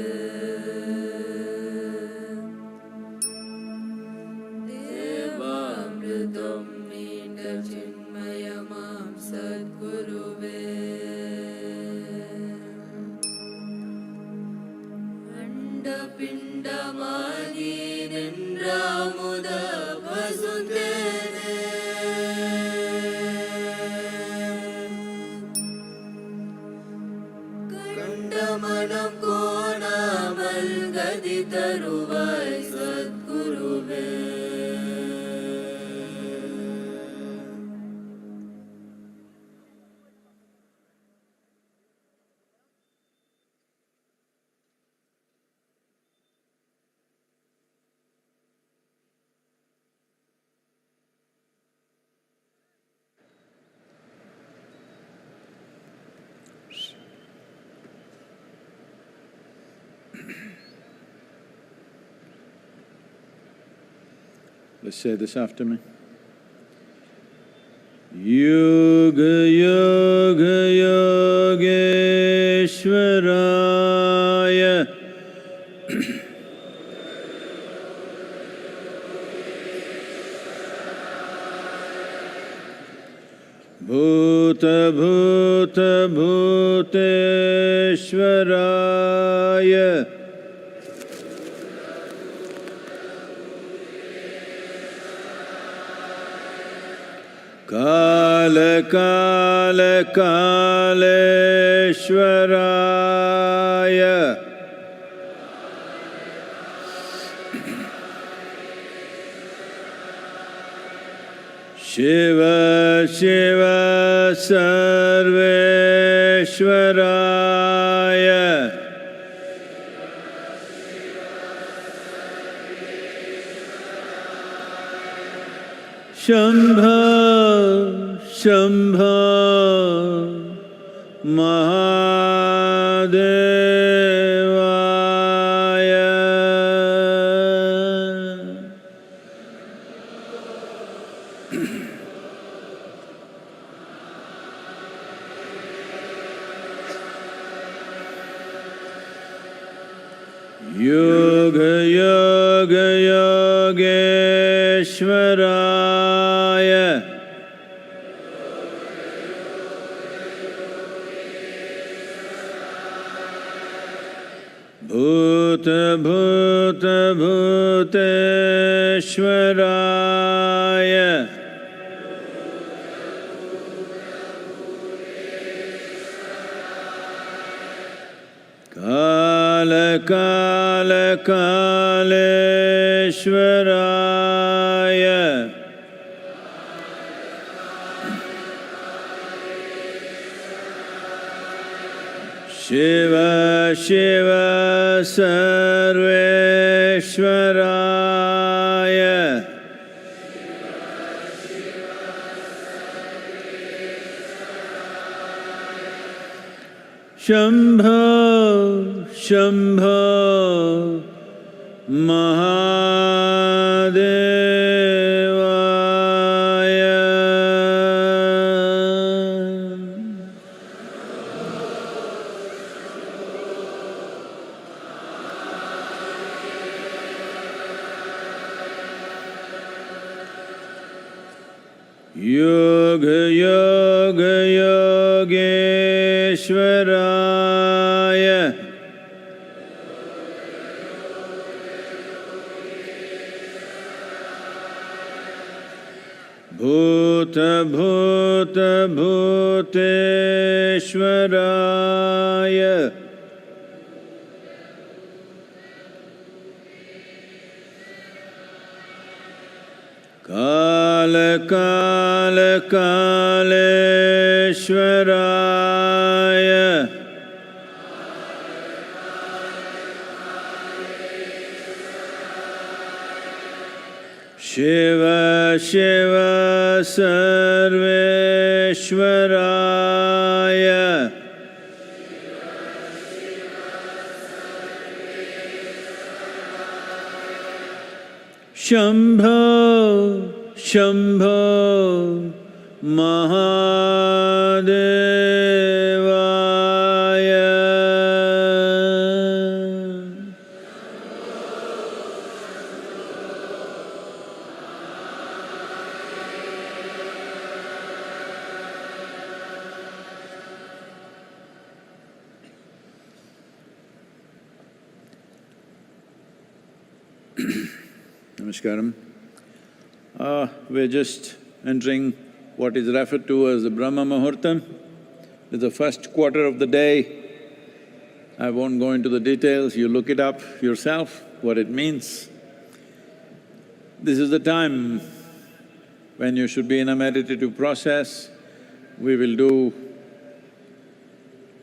தேவாமிருதம் மீண்ட சின்மயமாம் சத்குருவே அண்ட பிண்டமாகி நின்ற அமுத வசுந்தேனே கண்ட மனம் கோணாமல் கதி தருவாய் சத்குருவே Let's say this after me. Yoga Yoga Yogeshwaraya Bhuta Bhuta Bhuteshwaraya Kala Kala Kaleshwaraya Shiva Shiva Sarveshwaraya Shambha Shambha Mahadevaya Yoga Yoga Yogeshwaraya Bhuta Bhuta Bhuteshwaraya Kala Kala Kaleshwaraya Shiva Shiva Sarveshwaraya Shambho, Shambho, Mahadevaya. Yoga, Yoga, Yogeshwaraya. Bhuta, Bhuta, Bhuteshwaraya. Kala, Kala, Kaleshwaraya. Shiva, Shiva, Sarveshwaraya. Shambho, Shambho, Mahadevaya. Namaskaram. We're just entering what is referred to as the Brahma Muhurtam. It's the first quarter of the day. I won't go into the details, you look it up yourself, what it means. This is the time when you should be in a meditative process. We will do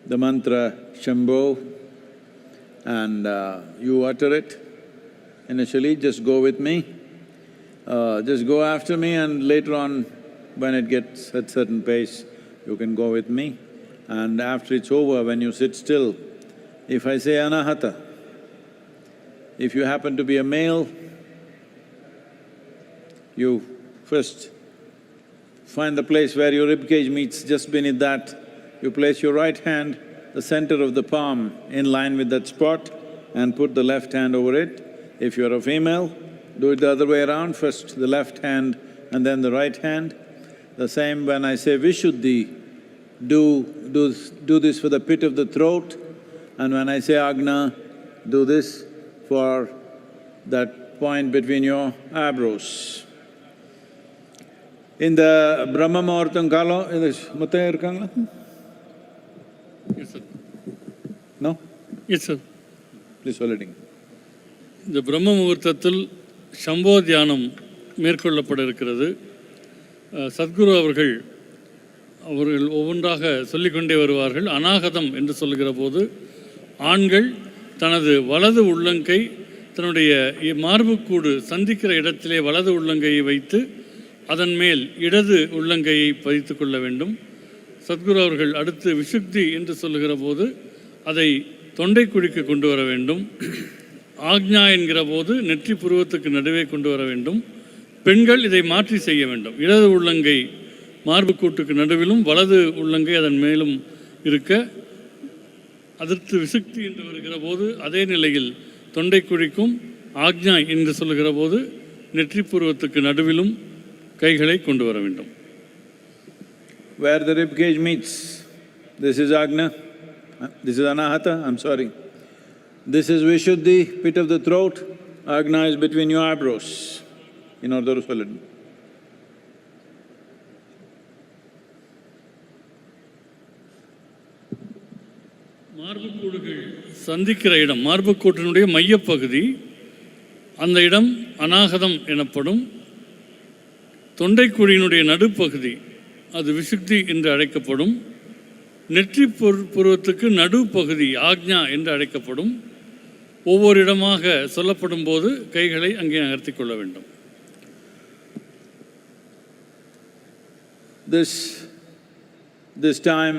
the mantra Shambho and you utter it. Initially, just go with me. Just go after me and later on, when it gets at certain pace, you can go with me. And after it's over, when you sit still, if I say Anahata, if you happen to be a male, you first find the place where your ribcage meets, just beneath that, you place your right hand, the center of the palm in line with that spot and put the left hand over it. If you're a female, do it the other way around, first the left hand and then the right hand. The same when I say Vishuddhi, do this for the pit of the throat, and when I say Agna, do this for that point between your eyebrows. In the Brahma Muhurtam Kala, Muttaya irukangala? Yes, sir. No? Yes, sir. Please சொல்லிடுங்க. இந்த பிரம்ம முகூர்த்தத்தில் சம்போ தியானம் மேற்கொள்ளப்பட இருக்கிறது. சத்குரு அவர்கள் ஒவ்வொன்றாக சொல்லிக்கொண்டே வருவார்கள். அநாகதம் என்று சொல்லுகிற போது ஆண்கள் தனது வலது உள்ளங்கை தன்னுடைய மார்புக்கூடு சந்திக்கிற இடத்திலே வலது உள்ளங்கையை வைத்து அதன் மேல் இடது உள்ளங்கையை பதித்து கொள்ள வேண்டும். சத்குரு அவர்கள் அடுத்து விஷுக்தி என்று சொல்லுகிற போது அதை தொண்டை குழிக்கு கொண்டு வர வேண்டும். ஆக்ஞா என்கிற போது நெற்றி புருவத்துக்கு நடுவே கொண்டு வர வேண்டும். பெண்கள் இதை மாற்றி செய்ய வேண்டும். இடது உள்ளங்கை மார்புக்கூட்டுக்கு நடுவிலும் வலது உள்ளங்கை அதன் மேலும் இருக்க, அதற்கு விசுக்தி என்று வருகிற போது அதே நிலையில் தொண்டை குழிக்கும், ஆக்ஞா என்று சொல்லுகிற போது நெற்றி புருவத்துக்கு நடுவிலும் கைகளை கொண்டு வர வேண்டும். Where the rib cage meets, this is Agna, this is Anahata, I'm sorry. This is Vishuddhi, pit of the throat, Agna is between your eyebrows. இன்னொரு சொல்லிடு. மார்புக்கூடுகள் சந்திக்கிற இடம், மார்புக்கூட்டினுடைய மையப்பகுதி, அந்த இடம் அநாகதம் எனப்படும். தொண்டைக்குழியினுடைய நடுப்பகுதி அது விசுக்தி என்று அழைக்கப்படும். நெற்றி புருவத்துக்கு நடுப்பகுதி ஆக்ஞா என்று அழைக்கப்படும். ஒவ்வொரு இடமாக சொல்லப்படும் போது கைகளை அங்கே நகர்த்தி கொள்ள வேண்டும். This time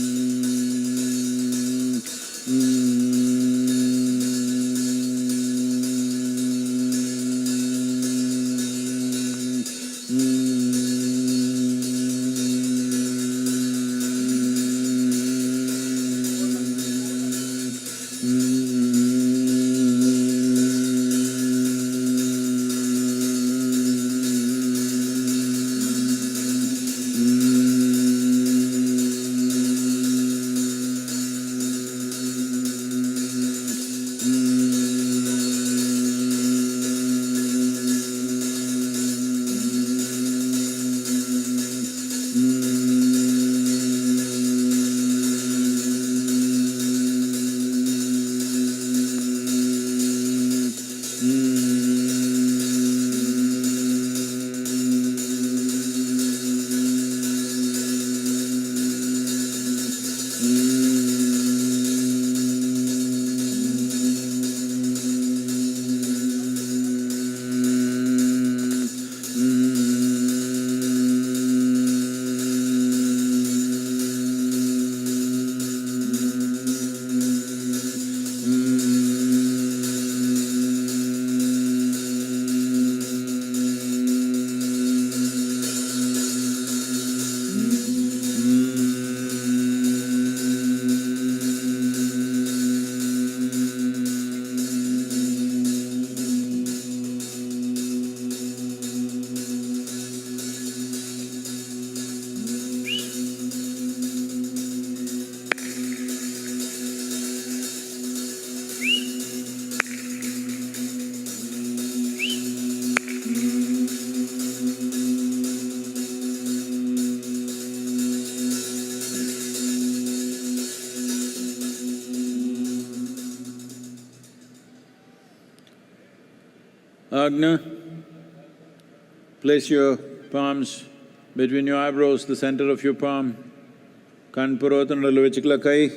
Agna, place your palms between your eyebrows, the center of your palm. Kanpurotanadalu vechikla kai.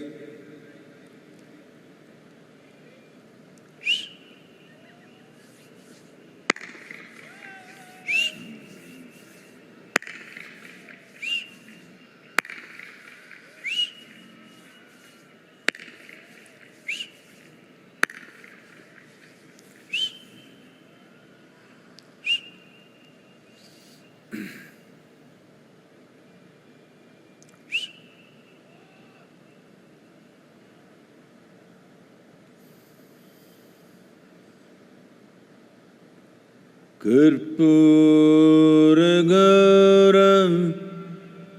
Karpuragauram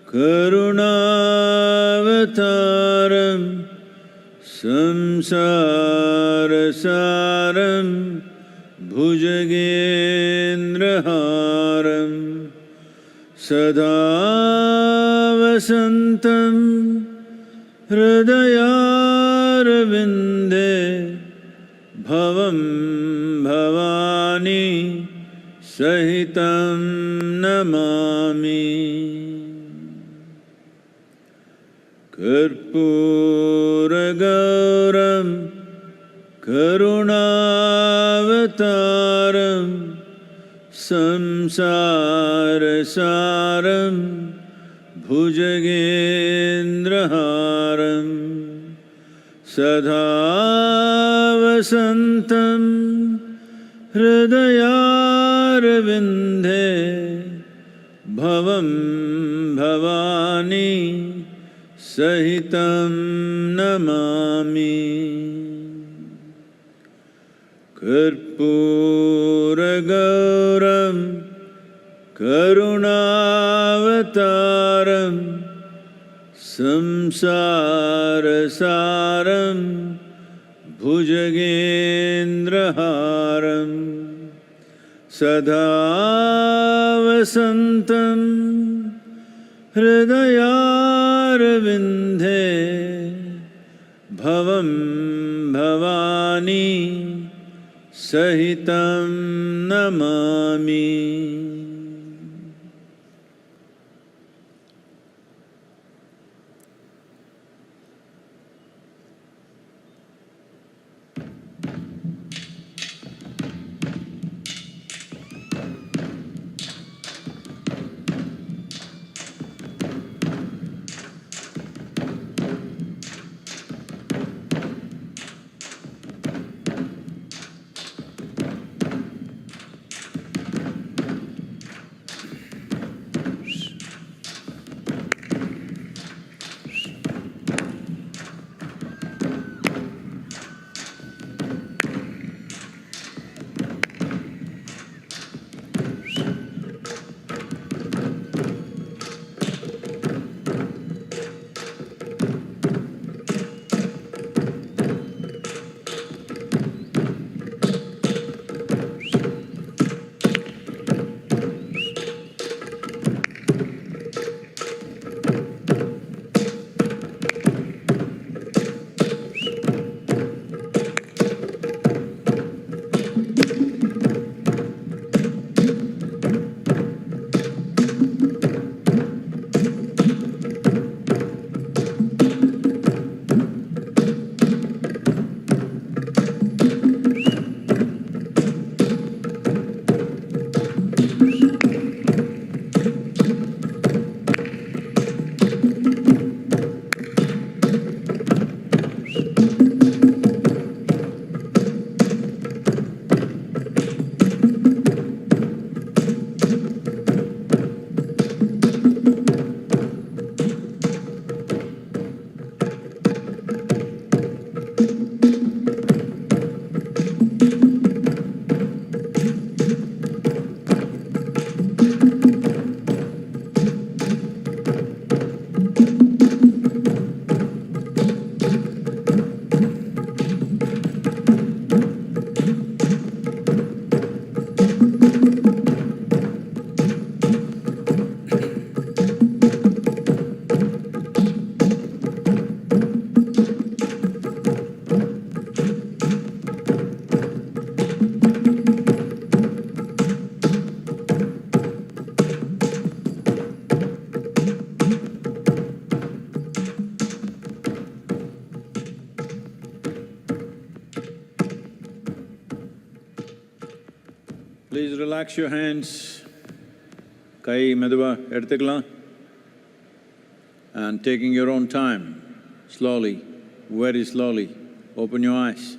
Karunavataram Samsarasaram Bhujagendraharam Sada vasantam Hridayarvinde Bhavam Bhavani Sahitam namami. Karpuragauram Karunavataram Samsarasaram Bhujagendraharam Sada vasantam Hridayarvinde Bhavam Bhavani Sahitam namami. Karpuragauram Karunavataram Samsarasaram Bhujagendraharam Sada vasantam Hridayarvinde Bhavam Bhavani Sahitam namami. Please relax your hands. Kai meduva eduthukalam. And taking your own time, slowly, very slowly, open your eyes.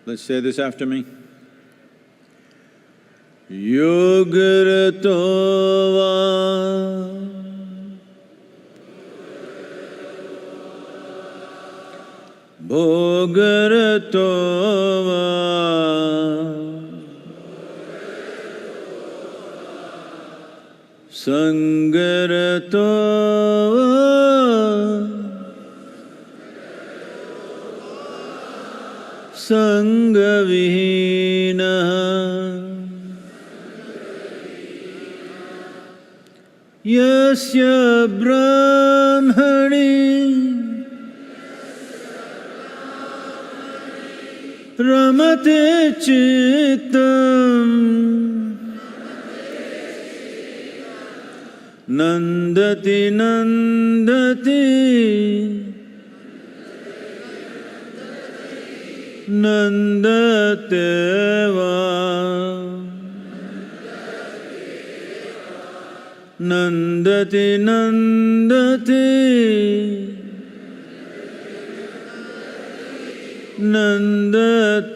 Let's say this after me. Yogaratova Bhogaratova Sangaratova Sangavihinaha Yasya Brahmani Ramate Chittam Nandati Nandati Nandateva Nandati Nandati Nandateva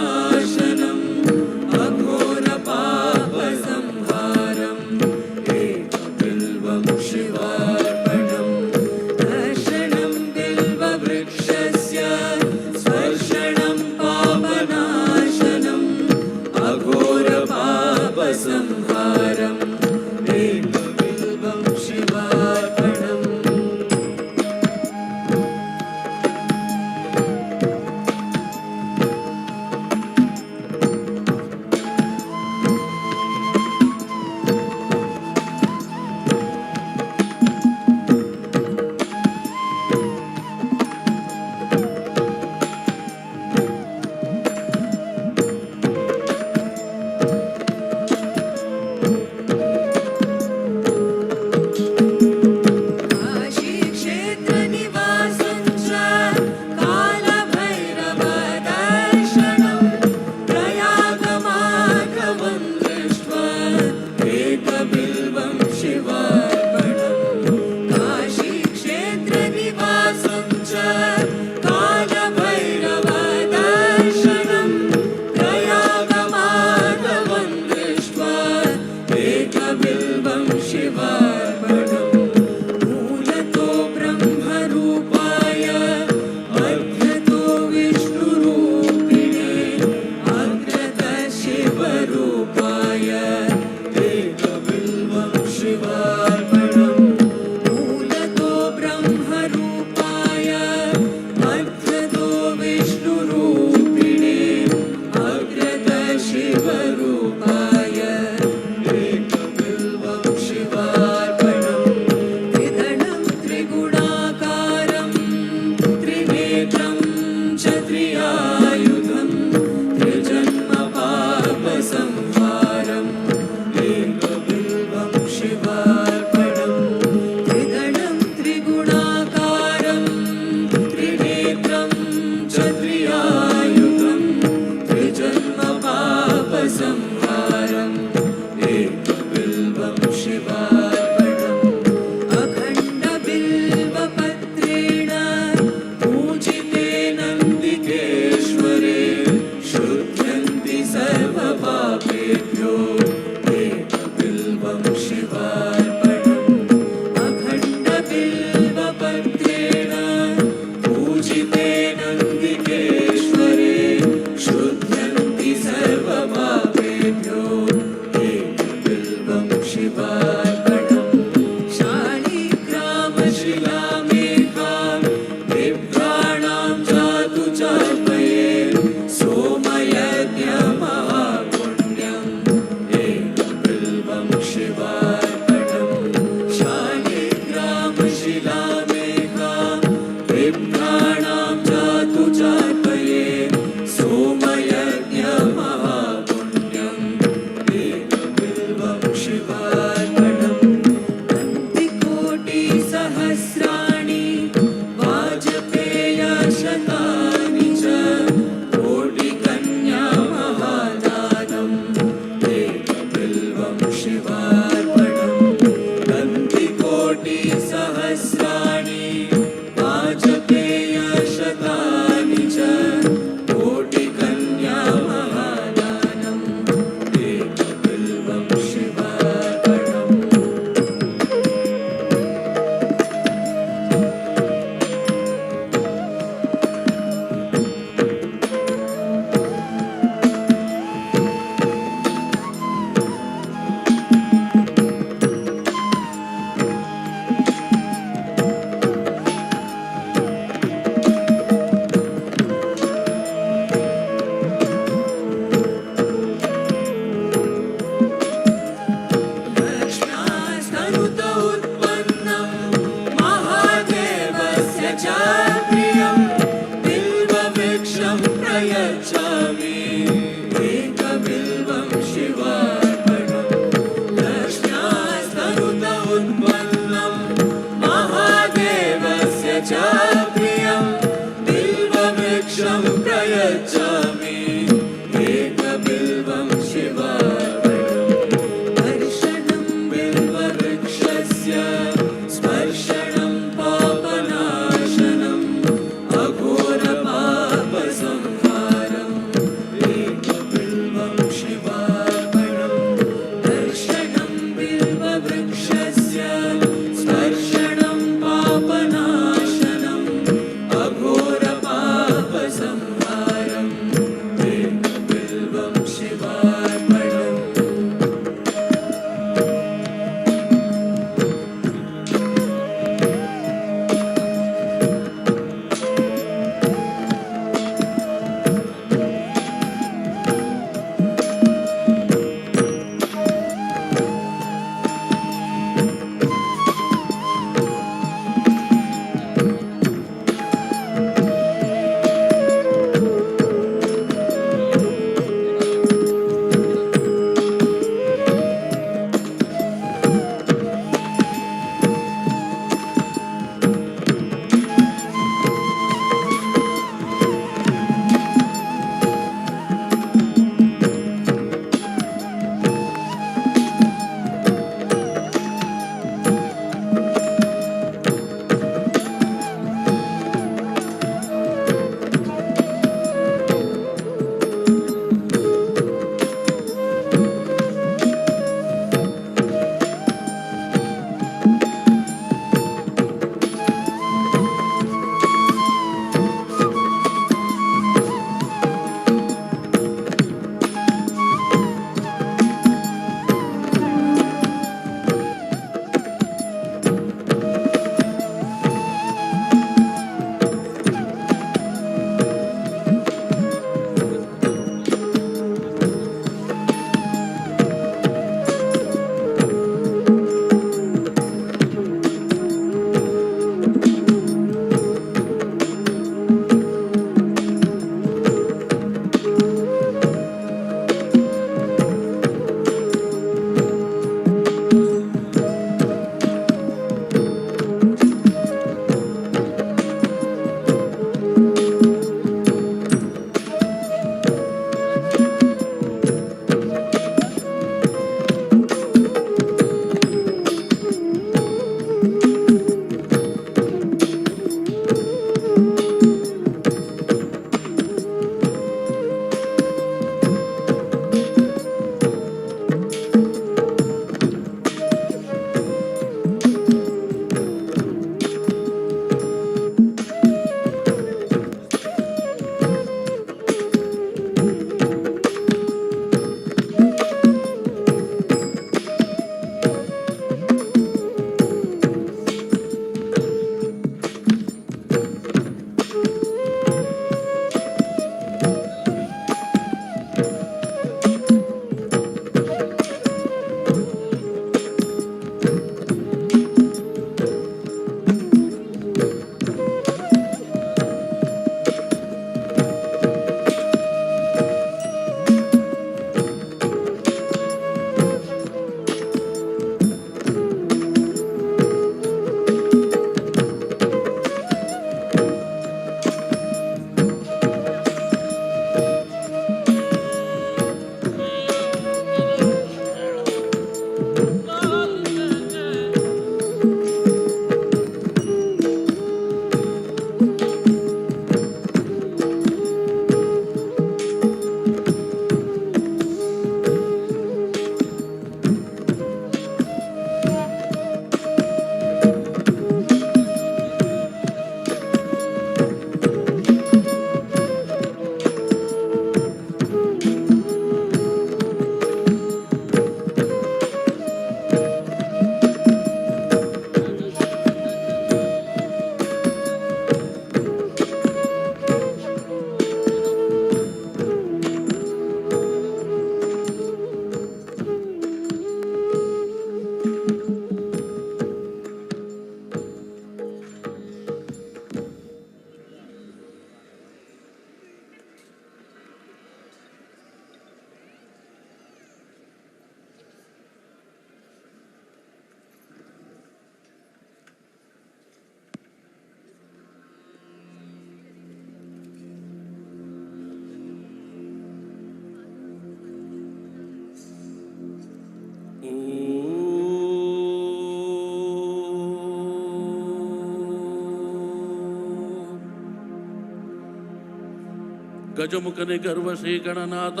ಗಜಮುಖನೆ ಗರ್ವ ಶ್ರೀ ಗಣನಾಥ.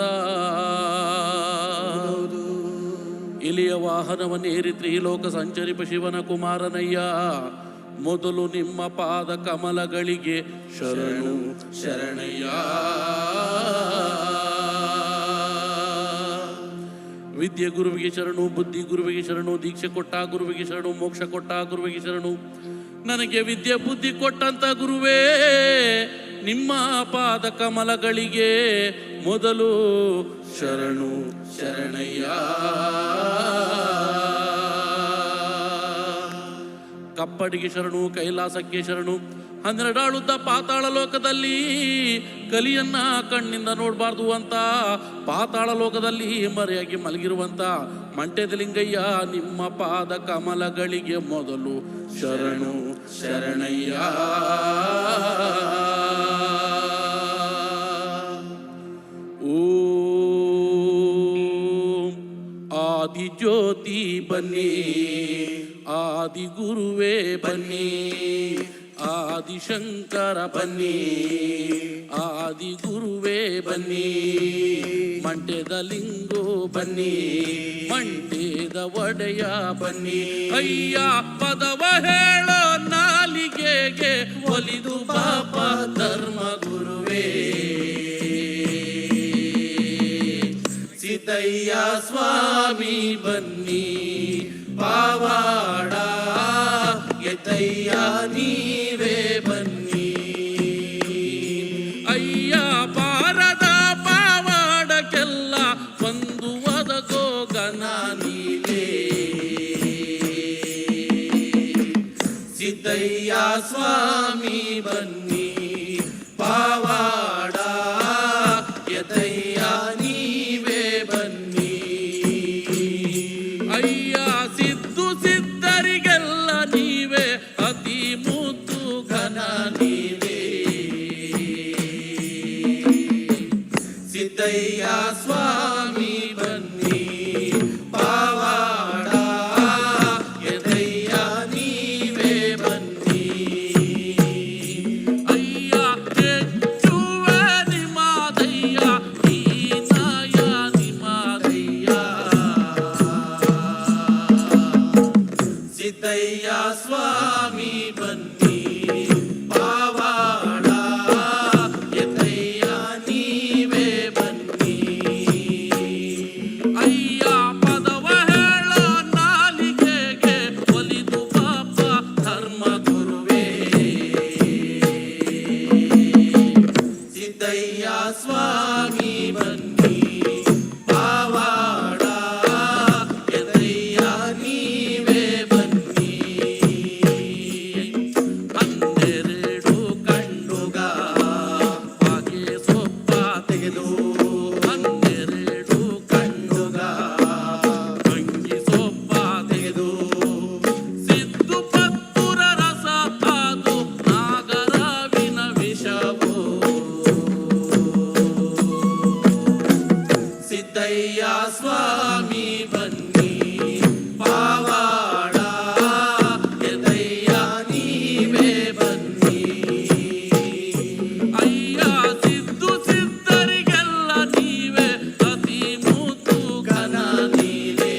ಇಲಿಯ ವಾಹನವನ್ನೇರಿ ತ್ರಿಲೋಕ ಸಂಚರಿಪ ಶಿವನ ಕುಮಾರನಯ್ಯ. ಮೊದಲು ನಿಮ್ಮ ಪಾದ ಕಮಲಗಳಿಗೆ ಶರಣು ಶರಣಯ್ಯ. ವಿದ್ಯೆ ಗುರುವಿಗೆ ಶರಣು, ಬುದ್ಧಿ ಗುರುವಿಗೆ ಶರಣು, ದೀಕ್ಷೆ ಕೊಟ್ಟ ಗುರುವಿಗೆ ಶರಣು, ಮೋಕ್ಷ ಕೊಟ್ಟ ಗುರುವಿಗೆ ಶರಣು. ನನಗೆ ವಿದ್ಯೆ ಬುದ್ಧಿ ಕೊಟ್ಟಂತ ಗುರುವೇ, ನಿಮ್ಮ ಪಾದ ಕಮಲಗಳಿಗೆ ಮೊದಲು ಶರಣು ಶರಣಯ್ಯ. ಕಪ್ಪಡಿಗೆ ಶರಣು, ಕೈಲಾಸಕ್ಕೆ ಶರಣು. 12 ಆಳುದ್ದ ಪಾತಾಳ ಲೋಕದಲ್ಲಿ ಕಲಿಯನ್ನ ಕಣ್ಣಿಂದ ನೋಡಬಾರ್ದು ಅಂತ ಪಾತಾಳ ಲೋಕದಲ್ಲಿ ಮರೆಯಾಗಿ ಮಲಗಿರುವಂತ ಮಂಟೆದ ಲಿಂಗಯ್ಯ, ನಿಮ್ಮ ಪಾದ ಕಮಲಗಳಿಗೆ ಮೊದಲು ಶರಣು ಶರಣಯ್ಯ. ಓಂ ಆದಿ ಜ್ಯೋತಿ ಬನ್ನಿ, ಆದಿ ಗುರುವೇ ಬನ್ನಿ, ಆದಿಶಂಕರ ಬನ್ನಿ, ಆದಿ ಗುರುವೇ ಬನ್ನಿ. ಮಂಟೆದ ಲಿಂಗೋ ಬನ್ನಿ, ಮಂಟೆದ ಒಡೆಯ ಬನ್ನಿ. ಅಯ್ಯ ಪದವ ಹೇಳೋ ನಾಲಿಗೆಗೆ ಒಲಿದು ಪಾಪ ಧರ್ಮ ಗುರುವೇ. ಸಿದ್ದಯ್ಯ ಸ್ವಾಮಿ ಬನ್ನಿ, ಪಾವಾಡ ಎತ್ತಯ್ಯ ನೀವೇ ಬನ್ನಿ. ಅಯ್ಯ ಪಾರದ ಪಾವಾಡಕ್ಕೆಲ್ಲ ಒಂದು ಒದಗೋ ಗನ ನೀವೇ. ಸಿದ್ದಯ್ಯ ಸ್ವಾಮಿ ಬನ್ನಿ, ಪಾವಾಡ ಎತ್ತಯ್ಯ ನೀವೇ ಬನ್ನಿ. ಅಯ್ಯ ಸಿದ್ದು ಸಿದ್ಧರಿಗೆಲ್ಲ ನೀವೇ, ಅತಿ ಮುದ್ದು ಘನ ನೀವೇ. ಸಿದ್ದಯ್ಯ ಸ್ವಾಮಿ ಬನ್ನಿ, ಪಾವಾಡ ಎದಯ್ಯ ನೀವೇ ಬನ್ನಿ. ಅಯ್ಯ ಹೆಚ್ಚುವ ನಿಮಾದಯ್ಯ, ಈ ನಾಯ ನಿಮಾದಯ್ಯ. ಸಿದ್ದಯ್ಯ ಸ್ವಾಮಿ ಬನ್ನಿ, ಪಾವಾಡ ಎತ್ತಯ್ಯ ನೀವೇ ಬನ್ನಿ. ಅಯ್ಯ ಪದವ ಹೇಳೋ ನಾಲಿಗೆಗೆ ಒಲಿದು ಪಾಪ ಧರ್ಮ ಗುರುವೇ. ಸಿದ್ದಯ್ಯ ಸ್ವಾಮಿ ಬನ್ನಿ, ಪಾವಾಡ ಎತ್ತಯ್ಯ ನೀವೇ ಬನ್ನಿ. 12 ಕಣ್ಣುಗ ಹಾಗೆ ಸೊಪ್ಪ ತೆಗೆದು, 12 ಕಣ್ಣುಗ ಅಂಗಿ ಸೊಪ್ಪ ತೆಗೆದು, ಸಿದ್ದು ಪತ್ತುರ ರಸ ಅದು ನಾಗರಾವಿನ ವಿಷವು. ಸಿದ್ದಯ್ಯ ಸ್ವಾಮಿ ಬನ್ನಿ, ಪಾವಾಡ ಎದಯ್ಯ ನೀವೇ ಬನ್ನಿ. ಅಯ್ಯ ಸಿದ್ದು ಸಿದ್ಧರಿಗೆಲ್ಲ ನೀವೇ, ಅತಿ ಮುದ್ದು ಘನ ನೀವೇ.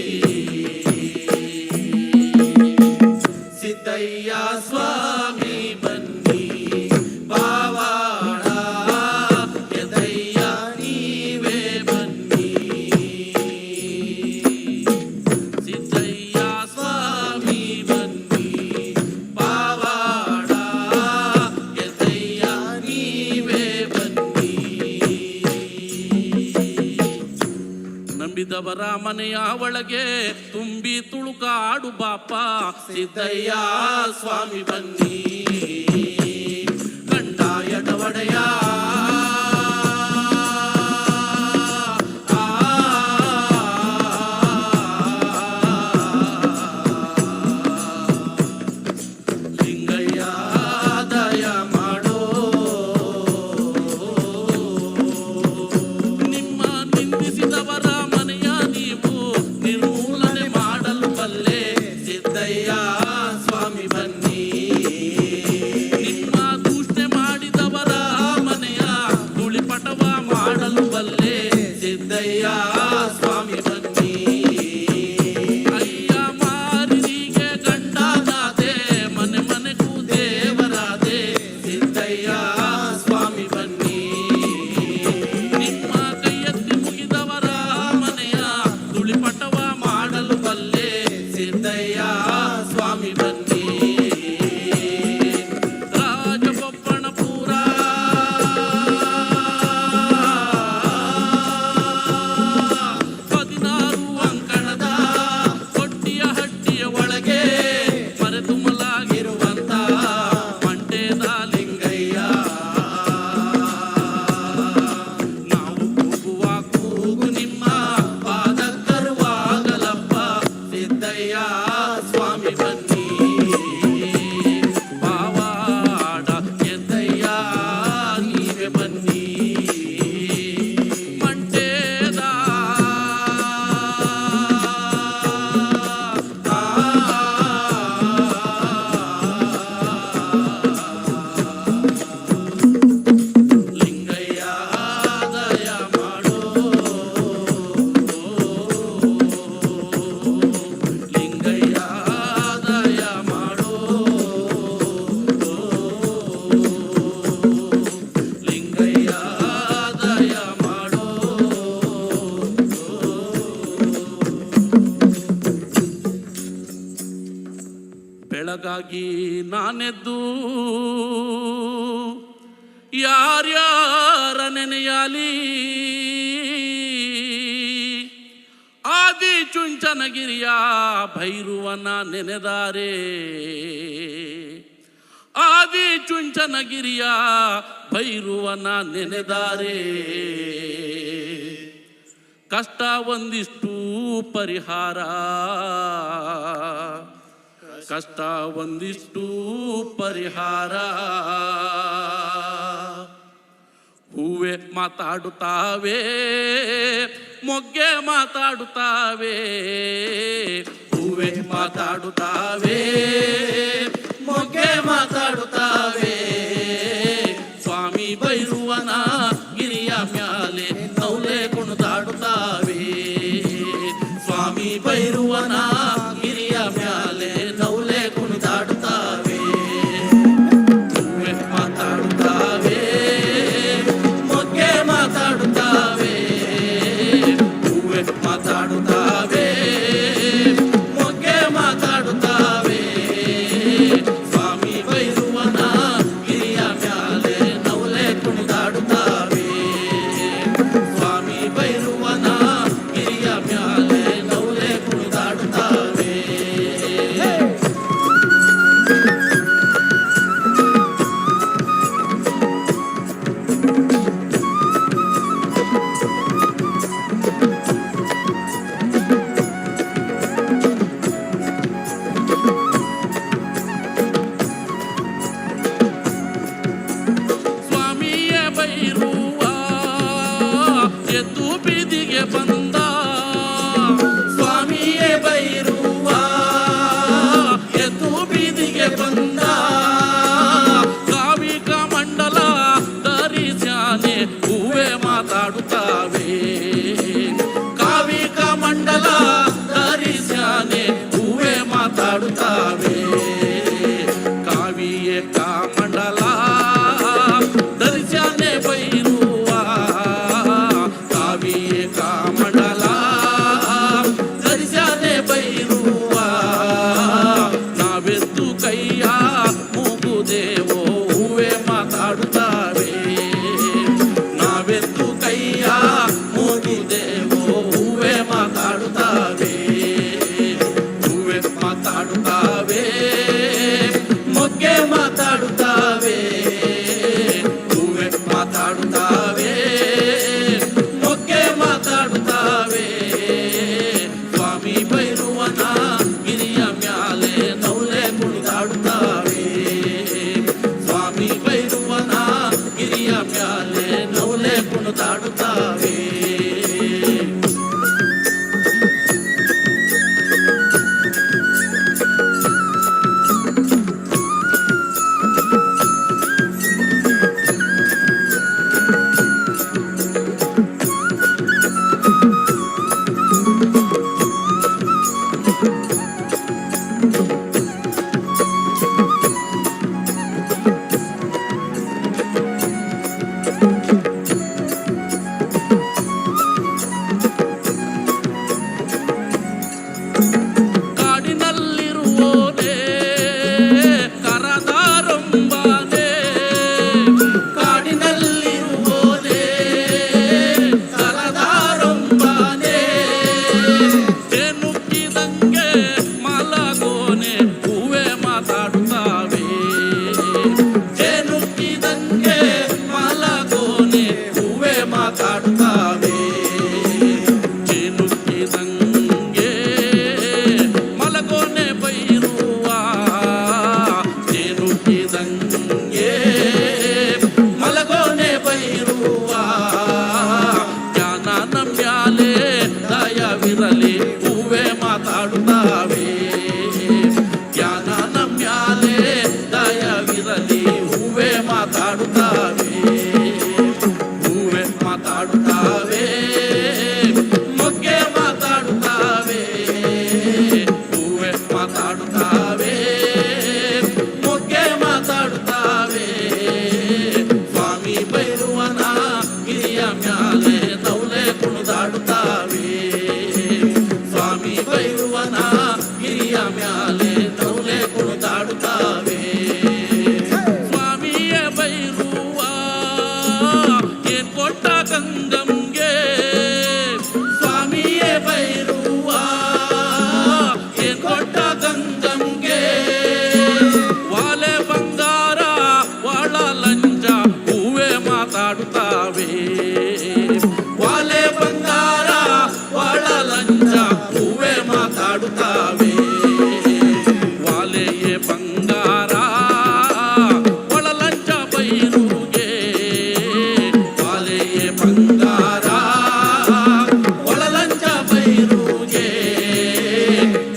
ಸಿದ್ದಯ್ಯ ಸ್ವಾಮಿ ಬನ್ನಿ, ಪಾವಾಡ ಎದಯ್ಯ ನೀವೇ ಬನ್ನಿ. ಸಿದ್ದಯ್ಯ ಸ್ವಾಮಿ ಬನ್ನಿ, ಪಾವಾಡ ಎದಯ್ಯ ನೀವೇ ಬನ್ನಿ. ನಂಬಿದವರ ಮನೆಯ ಒಳಗೆ ತುಂಬಿ ತುಳುಕಾಡು ಬಾಪ. ಸಿದ್ದಯ್ಯ ಸ್ವಾಮಿ ಬನ್ನಿ, ಕಂಡಾಯದ ಒಡೆಯ. ಲಿಂಗಯ್ಯ ದಯ ಮಾಡೋ, ನಿಮ್ಮ ನಿಂದಿಸಿದವರ ಮನೆಯ ನೀವು ನಿರ್ಮೂಲನೆ ಮಾಡಲು ಬಲ್ಲೆ. ಸಿದ್ದಯ್ಯ ಸ್ವಾಮಿ ಬನ್ನಿ, ಯಾರ್ಯಾರ ನೆನೆಯಾಲಿ ಆದಿ ಚುಂಚನಗಿರಿಯ ಭೈರುವನ ನೆನೆದಾರೆ ಆದಿ ಚುಂಚನಗಿರಿಯ ಭೈರುವನ ನೆನೆದಾರೆ ಕಷ್ಟ ಒಂದಿಷ್ಟು ಪರಿಹಾರ ಕಷ್ಟ ಒಂದಿಷ್ಟು ಪರಿಹಾರ ಹೂವೆ ಮಾತಾಡುತ್ತಾವೆ ಮೊಗ್ಗೆ ಮಾತಾಡುತ್ತಾವೆ ಹೂವೆ ಮಾತಾಡುತ್ತಾವೆ ಮೊಗ್ಗೆ ಮಾತಾಡುತ್ತಾವೆ ಸ್ವಾಮಿ ಭೈರುವನ ಗಿರಿಯ ಮ್ಯಾಲೆ ನೌಲೆ ಕುಣಿದಾಡುತ್ತಾವೆ ಸ್ವಾಮಿ ಭೈರುವನ ಗಿರಿಯ ಮ್ಯಾಲೆ ನೌಲೆ ಕುಣಿದಾಡುತ್ತಾವೆ ಹೂವೆ ಮಾತಾಡುತ್ತಾವೆ ಮೊಗ್ಗೆ ಮಾತಾಡುತ್ತಾವೆ ಹೂವೆ ಮಾತಾಡುತ್ತಾವೆ ಮೊಗ್ಗೆ ಮಾತಾಡುತ್ತಾವೆ ಸ್ವಾಮಿ ಭೈರುವನ ಗಿರಿಯ ಮ್ಯಾಲೆ ನೌಲೆ ಕುಣಿದಾಡುತ್ತಾವೆ ಸ್ವಾಮಿ ಭೈರುವನ ಗಿರಿಯ ಮ್ಯಾಲೆ ನೌಲೆ ಕುಣಿದಾಡುತ್ತಾವೆ ಸ್ವಾಮಿಯೇ ಭೈರುವ ಎದ್ದು ಬೀದಿಗೆ ಬಂದ ಸ್ವಾಮಿಯೇ ಭೈರುವ ಎದ್ದು ಬೀದಿಗೆ ಬಂದ ಕಾವಿಕ ಮಂಡಲ ಧರಿಸ್ಯಾನೆ ಹೂವೆ ಮಾತಾಡುತ್ತಾವೆ ಕಾವಿಕ ಮಂಡಲ ಧರಿಸ್ಯಾನೆ ಹೂವೆ ಮಾತಾಡುತ್ತಾವೆ ಕಾವಿಯೇ ಕಾಮಂಡಲ ಧರಿಸ್ಯಾನೆ ಭೈರುವ ಕಾವಿಯೇ ಕಾಮಂಡಲ ಧರಿಸ್ಯಾನೆ ಭೈರುವ ನಾವೆದ್ದು ಕೈಯ ಮೂಗುದೇವೋ ಹೂವೆ ಮಾತಾಡುತ್ತಾವೆ ನಾವೆದ್ದು ಕೈಯ ಮೂಗುದೇವೋ ಹೂವೆ ಮಾತಾಡುತ್ತಾವೆ ಹೂವೆ ಮಾತಾಡುತ್ತಾವೆ ಮೊಗ್ಗೆ ಮಾತಾಡುತ್ತಾವೆ ಹೂವೆ ಮಾತಾಡುತ್ತಾವೆ ಮೊಗ್ಗೆ ಮಾತಾಡುತ್ತಾವೆ ಸ್ವಾಮಿ ಭೈರುವನ ಗಿರಿಯ ಮ್ಯಾಲೆ ನೌಲೆ ಕುಣಿದಾಡುತ್ತಾವೆ ಸ್ವಾಮಿ ಭೈರುವನ ಗಿರಿಯ ಮ್ಯಾಲೆ ನೌಲೆ ಕುಣಿದಾಡುತ್ತಾವೆ ಕಾಡಿನಲ್ಲಿರುವೋನೇ ಕರದಾರೊಂಬಾನೆ ಕಾಡಿನಲ್ಲಿರುವೋನೇ ಕರದಾರೊಂಬಾನೆ ನುಗ್ಗಿದಂಗೆ ಮಲಗೋನೆ ಹೂವೆ ಮಾತಾಡುತ್ತಾವೆ ನುಗ್ಗಿದಂಗೆ ಮಲಗೋನೆ ಹೂವೆ ಮಾತಾಡುತ್ತಾವೆ ನುಗ್ಗಿದಂಗೆ ಮಲಗೋನೆ ಭೈರುವ ನುಗ್ಗಿದಂಗೆ ಮಲಗೋನೆ ಭೈರುವ ಜ್ಞಾನ ನಮ್ಯಾಲೆ ದಯವಿರಲಿ ಹೂವೆ ಮಾತಾಡುತ್ತಾವೆ ಜ್ಞಾನ ನಮ್ಯಾಲೆ ದಯವಿರಲಿ ಹೂವೆ ಮಾತಾಡುತ್ತಾವೆ ಹೂವೆ ಮಾತಾಡುತ್ತಾವೆ ಮೊಗ್ಗೆ ಮಾತಾಡುತ್ತಾವೆ ಹೂವೆ ಮಾತಾಡುತ್ತಾವೆ ಮೊಗ್ಗೆ ಮಾತಾಡುತ್ತಾವೆ ಸ್ವಾಮಿ ಭೈರುವನ ಗಿರಿಯ ಮ್ಯಾಲೆ ನೌಲೆ ಕುಣಿದಾಡುತ್ತಾವೆ ಸ್ವಾಮಿ ಭೈರುವನ ಗಿರಿಯ ಮ್ಯಾಲೆ ನೌಲೆ ಕುಣಿದಾಡುತ್ತಾವೆ ಸ್ವಾಮಿ ಲಂಚ ಹೂವೇ ಮಾತಾಡುತ್ತಾವೆ. ವಾಲೆ ಬಂಗಾರ ಒಳ ಲಂಚ ಹೂವೇ ಮಾತಾಡುತ್ತಾವೆ. ವಾಲೆಯೇ ಬಂಗಾರ ಒಳ ಲಂಚ ಬೈರುಗೆ. ವಾಲೆಯೇ ಬಂಗಾರ ಒಳ ಲಂಚ ಬೈರುಗೆ.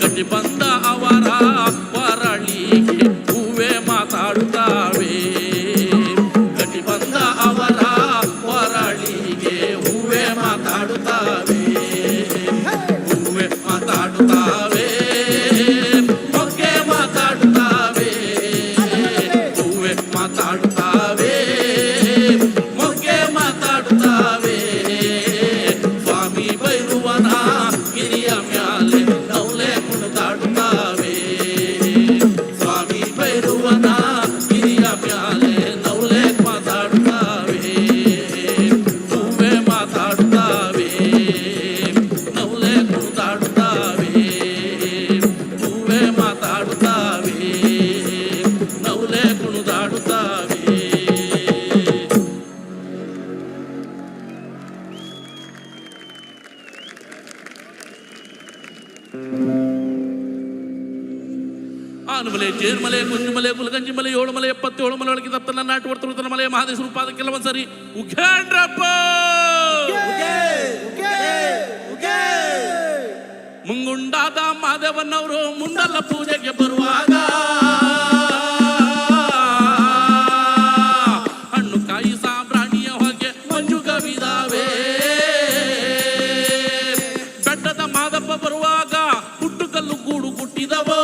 ಗಟ್ಟಿ ಬಂದ ಅವರ ವರಳಿಗೆ ಹೂವೇ ಮಾತಾಡುತ್ತಾವೆ. ಗಟ್ಟಿ ಬಂದ ಅವರ ವರಳಿಗೆ ಹೂವೇ ಮಾತಾಡುತ್ತಾವೆ. ಹೂವೇ ಮಾತಾಡುತ್ತಾವೆ. ಮೊಗ್ಗೆ ಮಾತಾಡುತ್ತಾವೆ. ಹೂವೇ ಮಾತಾಡುತ್ತಾವೆ. ಮೊಗ್ಗೆ ಮಾತಾಡುತ್ತಾವೆ. ಸ್ವಾಮಿ ಬೈರುವನ ಗಿರಿಯ ಮ್ಯಾಲೆ ನೌಲೆ ಕುಣಿದಾಡುತ್ತಾವೆ. ಸ್ವಾಮಿ ಬೈರುವನ ಗಿರಿಯ ಮ್ಯಾಲೆ ನೌಲೆ ಮಾತಾಡುತ್ತಾವೆ. ಹೂವೇ ಮಾತಾಡುತ್ತಾವೆ. ನೌಲೆ ಕುಣಿದಾಡುತ್ತಾವೆ. ಹೂವೇ ಮಾತಾಡುತ್ತಾವೆ. ನೌಲೆ ಕುಣಿದಾಡುತ್ತಾವೆ. ಆನಮಲೆ ಜೇನ್ಮಲೆ ಕುಂಜಮಲೆ ಕುಲಗಂಜಿ ಮಲೆ 7 ಮಲೆ 77 ಮಲೆ ಒಳಗೆ ತಪ್ಪನ ನಾಟು ವರ್ತನ ಮಲೆ ಮಹಾದೇಶ್ವರ ಪಾದ ಕೆಲವೊಂದ್ಸರಿ ಉಗ್ಯಾಂಡ್ರಪ್ಪ ಮುಂಗುಂಡಾದ ಮಾದೇವನವರು ಮುಂಡಲ್ಲ ಪೂಜೆಗೆ ಬರುವಾಗ ಹಣ್ಣು ಕಾಯಿ ಸಾಂಬ್ರಾಣಿಯ ಹೊಗೆ ಮಂಜು ಕವಿದಾವೆ. ಬೆಟ್ಟದ ಮಾದಪ್ಪ ಬರುವಾಗ ಹುಟ್ಟುಕಲ್ಲು ಗೂಡು ಹುಟ್ಟಿದವೋ.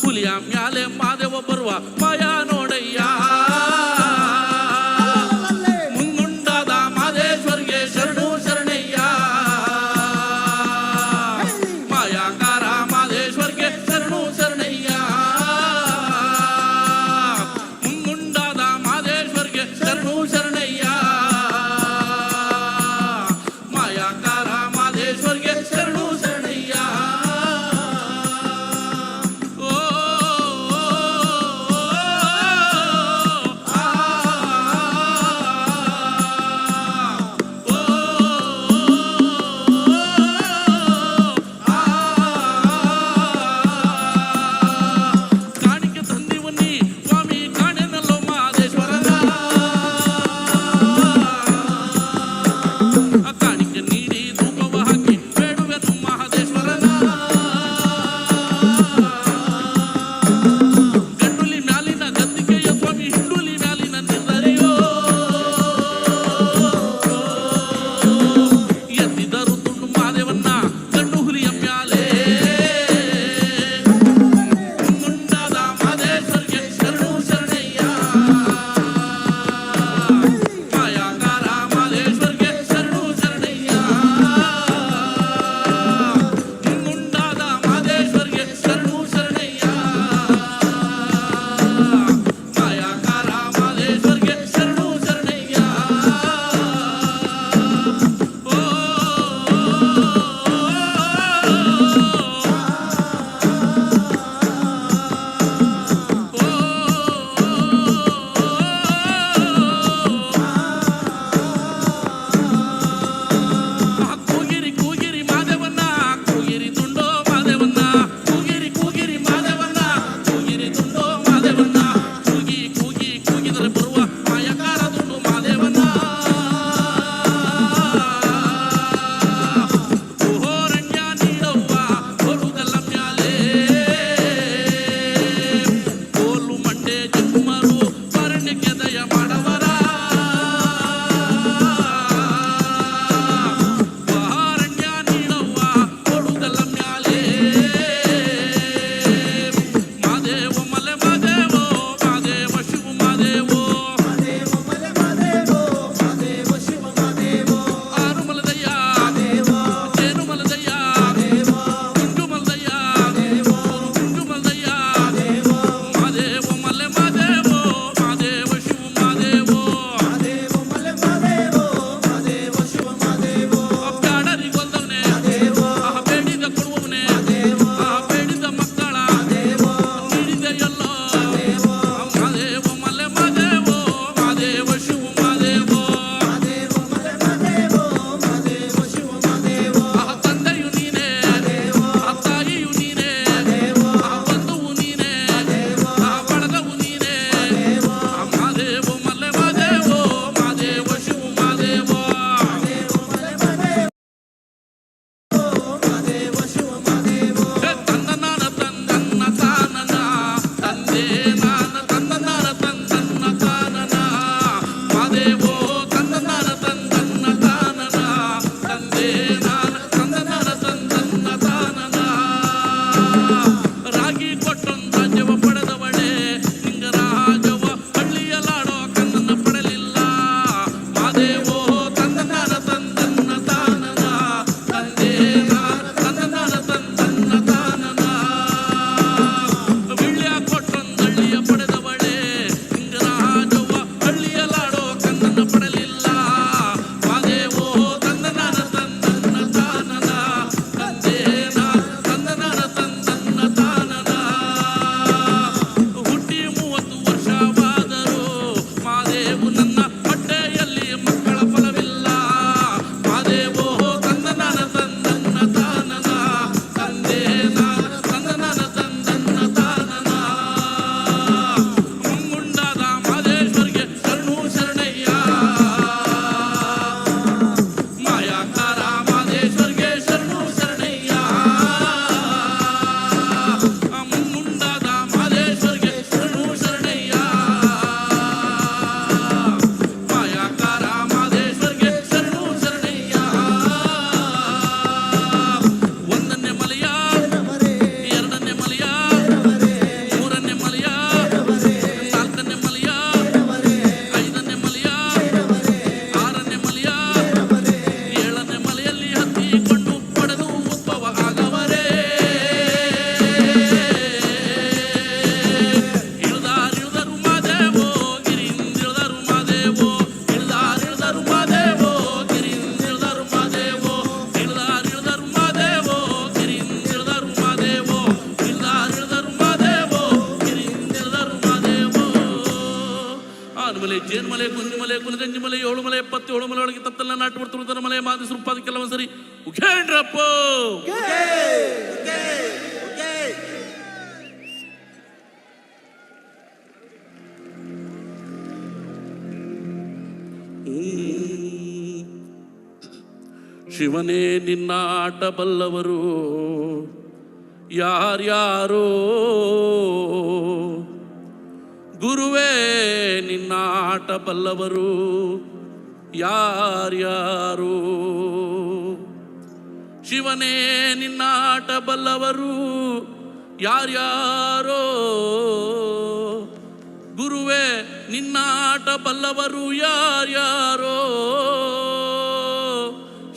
ಹುಲಿಯ ಮ್ಯಾಲೆ ಮಾದೇವ ಬರುವ ಮಾಯಾ ನೋಡಯ್ಯ. ಮುಂಗುಂಡಾದ ಮಾದೇಶ್ವರಿಗೆ ಶರಣು ಶರಣಯ್ಯ. ಮಾಯಾಕಾರ ಮಾದೇಶ್ವರಿಗೆ ಶರಣು ಶರಣಯ್ಯ. ಮುಂಗುಂಡಾದ ಮಾದೇಶ್ವರಿಗೆ ಶರಣು ಶರಣಯ್ಯ. ಮಾಯಾಕಾರ ಮಾದೇಶ್ವರಿಗೆ ಶರಣು ಶರಣಯ್ಯ. ಓ ಮಲೆ ಜೇನ್ಮಲೆ ಕುಂಜಿಮಲೆ ಕುಲಗಂಜಿಮಲೆ 7 ಮಲೆ 77 ಮಲೆ ಒಳಗೆ ತಪ್ಪೆಲ್ಲ ನಾಟು ಬರ್ತಿರುತ್ತಾರ ಮಲೆ ಮಾದಿ ಸುರುಪಾದ ಕೆಲವು ಸರಿ ಉಘೇಂಡ್ರಪ್ಪ ಶಿವನೇ ನಿನ್ನ ಆಟ ಬಲ್ಲವರು ಯಾರ್ಯಾರೋ ಗುರುವೇ ನಿನ್ನ ಆಟ ಬಲ್ಲವರು ಯಾರ್ಯಾರೋ ಶಿವನೇ ನಿನ್ನ ಆಟ ಬಲ್ಲವರು ಯಾರ್ಯಾರೋ ಗುರುವೇ ನಿನ್ನ ಆಟ ಬಲ್ಲವರು ಯಾರ್ಯಾರೋ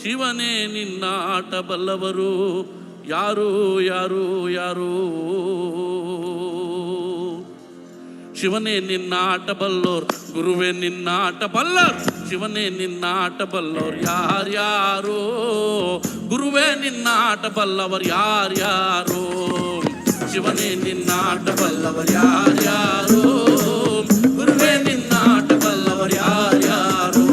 ಶಿವನೇ ನಿನ್ನ ಆಟ ಬಲ್ಲವರು ಯಾರು ಯಾರು ಯಾರು ಶಿವನೇ ನಿನ್ನ ಆಟ ಬಲ್ಲೋರ್ ಗುರುವೇ ನಿನ್ನ ಆಟ ಬಲ್ಲೋರ್ ಶಿವನೇ ನಿನ್ನ ಆಟ ಬಲ್ಲೋರ್ ಯಾರ್ಯಾರೋ ಗುರುವೇ ನಿನ್ನ ಆಟ ಬಲ್ಲವರ್ ಯಾರ್ಯಾರೋ ಶಿವನೇ ನಿನ್ನ ಆಟ ಬಲ್ಲವರ್ ಯಾರ್ಯಾರೋ ಗುರುವೇ ನಿನ್ನ ಆಟ ಬಲ್ಲವರ್ ಯಾರ್ಯಾರೋ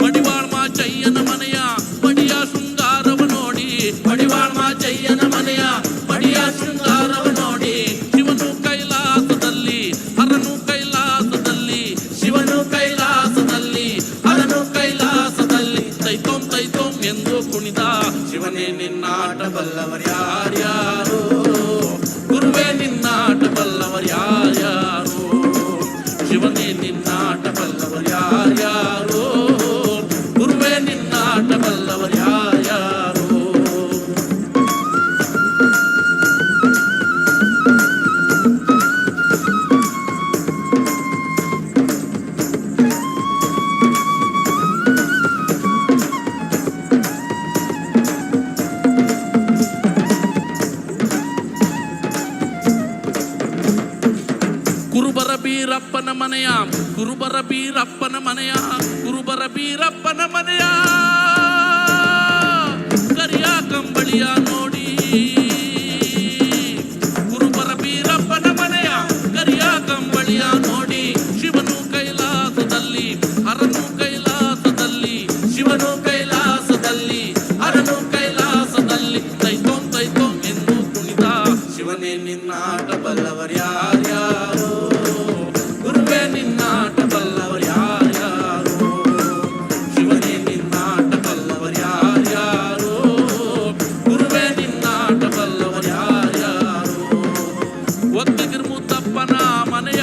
ಮಡಿವಾಳ್ ಮಾಚಯ್ಯನ ಮನೆಯ ಮಡಿಯ ಶೃಂಗಾರವ ನೋಡಿ ಮಡಿವಾಳ್ ಮಾಚಯ್ಯನ ಮನೆಯ ಮಡಿಯ ಶೃಂಗಾರವ ನೋಡಿ ಶಿವನು ಕೈಲಾಸದಲ್ಲಿ ಹರನು ಕೈಲಾಸದಲ್ಲಿ ಶಿವನು ಕೈಲಾಸದಲ್ಲಿ ಹರನು ಕೈಲಾಸದಲ್ಲಿ ತೈತೋಂ ಎಂದು ಕುಣಿದ ಶಿವನೇ ನಿನ್ನಾಟ ಬಲ್ಲವರ್ ಯಾರ್ಯಾರೋ ಗುರುವೇ ನಿನ್ನಾಟ ಬಲ್ಲವರ್ ಯಾರ್ಯಾರೋ ಶಿವನೇ ನಿನ್ನಾಟ ಬಲ್ಲವರ್ ಯಾರ್ಯಾರೋ ಗುರುವೇ ನಿನ್ನಾಟ ಬಲ್ಲವರ್ ಯಾರ್ಯಾರೋ ಕುರುಬರ ಬೀರಪ್ಪನ ಮನೆಯ ಕುರುಬರ ಬೀರಪ್ಪನ ಮನೆಯ ಕುರುಬರ ಬೀರಪ್ಪನ ಮನೆಯ ಕರಿಯ ಕಂಬಳಿಯ ನೋಡಿ ಕುರುಬರ ಬೀರಪ್ಪನ ಮನೆಯ ಕರಿಯ ಕಂಬಳಿಯ ನೋಡಿ ಶಿವನು ಕೈಲಾಸದಲ್ಲಿ ಹರನು ಕೈಲಾಸದಲ್ಲಿ ಶಿವನು ಕೈಲಾಸದಲ್ಲಿ ಹರನು ಕೈಲಾಸದಲ್ಲಿ ತೈತೋಂ ಎಂದು ಕುಣಿದ ಶಿವನೇ ನಿನ್ನಾಟ ಬಲ್ಲವರ್ ಯಾರ್ಯಾರೋ ಗುರುವೇ ನಿನ್ನಾಟ ಬಲ್ಲವರ್ ಯಾರ್ಯಾರೋ ಶಿವನೇ ನಿನ್ನಾಟ ಬಲ್ಲವರ್ ಯಾರ್ಯಾರೋ ಗುರುವೇ ನಿನ್ನಾಟ ಬಲ್ಲವರ್ ಯಾರ್ಯಾರೋ ಒಕ್ಕಲಿಗರ ಮುದ್ದಪ್ಪನ ಮನೆಯ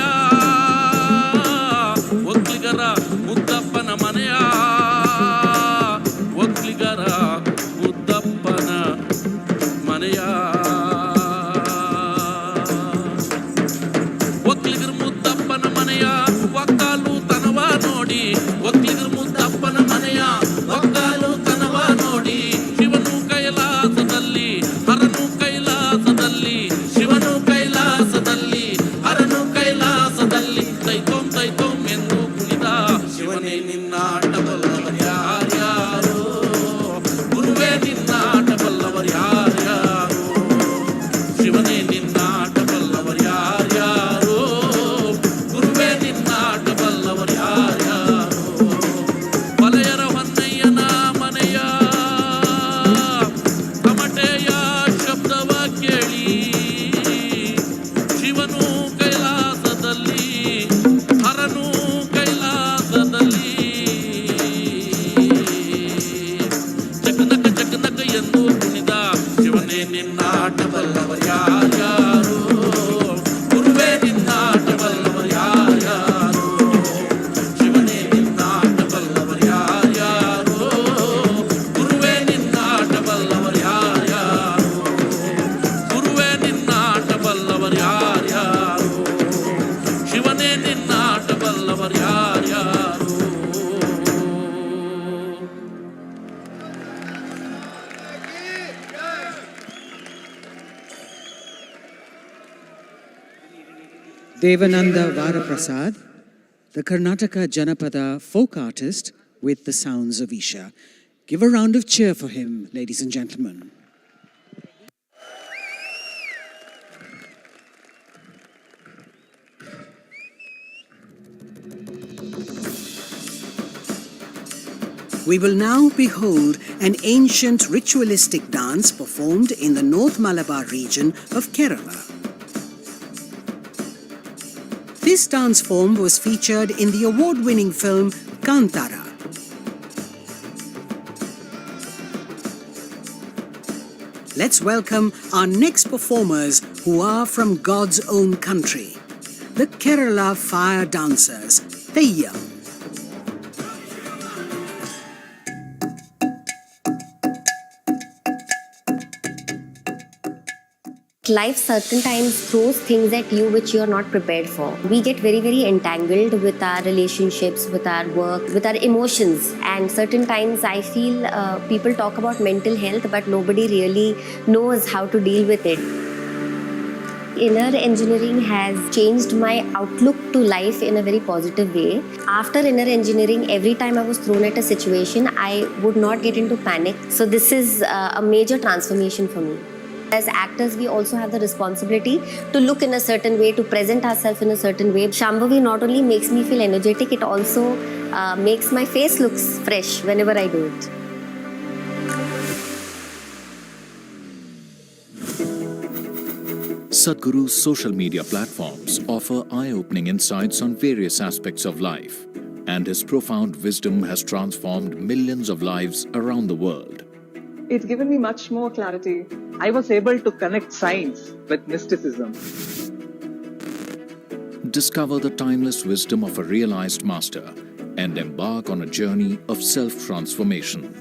ಒಕ್ಕಲಿಗರ ಮುದ್ದಪ್ಪನ ಮನೆಯ ಒಕ್ಕಲಿಗರ ಮುದ್ದಪ್ಪನ ಮನೆಯ ಒಕ್ಕಲಿಗರ ಮುದ್ದಪ್ಪನ ಮನೆಯ ಒಕ್ಕಾಲು ತನವ ನೋಡಿ ಒಕ್ಕಲಿಗರ ಮುದ್ದಪ್ಪನ ಮನೆಯ ಒಕ್ಕಾಲು ತನವ ನೋಡಿ ಶಿವನು ಕೈಲಾಸದಲ್ಲಿ ಹರನು ಕೈಲಾಸದಲ್ಲಿ ಶಿವನು ಕೈಲಾಸದಲ್ಲಿ ಹರನು ಕೈಲಾಸದಲ್ಲಿ ತೈತೋಂ ಎಂದು ಕುಣಿದ ಶಿವನೇ ನಿನ್ನಾಟ ಬಲ್ಲವರ್ ಯಾರ್ಯಾರೋ ಗುರುವೇ ನಿನ್ನಾಟ ಬಲ್ಲವರ್ ಯಾರ್ಯಾರೋ ಶಿವನೇ ನಿನ್ನಾಟ ಬಲ್ಲವರ್ ಯಾರ್ಯಾರೋ ಗುರುವೇ ನಿನ್ನಾಟ ಬಲ್ಲವರ್ ಯಾರ್ಯಾರೋ ಮಲೆಯರ ಹೊನ್ನಯ್ಯನ ಮನೆಯ ತಮಟೆಯ ಶಬ್ದವ ಕೇಳಿ ಶಿವನು ಕೈಲಾಸದಲ್ಲಿ ಹರನು ಕೈಲಾಸದಲ್ಲಿ ಚಕನಕ ಎಂದು ಕುಣಿದ ಶಿವನೇ ನಿನ್ನಾಟ ಬಲ್ಲವರ್ ಯಾರ್ಯಾರೋ ಗುರುವೇ ನಿನ್ನಾಟ ಬಲ್ಲವರ್ ಯಾರ್ಯಾರೋ ಶಿವನೇ ನಿನ್ನಾಟ ಬಲ್ಲವರ್ ಯಾರ್ಯಾರೋ ಗುರುವೇ ನಿನ್ನಾಟ ಬಲ್ಲವರ್ ಯಾರ್ಯಾರೋ ಗುರುವೇ ನಿನ್ನಾಟ ಬಲ್ಲವರ್ ಯಾರ್ಯಾರೋ ಶಿವನೇ ನಿನ್ನಾಟ ಬಲ್ಲವರ್ ಯಾರ್ಯಾರೋ Devananda Varaprasad, the Karnataka Janapada folk artist with the sounds of Isha. Give a round of cheer for him, ladies and gentlemen. We will now behold an ancient ritualistic dance performed in the North Malabar region of Kerala. This dance form was featured in the award-winning film Kantara. Let's welcome our next performers who are from God's own country, the Kerala fire dancers, Theyyam. Life certain times throws things at you which you are not prepared for. We get very entangled with our relationships, with our work, with our emotions, and certain times I feel people talk about mental health but nobody really knows how to deal with it. Inner engineering has changed my outlook to life in a very positive way. After inner engineering, every time I was thrown at a situation, I would not get into panic. So this is a major transformation for me. As actors, we also have the responsibility to look in a certain way, to present ourselves in a certain way. Shambhavi not only makes me feel energetic, it also makes my face look fresh whenever I do it. Sadhguru's social media platforms offer eye-opening insights on various aspects of life, and his profound wisdom has transformed millions of lives around the world. It's given me much more clarity. I was able to connect science with mysticism. Discover the timeless wisdom of a realized master and embark on a journey of self-transformation.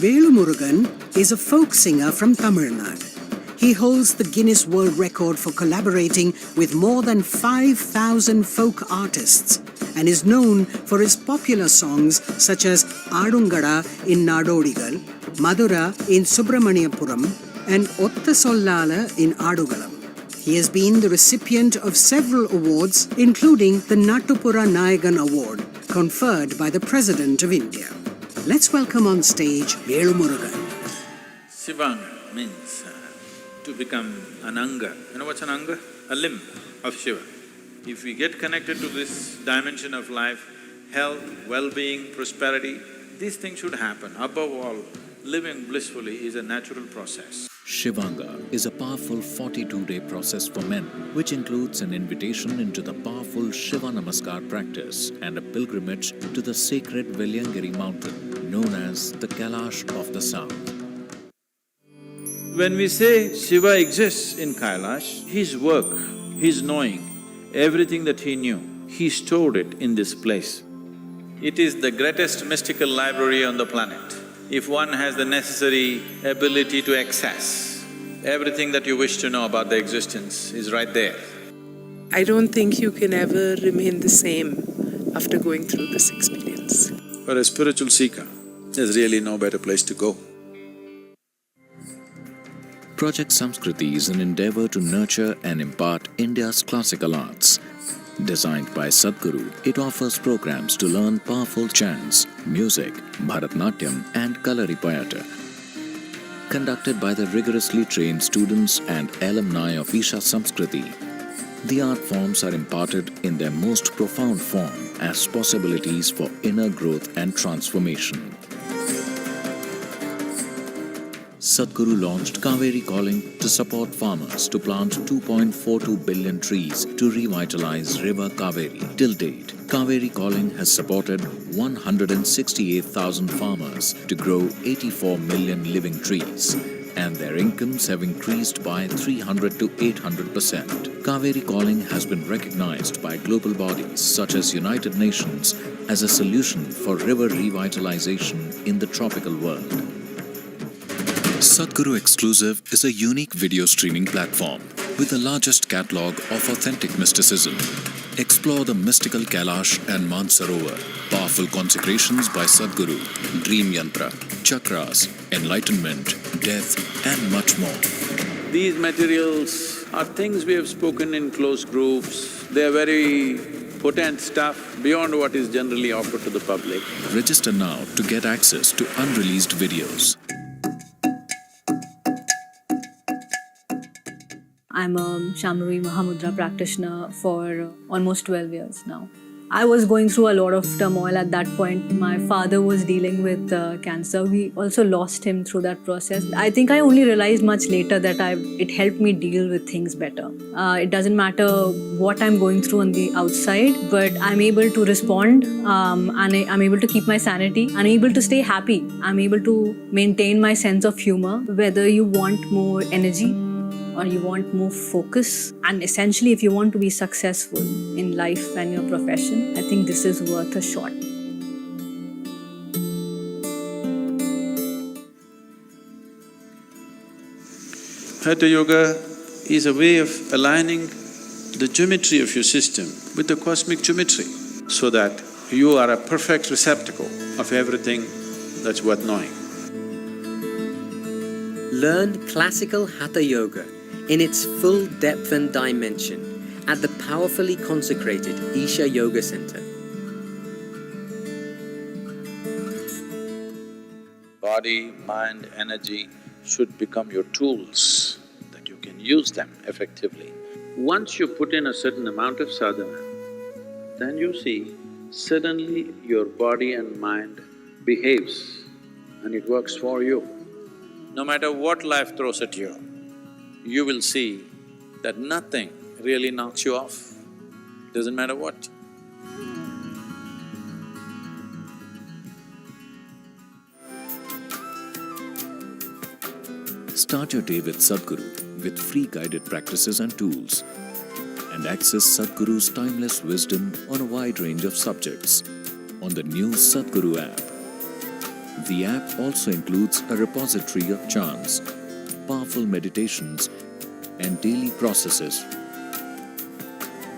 Velumurugan is a folk singer from Tamil Nadu. He holds the Guinness World Record for collaborating with more than 5,000 folk artists and is known for his popular songs such as Adungada in Nadodigal, Madura in Subramaniapuram and Otta Sollala in Adugalam. He has been the recipient of several awards, including the Nattupura Nayagan Award, conferred by the President of India. Let's welcome on stage Velumurugan. Shivanga means to become an anga. You know what's an anga? A limb of Shiva. If we get connected to this dimension of life, health, well-being, prosperity, these things should happen. Above all, living blissfully is a natural process. Shivanga is a powerful 42-day process for men, which includes an invitation into the powerful Shiva Namaskar practice and a pilgrimage to the sacred Velliyangiri mountain, known as the Kailash of the South. When we say Shiva exists in Kailash, his work, his knowing, everything that he knew, he stored it in this place. It is the greatest mystical library on the planet. If one has the necessary ability to access, everything that you wish to know about the existence is right there. I don't think you can ever remain the same after going through this experience. For a spiritual seeker, there's really no better place to go. Project Samskriti is an endeavor to nurture and impart India's classical arts. Designed by Sadhguru, it offers programs to learn powerful chants, music, Bharatnatyam and Kalaripayattu. Conducted by the rigorously trained students and alumni of Isha Samskriti, the art forms are imparted in their most profound form as possibilities for inner growth and transformation. Sadhguru launched Kaveri Calling to support farmers to plant 2.42 billion trees to revitalize River Kaveri. Till date, Kaveri Calling has supported 168,000 farmers to grow 84 million living trees, and their incomes have increased by 300 to 800%. Kaveri Calling has been recognized by global bodies such as United Nations as a solution for river revitalization in the tropical world. Sadhguru Exclusive is a unique video streaming platform with the largest catalog of authentic mysticism. Explore the mystical Kailash and Mansarovar, powerful consecrations by Sadhguru, Dream Yantra, Chakras, Enlightenment, Death and much more. These materials are things we have spoken in close groups. They are very potent stuff beyond what is generally offered to the public. Register now to get access to unreleased videos. I'm a Shamruhi Mahamudra practitioner for almost 12 years now. I was going through a lot of turmoil at that point. My father was dealing with cancer. We also lost him through that process. I think I only realized much later that it helped me deal with things better. It doesn't matter what I'm going through on the outside, but I'm able to respond and I'm able to keep my sanity. I'm able to stay happy. I'm able to maintain my sense of humor. Whether you want more energy or you want more focus, and essentially if you want to be successful in life and your profession, I think this is worth a shot. Hatha Yoga is a way of aligning the geometry of your system with the cosmic geometry so that you are a perfect receptacle of everything that's worth knowing. Learn classical Hatha Yoga in its full depth and dimension at the powerfully consecrated Isha Yoga Center. Body, mind, energy should become your tools, that you can use them effectively. Once you put in a certain amount of sadhana, then you see suddenly your body and mind behaves and it works for you. No matter what life throws at you, you will see that nothing really knocks you off, doesn't matter what. Start your day with Sadhguru with free guided practices and tools, and access Sadhguru's timeless wisdom on a wide range of subjects on the new Sadhguru app. The app also includes a repository of chants, powerful meditations, and daily processes.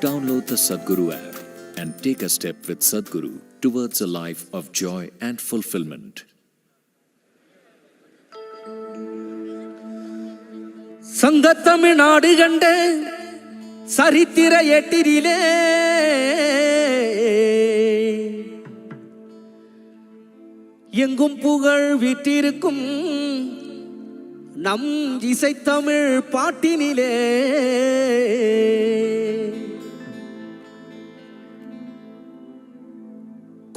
Download the Sadhguru app and take a step with Sadhguru towards a life of joy and fulfillment. சங்க தமிழ்நாடு கண்ட சரித்திர ஏட்டிரிலே எங்கும் புகழ் வீற்றிருக்கும் நம் இசைத்தமிழ் பாட்டினிலே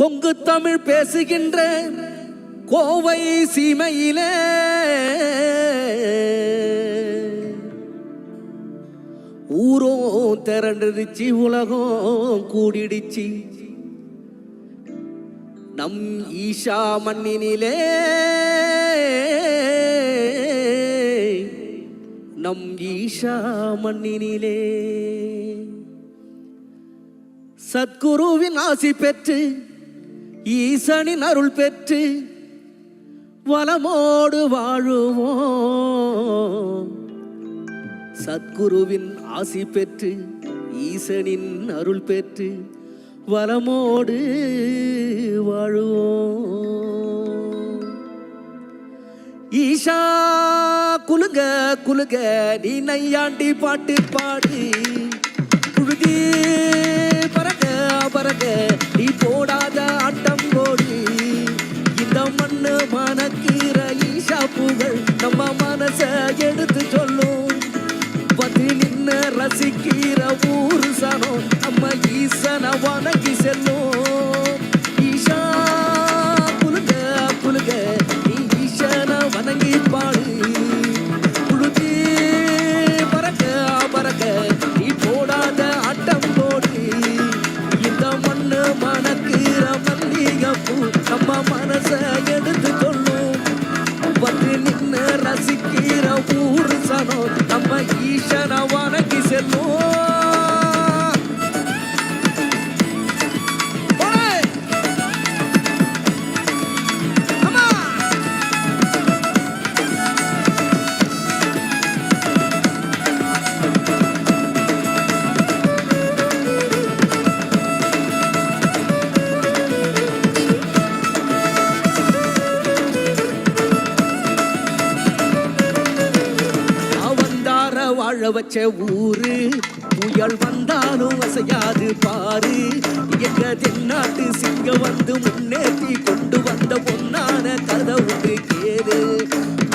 கொங்கு தமிழ் பேசுகின்ற கோவை சீமையிலே ஊரோ திரண்டுடுச்சு, உலகம் கூடிடுச்சு, நம் ஈஷா மண்ணினிலே, நம் ஈஷா மண்ணினிலே சத்குருவின் ஆசி பெற்று ஈசனின் அருள் பெற்று வளமோடு வாழுவோம். சத்குருவின் ஆசி பெற்று ஈசனின் அருள் பெற்று வளமோடு வாழுவோம். ஈஷா குலுங்க குலுங்க நீ நையாண்டி பாட்டு பாடு, புழுதி பறக்க பறக்க நீ போடாத ஆட்டம் போடு. இந்த மண்ணு மணக்கிற ஈஷா புகழ் நம்ம மனச எடுத்து சொல்லும். வந்து நின்ன ரசிக்கிற ஊரு சனம் நம்ம ஈசன வணங்கி செல்லும். ஈஷா குலுங்க குலுங்க நீ ஈசன வணங்கி பாடு, புழுதி பறக்க பறக்க நீ போடாத ஆட்டம் போடு. இந்த மண்ணு மணக்கிற மல்லிகைப்பூ நம்ம மனச எடுத்து சொல்லும். வந்து நின்று ரசிக்கிற ஊரு சனம் நம்ம ஈசன வணங்கி செல்லும். வாழ வச்ச ஊரு புயல் வந்தாலும் அசையாது பாரு. எங்க தென்னாட்டு சிங்க வந்து முன்னேற்றி கொண்டு வந்த பொன்னான கதவுக்கு கேரு.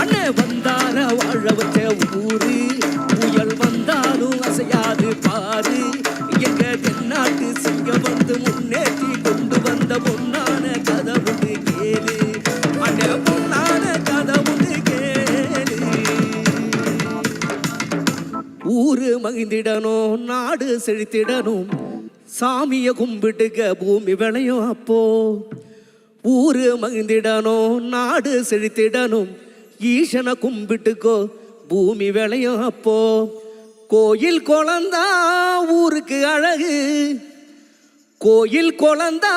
அண்ணே வந்தார வாழ வச்ச ஊரு புயல் வந்தாலும் அசையாது பாரு. எங்க தென்னாட்டு சிங்க வந்து முன்னேற்றி கொண்டு வந்த பொன்னான கதவுக்கு கேளு. அண்ணே பொன்னான கதவுக்கு கேளு. ஊரு மகிழ்ந்திடணும், நாடு செழித்திடணும், சாமிய கும்பிட்டுக்க பூமி விளையும் அப்போ. ஊரு மகிழ்ந்திடணும், நாடு செழித்திடணும், ஈசனை கும்பிட்டுக்கோ பூமி விளையும் அப்போ. கோயில் குழந்தா ஊருக்கு அழகு, கோயில் குழந்தா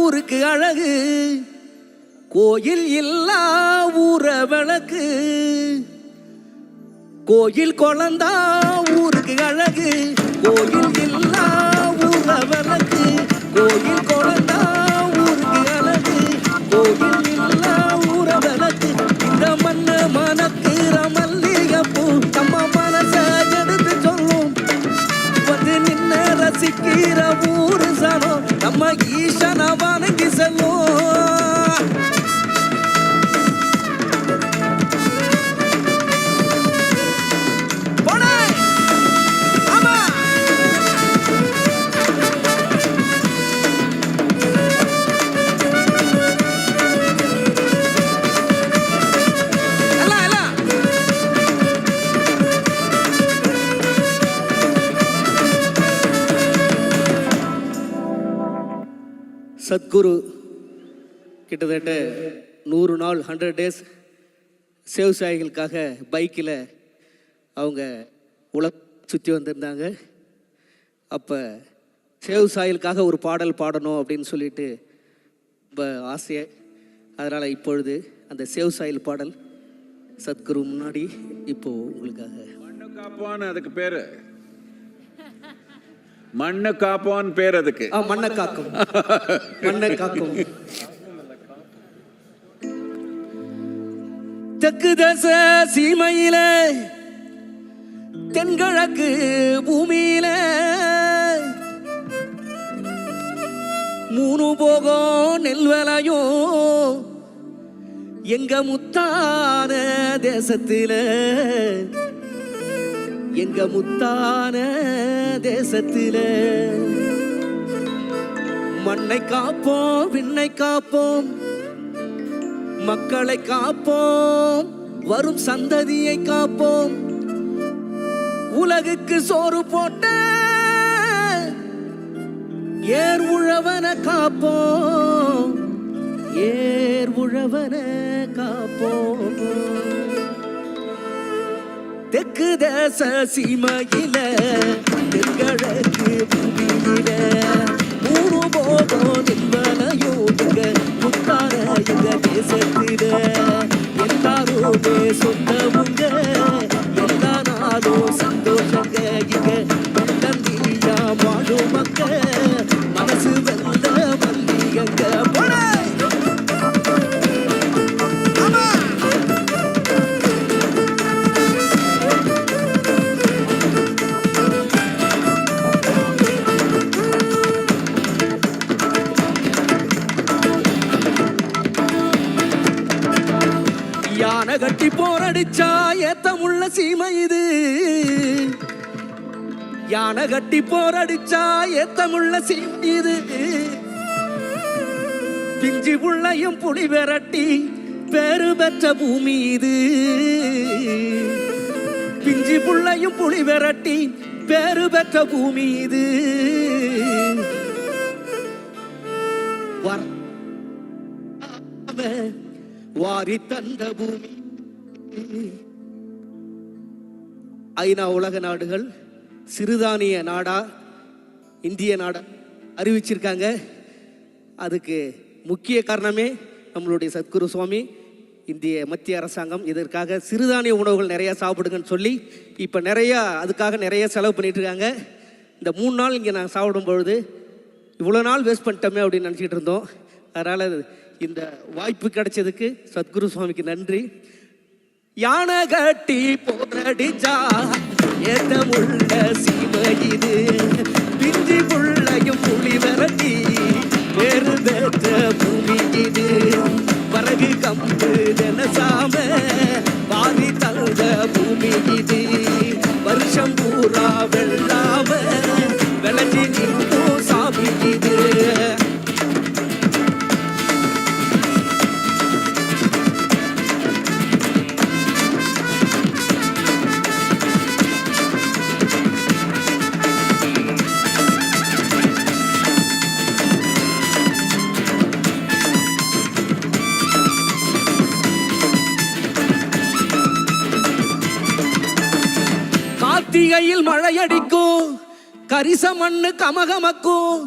ஊருக்கு அழகு, கோயில் இல்லா ஊர விளக்கு. கோயில் குழந்தா ஊருக்கு அழகு, கோயில் இல்லா ஊர விளக்கு. கோயில் குழந்தா ஊருக்கு அழகு, கோயில் இல்லா ஊர விளக்கு. இந்த மண்ணு மணக்கிற மல்லிகைப்பூ நம்ம மனச எடுத்து சொல்லும். வந்து நின்ன ரசிக்கிற ஊரு சனம் நம்ம ஈசன வணங்கி செல்லும். சத்குரு கிட்டத்தட்ட 100 நாள் 100 days சேவசாயிகளுக்காக பைக்கில் அவங்க சுற்றி வந்திருந்தாங்க. அப்போ சேவசாயிகளுக்காக ஒரு பாடல் பாடணும் அப்படின்னு சொல்லிட்டு ரொம்ப ஆசையை, அதனால் இப்பொழுது அந்த சேவசாயில் பாடல் சத்குரு முன்னாடி இப்போது உங்களுக்காக. மண்ணு காப்போன்னு அதுக்கு பேர், மண்ணு காப்போன்னு பேர் அதுக்கு. மண்ணை காக்கும், மண்ணை காக்கும். தெற்கு தேச சீமையில தென்கிழக்கு பூமியில 3 போகம் நெல் விளையும் எங்க முத்தான தேசத்தில, எங்க முத்தான தேசத்தில. மண்ணை காப்போம், விண்ணை காப்போம், மக்களை காப்போம், வரும் சந்ததியை காப்போம். உலகுக்கு சோறு போட்ட ஏர் உழவன காப்போம், ஏர் உழவன காப்போம். தெற்கு தேச சீமையில தென்கிழக்கு பூமியில 3 போகம் நின்பனையோடுங்க முத்தான எங்க தேசத்தில. எல்லாருமே சொந்தமுங்க, எல்லா நாளும் சந்தோஷங்க. இங்க தந்தியா வாழும் மக்க மனசு வெல்ல மல்லிகங்க. யானை கட்டி போரடிச்சா ஏத்தமுள்ள சீமை இது, யானை கட்டி போரடிச்சா ஏத்தமுள்ள சீமை இது. பிஞ்சி புள்ளையும் புலி விரட்டி பேரு பெற்ற பூமி இது, பிஞ்சி புள்ளையும் புலி விரட்டி பேரு பெற்ற பூமி இது. வாரி தந்த பூமி. ஐநா உலக நாடுகள் சிறுதானிய நாடா இந்திய நாடா அறிவிச்சிருக்காங்க. அதுக்கு முக்கிய காரணமே நம்மளுடைய சத்குரு சுவாமி, இந்திய மத்திய அரசாங்கம் இதற்காக சிறுதானிய உணவுகள் நிறையா சாப்பிடுங்கன்னு சொல்லி இப்போ நிறையா அதுக்காக நிறைய செலவு பண்ணிட்டு இருக்காங்க. இந்த 3 நாள் இங்கே நான் சாப்பிடும் பொழுது இவ்வளோ நாள் வேஸ்ட் பண்ணிட்டோமே அப்படின்னு நினச்சிக்கிட்டு இருந்தோம். அதனால் இந்த வாய்ப்பு கிடைச்சதுக்கு சத்குரு சுவாமிக்கு நன்றி. யானை கட்டி போரடிச்சா ஏத்தமுள்ள சீமை இது, பிஞ்சி புள்ளையும் புலி விரட்டி வேறு பெற்ற பூமி இது. பறகு கம்பு தினசாம பாதி தந்த பூமி இது. வருஷம் பூரா வெள்ளாம விளைஞ்சி நிற்கும் சாமி இது. கார்த்திகையில் மழையடிக்கும், கரிச மண்ணு கமகமக்கும்,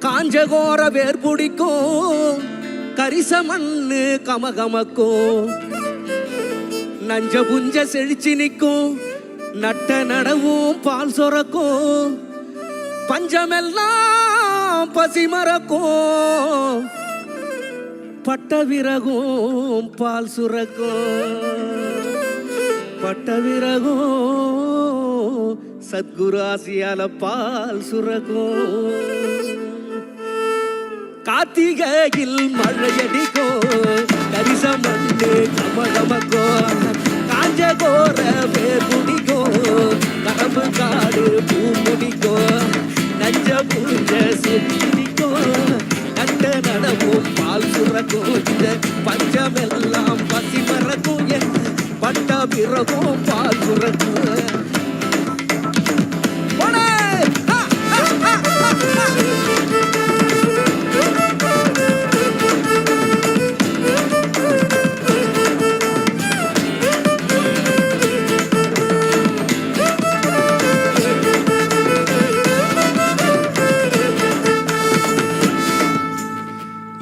காஞ்சகோர வேர் பிடிக்கும், கரிச மண்ணு கமகமக்கும். நஞ்ச புஞ்ச செழிச்சு நிற்கும், நட்ட நடவும் பால் சொரக்கும், பஞ்சமெல்லாம் பசி மறக்கும், பட்ட விறகும் பால் சுரக்கும், பட்ட விறகும் சத்குரு ஆசியால பால் சுரக்கும். கார்த்திகையில் மழையடிக்கும், கரிச மண்ணு கமகமக்கும், காஞ்ச கோர வேர் பிடிக்கும், கரம்பு காடு பூ முடிக்கும், நஞ்ச புஞ்ச செடிக்கும், நட்ட நடவும் பால் சுரக்கும். இந்த பஞ்சமெல்லாம் பசி மறக்கும், பட்ட பிறகும் பால் சுரக்கும்.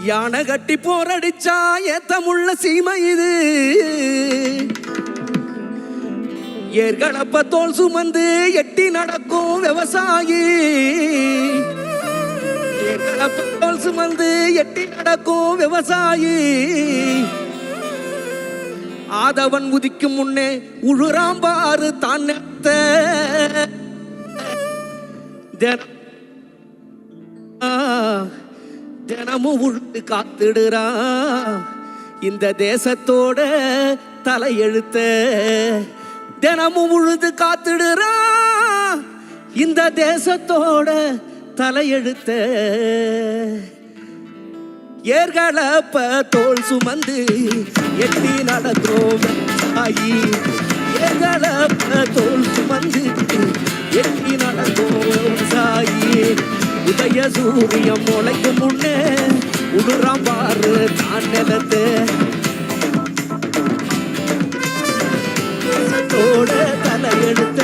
யானை கட்டி போரடிச்சா ஏத்தமுள்ள சீமை இது. ஏர்களப்ப தோல் சுமந்து எட்டி நடக்கும் விவசாயி. ஏர்களப்ப தோல் சுமந்து எட்டி நடக்கும் விவசாயி. ஆதவன் உதிக்கும் முன்னே உழுறாம்பாறு தான் தினமும் உழுது காத்துடுறா இந்த தேசத்தோட தலையெழுத்த. தினமும் உழுது காத்துடுறா இந்த தேசத்தோட தலையெழுத்த. ஏர்களப்ப தோல் சுமந்து எட்டி நடக்கிறோம் ஆயி. ஏர்களப்ப தோல் சுமந்து எட்டி நடக்கிறோம் சாயி. உதய சூரியம் முளைக்கும் முன்னே உடுறாம் பாரு தான் நிலத்து. தலையெடுத்த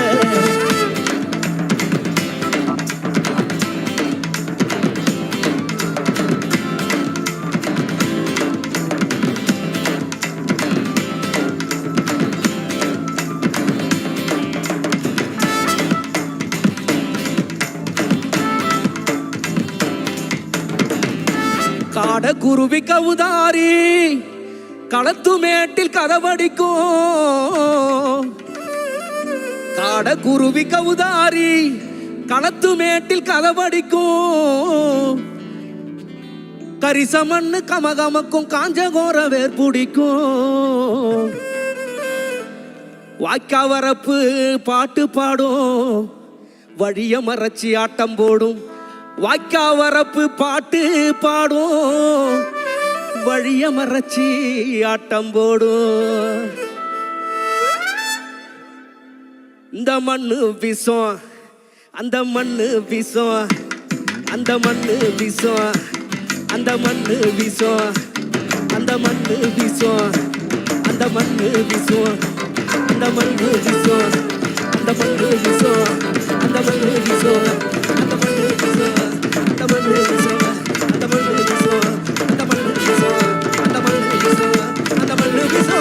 காடக்குருவி கவுதாரி களத்து மேட்டில் கதவடிக்கும். காடக்குருவி கவுதாரி களத்து மேட்டில் கதவடிக்கும். கரிசமண்ணு கமகமக்கும் காஞ்சகோர வேர் பிடிக்கும். வாய்க்கா வரப்பு பாட்டு பாடும் வழிய மறைச்சி ஆட்டம் போடும். வாய்க்கா வரப்பு பாட்டு பாடும் வழிய மறைச்சி ஆட்டம் போடும். இந்த மண்ணு விஷம் அந்த மண்ணு விஷம். அந்த மண்ணு விஷம் அந்த மண்ணு விஷம். அந்த மண்ணு விஷம் அந்த மண்ணு விஷம். அந்த மண்ணு விஷம் அந்த மண்ணு விஷம். அந்த மண்ணு விஷம் அந்த மண்ணு விஷம். அந்த மண்ணு விஷம் அந்த மண்ணு விஷம். அந்த மண்ணு விஷம் அந்த மண்ணு விஷம். அந்த மண்ணு விஷம்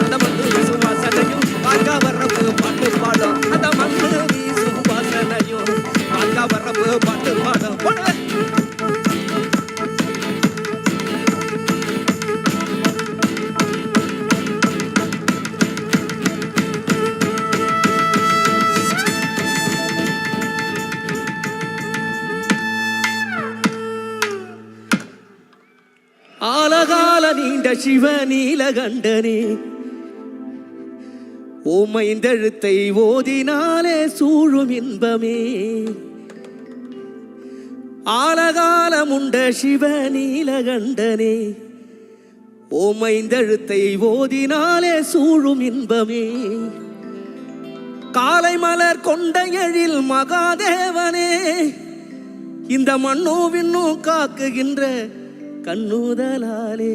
அந்த மண்ணு விஷம். வாசனையும் வாய்க்கா வரப்பு பாட்டு பாடும். அந்த மண்ணு வீசும் வாசனையும் வாய்க்கா வரப்பு பாட்டு பாடும். ஆலகால நீண்ட சிவ நீலகண்டனே ஓமைந்தெழுத்தை ஓதினாலே சூழும் இன்பமே. ஆலகாலமுண்ட சிவ நீலகண்டனே ஓமைந்தெழுத்தை ஓதினாலே சூழும் இன்பமே. காலை மலர் கொண்ட எழில் மகாதேவனே இந்த மண்ணோ விண்ணோ காக்குகின்ற கண்ணுதலாலே.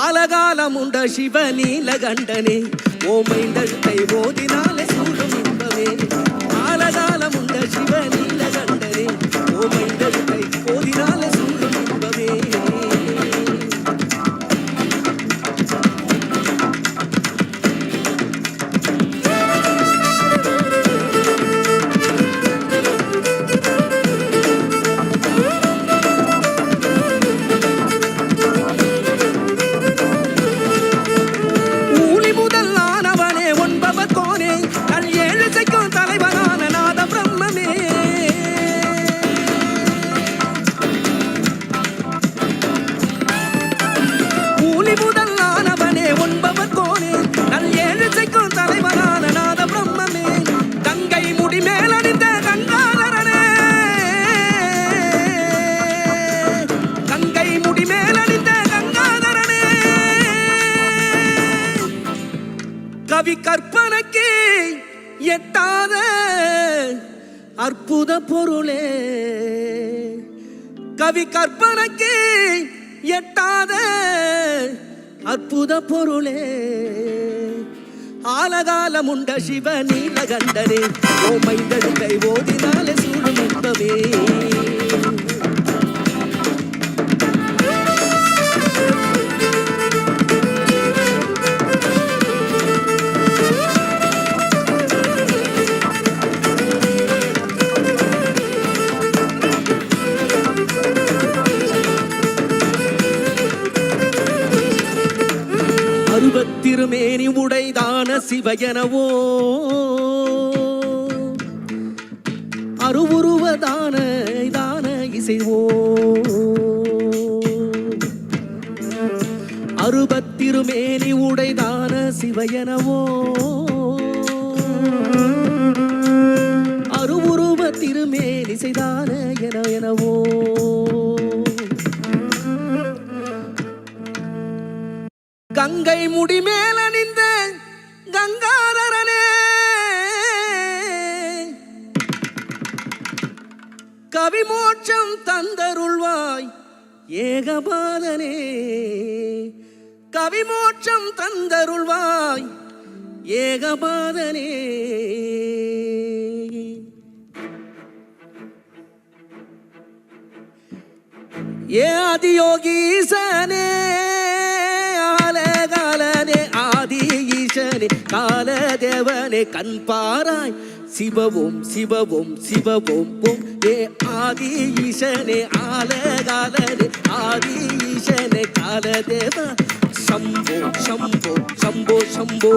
ஆலகாலமுண்ட சிவ நீலகண்டனே ஓமைந்தெழுத்தை ஓதினாலே சூழும் இன்பமே. ஆலகாலமுண்ட சிவ நீலகண்டனே ஓமைந்தெழுத்தை ஓதினாலே சூழும் இன்பமே. கவி கற்பனைக்கு எட்டாத அற்புத பொருளே. கவி கற்பனைக்கு எட்டாத அற்புத பொருளே. காலகாலமுண்ட சிவ நீலகண்டனே ஓமைந்தடுக்கை ஓதினாலே சூழும் இன்பமே. அருவத்திருமேனி உடைதான சிவயனவோ அருவுருவதான தான இசைவோ அருபத்திருமேனி உடைதான சிவயனவோ அருவுருவ திருமேனி செய்தான எனவோ கங்கை முடி மேல நின்ற கங்காதரனே கவிமோட்சம் தந்தருள்வாய் ஏகபாதனே கவிமோட்சம் தந்தருள்வாய் ஏகபாதனே. ஏ ஆதியோகீசனே ஆலகாலனே ஆதி ஈசனே காலதேவனே கண் பாராய் சிவவும் சிவவும் சிவவும் ஓம். ஏ ஆதி ஈசனே ஆலகாலனே ஆதி ஈசனே காலதேவ சம்போ சம்போ சம்போ சம்போ.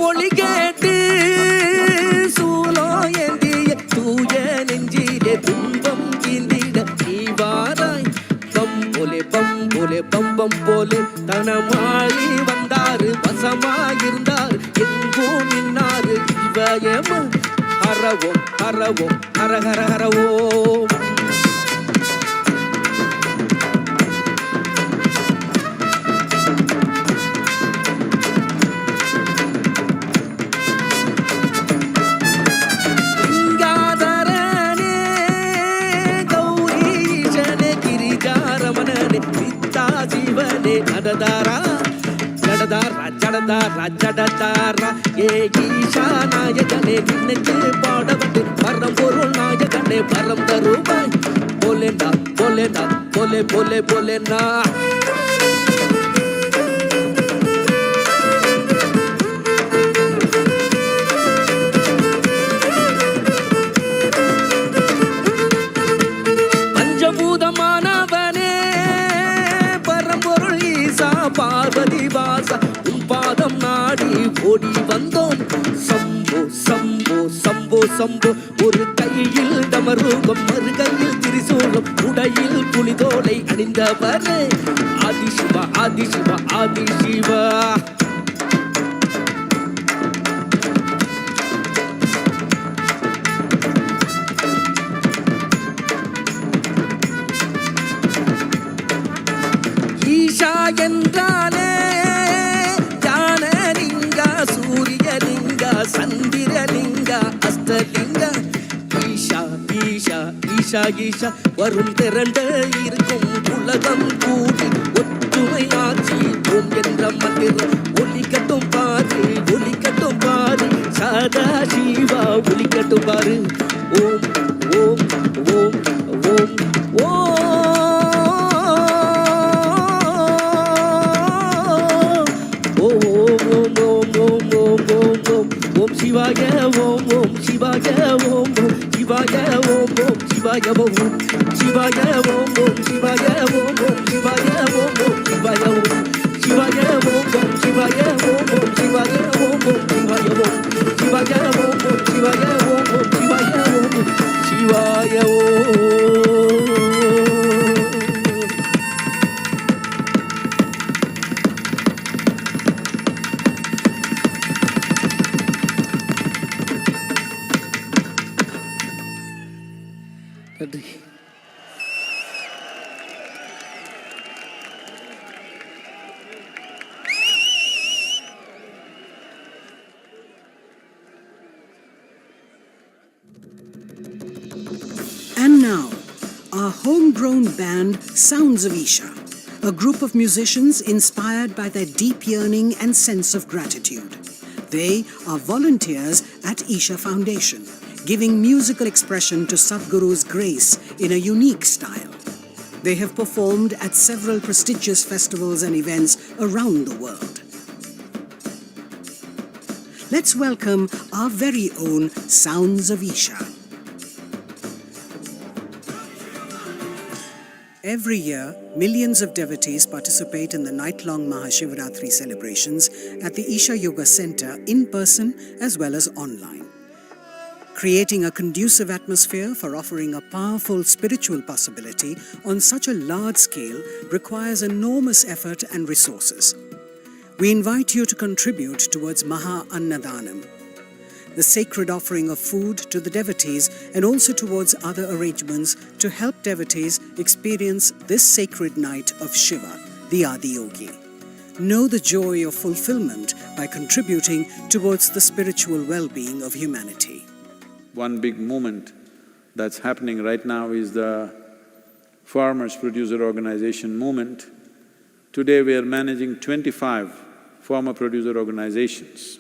ஒளி கேட்டு சூலோ ஏந்திய தூய நெஞ்சிலே துன்பம் கீந்திட நீவாராய் பம்போலே பம்போலே பம்பம் போலே தனமாளி வந்தாரு வசமாயிருந்தாரு எங்கோ நின்னாரு இவயம ஹரவோம் ஹரவோம் ஹர ஹர ஹரவோம். ஜடதாரா ஜடதாரா ஜடதாரா ஜடதாரா ஏ ஈஷா நாயகனே நினைச்சு பாடவட்டு பரம் பொருள் நாயகனே பரம் தருவாய் போலேண்டா போலேண்டா போலே போலே போலேண்டா. பஞ்சபூதமானவனே பரம்பொருள் ஈசா பார்வதி வாசா உன் பாதம் நாடி ஓடி வந்தோம் சம்போ சம்போ சம்போ சம்போ. ஒரு கையில் டமருகம் மறுகையில் திரிசூலம் உடையில் புலிதோலை அணிந்தவரே ஆதிசிவா ஆதிசிவா ஆதிசிவா. ஈஷா என்றாலே ஞானலிங்க சூரியலிங்க சந்திரலிங்க அஸ்தலிங்க ஈஷா ஈஷா ஈஷா ஈஷா வரும் திரண்ட இருக்கும் உலகம் கூடி ஒற்றுமையாட்சி ஓம் என்ற மந்திரம் ஒலிக்கட்டும் பாரு ஒலிக்கட்டும் பாரு சதா சிவா ஒலிக்கட்டும் பாரு ஓம் ஓம் ஓம் ஓம் ஓம். ஓம் சிவாய ஓம் ஓம் சிவாய ஓம் ஓம் சிவாய ஓம் ஓம் சிவாய ஓம் சிவாய ஓம் ஓம் சிவாய ஓம் ஓம் சிவாய ஓம் ஓம் சிவாய ஓம் சிவாய ஓம் ஓம் சிவாய ஓம் ஓம் சிவாய ஓம் ஓம் சிவாய ஓம் சிவாய ஓம் ஓம் சிவாய ஓம் ஓம் சிவாய ஓம் சிவாய ஓம். நன்றி. our homegrown band Sounds of Isha, a group of musicians inspired by their deep yearning and sense of gratitude. They are volunteers at Isha Foundation, giving musical expression to Sadhguru's grace in a unique style. They have performed at several prestigious festivals and events around the world. Let's welcome our very own Sounds of Isha. Every year, millions of devotees participate in the night-long MahaShivRatri celebrations at the Isha Yoga Center in person as well as online. Creating a conducive atmosphere for offering a powerful spiritual possibility on such a large scale requires enormous effort and resources. We invite you to contribute towards Maha Annadanam, the sacred offering of food to the devotees, and also towards other arrangements to help devotees experience this sacred night of Shiva, the Adi Yogi. Know the joy of fulfillment by contributing towards the spiritual well-being of humanity. One big movement that's happening right now is the Farmers Producer Organization movement. Today we are managing 25 farmer producer organizations.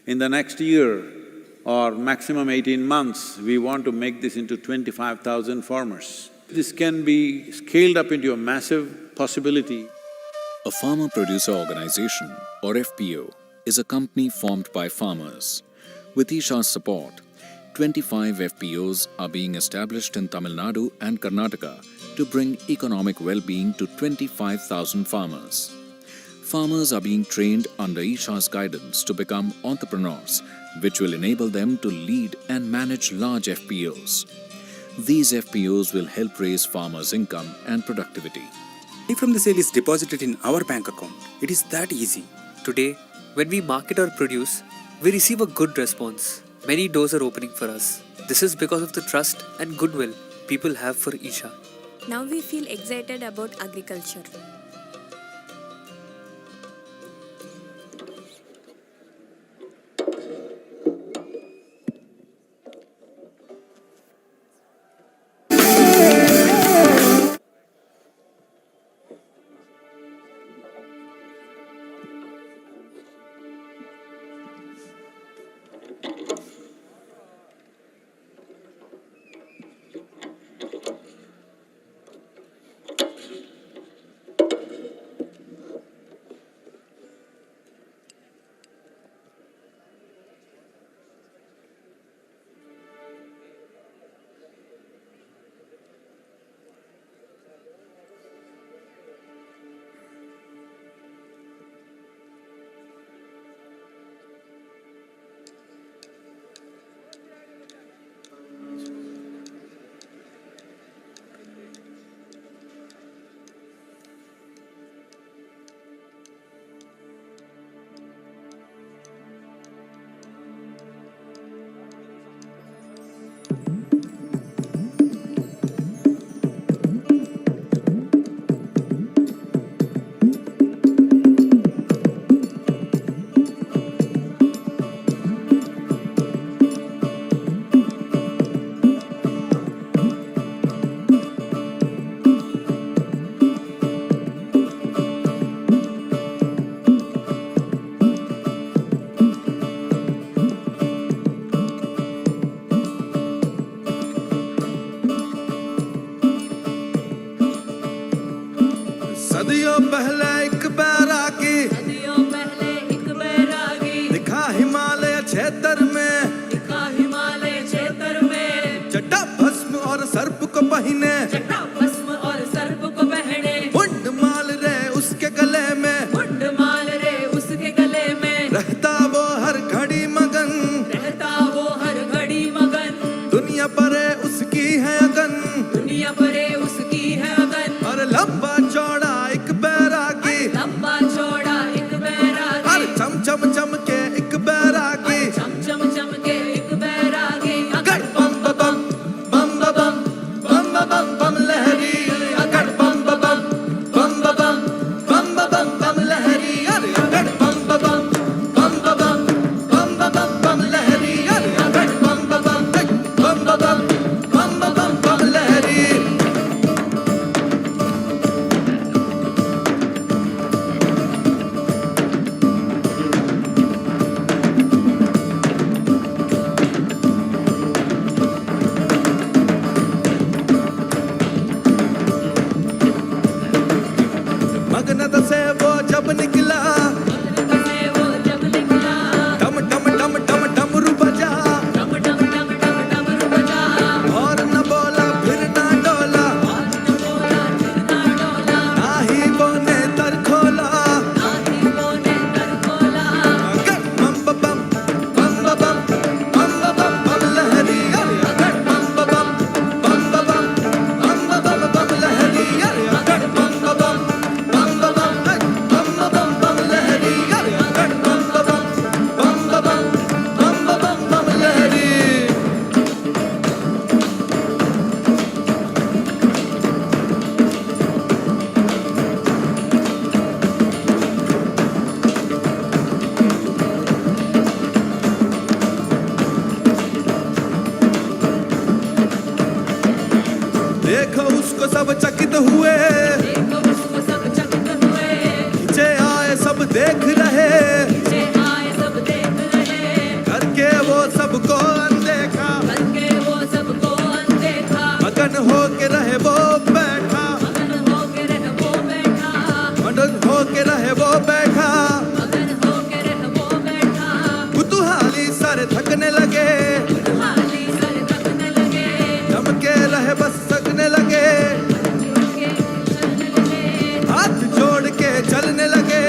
In the next year or maximum 18 months, we want to make this into 25,000 farmers. This can be scaled up into a massive possibility. A farmer producer organization, or FPO, is a company formed by farmers. With Isha's support, 25 FPOs are being established in Tamil Nadu and Karnataka to bring economic well-being to 25,000 farmers. Farmers are being trained under Isha's guidance to become entrepreneurs, which will enable them to lead and manage large FPOs. These FPOs will help raise farmers' income and productivity. Money from the sale is deposited in our bank account. It is that easy. Today, when we market our produce, we receive a good response. Many doors are opening for us. This is because of the trust and goodwill people have for Isha. Now we feel excited about agriculture. सदियों पहले एक बैरागी दिखा हिमालय क्षेत्र में जटा भस्म और सर्प को पहने मुंड माल रे उसके गले में रहता वो हर घड़ी मगन दुनिया परे उसकी है अगन और लंबा चौड़ा एक बैरागी सब चकित हुए, खींचे आए सब देख रहे, करके वो सबको अनदेखा, मगन हो के रहे वो बैठा, मगन हो के रहे वो बैठा, कुतूहली सारे थकने लगे, जम के रहे बस सकने लगे, हाथ जोड़ के चलने लगे,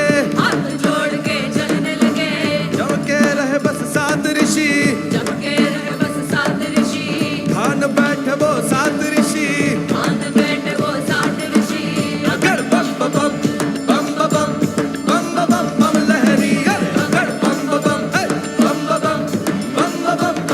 जम के रहे बस सात ऋषि, ध्यान बैठे वो सात ऋषि, अगर बम बम बम बम बम बम बम बम बम लहरी, अगर बम बम बम बम बम बम बम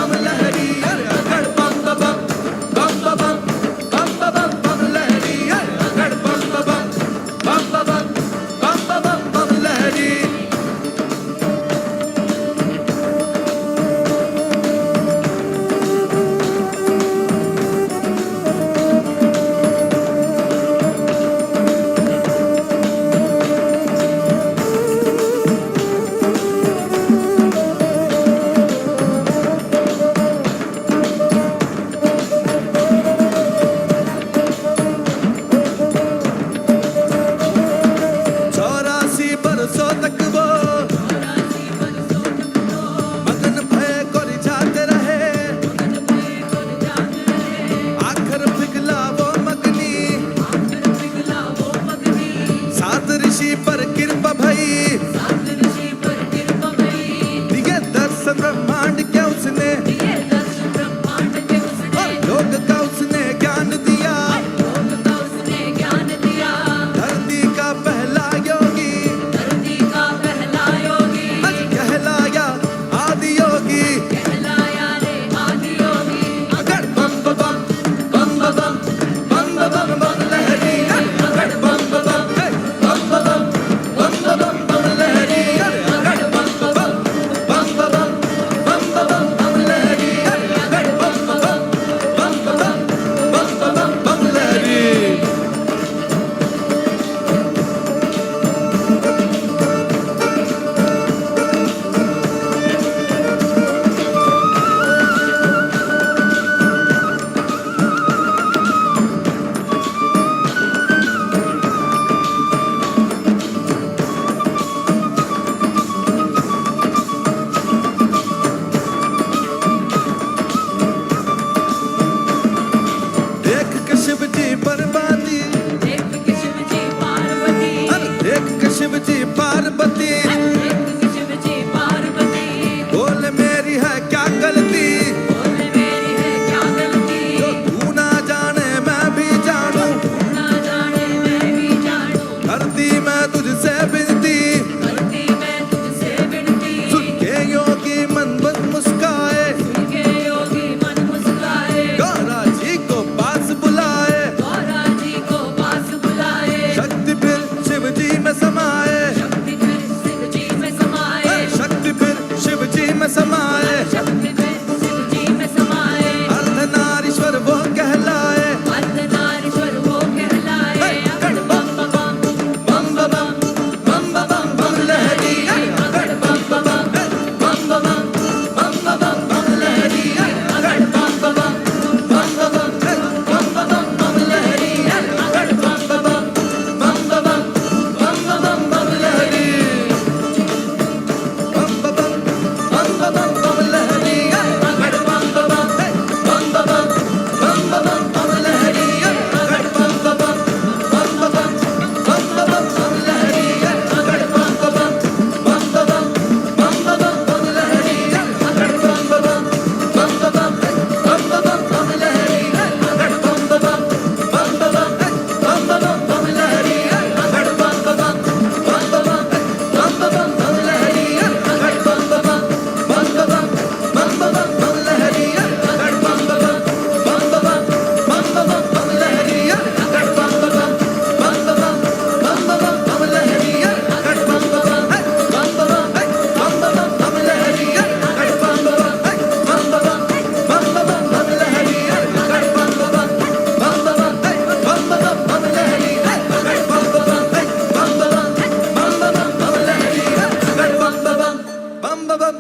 bam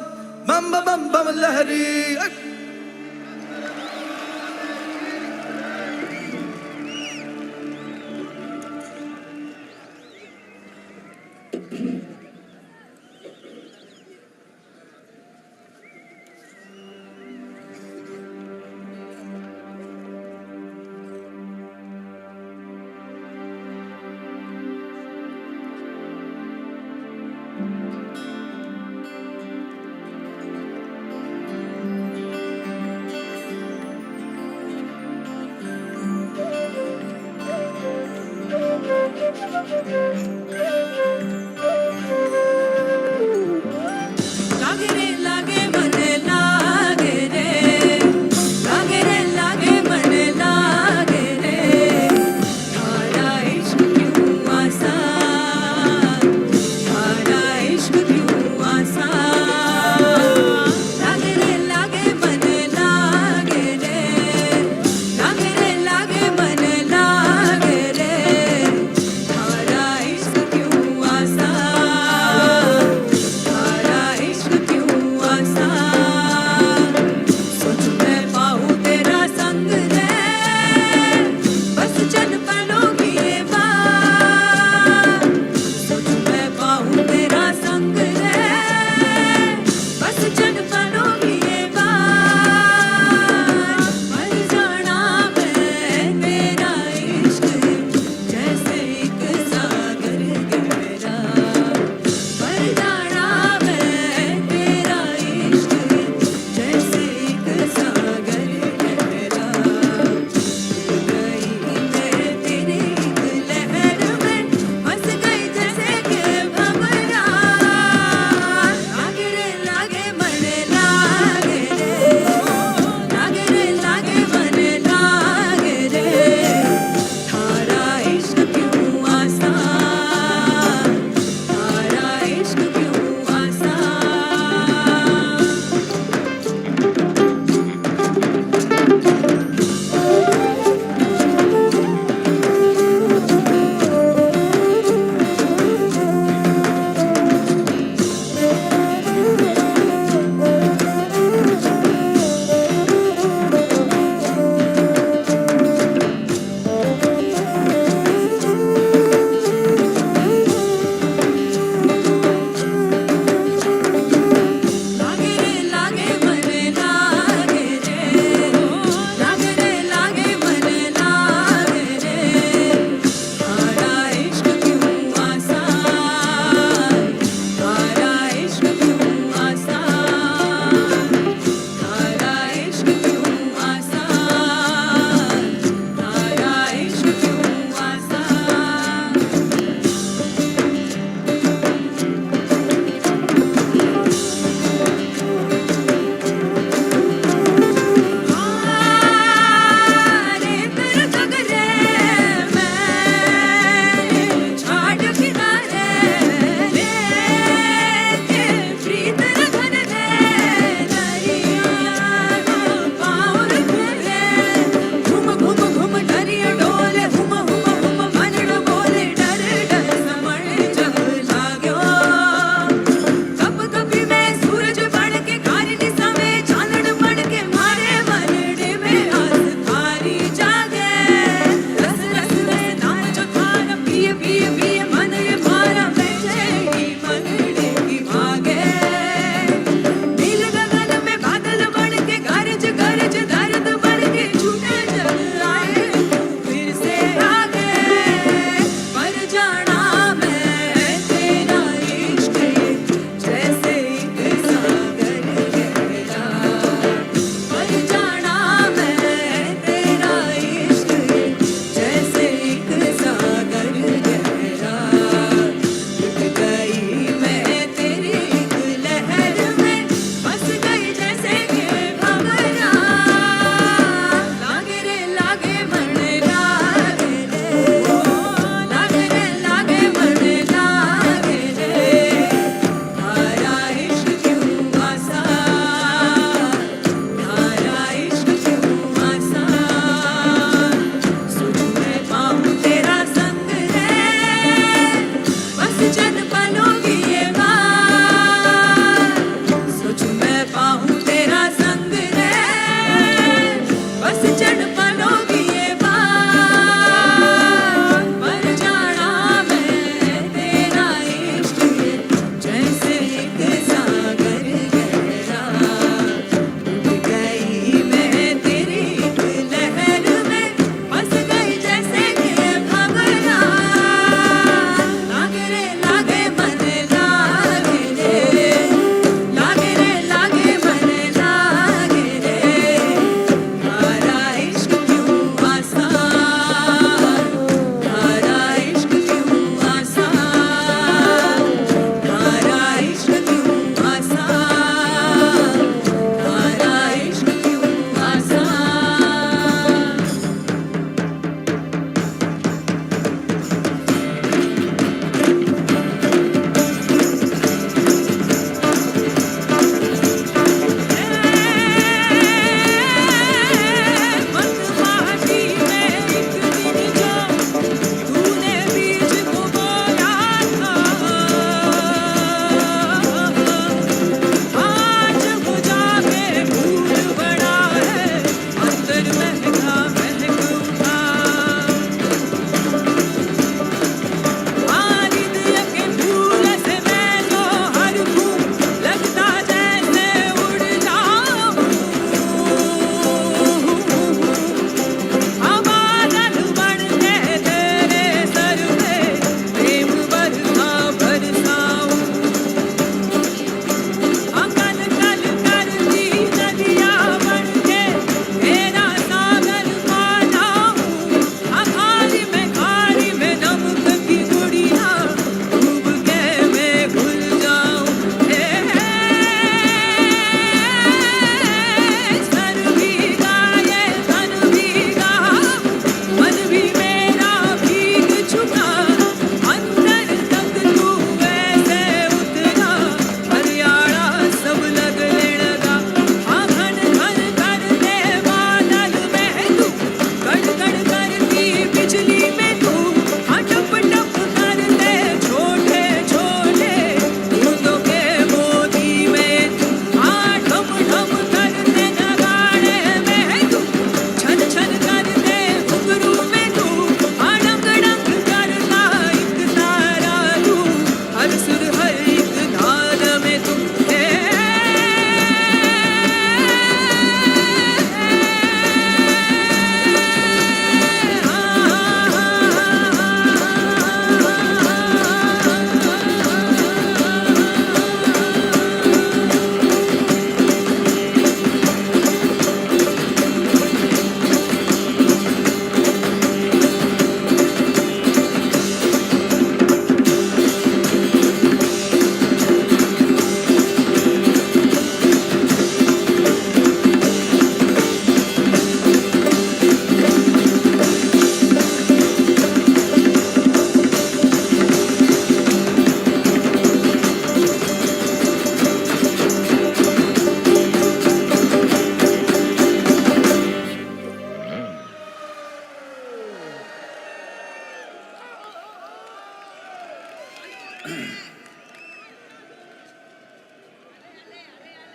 bam bam bam lahari.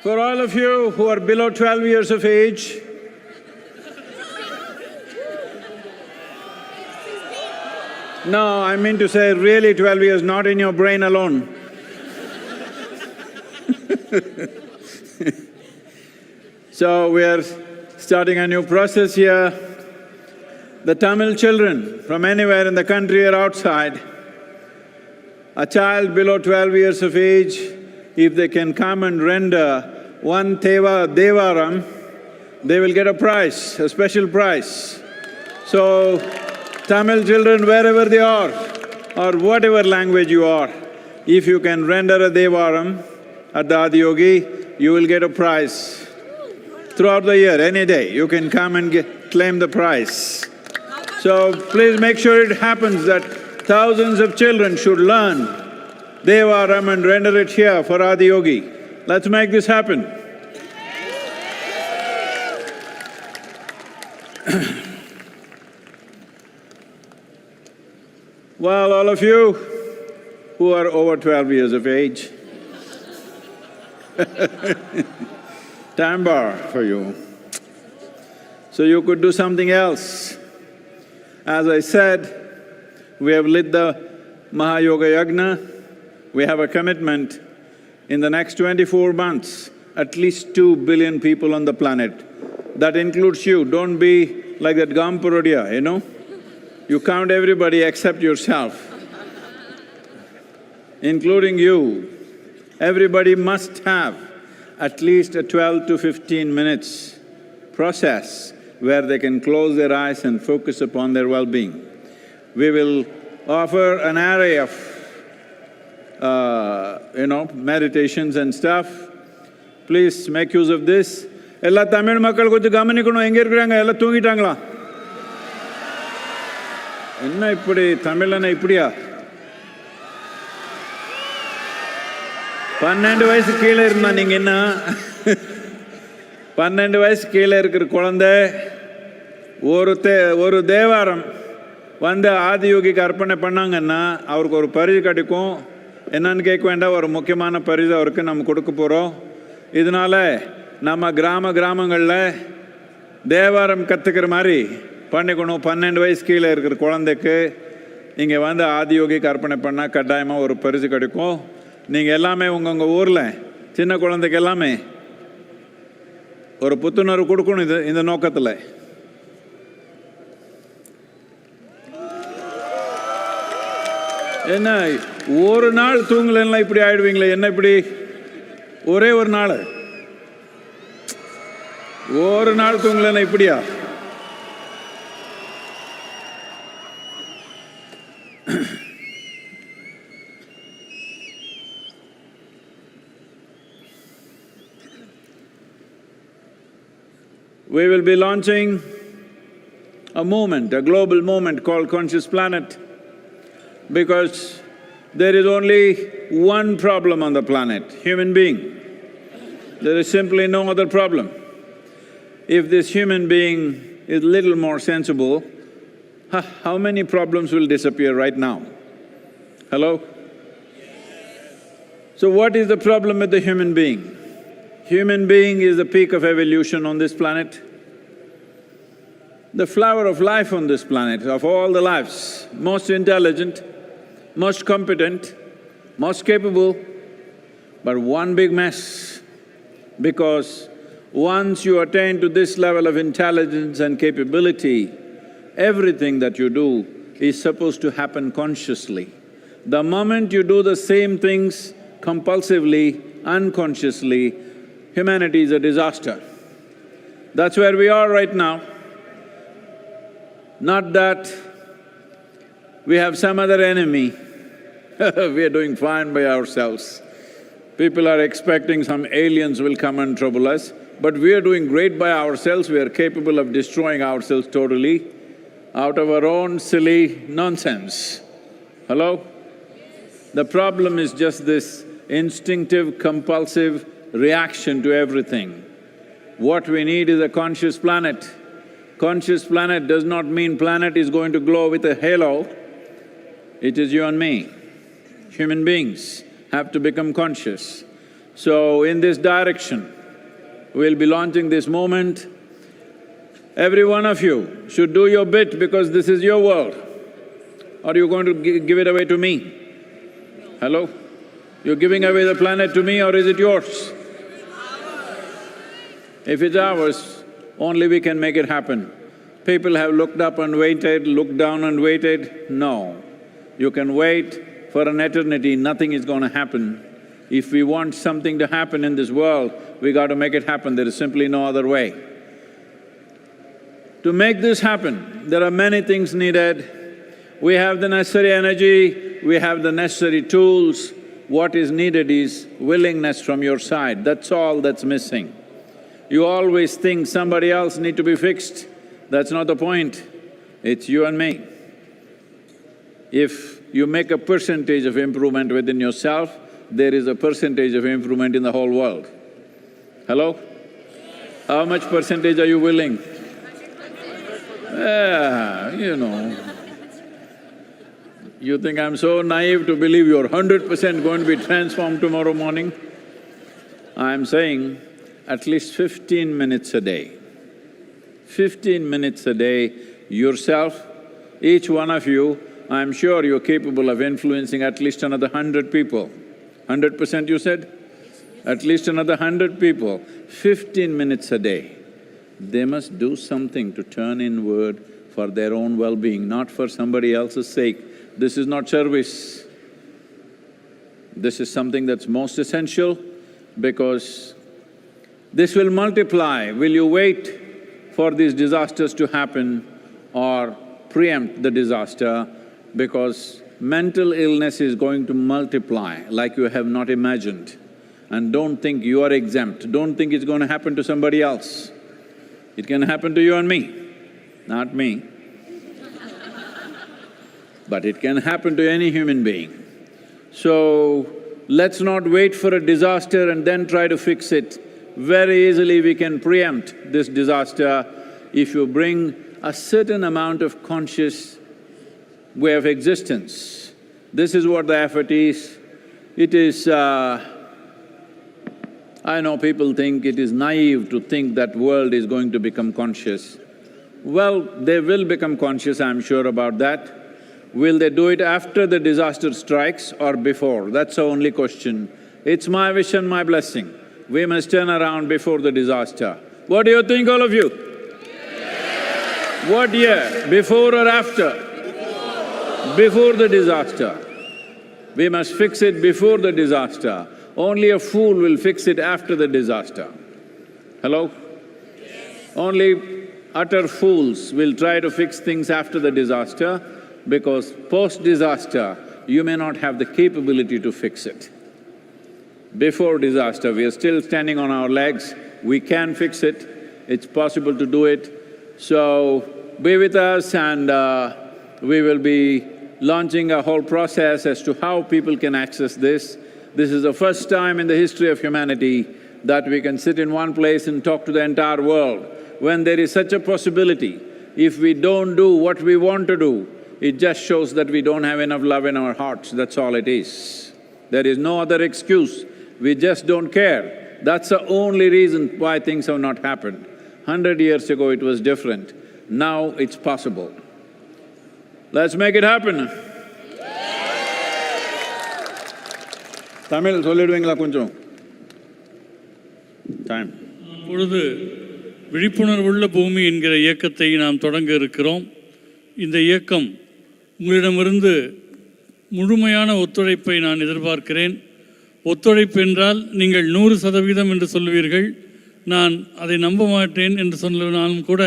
For all of you who are below 12 years of age, no, I mean to say really 12 years, not in your brain alone. So we are starting a new process here. The Tamil children from anywhere in the country or outside, a child below 12 years of age, if they can come and render one Devaram, they will get a prize, a special prize. So, Tamil children, wherever they are, or whatever language you are, if you can render a Devaram at the Adiyogi, you will get a prize. Throughout the year, any day, you can come and claim the prize. So, please make sure it happens that thousands of children should learn Devaram and render it here for Adiyogi. Let's make this happen. Well, all of you who are over 12 years of age, time bar for you. So you could do something else. As I said, we have lit the Mahayoga Yagna. We have a commitment in the next 24 months, at least 2 billion people on the planet. That includes you. Don't be like that Gampurodia, you know? You count everybody except yourself, including you. Everybody must have at least a 12 to 15 minutes process where they can close their eyes and focus upon their well-being. We will offer an array of, meditations and stuff. Please make use of this. Ella Tamil makkal konju gamanikkanum, enga irukkranga, ella thoongitangala? Enna ippadi Tamilana ipdiya? 12 வயசு கீழே இருந்தா நீங்க என்ன? 12 வயசு கீழே இருக்கிற குழந்தை ஒரு தேவாரம் வந்து ஆதியோகிக்கு அர்ப்பணை பண்ணாங்கன்னா அவருக்கு ஒரு பரிசு கிடைக்கும். என்னன்னு கேட்க வேண்டாம், ஒரு முக்கியமான பரிசு அவருக்கு நம்ம கொடுக்க போகிறோம். இதனால நம்ம கிராமங்களில் தேவாரம் கற்றுக்கிற மாதிரி பண்ணிக்கணும். 12 வயசு கீழே இருக்கிற குழந்தைக்கு இங்கே வந்து ஆதியோகிக்கு அர்ப்பணை பண்ணால் கட்டாயமாக ஒரு பரிசு கிடைக்கும். நீங்கள் எல்லாமே உங்கள் ஊரில் சின்ன குழந்தைக்கு எல்லாமே ஒரு புத்துணர்வு கொடுக்கணும் இந்த நோக்கத்தில். என்ன ஒரு நாள் தூங்கலைன்னா இப்படி ஆயிடுவீங்களே, என்ன இப்படி ஒரே ஒரு நாள் தூங்கலைன்னா இப்படியா? We will be launching a movement, a global movement called Conscious Planet, because there is only one problem on the planet, human being. There is simply no other problem. If this human being is little more sensible, how many problems will disappear right now? Hello? So what is the problem with the human being? Human being is the peak of evolution on this planet. The flower of life on this planet, of all the lives, most intelligent, most competent, most capable, but one big mess. Because once you attain to this level of intelligence and capability, everything that you do is supposed to happen consciously. The moment you do the same things compulsively, unconsciously, humanity is a disaster. That's where we are right now. Not that we have some other enemy, we are doing fine by ourselves. People are expecting some aliens will come and trouble us, but we are doing great by ourselves. We are capable of destroying ourselves totally out of our own silly nonsense. Hello? The problem is just this instinctive, compulsive reaction to everything. What we need is a conscious planet. Conscious planet does not mean planet is going to glow with a halo. It is you and me. Human beings have to become conscious. So in this direction, We'll be launching this moment. Every one of you should do your bit because this is your world. Are you going to give it away to me? Hello? You're giving away the planet to me or is it yours? If it's ours, only we can make it happen. People have looked up and waited, looked down and waited. No. You can wait for an eternity, nothing is going to happen. If we want something to happen in this world, we got to make it happen, there is simply no other way. To make this happen, there are many things needed. We have the necessary energy, we have the necessary tools. What is needed is willingness from your side, that's all that's missing. You always think somebody else need to be fixed. That's not the point, it's you and me. If you make a percentage of improvement within yourself, there is a percentage of improvement in the whole world. Hello? How much percentage are you willing? You know. You think I'm so naive to believe you're 100% going to be transformed tomorrow morning? I'm saying at least 15 minutes a day. 15 minutes a day, yourself, each one of you, I'm sure you're capable of influencing at least another 100 people. 100% you said? At least another 100 people, 15 minutes a day. They must do something to turn inward for their own well-being, not for somebody else's sake. This is not service. This is something that's most essential because this will multiply. Will you wait for these disasters to happen or preempt the disaster? Because mental illness is going to multiply like you have not imagined. And don't think you are exempt, don't think it's going to happen to somebody else. It can happen to you and me, not me. But it can happen to any human being. So, let's not wait for a disaster and then try to fix it. Very easily we can preempt this disaster if you bring a certain amount of conscious way of existence. This is what the effort is. It is… I know people think it is naive to think that world is going to become conscious. Well, they will become conscious, I'm sure about that. Will they do it after the disaster strikes or before? That's the only question. It's my wish and my blessing. We must turn around before the disaster. What do you think, all of you? What year? Before or after? Before the disaster. We must fix it before the disaster. Only a fool will fix it after the disaster. Hello? Only utter fools will try to fix things after the disaster because post-disaster, you may not have the capability to fix it. Before disaster, we are still standing on our legs, we can fix it, it's possible to do it. So, be with us and we will be launching a whole process as to how people can access this. This is the first time in the history of humanity that we can sit in one place and talk to the entire world. When there is such a possibility, if we don't do what we want to do, it just shows that we don't have enough love in our hearts, that's all it is. There is no other excuse, we just don't care. That's the only reason why things have not happened. 100 years ago it was different, now it's possible. Let's make it happen. Tamil, soliduvingala konjam. Time. இப்பொழுது விழிப்புணர்வுள்ள பூமி என்கிற இயக்கத்தை நாம் தொடங்க இருக்கிறோம். இந்த இயக்கம் உங்களிடமிருந்து முழுமையான ஒத்துழைப்பை நான் எதிர்பார்க்கிறேன். ஒத்துழைப்பு என்றால் நீங்கள் 100% என்று சொல்வீர்கள். நான் அதை நம்ப மாட்டேன் என்று சொன்னாலும் கூட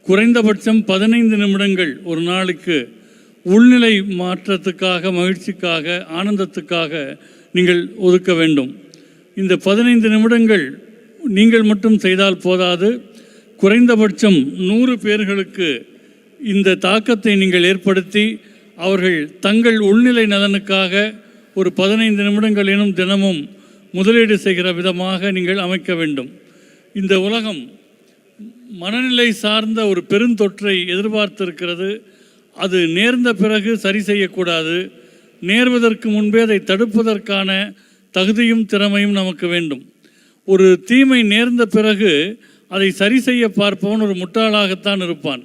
குறைந்தபட்சம் 15 நிமிடங்கள் ஒரு நாளுக்கு உள்நிலை மாற்றத்துக்காக, மகிழ்ச்சிக்காக, ஆனந்தத்துக்காக நீங்கள் ஒதுக்க வேண்டும். இந்த 15 நிமிடங்கள் நீங்கள் மட்டும் செய்தால் போதாது, குறைந்தபட்சம் 100 பேர்களுக்கு இந்த தாக்கத்தை நீங்கள் ஏற்படுத்தி அவர்கள் தங்கள் உள்நிலை நலனுக்காக ஒரு 15 நிமிடங்களேனும் தினமும் முதலீடு செய்கிற விதமாக நீங்கள் அமைக்க வேண்டும். இந்த உலகம் மனநிலை சார்ந்த ஒரு பெருந்தொற்றை எதிர்பார்த்திருக்கிறது. அது நேர்ந்த பிறகு சரி செய்யக்கூடாது. நேர்வதற்கு முன்பே அதை தடுப்பதற்கான தகுதியும் திறமையும் நமக்கு வேண்டும். ஒரு தீமை நேர்ந்த பிறகு அதை சரி செய்ய பார்ப்பவன் ஒரு முட்டாளாகத்தான் இருப்பான்.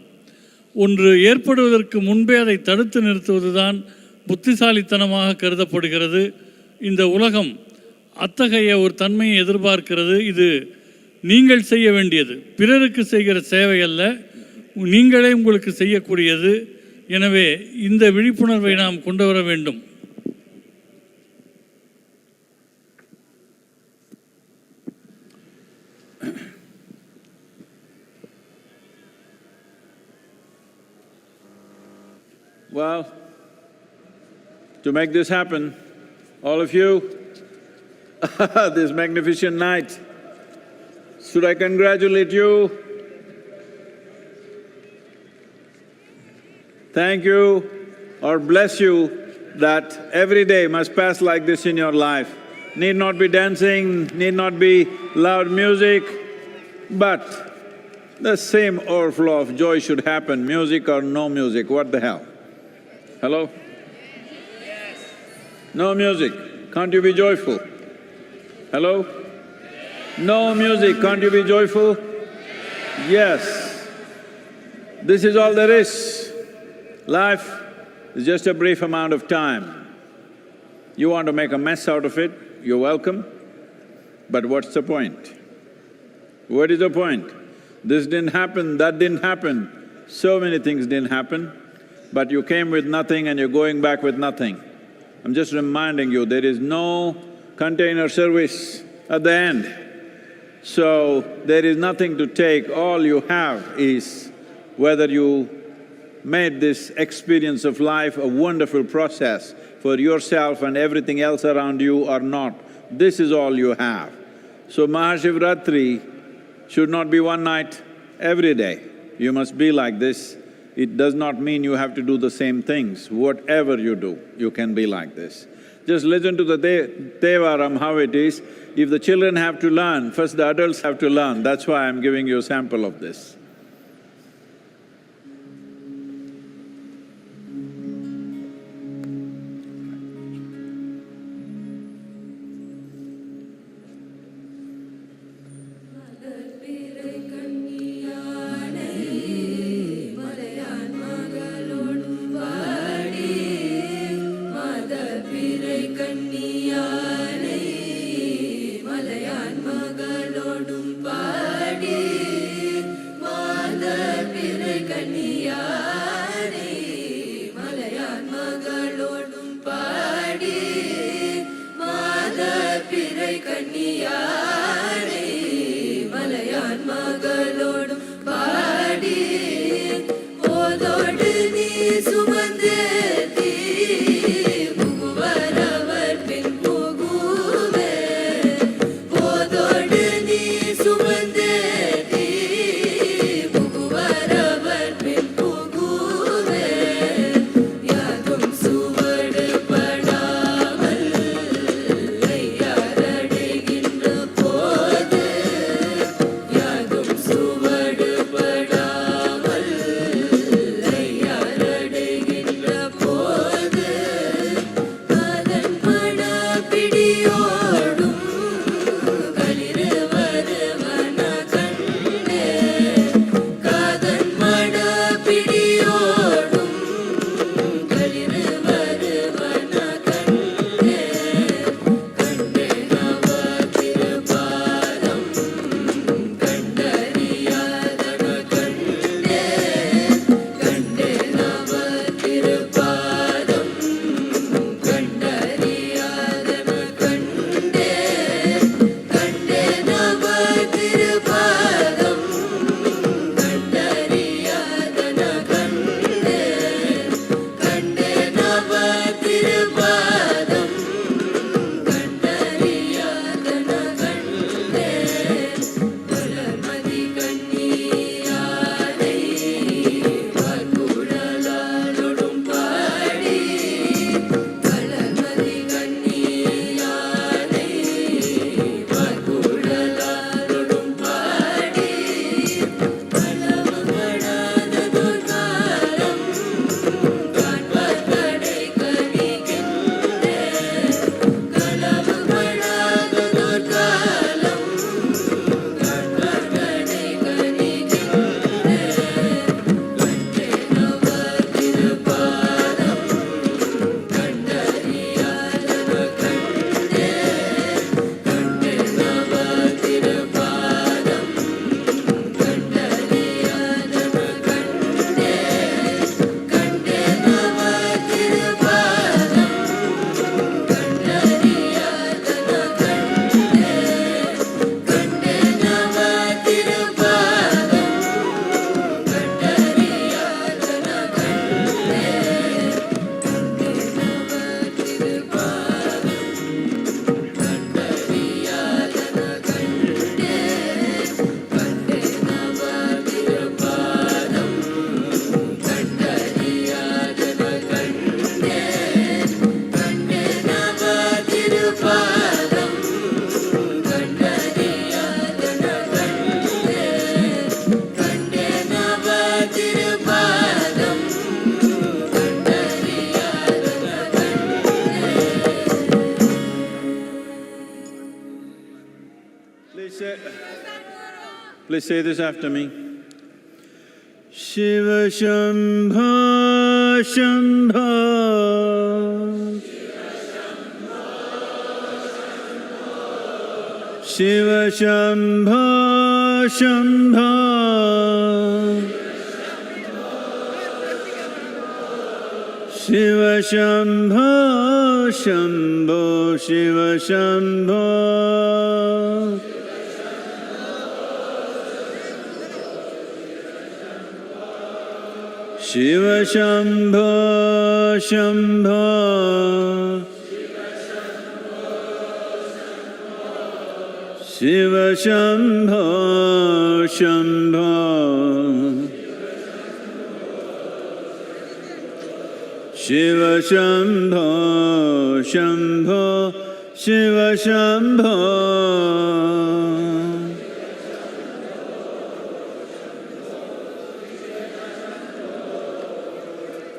ஒன்று ஏற்படுவதற்கு முன்பே அதை தடுத்து நிறுத்துவதுதான் புத்திசாலித்தனமாக கருதப்படுகிறது. இந்த உலகம் அத்தகைய ஒரு தன்மையை எதிர்பார்க்கிறது. இது நீங்கள் செய்ய வேண்டியது, பிறருக்கு செய்கிற சேவை அல்ல, நீங்களே உங்களுக்கு செய்யக்கூடியது. எனவே இந்த விழிப்புணர்வை நாம் கொண்டு வர வேண்டும். Well, to make this happen, all of you, this magnificent night, should I congratulate you? Thank you or bless you that every day must pass like this in your life. Need not be dancing, need not be loud music, but the same overflow of joy should happen, music or no music, what the hell? Hello? No music, can't you be joyful? Hello? No music, can't you be joyful? Yes. This is all there is. Life is just a brief amount of time. You want to make a mess out of it, you're welcome, but what's the point? What is the point? This didn't happen, that didn't happen, so many things didn't happen, but you came with nothing and you're going back with nothing. I'm just reminding you, there is no container service at the end. So, there is nothing to take, all you have is whether you made this experience of life a wonderful process for yourself and everything else around you or not. This is all you have. So, MahaShivRatri should not be one night every day. You must be like this. It does not mean you have to do the same things. Whatever you do, you can be like this. Just listen to the Tevaram, how it is. If the children have to learn, first the adults have to learn. That's why I'm giving you a sample of this. மலையான் மகளோடும் body Please say this after me. Shiva Shambho Shambho Shiva Shambho Shambho Shiva Shambho Shambho Shiva Shambho Shiva Shambho Shambho Shiva Shambho Shambho Shiva Shambho Shambho Shiva Shambho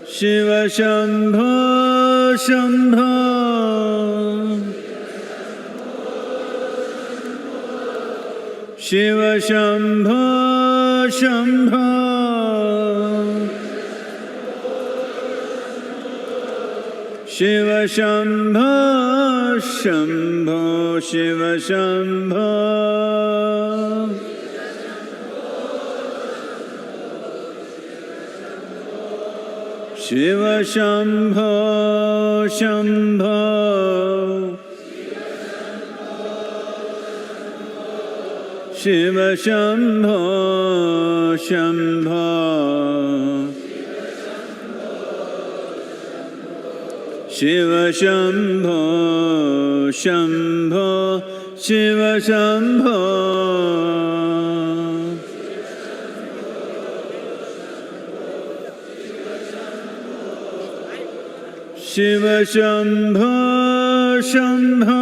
Shiva Shambho Shambho Shiva Shambho Shambho Shiva Shambho Shambho Shiva Shambho Shiva Shambho Shambho Shiva Shambho Shambho Shiva Shambho Shambho Shiva Shambho Shiva Shambho Shambho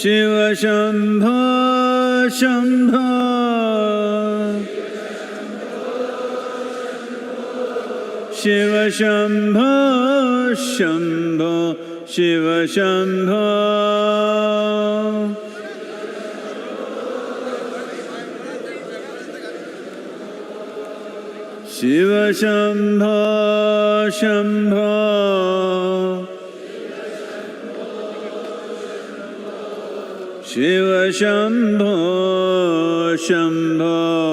Shiva Shambho Shambho Shiva Shambho Shambho Shiva Shambho Shiva Shambho Shambho Shiva Shambho Shambho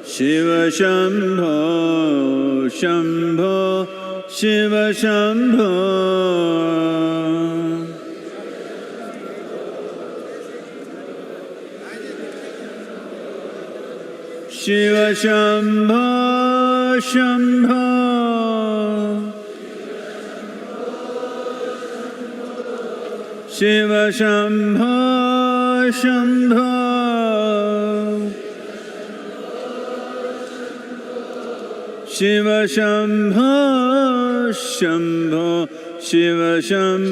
Shiva Shambho Shambho Shiva Shambho Shiva Shambho Shambho Shiva Shambho Shambho Shiva Shambho Shambho Shiva Shambho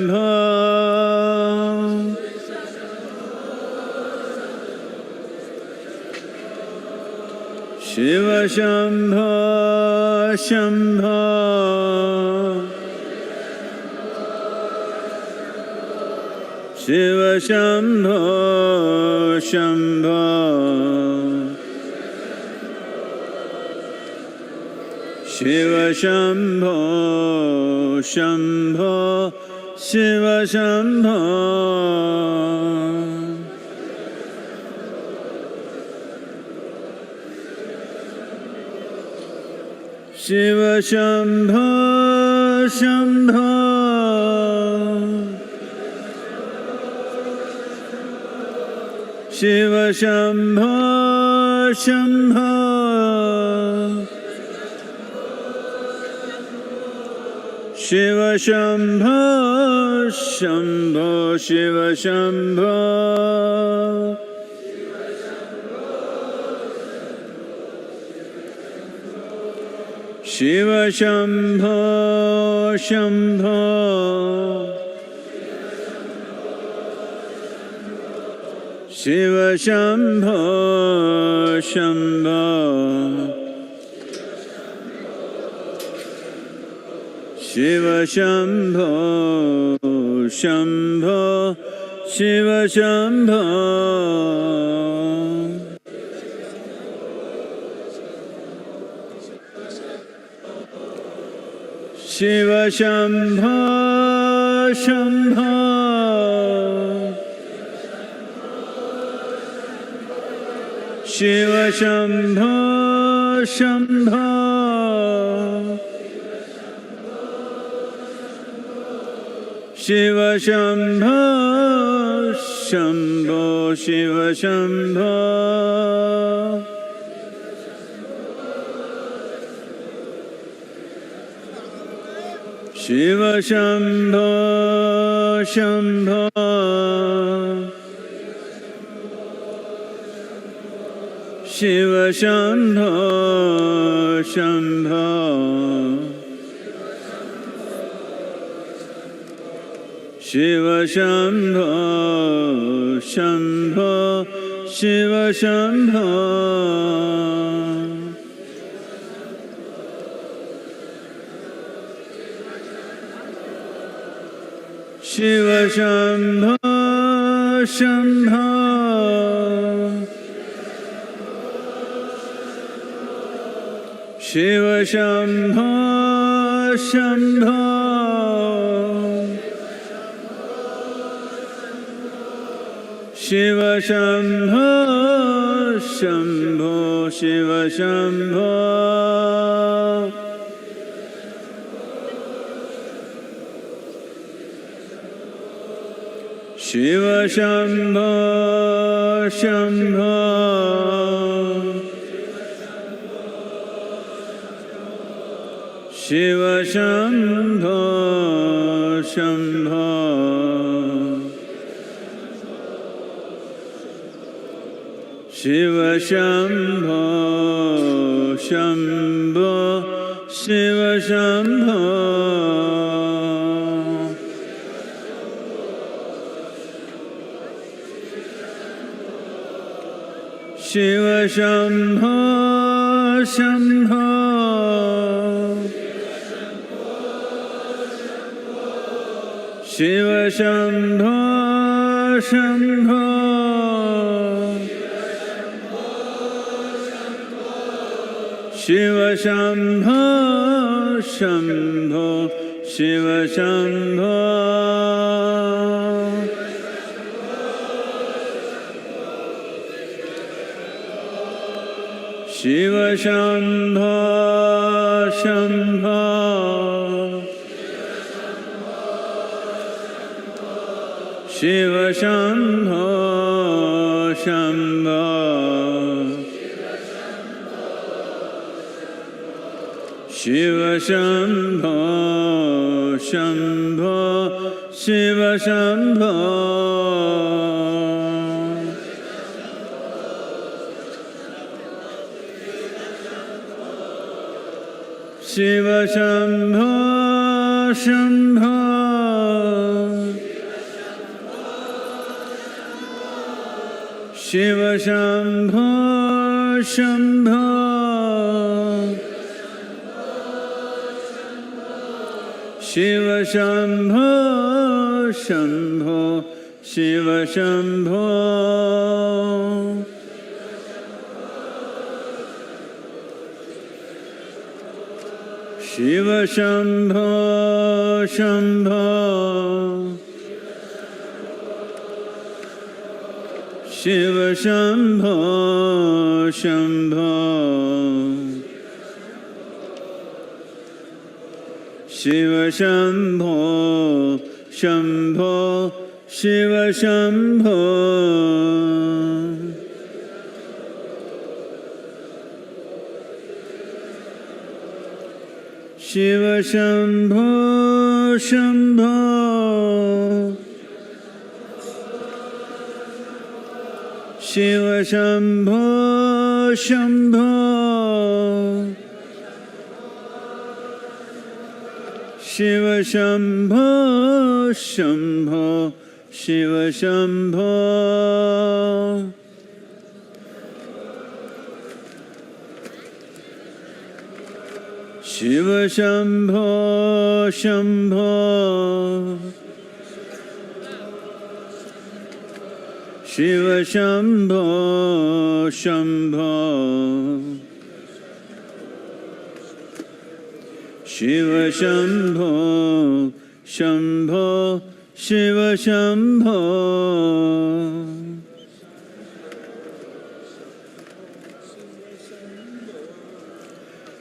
Shiva Shambho Shambho Shiva Shambho Shambho Shiva Shambho Shambho Shiva Shambho Shiva Shambho Shambho Shiva Shambho Shambho Shiva Shambho Shambho Shiva Shambho Shiva Shambho Shambho Shiva Shambho Shambho Shiva Shambho, Shambho, Shiva Shambho. Shiva Shambho, Shambho. Shiva Shambho, Shambho. Shiva Shambho, Shambho, Shiva Shambho. Shiva Shambho, Shambho. Shiva Shambho, Shambho. Shiva Shambho, Shambho, Shiva Shambho. Shiva Shambho, Shambho. Shiva Shambho, Shambho. Shiva Shambho, Shambho, Shiva Shambho. Shiva Shambho, Shambho. Shiva Shambho, Shambho. Shiva Shambho, Shambho, Shiva Shambho. Shiva Shambho, Shambho. Shiva Shambho, Shambho. Shiva Shambho, Shambho, Shiva Shambho. Shiva Shambho, Shambho. Shiva Shambho, Shambho. Shiva Shambho, Shambho, Shiva Shambho. Shiva Shambho, Shambho. Shiva Shambho, Shambho. Shiva Shambho, Shambho, Shiva Shambho. Shiva Shambho, Shambho. Shiva Shambho, Shambho. Shiva Shambho, Shambho, Shiva Shambho. Shiva Shambho, Shambho. Shiva Shambho, Shambho. Shiva Shambho, Shambho, Shiva Shambho. Shiva Shiva Shambho Shambho Shiva Shambho Shambho Shiva Shambho Shambho Shiva Shambho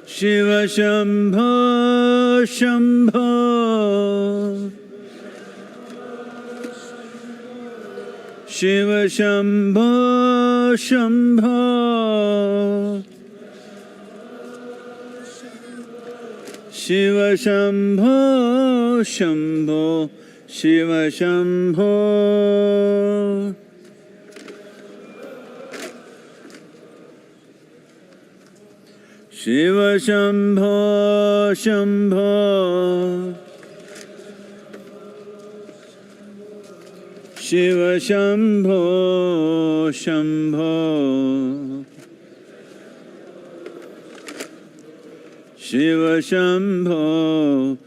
Shiva Shambho Shambho Shiva Shambho Shambho Shiva Shambho Shambho Shiva Shambho Shiva Shambho Shambho Shiva Shambho Shambho Shiva Shambho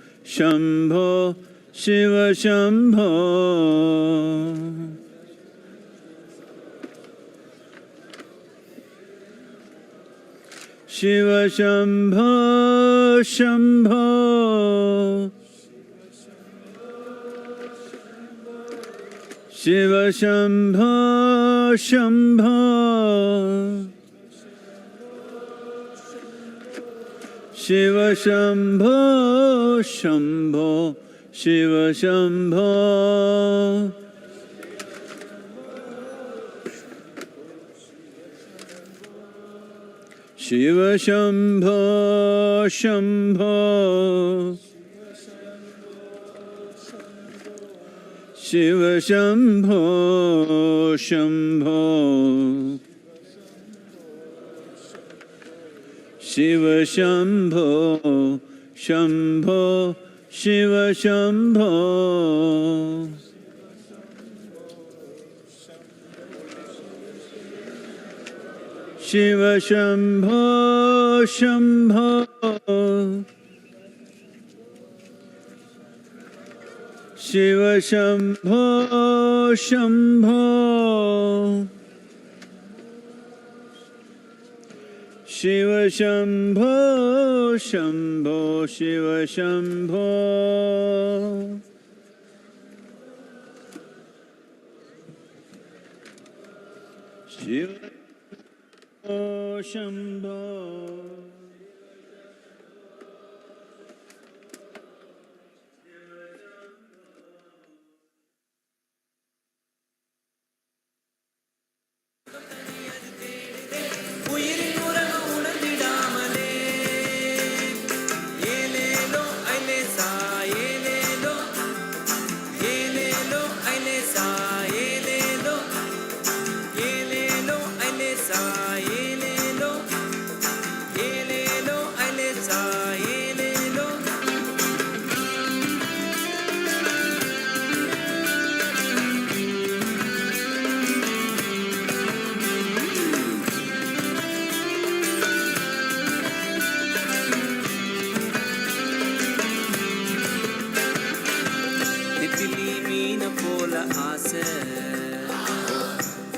Shambho Shiva Shambho Shiva Shambho Shambho Shiva Shambho Shambho Shiva Shambho Shambho Shiva Shambho Shiva Shambho Shambho Shiva Shambho Shambho Shiva Shambho Shambho Shiva Shambho Shiva Shambho Shambho Shiva Shambho Shambho Shiva Shambho Shambho Shiva Shambho Shiva Shambho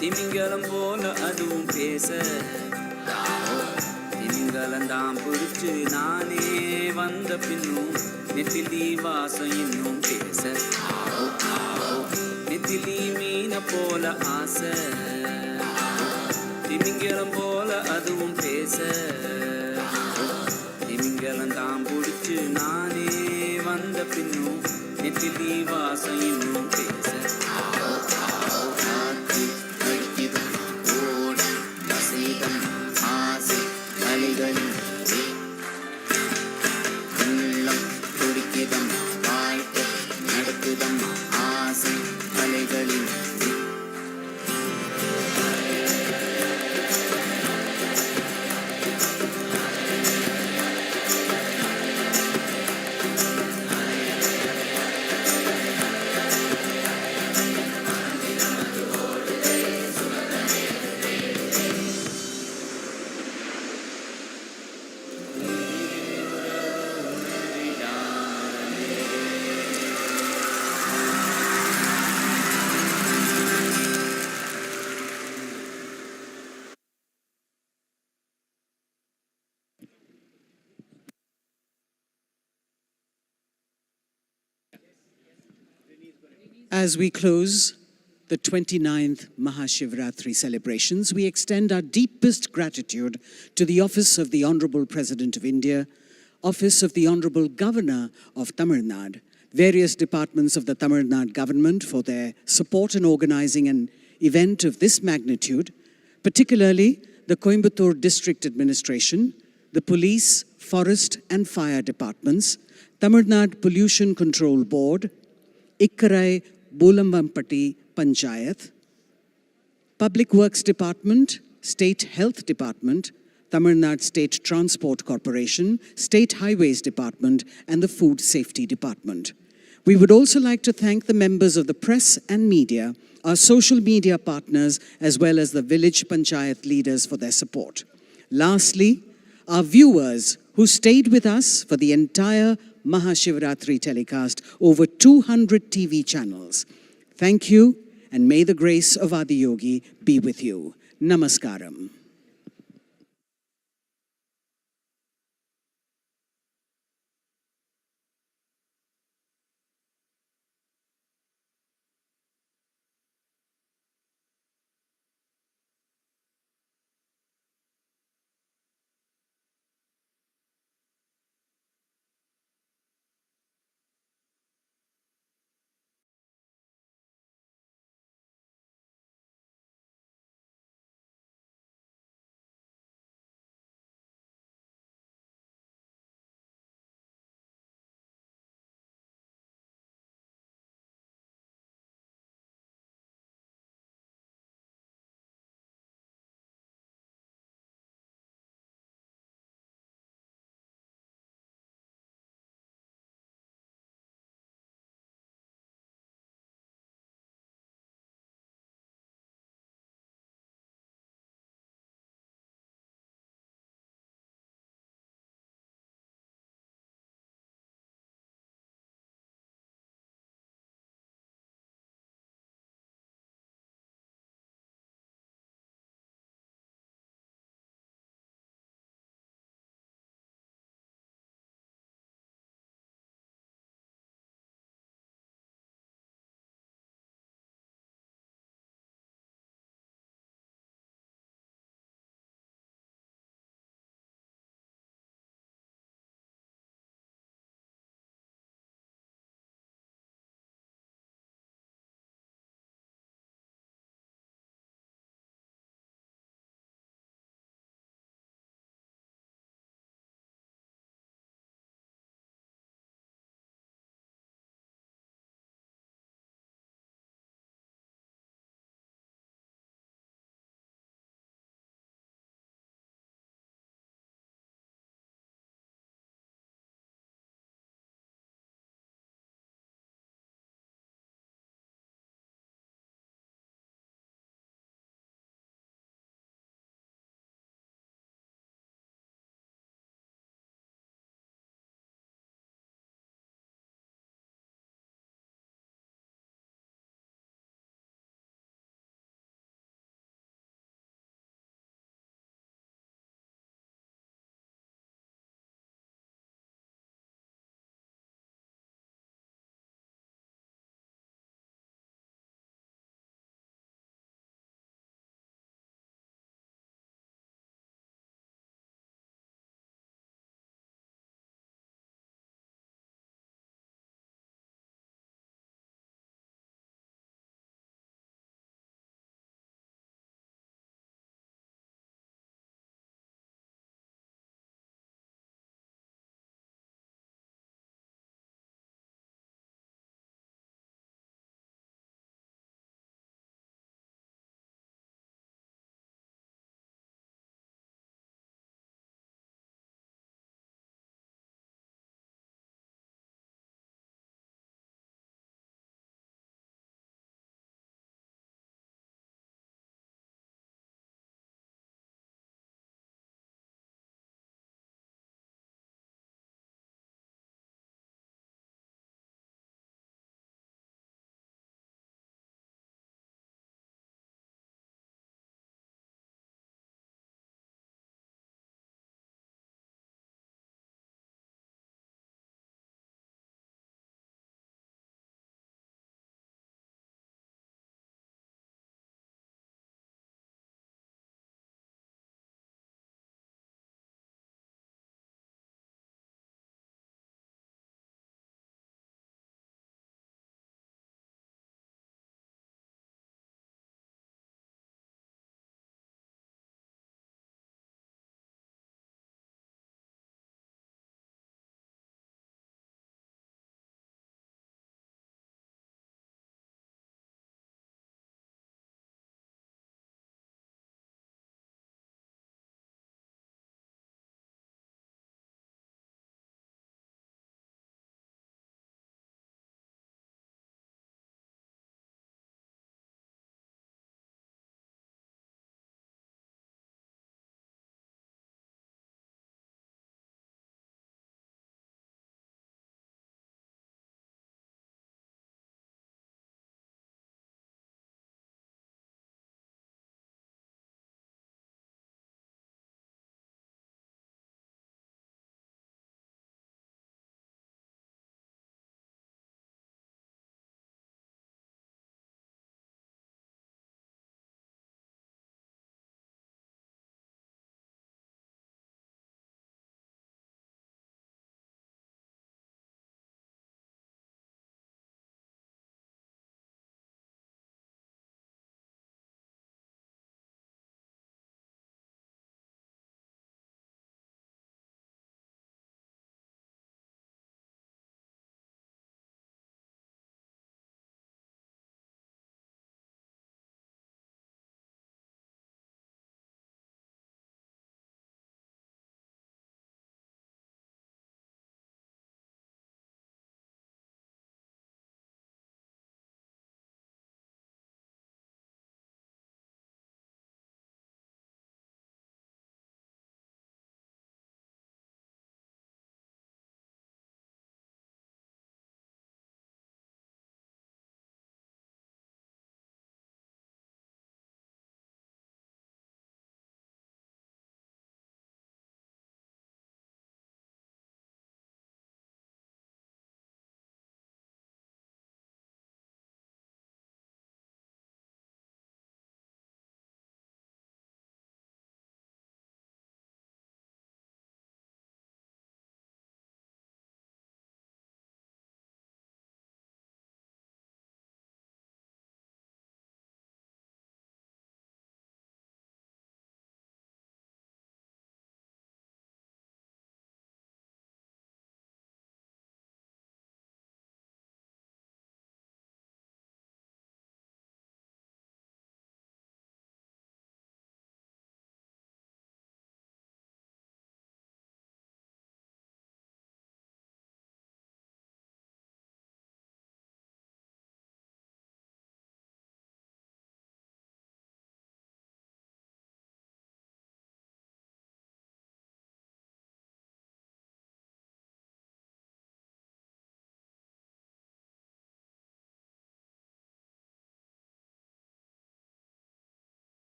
திமிங்கலம் போல அதுவும் பேச திமிங்கலந்தாம் பிடிச்சு நானே வந்த பின்னும் நெத்திலி வாசம் இன்னும் பேச நெத்திலி மீன போல ஆசை திமிங்கலம் போல அதுவும் பேச திமிங்கலந்தாம் பிடிச்சு நானே வந்த பின்னும் நெத்திலி வாசம் இன்னும் பேச As we close the 29th MahaShivRatri celebrations, we extend our deepest gratitude to the Office of the Honorable President of India, Office of the Honorable Governor of Tamil Nadu, various departments of the Tamil Nadu government for their support in organizing an event of this magnitude, particularly the Coimbatore District Administration, the Police, Forest and Fire Departments, Tamil Nadu Pollution Control Board, Ikkarai Bolamampatti Panchayat, Public Works Department, State Health Department, Tamil Nadu State Transport Corporation, State Highways Department, and the Food Safety Department. We would also like to thank the members of the press and media, our social media partners, as well as the village panchayat leaders for their support. Lastly, our viewers who stayed with us for the entire MahaShivRatri telecast over 200 TV channels. Thank you, and may the grace of Adi Yogi be with you. Namaskaram.